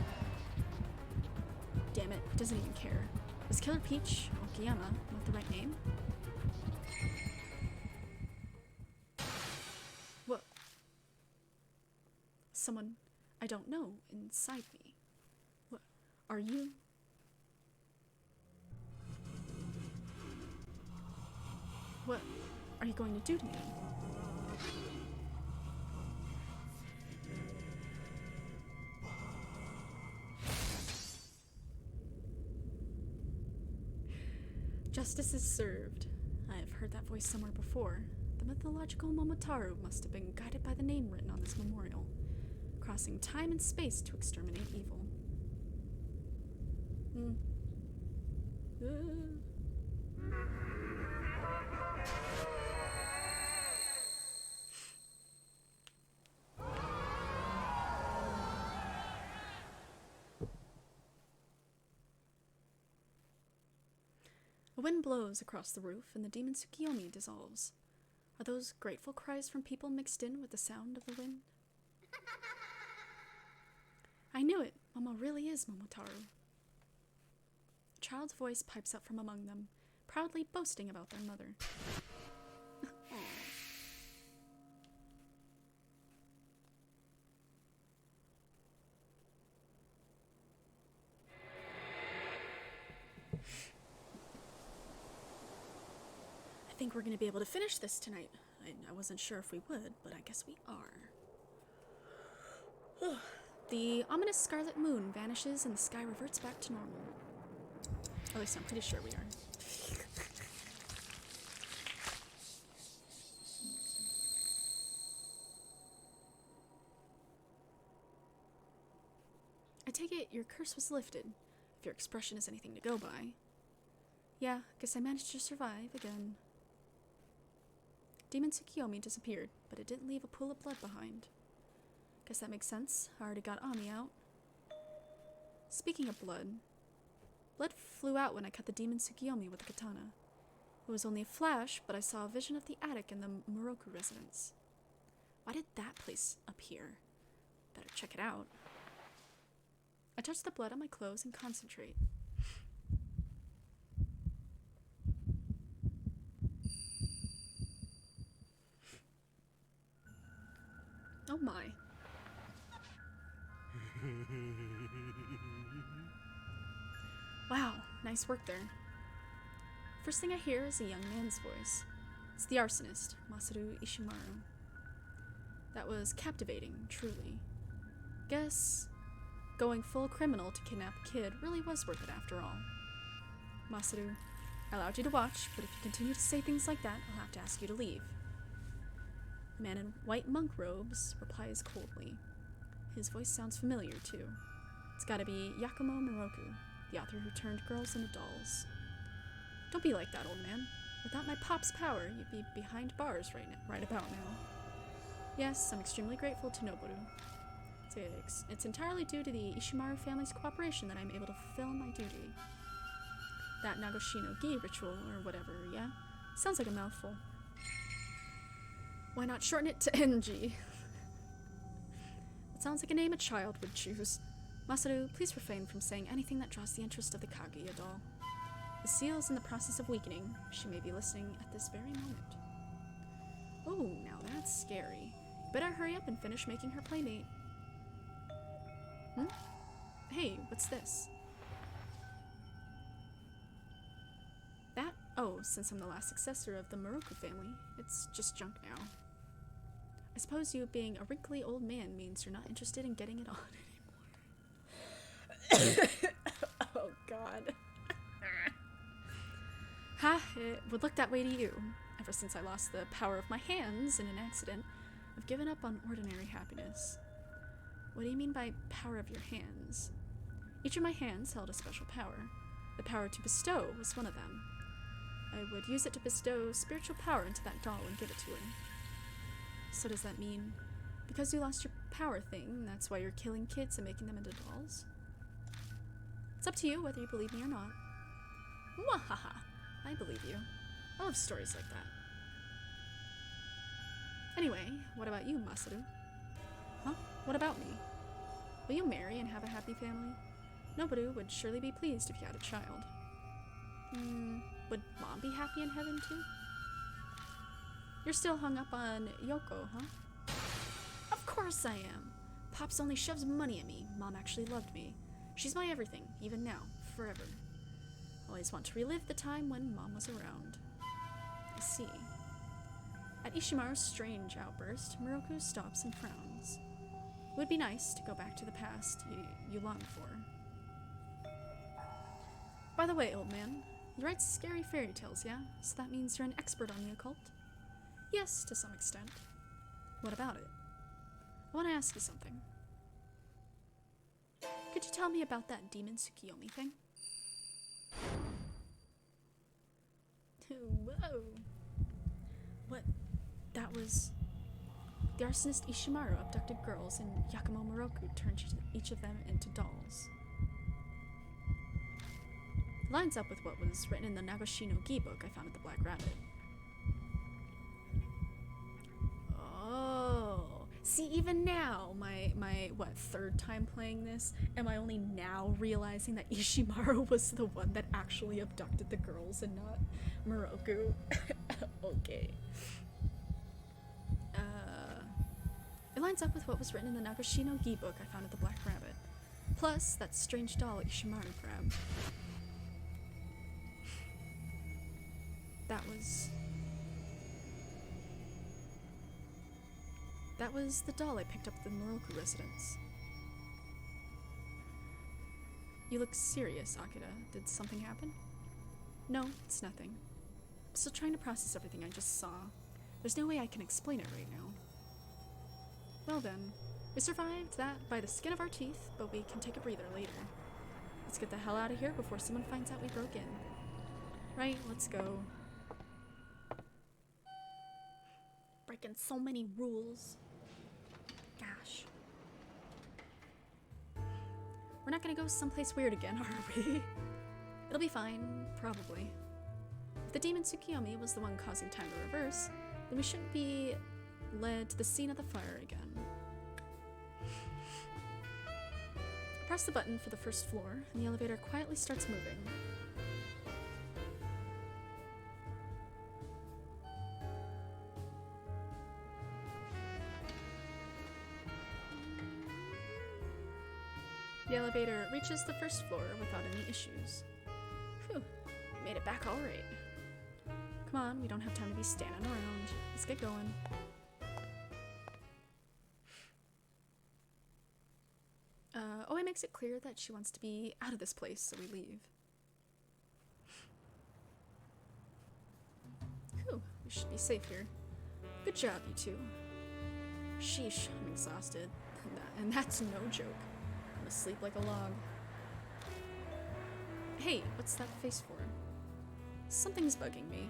Damn it, he doesn't even care. Was Killer Peach Okayama not the right name? What? Someone I don't know inside me. What? Are you? What are you going to do to me? Justice is served. I have heard that voice somewhere before. The mythological Momotaro must have been guided by the name written on this memorial, crossing time and space to exterminate evil. A wind blows across the roof and the demon Tsukiyomi dissolves. Are those grateful cries from people mixed in with the sound of the wind? I knew it! Momo really is Momotaro. A child's voice pipes up from among them, proudly boasting about their mother. I think we're going to be able to finish this tonight. I wasn't sure if we would, but I guess we are. The ominous scarlet moon vanishes and the sky reverts back to normal. At least I'm pretty sure we are. I take it your curse was lifted, if your expression is anything to go by. Yeah, guess I managed to survive again. Demon Tsukiyomi disappeared, but it didn't leave a pool of blood behind. Guess that makes sense. I already got Ami out. Speaking of blood flew out when I cut the demon Tsukiyomi with the katana. It was only a flash, but I saw a vision of the attic in the Moroku residence. Why did that place appear? Better check it out. I touch the blood on my clothes and concentrate. Oh my. Wow, nice work there. First thing I hear is a young man's voice. It's the arsonist, Masaru Ishimaru. That was captivating, truly. Guess going full criminal to kidnap a kid really was worth it after all. Masaru, I allowed you to watch, but if you continue to say things like that, I'll have to ask you to leave. The man in white monk robes replies coldly. His voice sounds familiar, too. It's gotta be Yakumo Moroku, the author who turned girls into dolls. Don't be like that, old man. Without my pop's power, you'd be behind bars right about now. Yes, I'm extremely grateful to Noboru. It's entirely due to the Ishimaru family's cooperation that I'm able to fulfill my duty. That Nagoshi-no-gi ritual, or whatever, yeah? Sounds like a mouthful. Why not shorten it to NG? It sounds like a name a child would choose. Masaru, please refrain from saying anything that draws the interest of the Kaguya doll. The seal is in the process of weakening. She may be listening at this very moment. Oh, now that's scary. Better hurry up and finish making her playmate. Hey, what's this? That? Oh, since I'm the last successor of the Moroku family, it's just junk now. I suppose you being a wrinkly old man means you're not interested in getting it on anymore. Oh, God. Ha, it would look that way to you. Ever since I lost the power of my hands in an accident, I've given up on ordinary happiness. What do you mean by power of your hands? Each of my hands held a special power. The power to bestow was one of them. I would use it to bestow spiritual power into that doll and give it to her. So does that mean because you lost your power thing, that's why you're killing kids and making them into dolls? It's up to you whether you believe me or not. Mwahaha! I believe you. I love stories like that. Anyway, what about you, Masaru? Huh? What about me? Will you marry and have a happy family? Noboru would surely be pleased if you had a child. Would Mom be happy in heaven too? You're still hung up on Yoko, huh? Of course I am! Pops only shoves money at me. Mom actually loved me. She's my everything, even now, forever. Always want to relive the time when Mom was around. I see. At Ishimaru's strange outburst, Miroku stops and frowns. It would be nice to go back to the past you long for. By the way, old man, you write scary fairy tales, yeah? So that means you're an expert on the occult? Yes, to some extent. What about it? I want to ask you something. Could you tell me about that demon Tsukiyomi thing? Whoa. What? That was... The arsonist Ishimaru abducted girls and Yakumo Moroku turned each of them into dolls. It lines up with what was written in the Nagoshino-gi book I found at the Black Rabbit. Oh... See, even now, my third time playing this, am I only now realizing that Ishimaru was the one that actually abducted the girls and not Moroku? Okay. It lines up with what was written in the Nagoshino-gi book I found at the Black Rabbit. Plus, that strange doll Ishimaru grabbed. That was the doll I picked up at the Moroku residence. You look serious, Akira. Did something happen? No, it's nothing. I'm still trying to process everything I just saw. There's no way I can explain it right now. Well then, we survived that by the skin of our teeth, but we can take a breather later. Let's get the hell out of here before someone finds out we broke in. Right, let's go. Breaking so many rules. Gosh. We're not gonna go someplace weird again, are we? It'll be fine, probably. If the demon Tsukiyomi was the one causing time to reverse, then we shouldn't be led to the scene of the fire again. Press the button for the first floor, and the elevator quietly starts moving. The elevator reaches the first floor without any issues. Phew, made it back all right. Come on, we don't have time to be standing around. Let's get going. Oe makes it clear that she wants to be out of this place, so we leave. Whew, we should be safe here. Good job, you two. Sheesh, I'm exhausted. And that's no joke. I'm asleep like a log. Hey, what's that face for? Something's bugging me.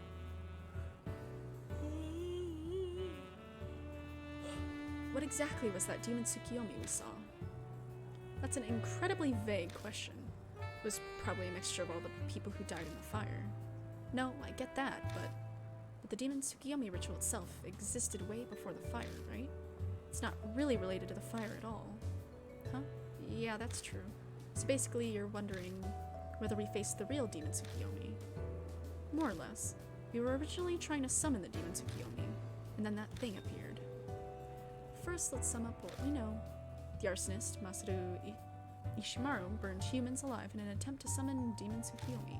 What exactly was that demon Tsukiyomi we saw? That's an incredibly vague question. It was probably a mixture of all the people who died in the fire. No, I get that, but the demon Tsukiyomi ritual itself existed way before the fire, right? It's not really related to the fire at all. Huh? Yeah, that's true. So basically you're wondering whether we faced the real demon Tsukiyomi. More or less. We were originally trying to summon the demon Tsukiyomi, and then that thing appeared. First, let's sum up what we know. The arsonist, Masaru Ishimaru, burned humans alive in an attempt to summon demon Tsukiyomi.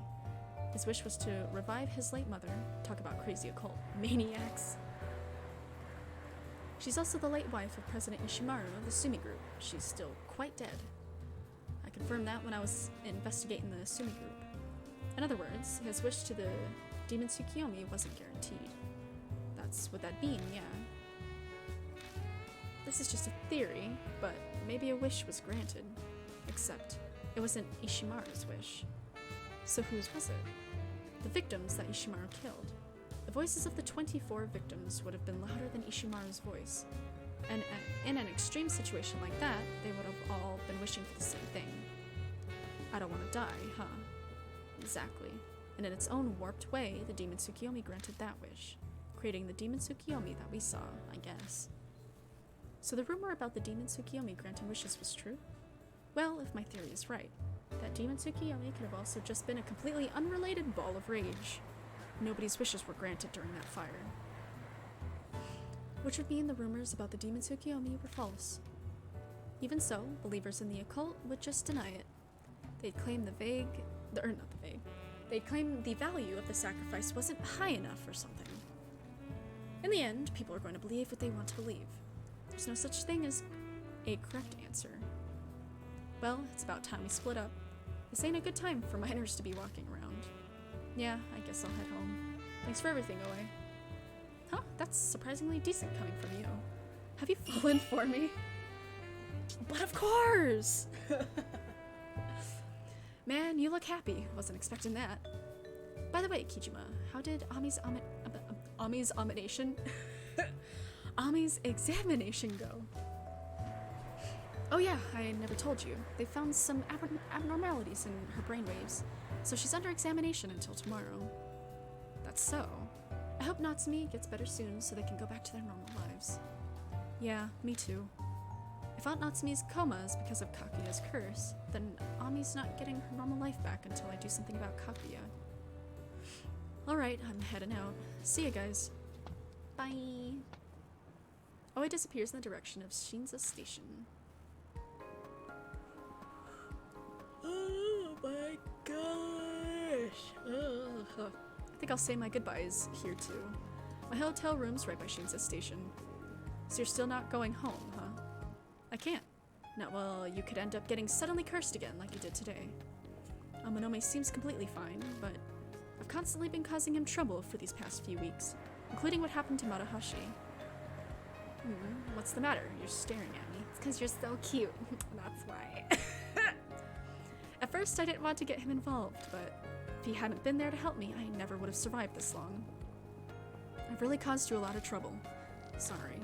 His wish was to revive his late mother. Talk about crazy occult maniacs. She's also the late wife of President Ishimaru of the Sumi Group. She's still quite dead. I confirmed that when I was investigating the Sumi Group. In other words, his wish to the demon Tsukiyomi wasn't guaranteed. That's what that being, yeah. This is just a theory, but maybe a wish was granted. Except, it wasn't Ishimaru's wish. So whose was it? The victims that Ishimaru killed. voices of the 24 victims would have been louder than Ishimaru's voice. And in an extreme situation like that, they would have all been wishing for the same thing. I don't want to die, huh? Exactly. And in its own warped way, the Demon Tsukiyomi granted that wish, creating the Demon Tsukiyomi that we saw, I guess. So the rumor about the Demon Tsukiyomi granting wishes was true? Well, if my theory is right, that Demon Tsukiyomi could have also just been a completely unrelated ball of rage. Nobody's wishes were granted during that fire. Which would mean the rumors about the Demon Tsukiyomi were false. Even so, believers in the occult would just deny it. They'd claim they'd claim the value of the sacrifice wasn't high enough or something. In the end, people are going to believe what they want to believe. There's no such thing as a correct answer. Well, it's about time we split up. This ain't a good time for minors to be walking around. Yeah, I guess I'll head home. Thanks for everything, Oe. Huh, that's surprisingly decent coming from you. Have you fallen for me? But of course! Man, you look happy. Wasn't expecting that. By the way, Kijima, how did Ami's Ami's examination go? Oh yeah, I never told you. They found some abnormalities in her brainwaves, so she's under examination until tomorrow. That's so. I hope Natsumi gets better soon so they can go back to their normal lives. Yeah, me too. If Aunt Natsumi's coma is because of Kaguya's curse, then Ami's not getting her normal life back until I do something about Kaguya. Alright, I'm heading out. See ya, guys. Bye. Oe disappears in the direction of Shinza Station. Oh my gosh. Ugh. I think I'll say my goodbyes here too. My hotel room's right by Shinza Station. So you're still not going home, huh? I can't. No, well, you could end up getting suddenly cursed again like you did today. Amanome seems completely fine, but I've constantly been causing him trouble for these past few weeks, including what happened to Marahashi. What's the matter? You're staring at me. It's because you're so cute. That's why. At first, I didn't want to get him involved, but if he hadn't been there to help me, I never would have survived this long. I've really caused you a lot of trouble. Sorry.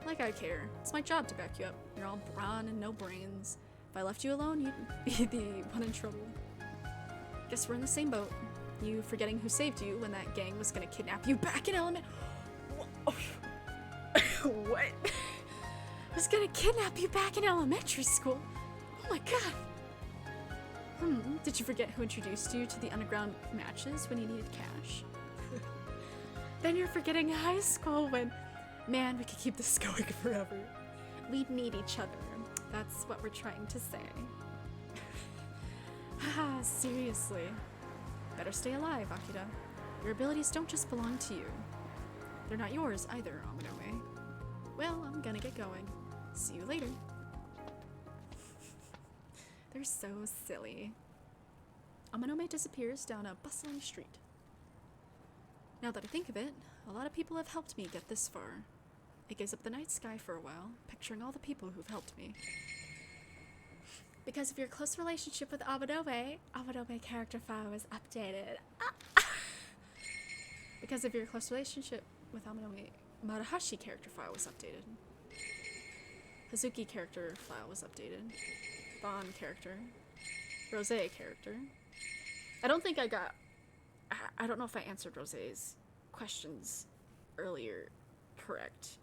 Like I care. It's my job to back you up. You're all brawn and no brains. If I left you alone, you'd be the one in trouble. Guess we're in the same boat. You forgetting who saved you when that gang was gonna kidnap you back in Element. What? I was gonna kidnap you back in elementary school? Oh my god. Did you forget who introduced you to the underground matches when you needed cash? Then you're forgetting high school when... Man, we could keep this going forever. We'd need each other. That's what we're trying to say. Haha, seriously. Better stay alive, Akira. Your abilities don't just belong to you. They're not yours either, Amanome. Well, I'm gonna get going. See you later. They're so silly. Amanome disappears down a bustling street. Now that I think of it, a lot of people have helped me get this far. I gaze up the night sky for a while, picturing all the people who've helped me. Because of your close relationship with Amanome character file was updated. Because of your close relationship with Amanome, Marahashi character file was updated. Hazuki character file was updated. Bon character. Rose character. I don't think I got... I don't know if I answered Rose's questions earlier correct.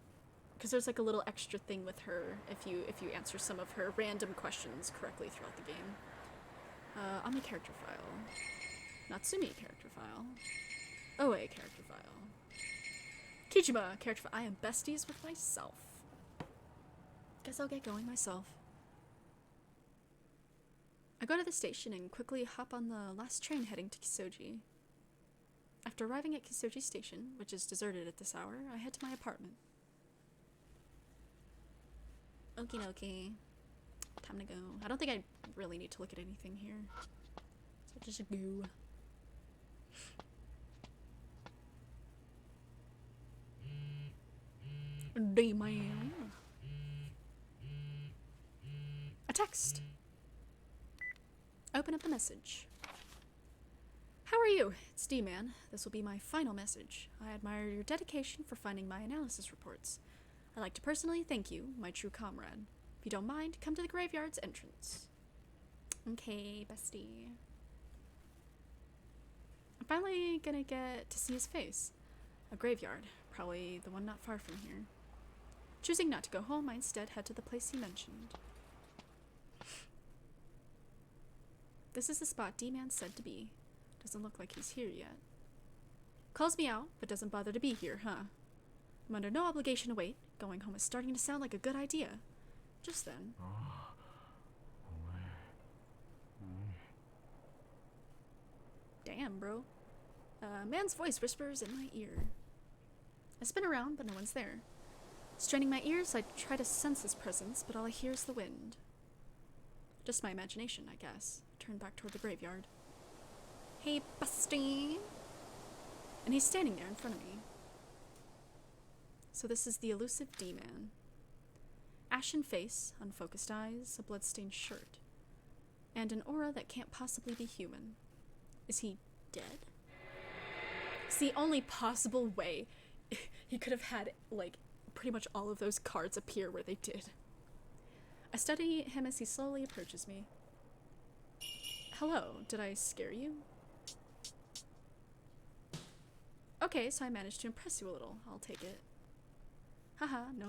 Because there's like a little extra thing with her if you answer some of her random questions correctly throughout the game. Ami character file. Natsumi character file. Oe character file. Kijima character file. I am besties with myself. Guess I'll get going myself. I go to the station and quickly hop on the last train heading to Kisoji. After arriving at Kisoji Station, which is deserted at this hour, I head to my apartment. Okie dokie. Time to go. I don't think I really need to look at anything here. So just go. D-man. A text. Open up the message. How are are you? It's D-Man. This will be my final message. I admire your dedication for finding my analysis reports. I'd like to personally thank you, my true comrade. If you don't mind, come to the graveyard's entrance. Okay, bestie. I'm finally gonna get to see his face. A graveyard, probably the one not far from here. Choosing not to go home, I instead head to the place he mentioned. This is the spot D-Man said to be. Doesn't look like he's here yet. Calls me out, but doesn't bother to be here, huh? I'm under no obligation to wait. Going home is starting to sound like a good idea. Just then. Damn, bro. A man's voice whispers in my ear. I spin around, but no one's there. Straining my ears, I try to sense his presence, but all I hear is the wind. Just my imagination, I guess. Turn back toward the graveyard. Hey, busty! And he's standing there in front of me. So this is the elusive D-Man. Ashen face, unfocused eyes, a bloodstained shirt. And an aura that can't possibly be human. Is he dead? It's the only possible way he could have had, like, pretty much all of those cards appear where they did. I study him as he slowly approaches me. Hello, did I scare you? Okay, so I managed to impress you a little. I'll take it. Haha, no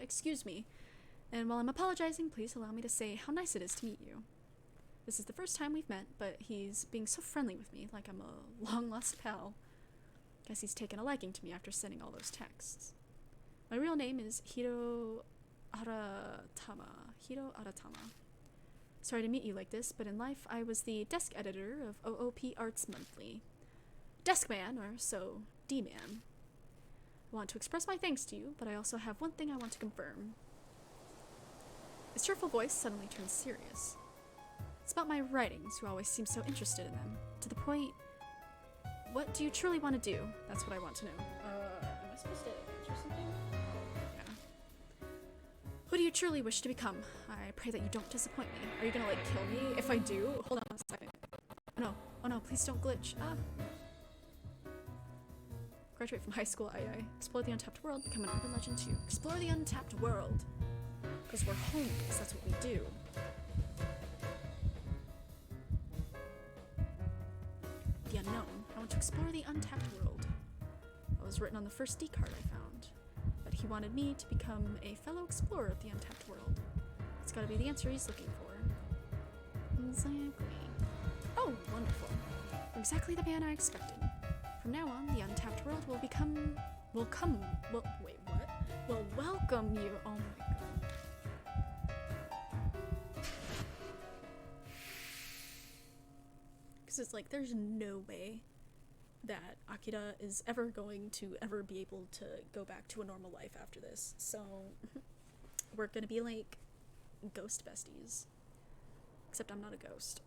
excuse me. And while I'm apologizing, please allow me to say how nice it is to meet you. This is the first time we've met, but he's being so friendly with me, like I'm a long-lost pal. Guess he's taken a liking to me after sending all those texts. My real name is Hiro Aratama. Sorry to meet you like this, but in life I was the desk editor of OOP Arts Monthly. Desk man, or so, D-Man. I want to express my thanks to you, but I also have one thing I want to confirm. His cheerful voice suddenly turns serious. It's about my writings. You always seem so interested in them. To the point, what do you truly want to do? That's what I want to know. Am I supposed to answer something? Yeah. Who do you truly wish to become? I pray that you don't disappoint me. Are you gonna, like, kill me if I do? Hold on a second. Oh no, please don't glitch. Graduate from high school, I explore the untapped world, become an urban legend too. Explore the untapped world. Because we're homies, that's what we do. The unknown. I want to explore the untapped world. That was written on the first D card I found. But he wanted me to become a fellow explorer of the untapped world. It's gotta be the answer he's looking for. Exactly. Oh, wonderful. You're exactly the man I expected. From now on, the untapped world will welcome you. Oh my god. Because it's like, there's no way that Akira is ever going to ever be able to go back to a normal life after this. So, we're gonna be like ghost besties. Except I'm not a ghost.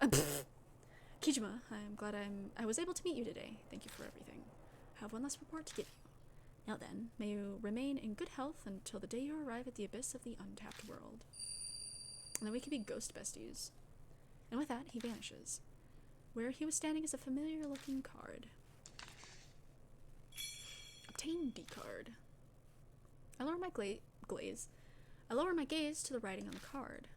Kijima, I'm glad I was able to meet you today. Thank you for everything. I have one last report to give you. Now then, may you remain in good health until the day you arrive at the abyss of the untapped world. And then we could be ghost besties. And with that, he vanishes. Where he was standing is a familiar-looking card. Obtain D card. I lower my gaze to the writing on the card.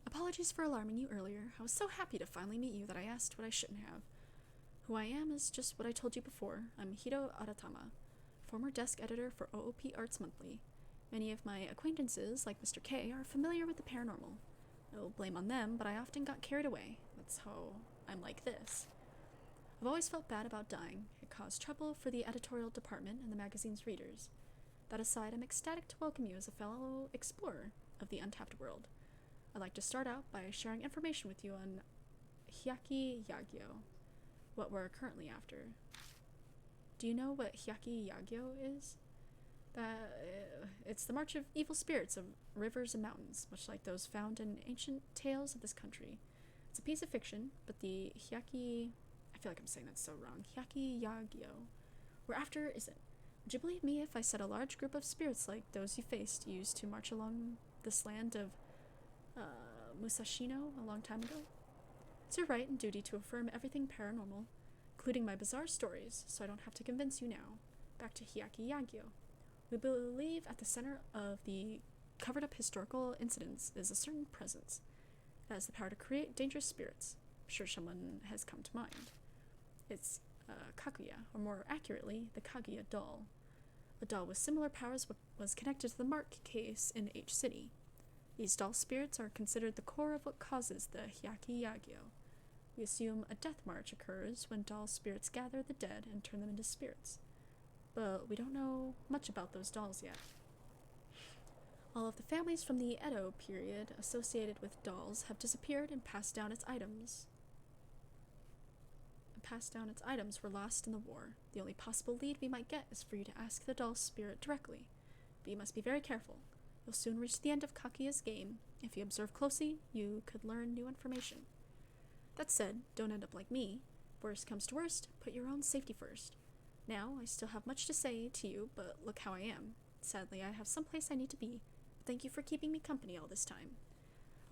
Apologies for alarming you earlier. I was so happy to finally meet you that I asked what I shouldn't have. Who I am is just what I told you before. I'm Hiro Aratama, former desk editor for OOP Arts Monthly. Many of my acquaintances, like Mr. K, are familiar with the paranormal. No blame on them, but I often got carried away. That's how I'm like this. I've always felt bad about dying. It caused trouble for the editorial department and the magazine's readers. That aside, I'm ecstatic to welcome you as a fellow explorer of the untapped world. I'd like to start out by sharing information with you on Hyakki Yagyo, what we're currently after. Do you know what Hyakki Yagyo is? It's the march of evil spirits of rivers and mountains, much like those found in ancient tales of this country. It's a piece of fiction, but the Hyakki... I feel like I'm saying that so wrong. Hyakki Yagyo. We're after isn't. Would you believe me if I said a large group of spirits like those you faced used to march along this land of Musashino a long time ago? It's your right and duty to affirm everything paranormal, including my bizarre stories, so I don't have to convince you now. Back to Hyakki Yagyo. We believe at the center of the covered-up historical incidents is a certain presence that has the power to create dangerous spirits. I'm sure someone has come to mind. It's Kaguya, or more accurately, the Kaguya doll. A doll with similar powers was connected to the Mark case in H City. These doll spirits are considered the core of what causes the Hyakki Yagyo. We assume a death march occurs when doll spirits gather the dead and turn them into spirits. But we don't know much about those dolls yet. All of the families from the Edo period associated with dolls have disappeared and passed down its items were lost in the war. The only possible lead we might get is for you to ask the doll spirit directly. But you must be very careful. You'll soon reach the end of Kaguya's game. If you observe closely, you could learn new information. That said, don't end up like me. Worst comes to worst, put your own safety first. Now, I still have much to say to you, but look how I am. Sadly, I have someplace I need to be. But thank you for keeping me company all this time.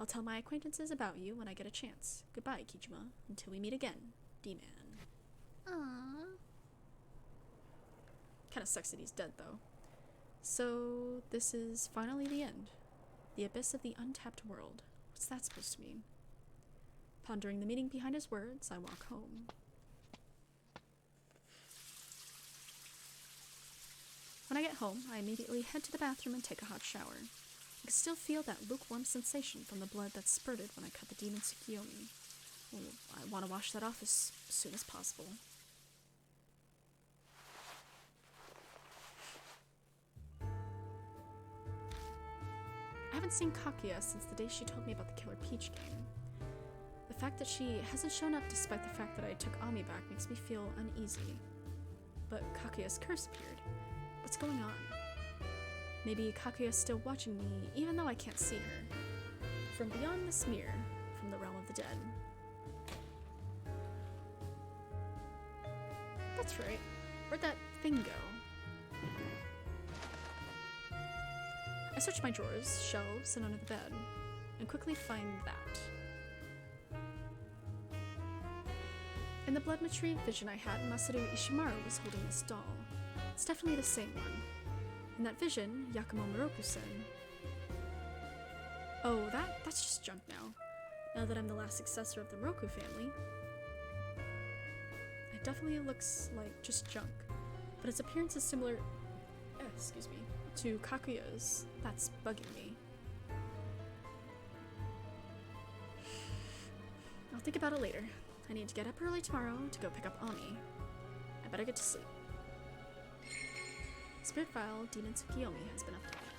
I'll tell my acquaintances about you when I get a chance. Goodbye, Kijima. Until we meet again. D-Man. Aww. Kinda sucks that he's dead, though. So, this is finally the end. The abyss of the untapped world. What's that supposed to mean? Pondering the meaning behind his words, I walk home. When I get home, I immediately head to the bathroom and take a hot shower. I can still feel that lukewarm sensation from the blood that spurted when I cut the demon Tsukiyomi. Oh, I want to wash that off as soon as possible. I haven't seen Kaguya since the day she told me about the Killer Peach game. The fact that she hasn't shown up despite the fact that I took Ami back makes me feel uneasy. But Kaguya's curse appeared. What's going on? Maybe Kaguya's still watching me, even though I can't see her. From beyond this mirror, from the realm of the dead. That's right. Where'd that thing go? I search my drawers, shelves, and under the bed, and quickly find that. In the blood material vision I had, Masaru Ishimaru was holding this doll. It's definitely the same one. In that vision, Yakumo Moroku-sen. Oh, that's just junk now. Now that I'm the last successor of the Moroku family. It definitely looks like just junk, but its appearance is similar, to Kaguya's. That's bugging me. I'll think about it later. I need to get up early tomorrow to go pick up Ami. I better get to sleep. Spirit file Demon Tsukiyomi has been updated.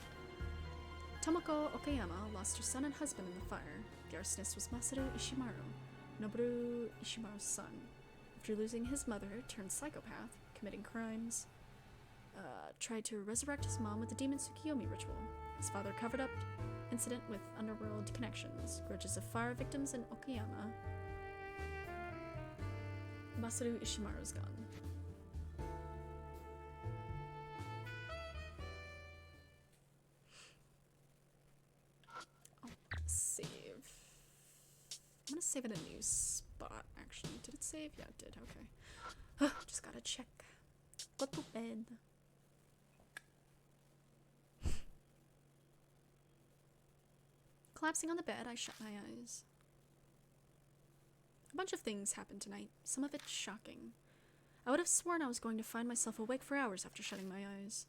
Tomoko Okayama lost her son and husband in the fire. The arsonist was Masaru Ishimaru, Noboru Ishimaru's son. After losing his mother, turned psychopath, committing crimes, tried to resurrect his mom with the Demon Tsukiyomi ritual. His father covered up incident with underworld connections, grudges of fire victims in Okayama. Masaru Ishimaru's gone. I'll save. I'm gonna save in a new spot, actually. Did it save? Yeah, it did. Okay. Just gotta check. Go to bed. Collapsing on the bed, I shut my eyes. A bunch of things happened tonight, some of it shocking. I would have sworn I was going to find myself awake for hours after shutting my eyes.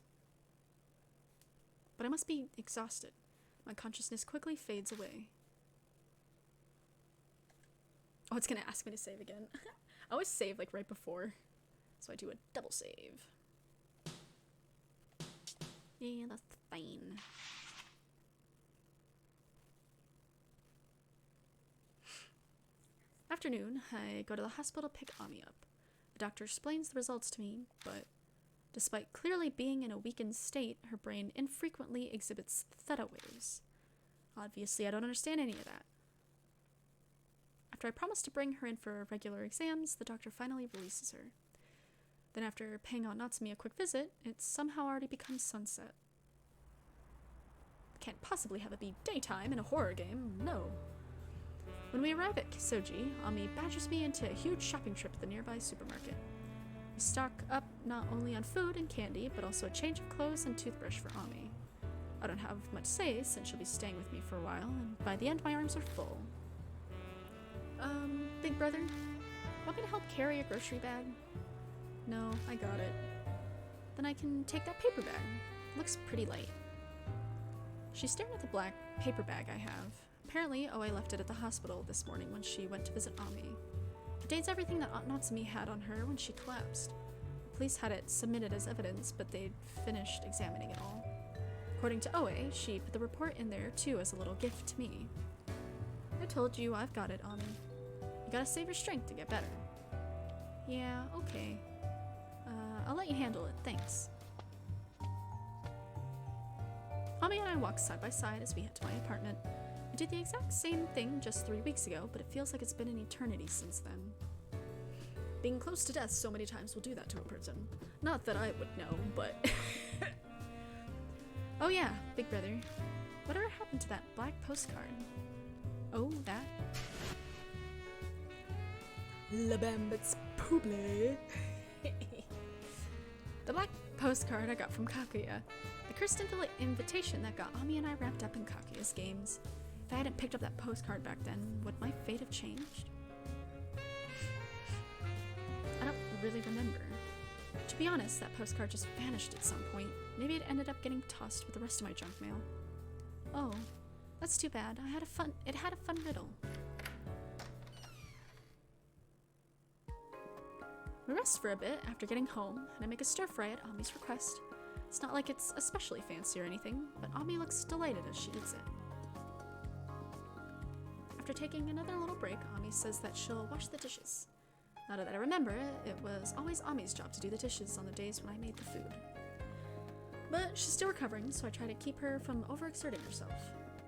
But I must be exhausted. My consciousness quickly fades away. Oh, it's gonna ask me to save again. I always save like right before, so I do a double save. Yeah, that's fine. Afternoon, I go to the hospital to pick Ami up. The doctor explains the results to me, but despite clearly being in a weakened state, her brain infrequently exhibits theta waves. Obviously, I don't understand any of that. After I promise to bring her in for regular exams, the doctor finally releases her. Then after paying Aunt Natsumi a quick visit, it somehow already becomes sunset. Can't possibly have it be daytime in a horror game, no. When we arrive at Kisoji, Ami badgers me into a huge shopping trip to the nearby supermarket. We stock up not only on food and candy, but also a change of clothes and toothbrush for Ami. I don't have much say since she'll be staying with me for a while, and by the end my arms are full. Big brother, want me to help carry a grocery bag? No, I got it. Then I can take that paper bag. Looks pretty light. She's staring at the black paper bag I have. Apparently, Oe left it at the hospital this morning when she went to visit Ami. It contains everything that Aunt Natsumi had on her when she collapsed. The police had it submitted as evidence, but they'd finished examining it all. According to Oe, she put the report in there too as a little gift to me. I told you I've got it, Ami. You gotta save your strength to get better. Yeah, okay. I'll let you handle it, thanks. Ami and I walk side by side as we head to my apartment. We did the exact same thing just 3 weeks ago, but it feels like it's been an eternity since then. Being close to death so many times will do that to a person. Not that I would know, but... Oh yeah, big brother. Whatever happened to that black postcard? Oh, that? La Bambit's Pouble. The black postcard I got from Kakuya. The cursed invitation that got Ami and I wrapped up in Kakuya's games. If I hadn't picked up that postcard back then, would my fate have changed? I don't really remember. To be honest, that postcard just vanished at some point. Maybe it ended up getting tossed with the rest of my junk mail. Oh, that's too bad. It had a fun riddle. We rest for a bit after getting home, and I make a stir-fry at Ami's request. It's not like it's especially fancy or anything, but Ami looks delighted as she eats it. After taking another little break, Ami says that she'll wash the dishes. Now that I remember it, it was always Ami's job to do the dishes on the days when I made the food. But she's still recovering, so I try to keep her from overexerting herself.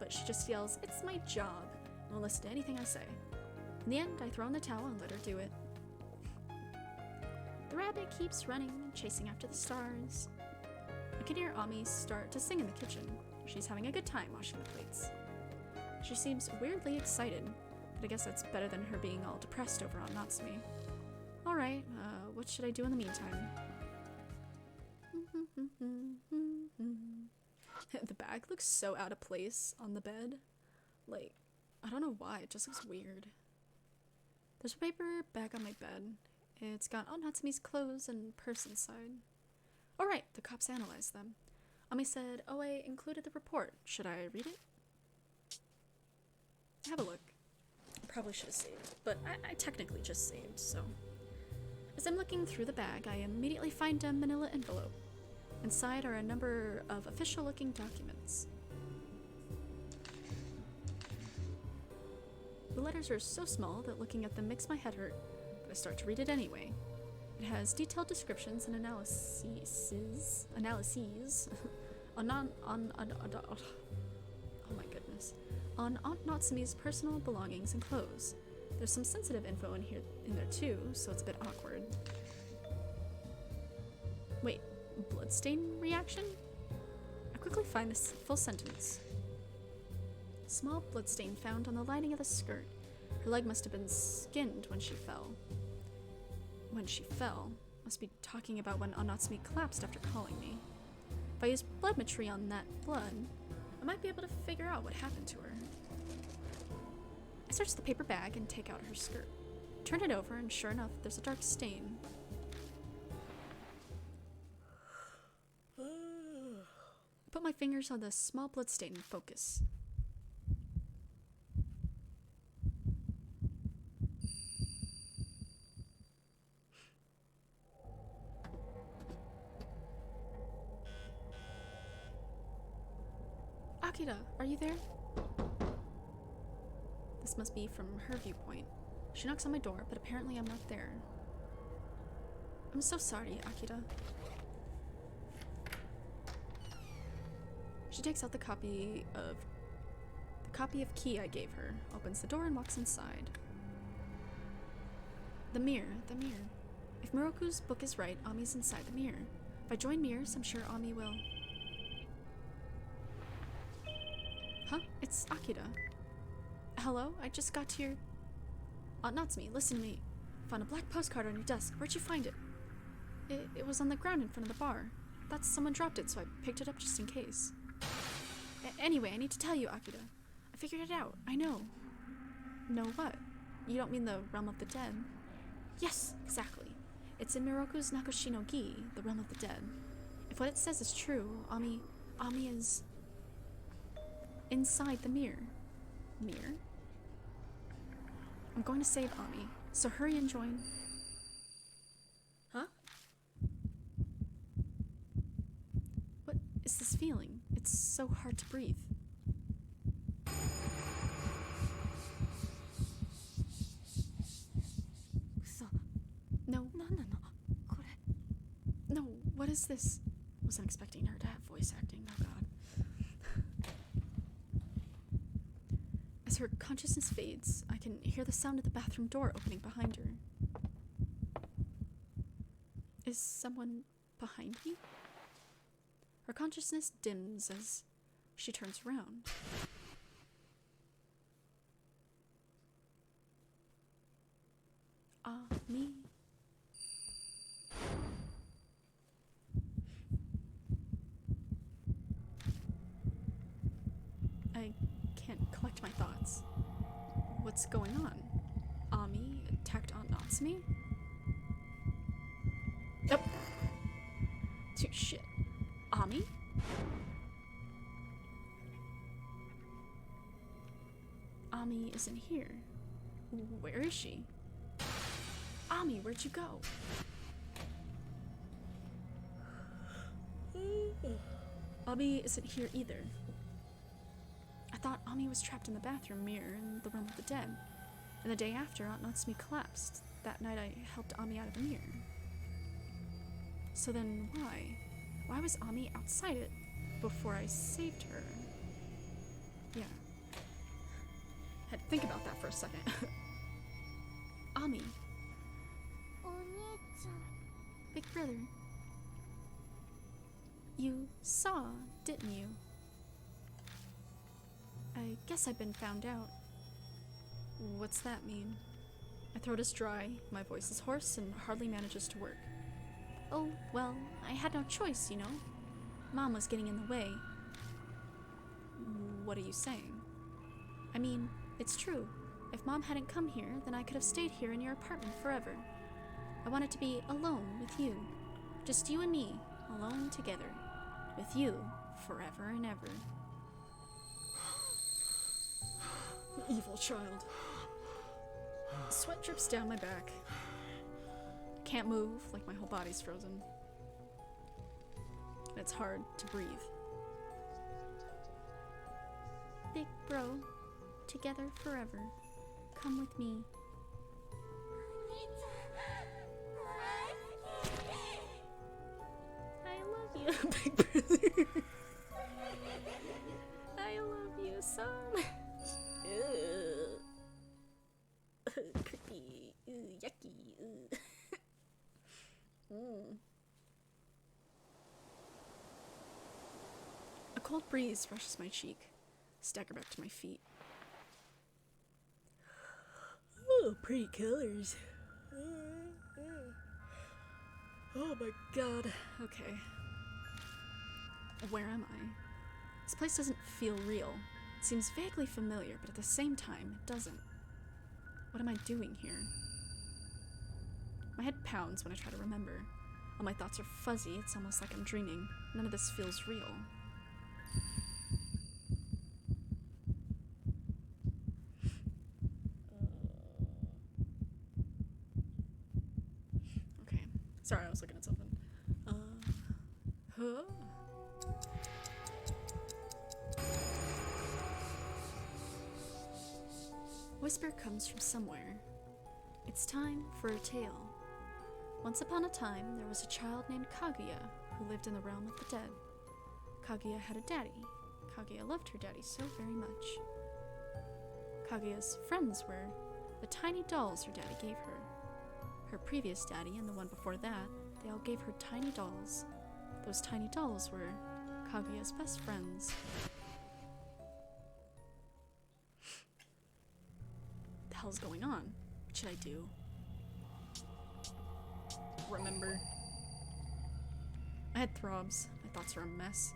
But she just yells, "It's my job," and won't listen to anything I say. In the end, I throw in the towel and let her do it. The rabbit keeps running and chasing after the stars. I can hear Ami start to sing in the kitchen. She's having a good time washing the plates. She seems weirdly excited, but I guess that's better than her being all depressed over Aunt Natsumi. Alright, what should I do in the meantime? The bag looks so out of place on the bed. Like, I don't know why, it just looks weird. There's a paper bag on my bed. It's got Aunt Natsumi's clothes and purse inside. Alright, the cops analyzed them. Ami said Oe included the report. Should I read it? Have a look. Probably should have saved, but I technically just saved, so. As I'm looking through the bag, I immediately find a manila envelope. Inside are a number of official-looking documents. The letters are so small that looking at them makes my head hurt, but I start to read it anyway. It has detailed descriptions and analyses on Aunt Natsumi's personal belongings and clothes. There's some sensitive info in there too, so it's a bit awkward. Wait, bloodstain reaction? I quickly find this full sentence. Small bloodstain found on the lining of the skirt. Her leg must have been skinned when she fell. When she fell? Must be talking about when Aunt Natsumi collapsed after calling me. If I use bloodmetry on that blood, I might be able to figure out what happened to her. I search the paper bag and take out her skirt. Turn it over, and sure enough, there's a dark stain. I put my fingers on the small bloodstain and focus. Akira, are you there? This must be from her viewpoint. She knocks on my door, but apparently I'm not there. I'm so sorry, Akira. She takes out the copy of key I gave her, opens the door and walks inside. The mirror. If Miroku's book is right, Ami's inside the mirror. If I join mirrors, I'm sure Ami will. Huh? It's Akira. Hello? I just got to your... Natsume, listen to me. Found a black postcard on your desk. Where'd you find it? It was on the ground in front of the bar. Thought someone dropped it, so I picked it up just in case. Anyway, I need to tell you, Akira. I figured it out. I know. Know what? You don't mean the Realm of the Dead? Yes, exactly. It's in Miroku's Nakoshino-gi, the Realm of the Dead. If what it says is true, Ami is... inside the mirror. Mirror? I'm going to save Ami, so hurry and join. Huh? What is this feeling? It's so hard to breathe. No, what is this? Wasn't expecting her to have voice acting, oh god. As her consciousness fades, I can hear the sound of the bathroom door opening behind her. Is someone behind me? Her consciousness dims as she turns around. Me? I can't collect my thoughts. What's going on? Ami attacked Aunt Natsume? Yep. Shit. Ami? Ami isn't here. Where is she? Ami, where'd you go? Ami isn't here either. I thought Ami was trapped in the bathroom mirror in the Realm of the Dead. And the day after, Aunt Natsume collapsed. That night I helped Ami out of the mirror. So then why? Why was Ami outside it before I saved her? Yeah. Had to think about that for a second. Ami. Big brother. You saw, didn't you? I guess I've been found out. What's that mean? My throat is dry, my voice is hoarse, and hardly manages to work. Oh, well, I had no choice, you know. Mom was getting in the way. What are you saying? I mean, it's true. If Mom hadn't come here, then I could have stayed here in your apartment forever. I wanted to be alone with you. Just you and me, alone together. With you, forever and ever. Evil child. Sweat drips down my back. Can't move, like my whole body's frozen. And it's hard to breathe. Big bro, together forever. Come with me. I love you, big brother. I love you so much. Creepy. Yucky. A cold breeze brushes my cheek. Stagger back to my feet. Oh, pretty colors. Oh my god. Okay. Where am I? This place doesn't feel real. It seems vaguely familiar, but at the same time, it doesn't. What am I doing here? My head pounds when I try to remember. All my thoughts are fuzzy, it's almost like I'm dreaming. None of this feels real. Okay. Sorry, I was looking at something. Huh? Whisper comes from somewhere. It's time for a tale. Once upon a time, there was a child named Kaguya who lived in the realm of the dead. Kaguya had a daddy. Kaguya loved her daddy so very much. Kaguya's friends were the tiny dolls her daddy gave her. Her previous daddy and the one before that, they all gave her tiny dolls. Those tiny dolls were Kaguya's best friends. hell's going on? What should I do? Remember? I had throbs. My thoughts are a mess.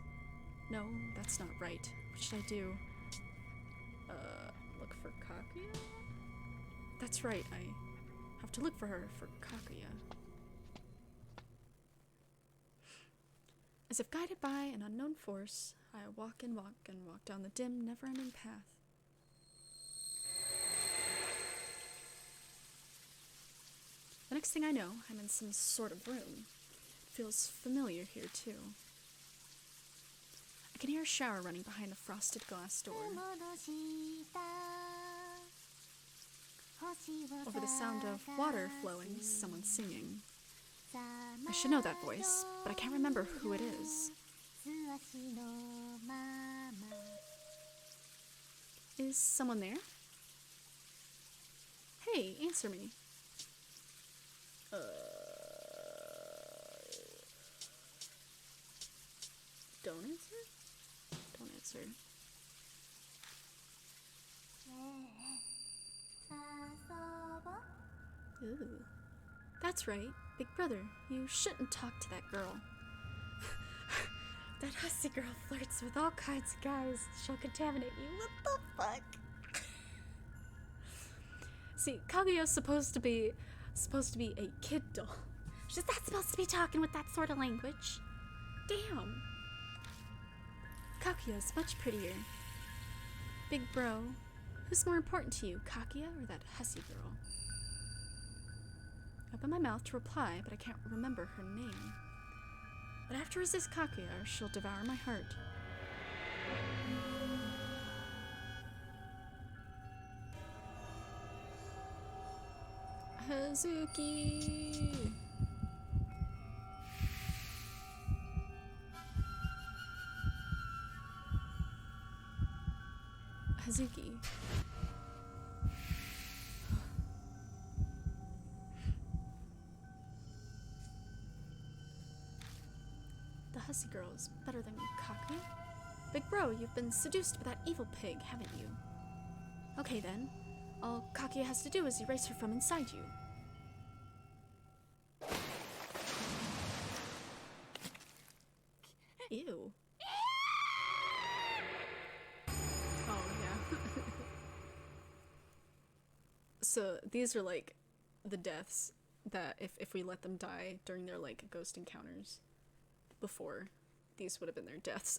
No, that's not right. What should I do? Look for Kaguya? That's right, I have to look for her for Kaguya. As if guided by an unknown force, I walk and walk and walk down the dim, never-ending path. The next thing I know, I'm in some sort of room. It feels familiar here, too. I can hear a shower running behind the frosted glass door. Over the sound of water flowing, someone singing. I should know that voice, but I can't remember who it is. Is someone there? Hey, answer me. Don't answer? Don't answer. Ooh. That's right, Big Brother. You shouldn't talk to that girl. That hussy girl flirts with all kinds of guys. She'll contaminate you. What the fuck? See, Kaguya's supposed to be a kid doll. She's not supposed to be talking with that sort of language. Damn. Kaguya's much prettier. Big bro, who's more important to you, Kaguya or that hussy girl? I open my mouth to reply, but I can't remember her name. But I have to resist Kaguya or she'll devour my heart. Hazuki! Hazuki. The hussy girl is better than Kaguya. Big bro, you've been seduced by that evil pig, haven't you? Okay then. All Kaguya has to do is erase her from inside you. Ew. Oh, yeah. So, these are like the deaths that if we let them die during their like ghost encounters before, these would have been their deaths.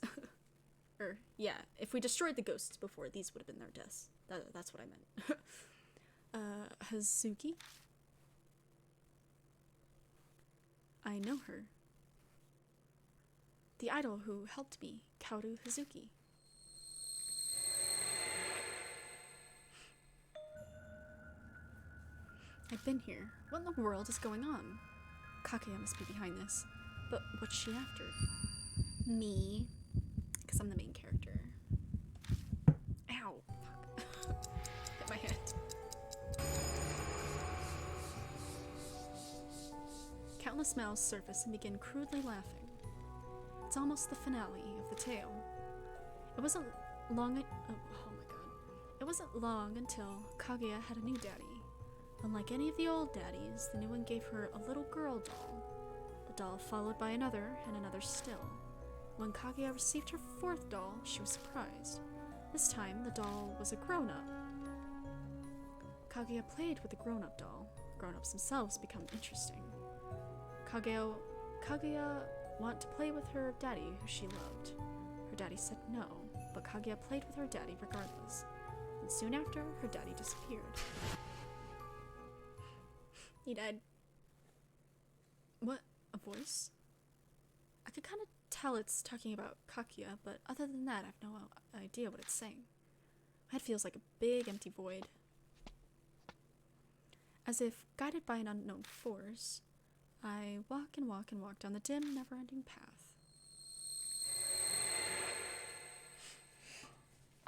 Or, yeah, if we destroyed the ghosts before, these would have been their deaths. That's what I meant. Hazuki? I know her. The idol who helped me, Kaoru Hazuki. I've been here. What in the world is going on? Kaguya must be behind this. But what's she after? Me. Because I'm the main character. Ow. Fuck. Hit my head. Countless smiles surface and begin crudely laughing. It's almost the finale of the tale. It wasn't long. Oh my god. It wasn't long until Kaguya had a new daddy. Unlike any of the old daddies, the new one gave her a little girl doll. A doll followed by another and another still. When Kaguya received her fourth doll, she was surprised. This time, the doll was a grown-up. Kaguya played with the grown-up doll. Grown-ups themselves become interesting. Kaguya wanted to play with her daddy, who she loved. Her daddy said no, but Kaguya played with her daddy regardless. And soon after, her daddy disappeared. He died. What? A voice? I could kind of tell it's talking about Kaguya, but other than that, I have no idea what it's saying. My head feels like a big empty void. As if guided by an unknown force, I walk and walk and walk down the dim, never-ending path.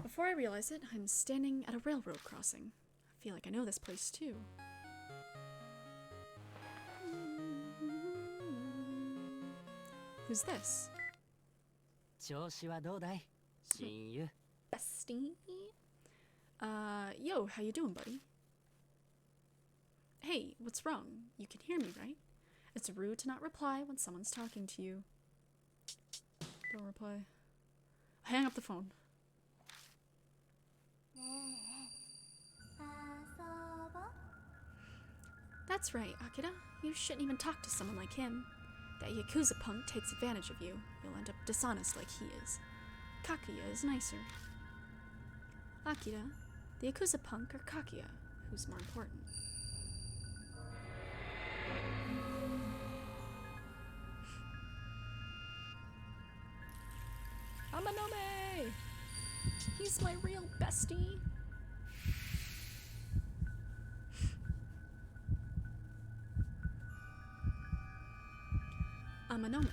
Before I realize it, I'm standing at a railroad crossing. I feel like I know this place too. Who's this? 調子はどうだい親友 Bestie? Yo, how you doing, buddy? Hey, what's wrong? You can hear me, right? It's rude to not reply when someone's talking to you. Don't reply. Hang up the phone. That's right, Akira. You shouldn't even talk to someone like him. That Yakuza punk takes advantage of you. You'll end up dishonest like he is. Kakuya is nicer. Akira, the Yakuza punk or Kakuya? Who's more important? Amanome! He's my real bestie. Amanome.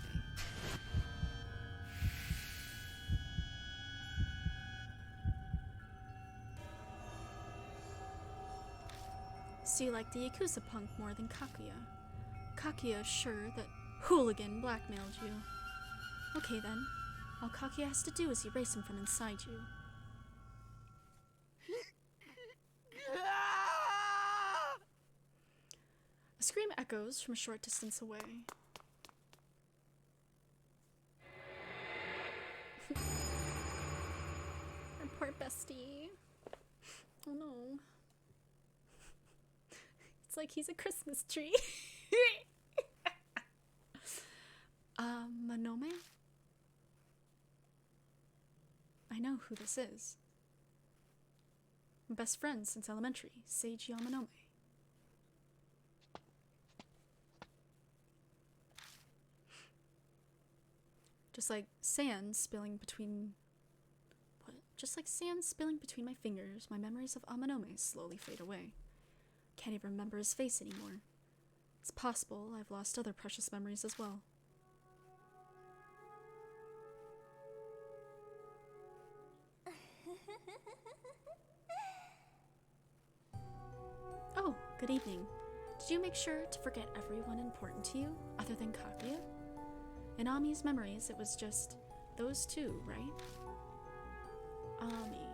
So you like the Yakuza punk more than Kakuya? Kakuya is sure that Hooligan blackmailed you. Okay then. All Kakuya has to do is erase him from inside you. A scream echoes from a short distance away. Our poor bestie. Oh no. It's like he's a Christmas tree. Manome? I know who this is. Best friends since elementary, Seiji Yamanome. Just like sand spilling between... What? Just like sand spilling between my fingers, my memories of Amanome slowly fade away. Can't even remember his face anymore. It's possible I've lost other precious memories as well. Oh, good evening. Did you make sure to forget everyone important to you, other than Kaguya? In Ami's memories, it was just those two, right? Ami.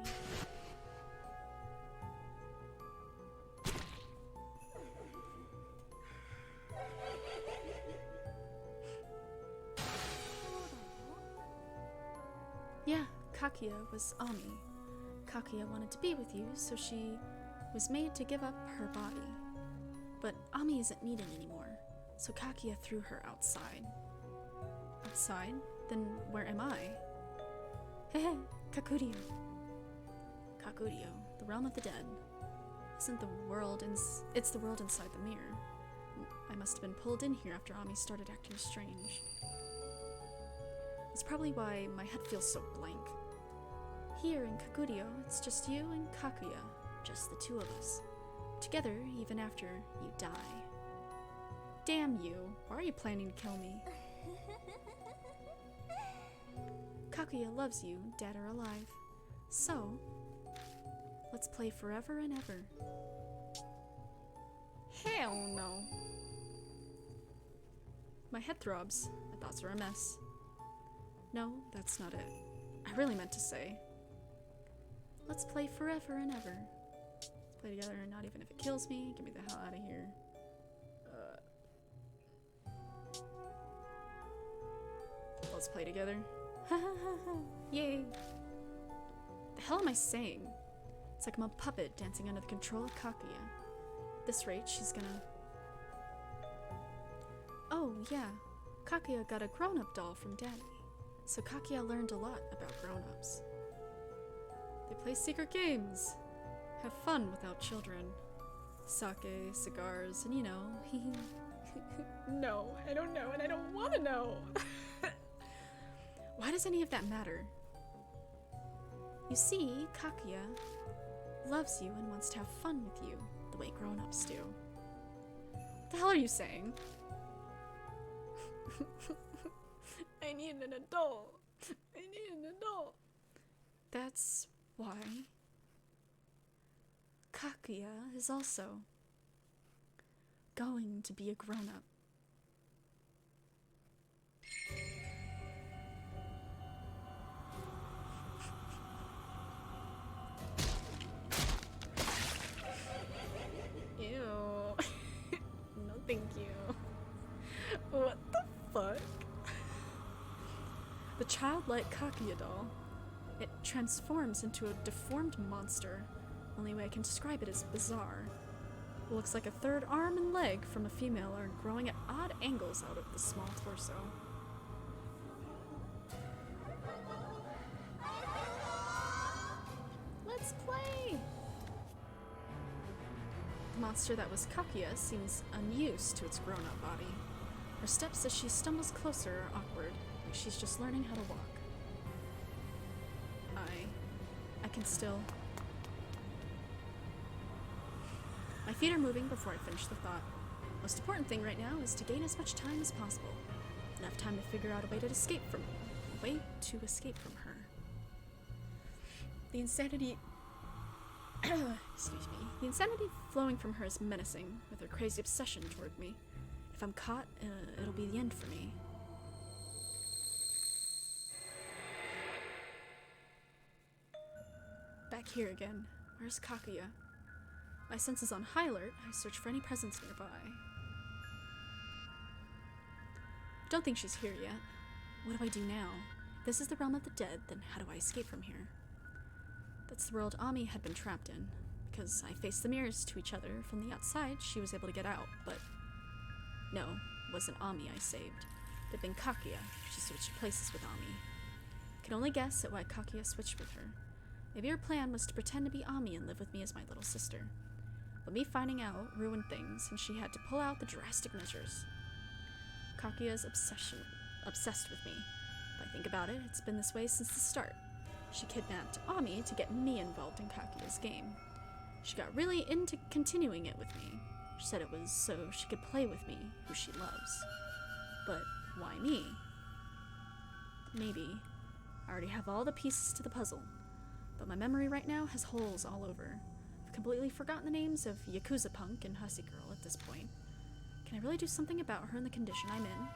Yeah, Kaguya was Ami. Kaguya wanted to be with you, so she was made to give up her body. But Ami isn't needed anymore, so Kaguya threw her outside. Outside? Then where am I? Hehe, Kakurio. Kakurio, the realm of the dead. Isn't the world it's the world inside the mirror. I must have been pulled in here after Ami started acting strange. That's probably why my head feels so blank. Here in Kakurio, it's just you and Kakuya, just the two of us. Together, even after you die. Damn you, why are you planning to kill me? Kakuya loves you, dead or alive. So, let's play forever and ever. Hell no. My head throbs. My thoughts are a mess. No, that's not it. I really meant to say. Let's play forever and ever. Let's play together, not even if it kills me. Get me the hell out of here. Let's play together. Yay. The hell am I saying? It's like I'm a puppet dancing under the control of Kakuya. At this rate, she's gonna... Oh, yeah. Kakuya got a grown-up doll from Daddy. So Kakuya learned a lot about grown-ups. They play secret games. Have fun without children. Sake, cigars, and you know, No, I don't know, and I don't want to know. Why does any of that matter? You see, Kakuya loves you and wants to have fun with you, the way grown-ups do. What the hell are you saying? I need an adult. I need an adult. That's why Kakuya is also going to be a grown-up. Ew. childlike Kakuya doll. It transforms into a deformed monster. Only way I can describe it is bizarre. It looks like a third arm and leg from a female are growing at odd angles out of the small torso. Let's play! The monster that was Kakuya seems unused to its grown-up body. Her steps as she stumbles closer are awkward, like she's just learning how to walk. I can still... My feet are moving before I finish the thought. Most important thing right now is to gain as much time as possible. Enough time to figure out a way to escape from her. The insanity excuse me. The insanity flowing from her is menacing, with her crazy obsession toward me. If I'm caught, it'll be the end for me. Back here again. Where's Kakuya? My senses on high alert, I search for any presence nearby. Don't think she's here yet. What do I do now? If this is the realm of the dead, then how do I escape from here? That's the world Ami had been trapped in. Because I faced the mirrors to each other from the outside, she was able to get out, but... No, it wasn't Ami I saved. It had been Kakuya. She switched places with Ami. I can only guess at why Kakuya switched with her. Maybe her plan was to pretend to be Ami and live with me as my little sister. But me finding out ruined things, and she had to pull out the drastic measures. Kakuya's obsessed with me. If I think about it, it's been this way since the start. She kidnapped Ami to get me involved in Kakuya's game. She got really into continuing it with me. She said it was so she could play with me, who she loves. But why me? Maybe. I already have all the pieces to the puzzle. But my memory right now has holes all over. I've completely forgotten the names of Yakuza Punk and Hussy Girl at this point. Can I really do something about her in the condition I'm in?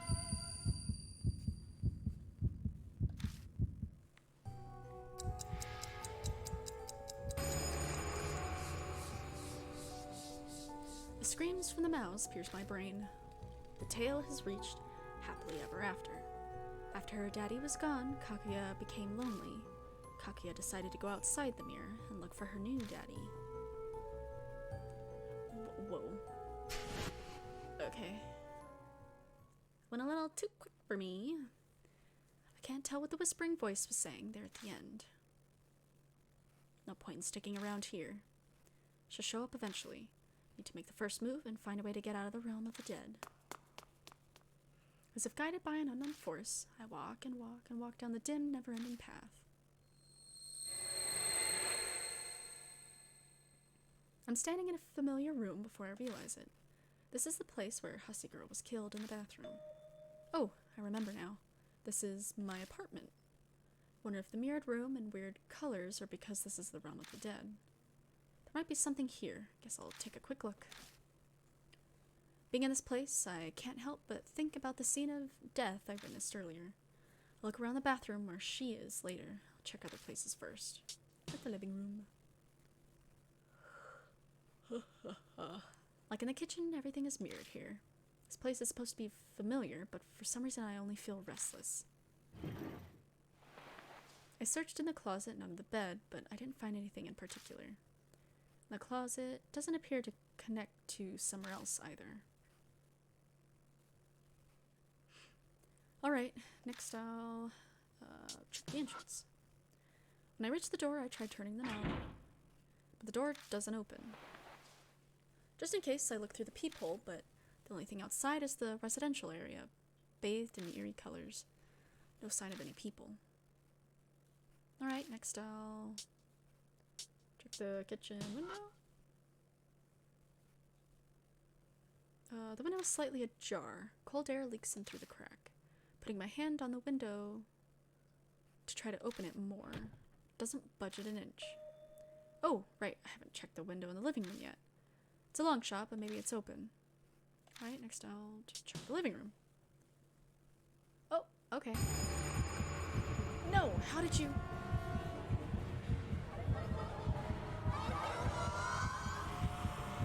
The screams from the mouse pierce my brain. The tale has reached happily ever after. After her daddy was gone, Kakuya became lonely. Kakuya decided to go outside the mirror and look for her new daddy. Whoa. Okay. Went a little too quick for me. I can't tell what the whispering voice was saying there at the end. No point in sticking around here. She'll show up eventually. Need to make the first move and find a way to get out of the realm of the dead. As if guided by an unknown force, I walk and walk and walk down the dim, never-ending path. I'm standing in a familiar room before I realize it. This is the place where Hussy Girl was killed in the bathroom. Oh, I remember now. This is my apartment. Wonder if the mirrored room and weird colors are because this is the realm of the dead. There might be something here. Guess I'll take a quick look. Being in this place, I can't help but think about the scene of death I witnessed earlier. I'll look around the bathroom where she is later. I'll check other places first. Like the living room. Like in the kitchen, everything is mirrored here. This place is supposed to be familiar, but for some reason I only feel restless. I searched in the closet and under the bed, but I didn't find anything in particular. The closet doesn't appear to connect to somewhere else either. Alright, next I'll check the entrance. When I reach the door, I try turning the knob, but the door doesn't open. Just in case, I look through the peephole, but the only thing outside is the residential area, bathed in eerie colors. No sign of any people. Alright, next I'll check the kitchen window. The window is slightly ajar. Cold air leaks in through the crack. Putting my hand on the window to try to open it more. Doesn't budge it an inch. Oh, right, I haven't checked the window in the living room yet. It's a long shot, but maybe it's open. Alright, next I'll just check the living room. Oh, okay. No, how did you...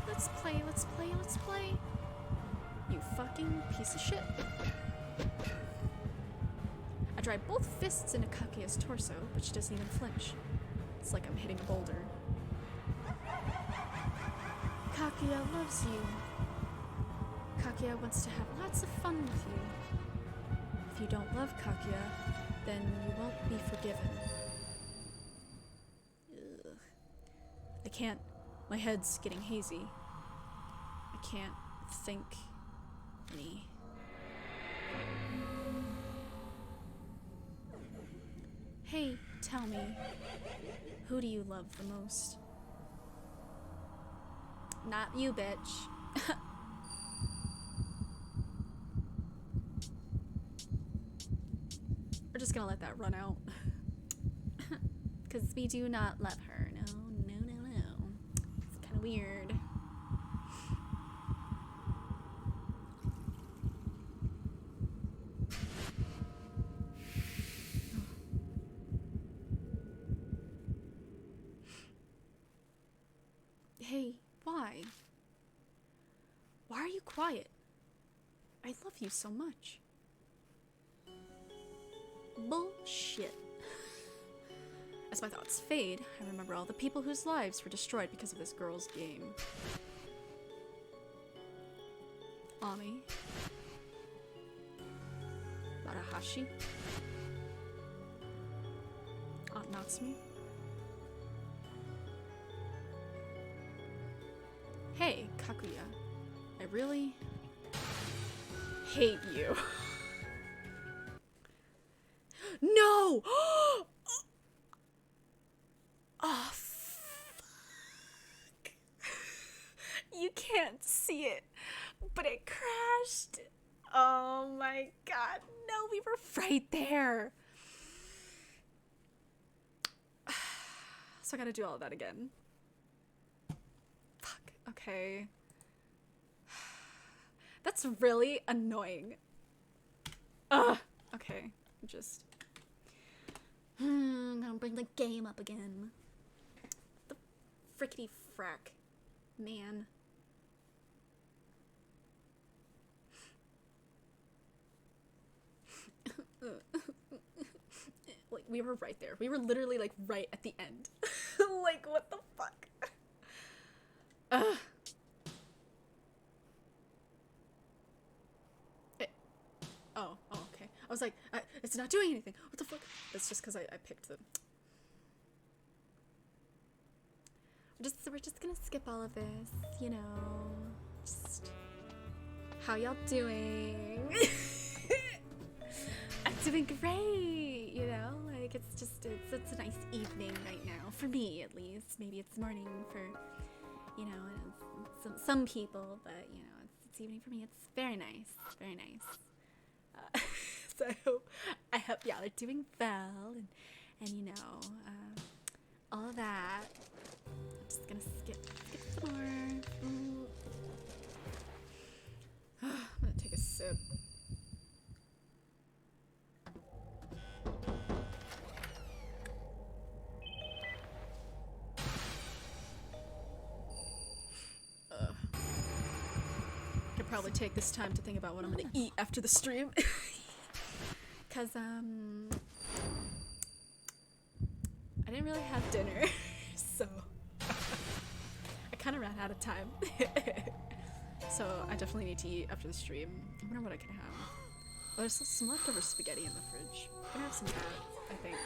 Let's play, let's play, let's play. You fucking piece of shit. drive both fists into Kaguya's torso, but she doesn't even flinch. It's like I'm hitting a boulder. Kaguya loves you. Kaguya wants to have lots of fun with you. If you don't love Kaguya, then you won't be forgiven. Ugh. I can't. My head's getting hazy. I can't think any. Hey, tell me, who do you love the most? Not you, bitch. We're just gonna let that run out. Because we do not love her. No, no, no, no. It's kind of weird. Hey, why? Why are you quiet? I love you so much. Bullshit. As my thoughts fade, I remember all the people whose lives were destroyed because of this girl's game. Ami. Tadahashi. Aunt Natsumi. Hey, Kaguya. I really hate you. No! Oh, fuck. You can't see it, but it crashed. Oh my god. No, we were right there. So I gotta do all of that again. Fuck. Okay. That's really annoying. Ugh. Okay. Just. I'm gonna bring the game up again. The frickety frack. Man. Like, we were right there. We were literally, like, right at the end. Like, what the fuck? Ugh. Oh, okay. I was like, it's not doing anything. What the fuck? It's just because I picked the... We're just gonna skip all of this, you know. Just... How y'all doing? I'm doing great, you know? Like, it's a nice evening right now. For me, at least. Maybe it's morning for, you know, some people, but, you know, it's evening for me. It's very nice. Very nice. So I hope y'all are doing well, and you know, all of that. I'm just gonna skip some more. I'm gonna take a sip. Could probably take this time to think about what I'm gonna eat after the stream. Cause I didn't really have dinner, so I kind of ran out of time. So I definitely need to eat after the stream. I wonder what I can have. Oh, there's some leftover spaghetti in the fridge. I'm gonna have some of that, I think.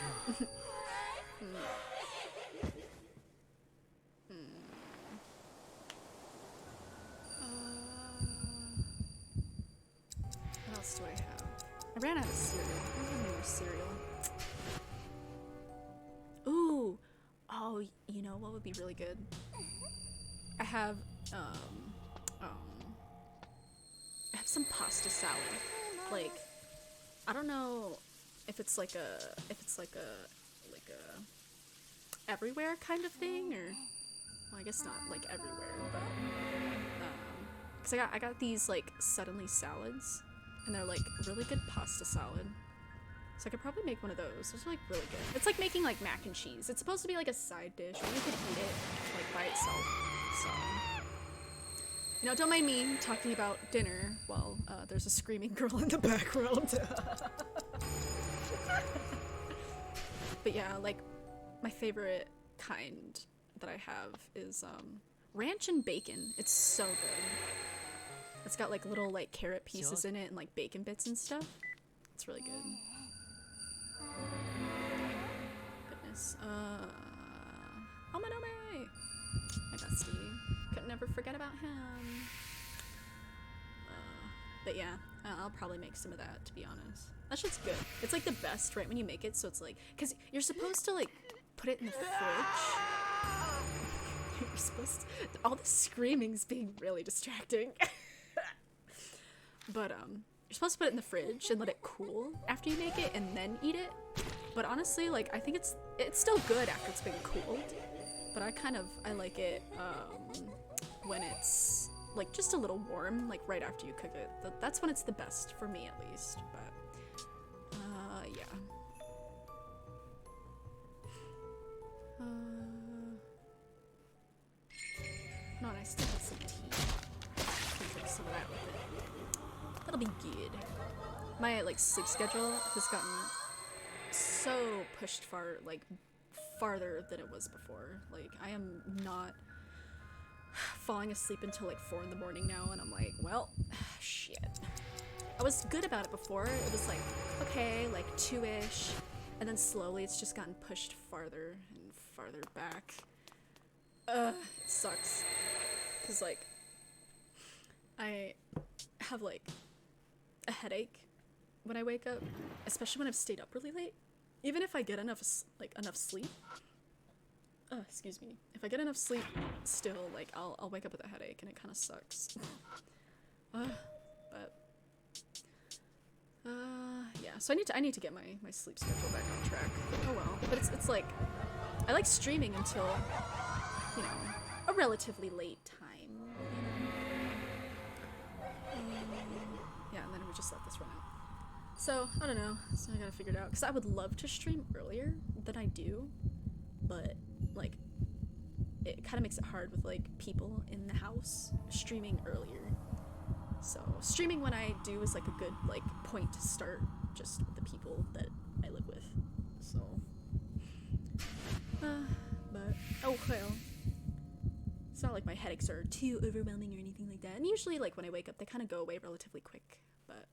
What else do I have? I ran out of cereal. I don't have any more cereal. Ooh! Oh, you know what would be really good? I have some pasta salad. Like, I don't know if it's like a everywhere kind of thing, or, well, I guess not like everywhere, but, cause I got these like suddenly salads, and they're like really good pasta salad. So I could probably make one of those. Those are like really good. It's like making like mac and cheese. It's supposed to be like a side dish, or you could eat it like by itself. So, you know, don't mind me talking about dinner while there's a screaming girl in the background. But yeah, like, my favorite kind that I have is ranch and bacon. It's so good. It's got like little like carrot pieces in it and like bacon bits and stuff. It's really good. Goodness. Omanome! My bestie. Could never forget about him. But yeah, I'll probably make some of that, to be honest. That shit's good. It's like the best right when you make it, so it's like, because you're supposed to like put it in the fridge. You're supposed to, all the screaming's being really distracting. But you're supposed to put it in the fridge and let it cool after you make it and then eat it. But honestly, like, I think it's still good after it's been cooled. But I like it when it's like just a little warm, like right after you cook it. That's when it's the best for me, at least. But yeah. No, and I still have some tea. Can drink some of that with it. That'll be good. My like sleep schedule has gotten so pushed farther than it was before. Like, I am not falling asleep until like 4 in the morning now, and I'm like, well, shit. I was good about it before. It was like, okay, like 2-ish, and then slowly it's just gotten pushed farther and farther back. It sucks. Cause like, I have like a headache when I wake up, especially when I've stayed up really late. Even if I get enough sleep, excuse me. If I get enough sleep, still, like, I'll wake up with a headache, and it kind of sucks. Yeah. So I need to get my sleep schedule back on track. Oh well. But it's like, I like streaming until, you know, a relatively late time. Yeah, and then we just let this run out. So, I don't know. So I gotta figure it out. Because I would love to stream earlier than I do. But, like, it kind of makes it hard with, like, people in the house streaming earlier. So, streaming when I do is, like, a good, like, point to start just with the people that I live with. So, but, oh, well. It's not like my headaches are too overwhelming or anything like that. And usually, like, when I wake up, they kind of go away relatively quick. But,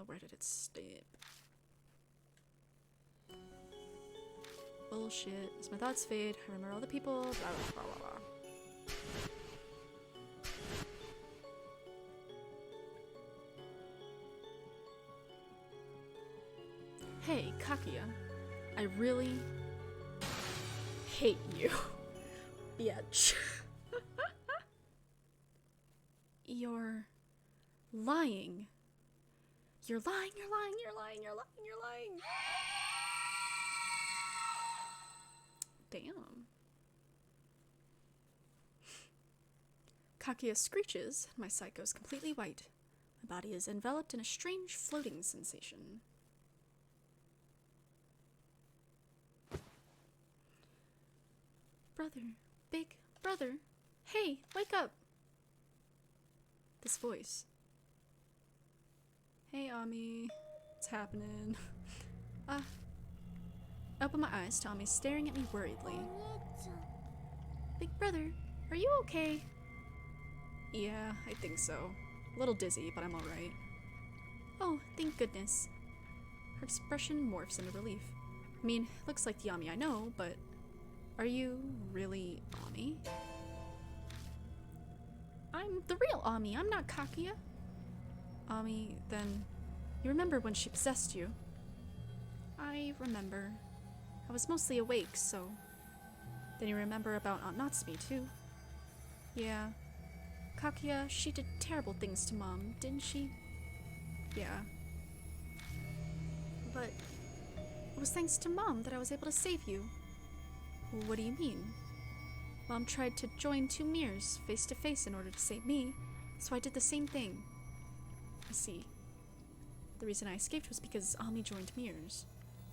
where did it stop? Bullshit. As my thoughts fade, I remember all the people, blah, blah, blah, blah, blah. Hey, Kakia. I really hate you. Bitch. You're lying. You're lying, you're lying, you're lying, you're lying, you're lying. Damn. Kakia screeches, my sight goes completely white. My body is enveloped in a strange floating sensation. Brother, big brother, hey, wake up! This voice. Hey, Ami, what's happening? Open my eyes to Ami staring at me worriedly. Big brother, are you okay? Yeah, I think so. A little dizzy, but I'm alright. Oh, thank goodness. Her expression morphs into relief. I mean, looks like the Ami I know, but are you really Ami? I'm the real Ami, I'm not Kakia. Ami, then, you remember when she possessed you? I remember. I was mostly awake, so... Then you remember about Aunt Natsume, too? Yeah. Kakia, she did terrible things to Mom, didn't she? Yeah. But it was thanks to Mom that I was able to save you. What do you mean? Mom tried to join two mirrors face to face in order to save me, so I did the same thing. I see. The reason I escaped was because Ami joined mirrors.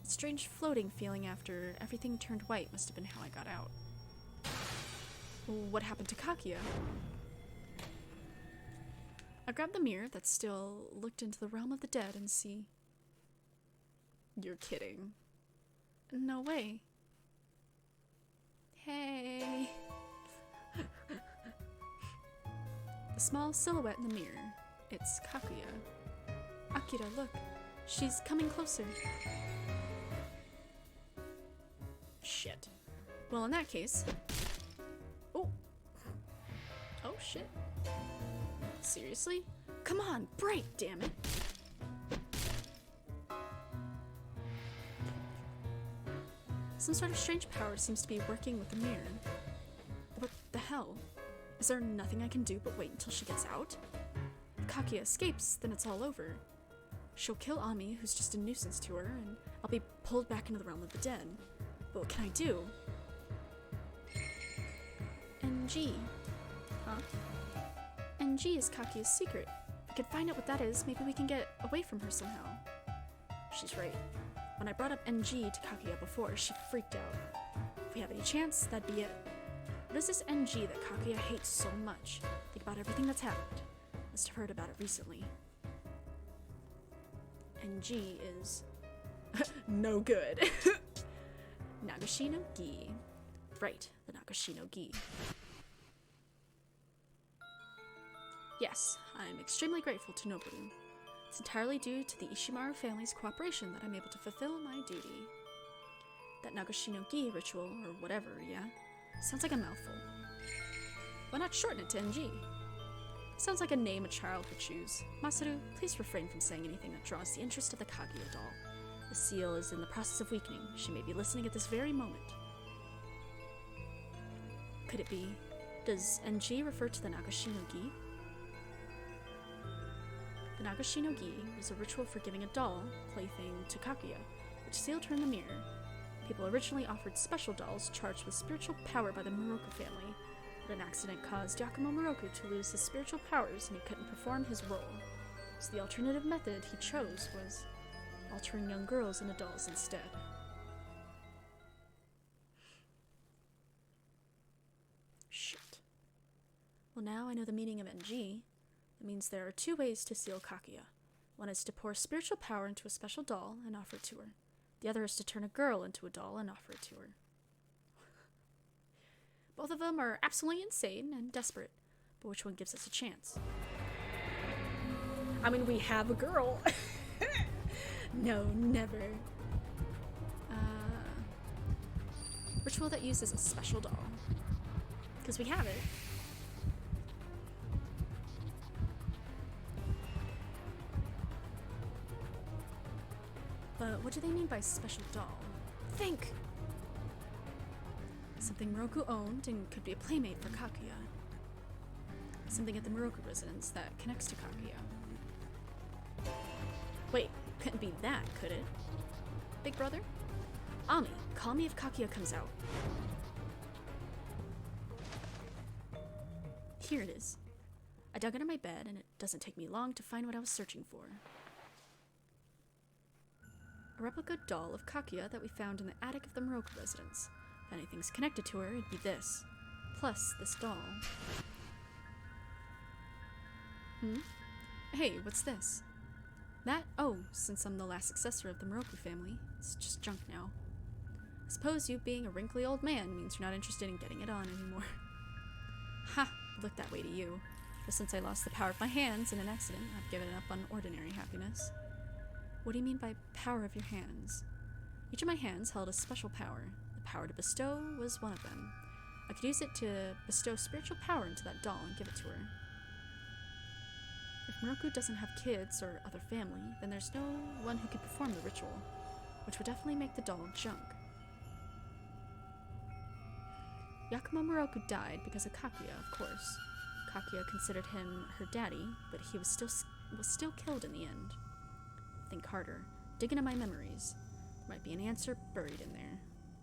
A strange floating feeling after everything turned white must have been how I got out. What happened to Kakia? I grabbed the mirror that still looked into the realm of the dead and see... You're kidding. No way. Hey. A small silhouette in the mirror. It's Kakuya. Akira, look. She's coming closer. Shit. Well, in that case... Oh. Oh, shit. Seriously? Come on, break, damn it. Some sort of strange power seems to be working with the mirror. What the hell? Is there nothing I can do but wait until she gets out? If Kakia escapes, then it's all over. She'll kill Ami, who's just a nuisance to her, and I'll be pulled back into the realm of the dead. But what can I do? NG. Huh? NG is Kakia's secret. If we could find out what that is, maybe we can get away from her somehow. She's right. When I brought up NG to Kakia before, she freaked out. If we have any chance, that'd be it. What is this NG that Kakia hates so much? Think about everything that's happened. Must have heard about it recently. NG is... no good. Nagashi no Gi. Right, the Nagashi no Gi. Yes, I'm extremely grateful to Noboru. It's entirely due to the Ishimaru family's cooperation that I'm able to fulfill my duty. That Nagashi no Gi ritual, or whatever, yeah? Sounds like a mouthful. Why not shorten it to NG? Sounds like a name a child would choose. Masaru, please refrain from saying anything that draws the interest of the Kaguya doll. The seal is in the process of weakening. She may be listening at this very moment. Could it be? Does NG refer to the Nagashi no Gi? The Nagashi no Gi was a ritual for giving a doll, plaything, to Kaguya, which sealed her in the mirror. People originally offered special dolls charged with spiritual power by the Moroku family, but an accident caused Yakumo Moroku to lose his spiritual powers and he couldn't perform his role. So the alternative method he chose was altering young girls into dolls instead. Shit. Well, now I know the meaning of NG. That means there are two ways to seal Kaguya. One is to pour spiritual power into a special doll and offer it to her. The other is to turn a girl into a doll and offer it to her. Both of them are absolutely insane and desperate, but which one gives us a chance? I mean, we have a girl. No, never. Ritual that uses a special doll. Because we have it. But what do they mean by special doll? Think! Something Moroku owned and could be a playmate for Kaguya. Something at the Moroku residence that connects to Kaguya. Wait, couldn't be that, could it? Big brother? Ami, call me if Kaguya comes out. Here it is. I dug under my bed and it doesn't take me long to find what I was searching for. A replica doll of Kaguya that we found in the attic of the Moroku residence. If anything's connected to her, it'd be this. Plus this doll. Hey, what's this? That? Oh, since I'm the last successor of the Moroku family, it's just junk now. I suppose you being a wrinkly old man means you're not interested in getting it on anymore. Ha! Looked that way to you. But since I lost the power of my hands in an accident, I've given up on ordinary happiness. What do you mean by power of your hands? Each of my hands held a special power. The power to bestow was one of them. I could use it to bestow spiritual power into that doll and give it to her. If Moroku doesn't have kids or other family, then there's no one who could perform the ritual, which would definitely make the doll junk. Yakumo Moroku died because of Kaguya, of course. Kaguya considered him her daddy, but he was still killed in the end. Think harder. Dig into my memories. There might be an answer buried in there.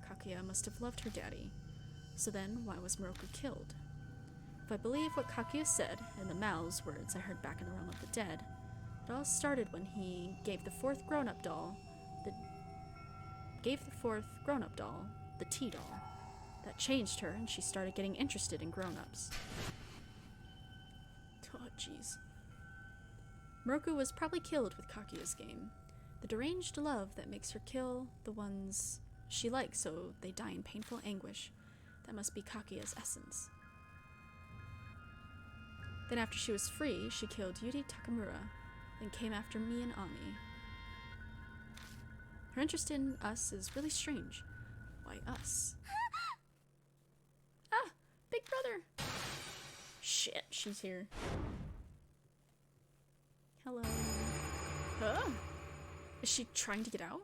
Kaguya must have loved her daddy. So then, why was Moroku killed? If I believe what Kaguya said, in the mouths words I heard back in the realm of the dead, it all started when he gave the fourth grown-up doll, the T-doll. That changed her, and she started getting interested in grown-ups. Oh, jeez. Moroku was probably killed with Kaguya's game. The deranged love that makes her kill the ones she likes so they die in painful anguish. That must be Kaguya's essence. Then after she was free, she killed Yuri Takamura, then came after me and Ami. Her interest in us is really strange. Why us? Ah! Big brother! Shit, she's here. Hello. Huh? Is she trying to get out?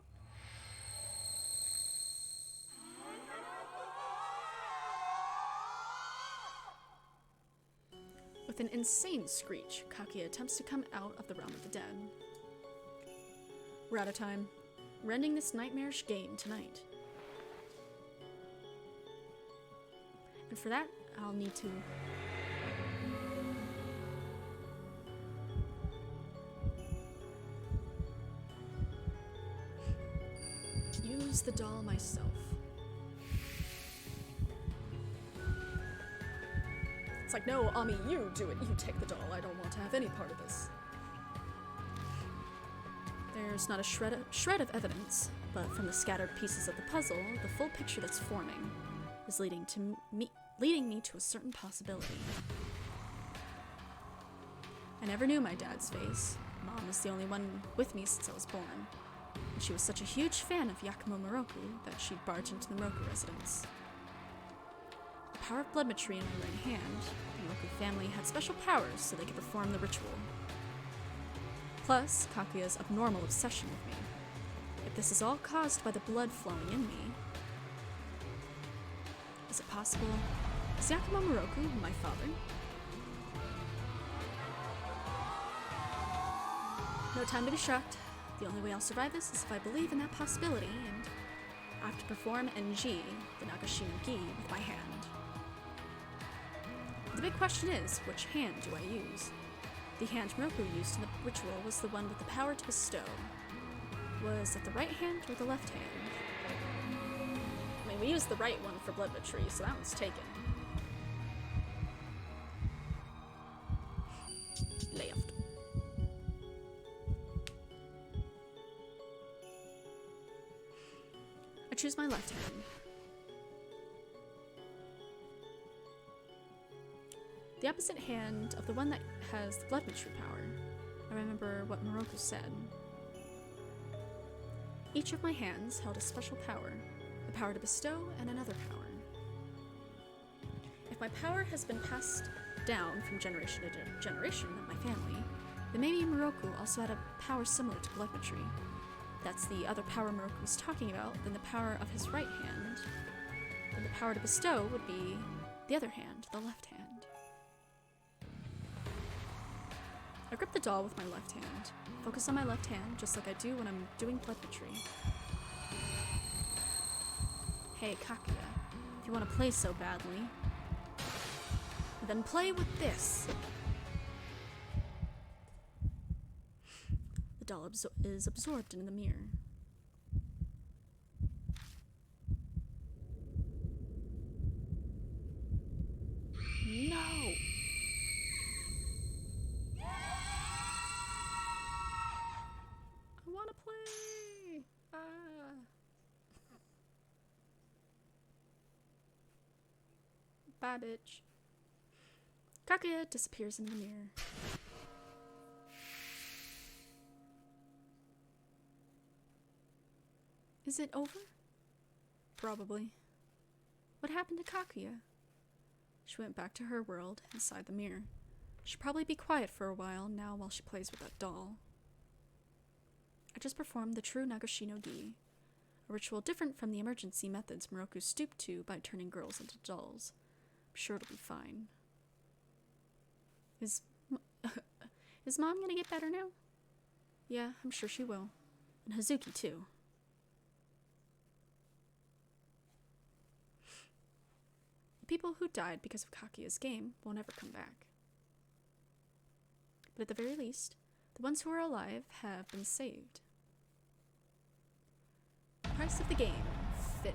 With an insane screech, Kaguya attempts to come out of the realm of the dead. We're out of time. We're ending this nightmarish game tonight. And for that, I'll need to... use the doll myself. It's like, no, Ami, you do it. You take the doll. I don't want to have any part of this. There's not a shred of evidence, but from the scattered pieces of the puzzle, the full picture that's forming is leading me to a certain possibility. I never knew my dad's face. Mom is the only one with me since I was born. And she was such a huge fan of Yakumo Moroku that she'd barge into the Moroku residence. The power of blood mastery in my right hand, the Moroku family had special powers so they could perform the ritual. Plus, Kaguya's abnormal obsession with me. If this is all caused by the blood flowing in me, is it possible? Is Yakumo Moroku my father? No time to be shocked. The only way I'll survive this is if I believe in that possibility, and I have to perform NG, the Nagashino-gi, with my hand. The big question is, which hand do I use? The hand Moroku used in the ritual was the one with the power to bestow. Was it the right hand or the left hand? I mean, we used the right one for blood mastery, so that one's taken. Left. I choose my left hand. The opposite hand of the one that has the blood mastery power. I remember what Moroku said. Each of my hands held a special power, the power to bestow and another power. If my power has been passed down from generation to generation of my family, then maybe Moroku also had a power similar to blood mastery. That's the other power Moroku was talking about, then the power of his right hand. Then the power to bestow would be the other hand, the left hand. I grip the doll with my left hand. Focus on my left hand, just like I do when I'm doing blood mastery. Hey, Kaguya, if you want to play so badly, then play with this. The doll is absorbed in the mirror. No! I want to play! Bye, bitch. Kaguya disappears in the mirror. Is it over? Probably. What happened to Kaguya? She went back to her world inside the mirror. She'll probably be quiet for a while now while she plays with that doll. I just performed the true Nagashino-gi, a ritual different from the emergency methods Moroku stooped to by turning girls into dolls. I'm sure it'll be fine. Is Mom gonna get better now? Yeah, I'm sure she will. And Hazuki too. The people who died because of Kaguya's game won't ever come back. But at the very least, the ones who are alive have been saved. Price of the game, Finn.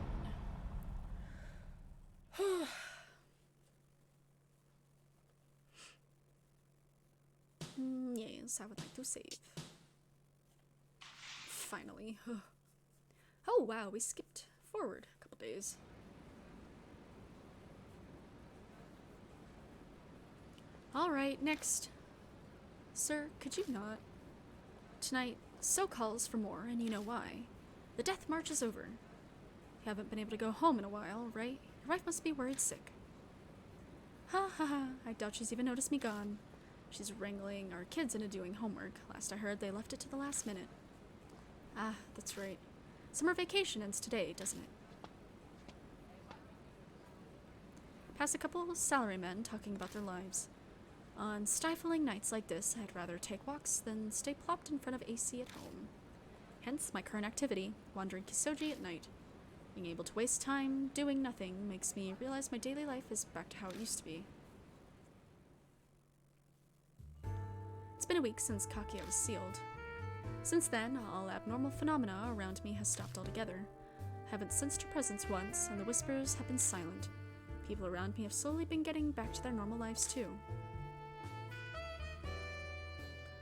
Yes, I would like to save. finally. Oh wow, we skipped forward a couple days. Alright, next. Sir, could you not? Tonight, So calls for more, and you know why. The death march is over. You haven't been able to go home in a while, right? Your wife must be worried sick. Ha ha ha, I doubt she's even noticed me gone. She's wrangling our kids into doing homework. Last I heard, they left it to the last minute. Ah, that's right. Summer vacation ends today, doesn't it? Past a couple of salarymen talking about their lives. On stifling nights like this, I'd rather take walks than stay plopped in front of AC at home. Hence my current activity, wandering Kisoji at night. Being able to waste time doing nothing makes me realize my daily life is back to how it used to be. It's been a week since Kakia was sealed. Since then, all abnormal phenomena around me has stopped altogether. I haven't sensed her presence once, and the whispers have been silent. People around me have slowly been getting back to their normal lives too.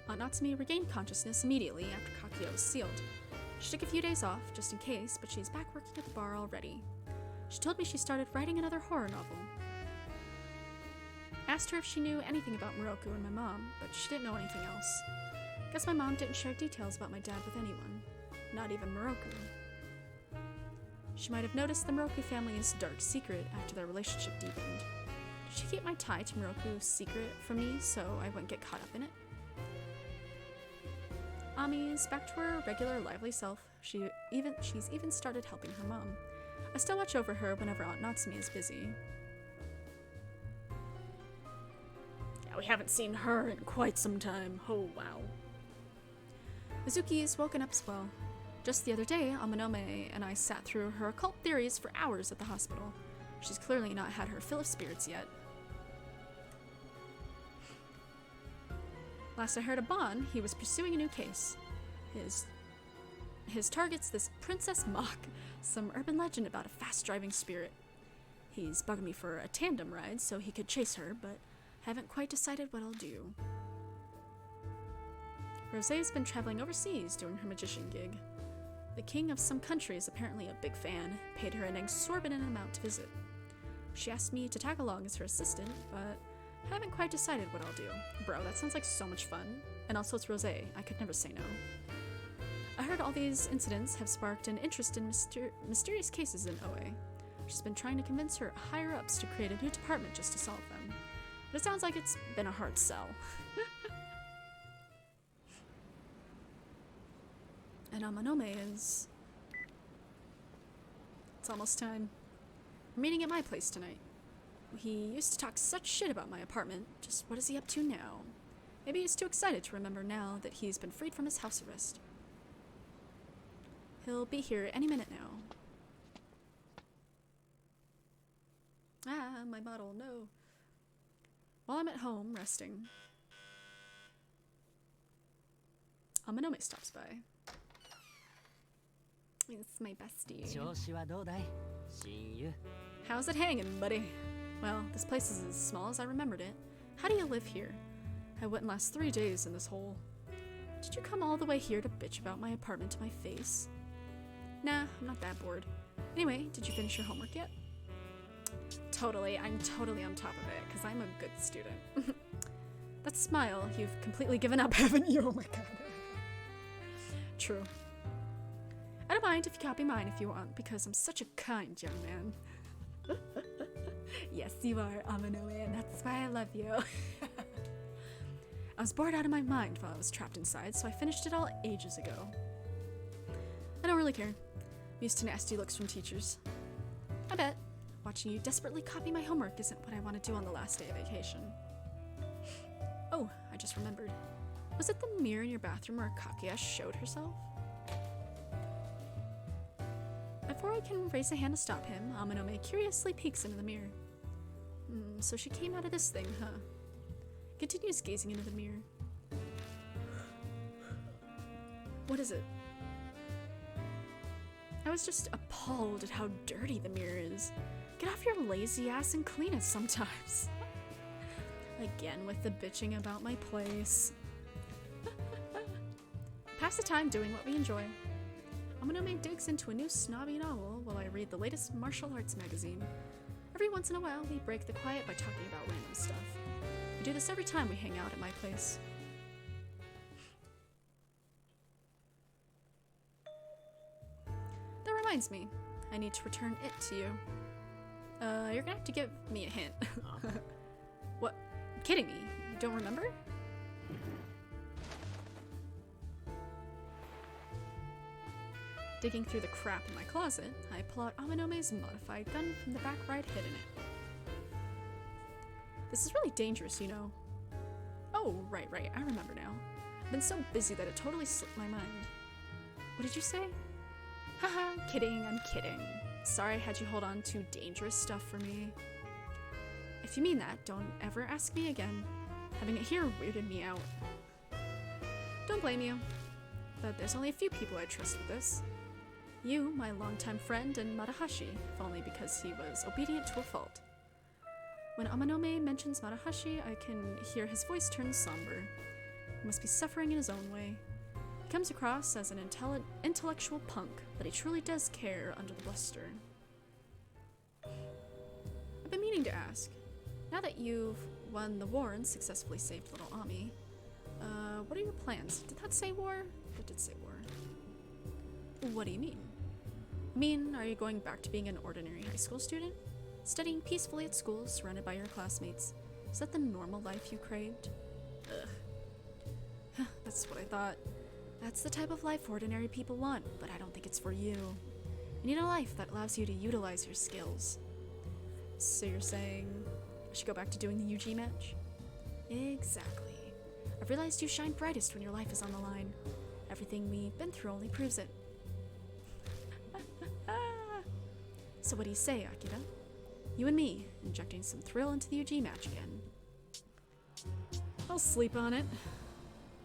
Aunt Natsumi regained consciousness immediately after Kakia was sealed. She took a few days off, just in case, but she's back working at the bar already. She told me she started writing another horror novel. Asked her if she knew anything about Moroku and my mom, but she didn't know anything else. Guess my mom didn't share details about my dad with anyone, not even Moroku. She might have noticed the Moroku family's dark secret after their relationship deepened. Did she keep my tie to Moroku's secret from me so I wouldn't get caught up in it? Ami's back to her regular lively self. She's even started helping her mom. I still watch over her whenever Aunt Natsumi is busy. Yeah, we haven't seen her in quite some time. Oh, wow. Mizuki's woken up as well. Just the other day, Amanome and I sat through her occult theories for hours at the hospital. She's clearly not had her fill of spirits yet. Last I heard of Bon, he was pursuing a new case. His target's this Princess Mach, some urban legend about a fast-driving spirit. He's bugging me for a tandem ride so he could chase her, but haven't quite decided what I'll do. Rosé's been traveling overseas doing her magician gig. The king of some country is apparently a big fan, paid her an exorbitant amount to visit. She asked me to tag along as her assistant, but haven't quite decided what I'll do. Bro, that sounds like so much fun. And also it's Rosé, I could never say no. I heard all these incidents have sparked an interest in mysterious cases in OA. She's been trying to convince her higher-ups to create a new department just to solve them. But it sounds like it's been a hard sell. And Amanome is... It's almost time. We're meeting at my place tonight. He used to talk such shit about my apartment. Just what is he up to now? Maybe he's too excited to remember now that he's been freed from his house arrest. He'll be here any minute now. Ah, my model, no. While I'm at home, resting, Amanome stops by. It's my bestie. 調子はどうだい親友 How's it hanging, buddy? Well, this place is as small as I remembered it. How do you live here? I wouldn't last 3 days in this hole. Did you come all the way here to bitch about my apartment to my face? Nah, I'm not that bored. Anyway, did you finish your homework yet? Totally, I'm totally on top of it, because I'm a good student. That smile, you've completely given up, haven't you? Oh my god. True. I don't mind if you copy mine if you want, because I'm such a kind young man. Yes, you are, Amanome, and that's why I love you. I was bored out of my mind while I was trapped inside, so I finished it all ages ago. I don't really care. I'm used to nasty looks from teachers. I bet watching you desperately copy my homework isn't what I want to do on the last day of vacation. Oh, I just remembered. Was it the mirror in your bathroom where Kakia showed herself? Before I can raise a hand to stop him, Amanome curiously peeks into the mirror. So she came out of this thing, huh? Continues gazing into the mirror. What is it? I was just appalled at how dirty the mirror is. Get off your lazy ass and clean it sometimes. Again with the bitching about my place. Pass the time doing what we enjoy. Amanome digs into a new snobby novel while I read the latest martial arts magazine. Every once in a while, we break the quiet by talking about random stuff. We do this every time we hang out at my place. That reminds me, I need to return it to you. You're gonna have to give me a hint. What? You're kidding me? You don't remember? Digging through the crap in my closet, I pull out Amanome's modified gun from the back right hid in it. This is really dangerous, you know. Oh, right, I remember now. I've been so busy that it totally slipped my mind. What did you say? Haha, kidding, I'm kidding. Sorry I had you hold on to dangerous stuff for me. If you mean that, don't ever ask me again. Having it here weirded me out. Don't blame you, but there's only a few people I trust with this. You, my longtime friend, and Marahashi, if only because he was obedient to a fault. When Amanome mentions Marahashi, I can hear his voice turn somber. He must be suffering in his own way. He comes across as an intellectual punk, but he truly does care under the bluster. I've been meaning to ask, now that you've won the war and successfully saved little Ami, what are your plans? Did that say war? It did say war. What do you mean? I mean, are you going back to being an ordinary high school student? Studying peacefully at school, surrounded by your classmates? Is that the normal life you craved? Ugh. That's what I thought. That's the type of life ordinary people want, but I don't think it's for you. You need a life that allows you to utilize your skills. So you're saying I should go back to doing the UG match? Exactly. I've realized you shine brightest when your life is on the line. Everything we've been through only proves it. So what do you say, Akira? You and me, injecting some thrill into the UG match again. I'll sleep on it.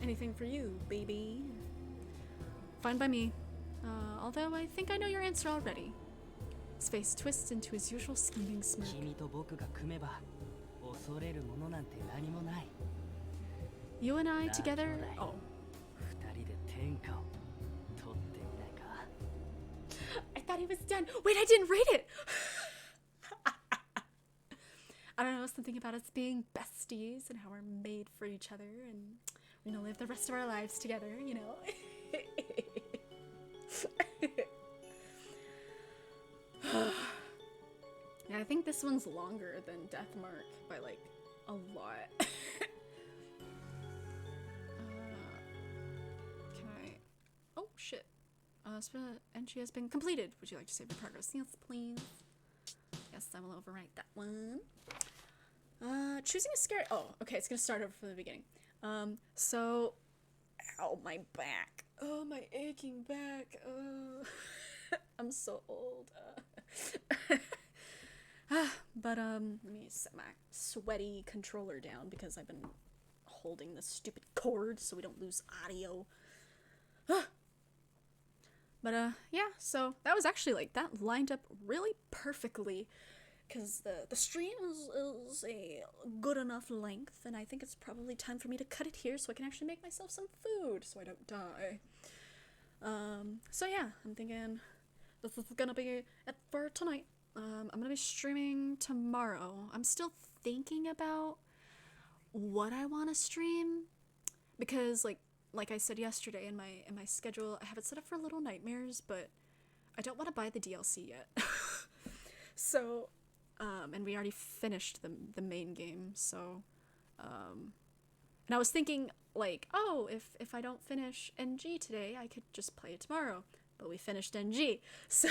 Anything for you, baby. Fine by me. Although I think I know your answer already. His face twists into his usual scheming smirk. 君と僕が組めば恐れるものなんて何もない。 You and I together? Oh. 二人で天下を取ってみないか? I thought he was done. Wait, I didn't read it! I don't know, something about us being besties and how we're made for each other and we're gonna live the rest of our lives together, you know? Yeah, I think this one's longer than Deathmark by like a lot. Can I? Oh shit! Entry has been completed. Would you like to save your progress? Yes, please. Yes, I will overwrite that one. Choosing a scary. Oh, okay. It's gonna start over from the beginning. So, ow, my back. Oh, my aching back. Oh, I'm so old. But let me set my sweaty controller down because I've been holding this stupid cord so we don't lose audio. But yeah, so that was actually like that lined up really perfectly because the stream is a good enough length, and I think it's probably time for me to cut it here so I can actually make myself some food so I don't die. So yeah, I'm thinking this is gonna be it for tonight. I'm gonna be streaming tomorrow. I'm still thinking about what I want to stream because like I said yesterday in my schedule, I have it set up for Little Nightmares, but I don't want to buy the DLC yet. So, and we already finished the main game, so, and I was thinking, like, oh, if I don't finish NG today, I could just play it tomorrow, but we finished NG, so,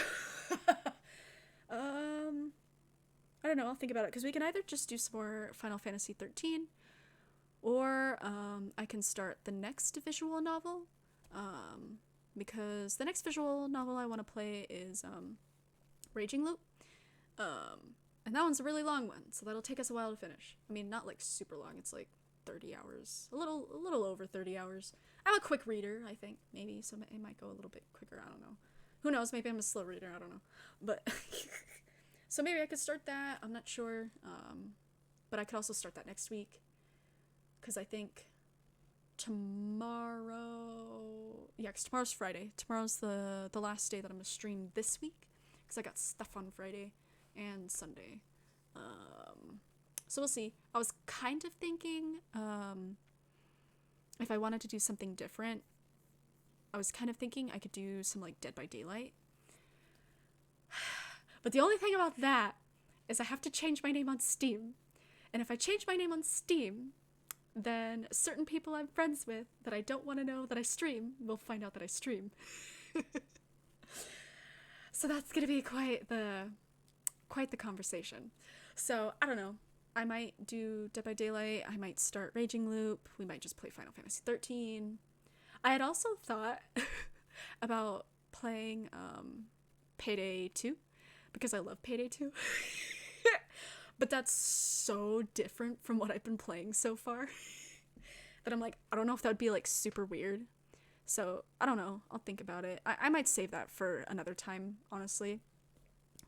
I don't know, I'll think about it, because we can either just do some more Final Fantasy 13, or, I can start the next visual novel, because the next visual novel I want to play is, Raging Loop, and that one's a really long one, so that'll take us a while to finish. I mean, not like super long, it's like 30 hours, a little over 30 hours. I'm a quick reader, I think, maybe, so it might go a little bit quicker, I don't know. Who knows, maybe I'm a slow reader, I don't know, but, so maybe I could start that, I'm not sure, but I could also start that next week, because I think tomorrow. Yeah, 'cause tomorrow's Friday. Tomorrow's the last day that I'm gonna stream this week, because I got stuff on Friday and Sunday. So we'll see. I was kind of thinking if I wanted to do something different. I was kind of thinking I could do some like Dead by Daylight. But the only thing about that is I have to change my name on Steam. And if I change my name on Steam, then certain people I'm friends with that I don't want to know that I stream will find out that I stream. So that's gonna be quite the conversation. So I don't know. I might do Dead by Daylight. I might start Raging Loop. We might just play Final Fantasy 13. I had also thought about playing Payday 2 because I love Payday 2. But that's so different from what I've been playing so far that I'm like, I don't know if that would be like super weird. So I don't know. I'll think about it. I might save that for another time, honestly.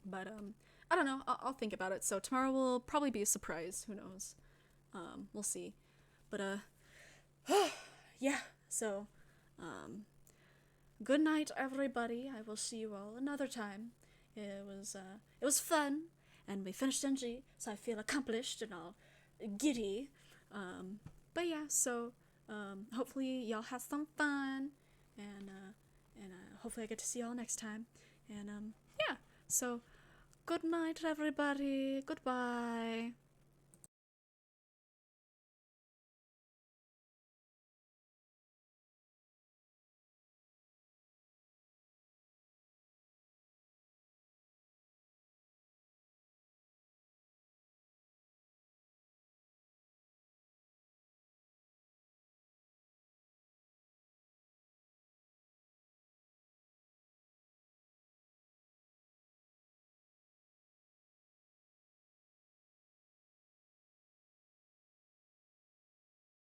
But I don't know. I'll think about it. So tomorrow will probably be a surprise. Who knows? We'll see. But yeah. So good night, everybody. I will see you all another time. It was fun, and we finished NG, so I feel accomplished and all giddy. But yeah, so hopefully y'all have some fun, and hopefully I get to see y'all next time. And yeah, so good night, everybody. Goodbye.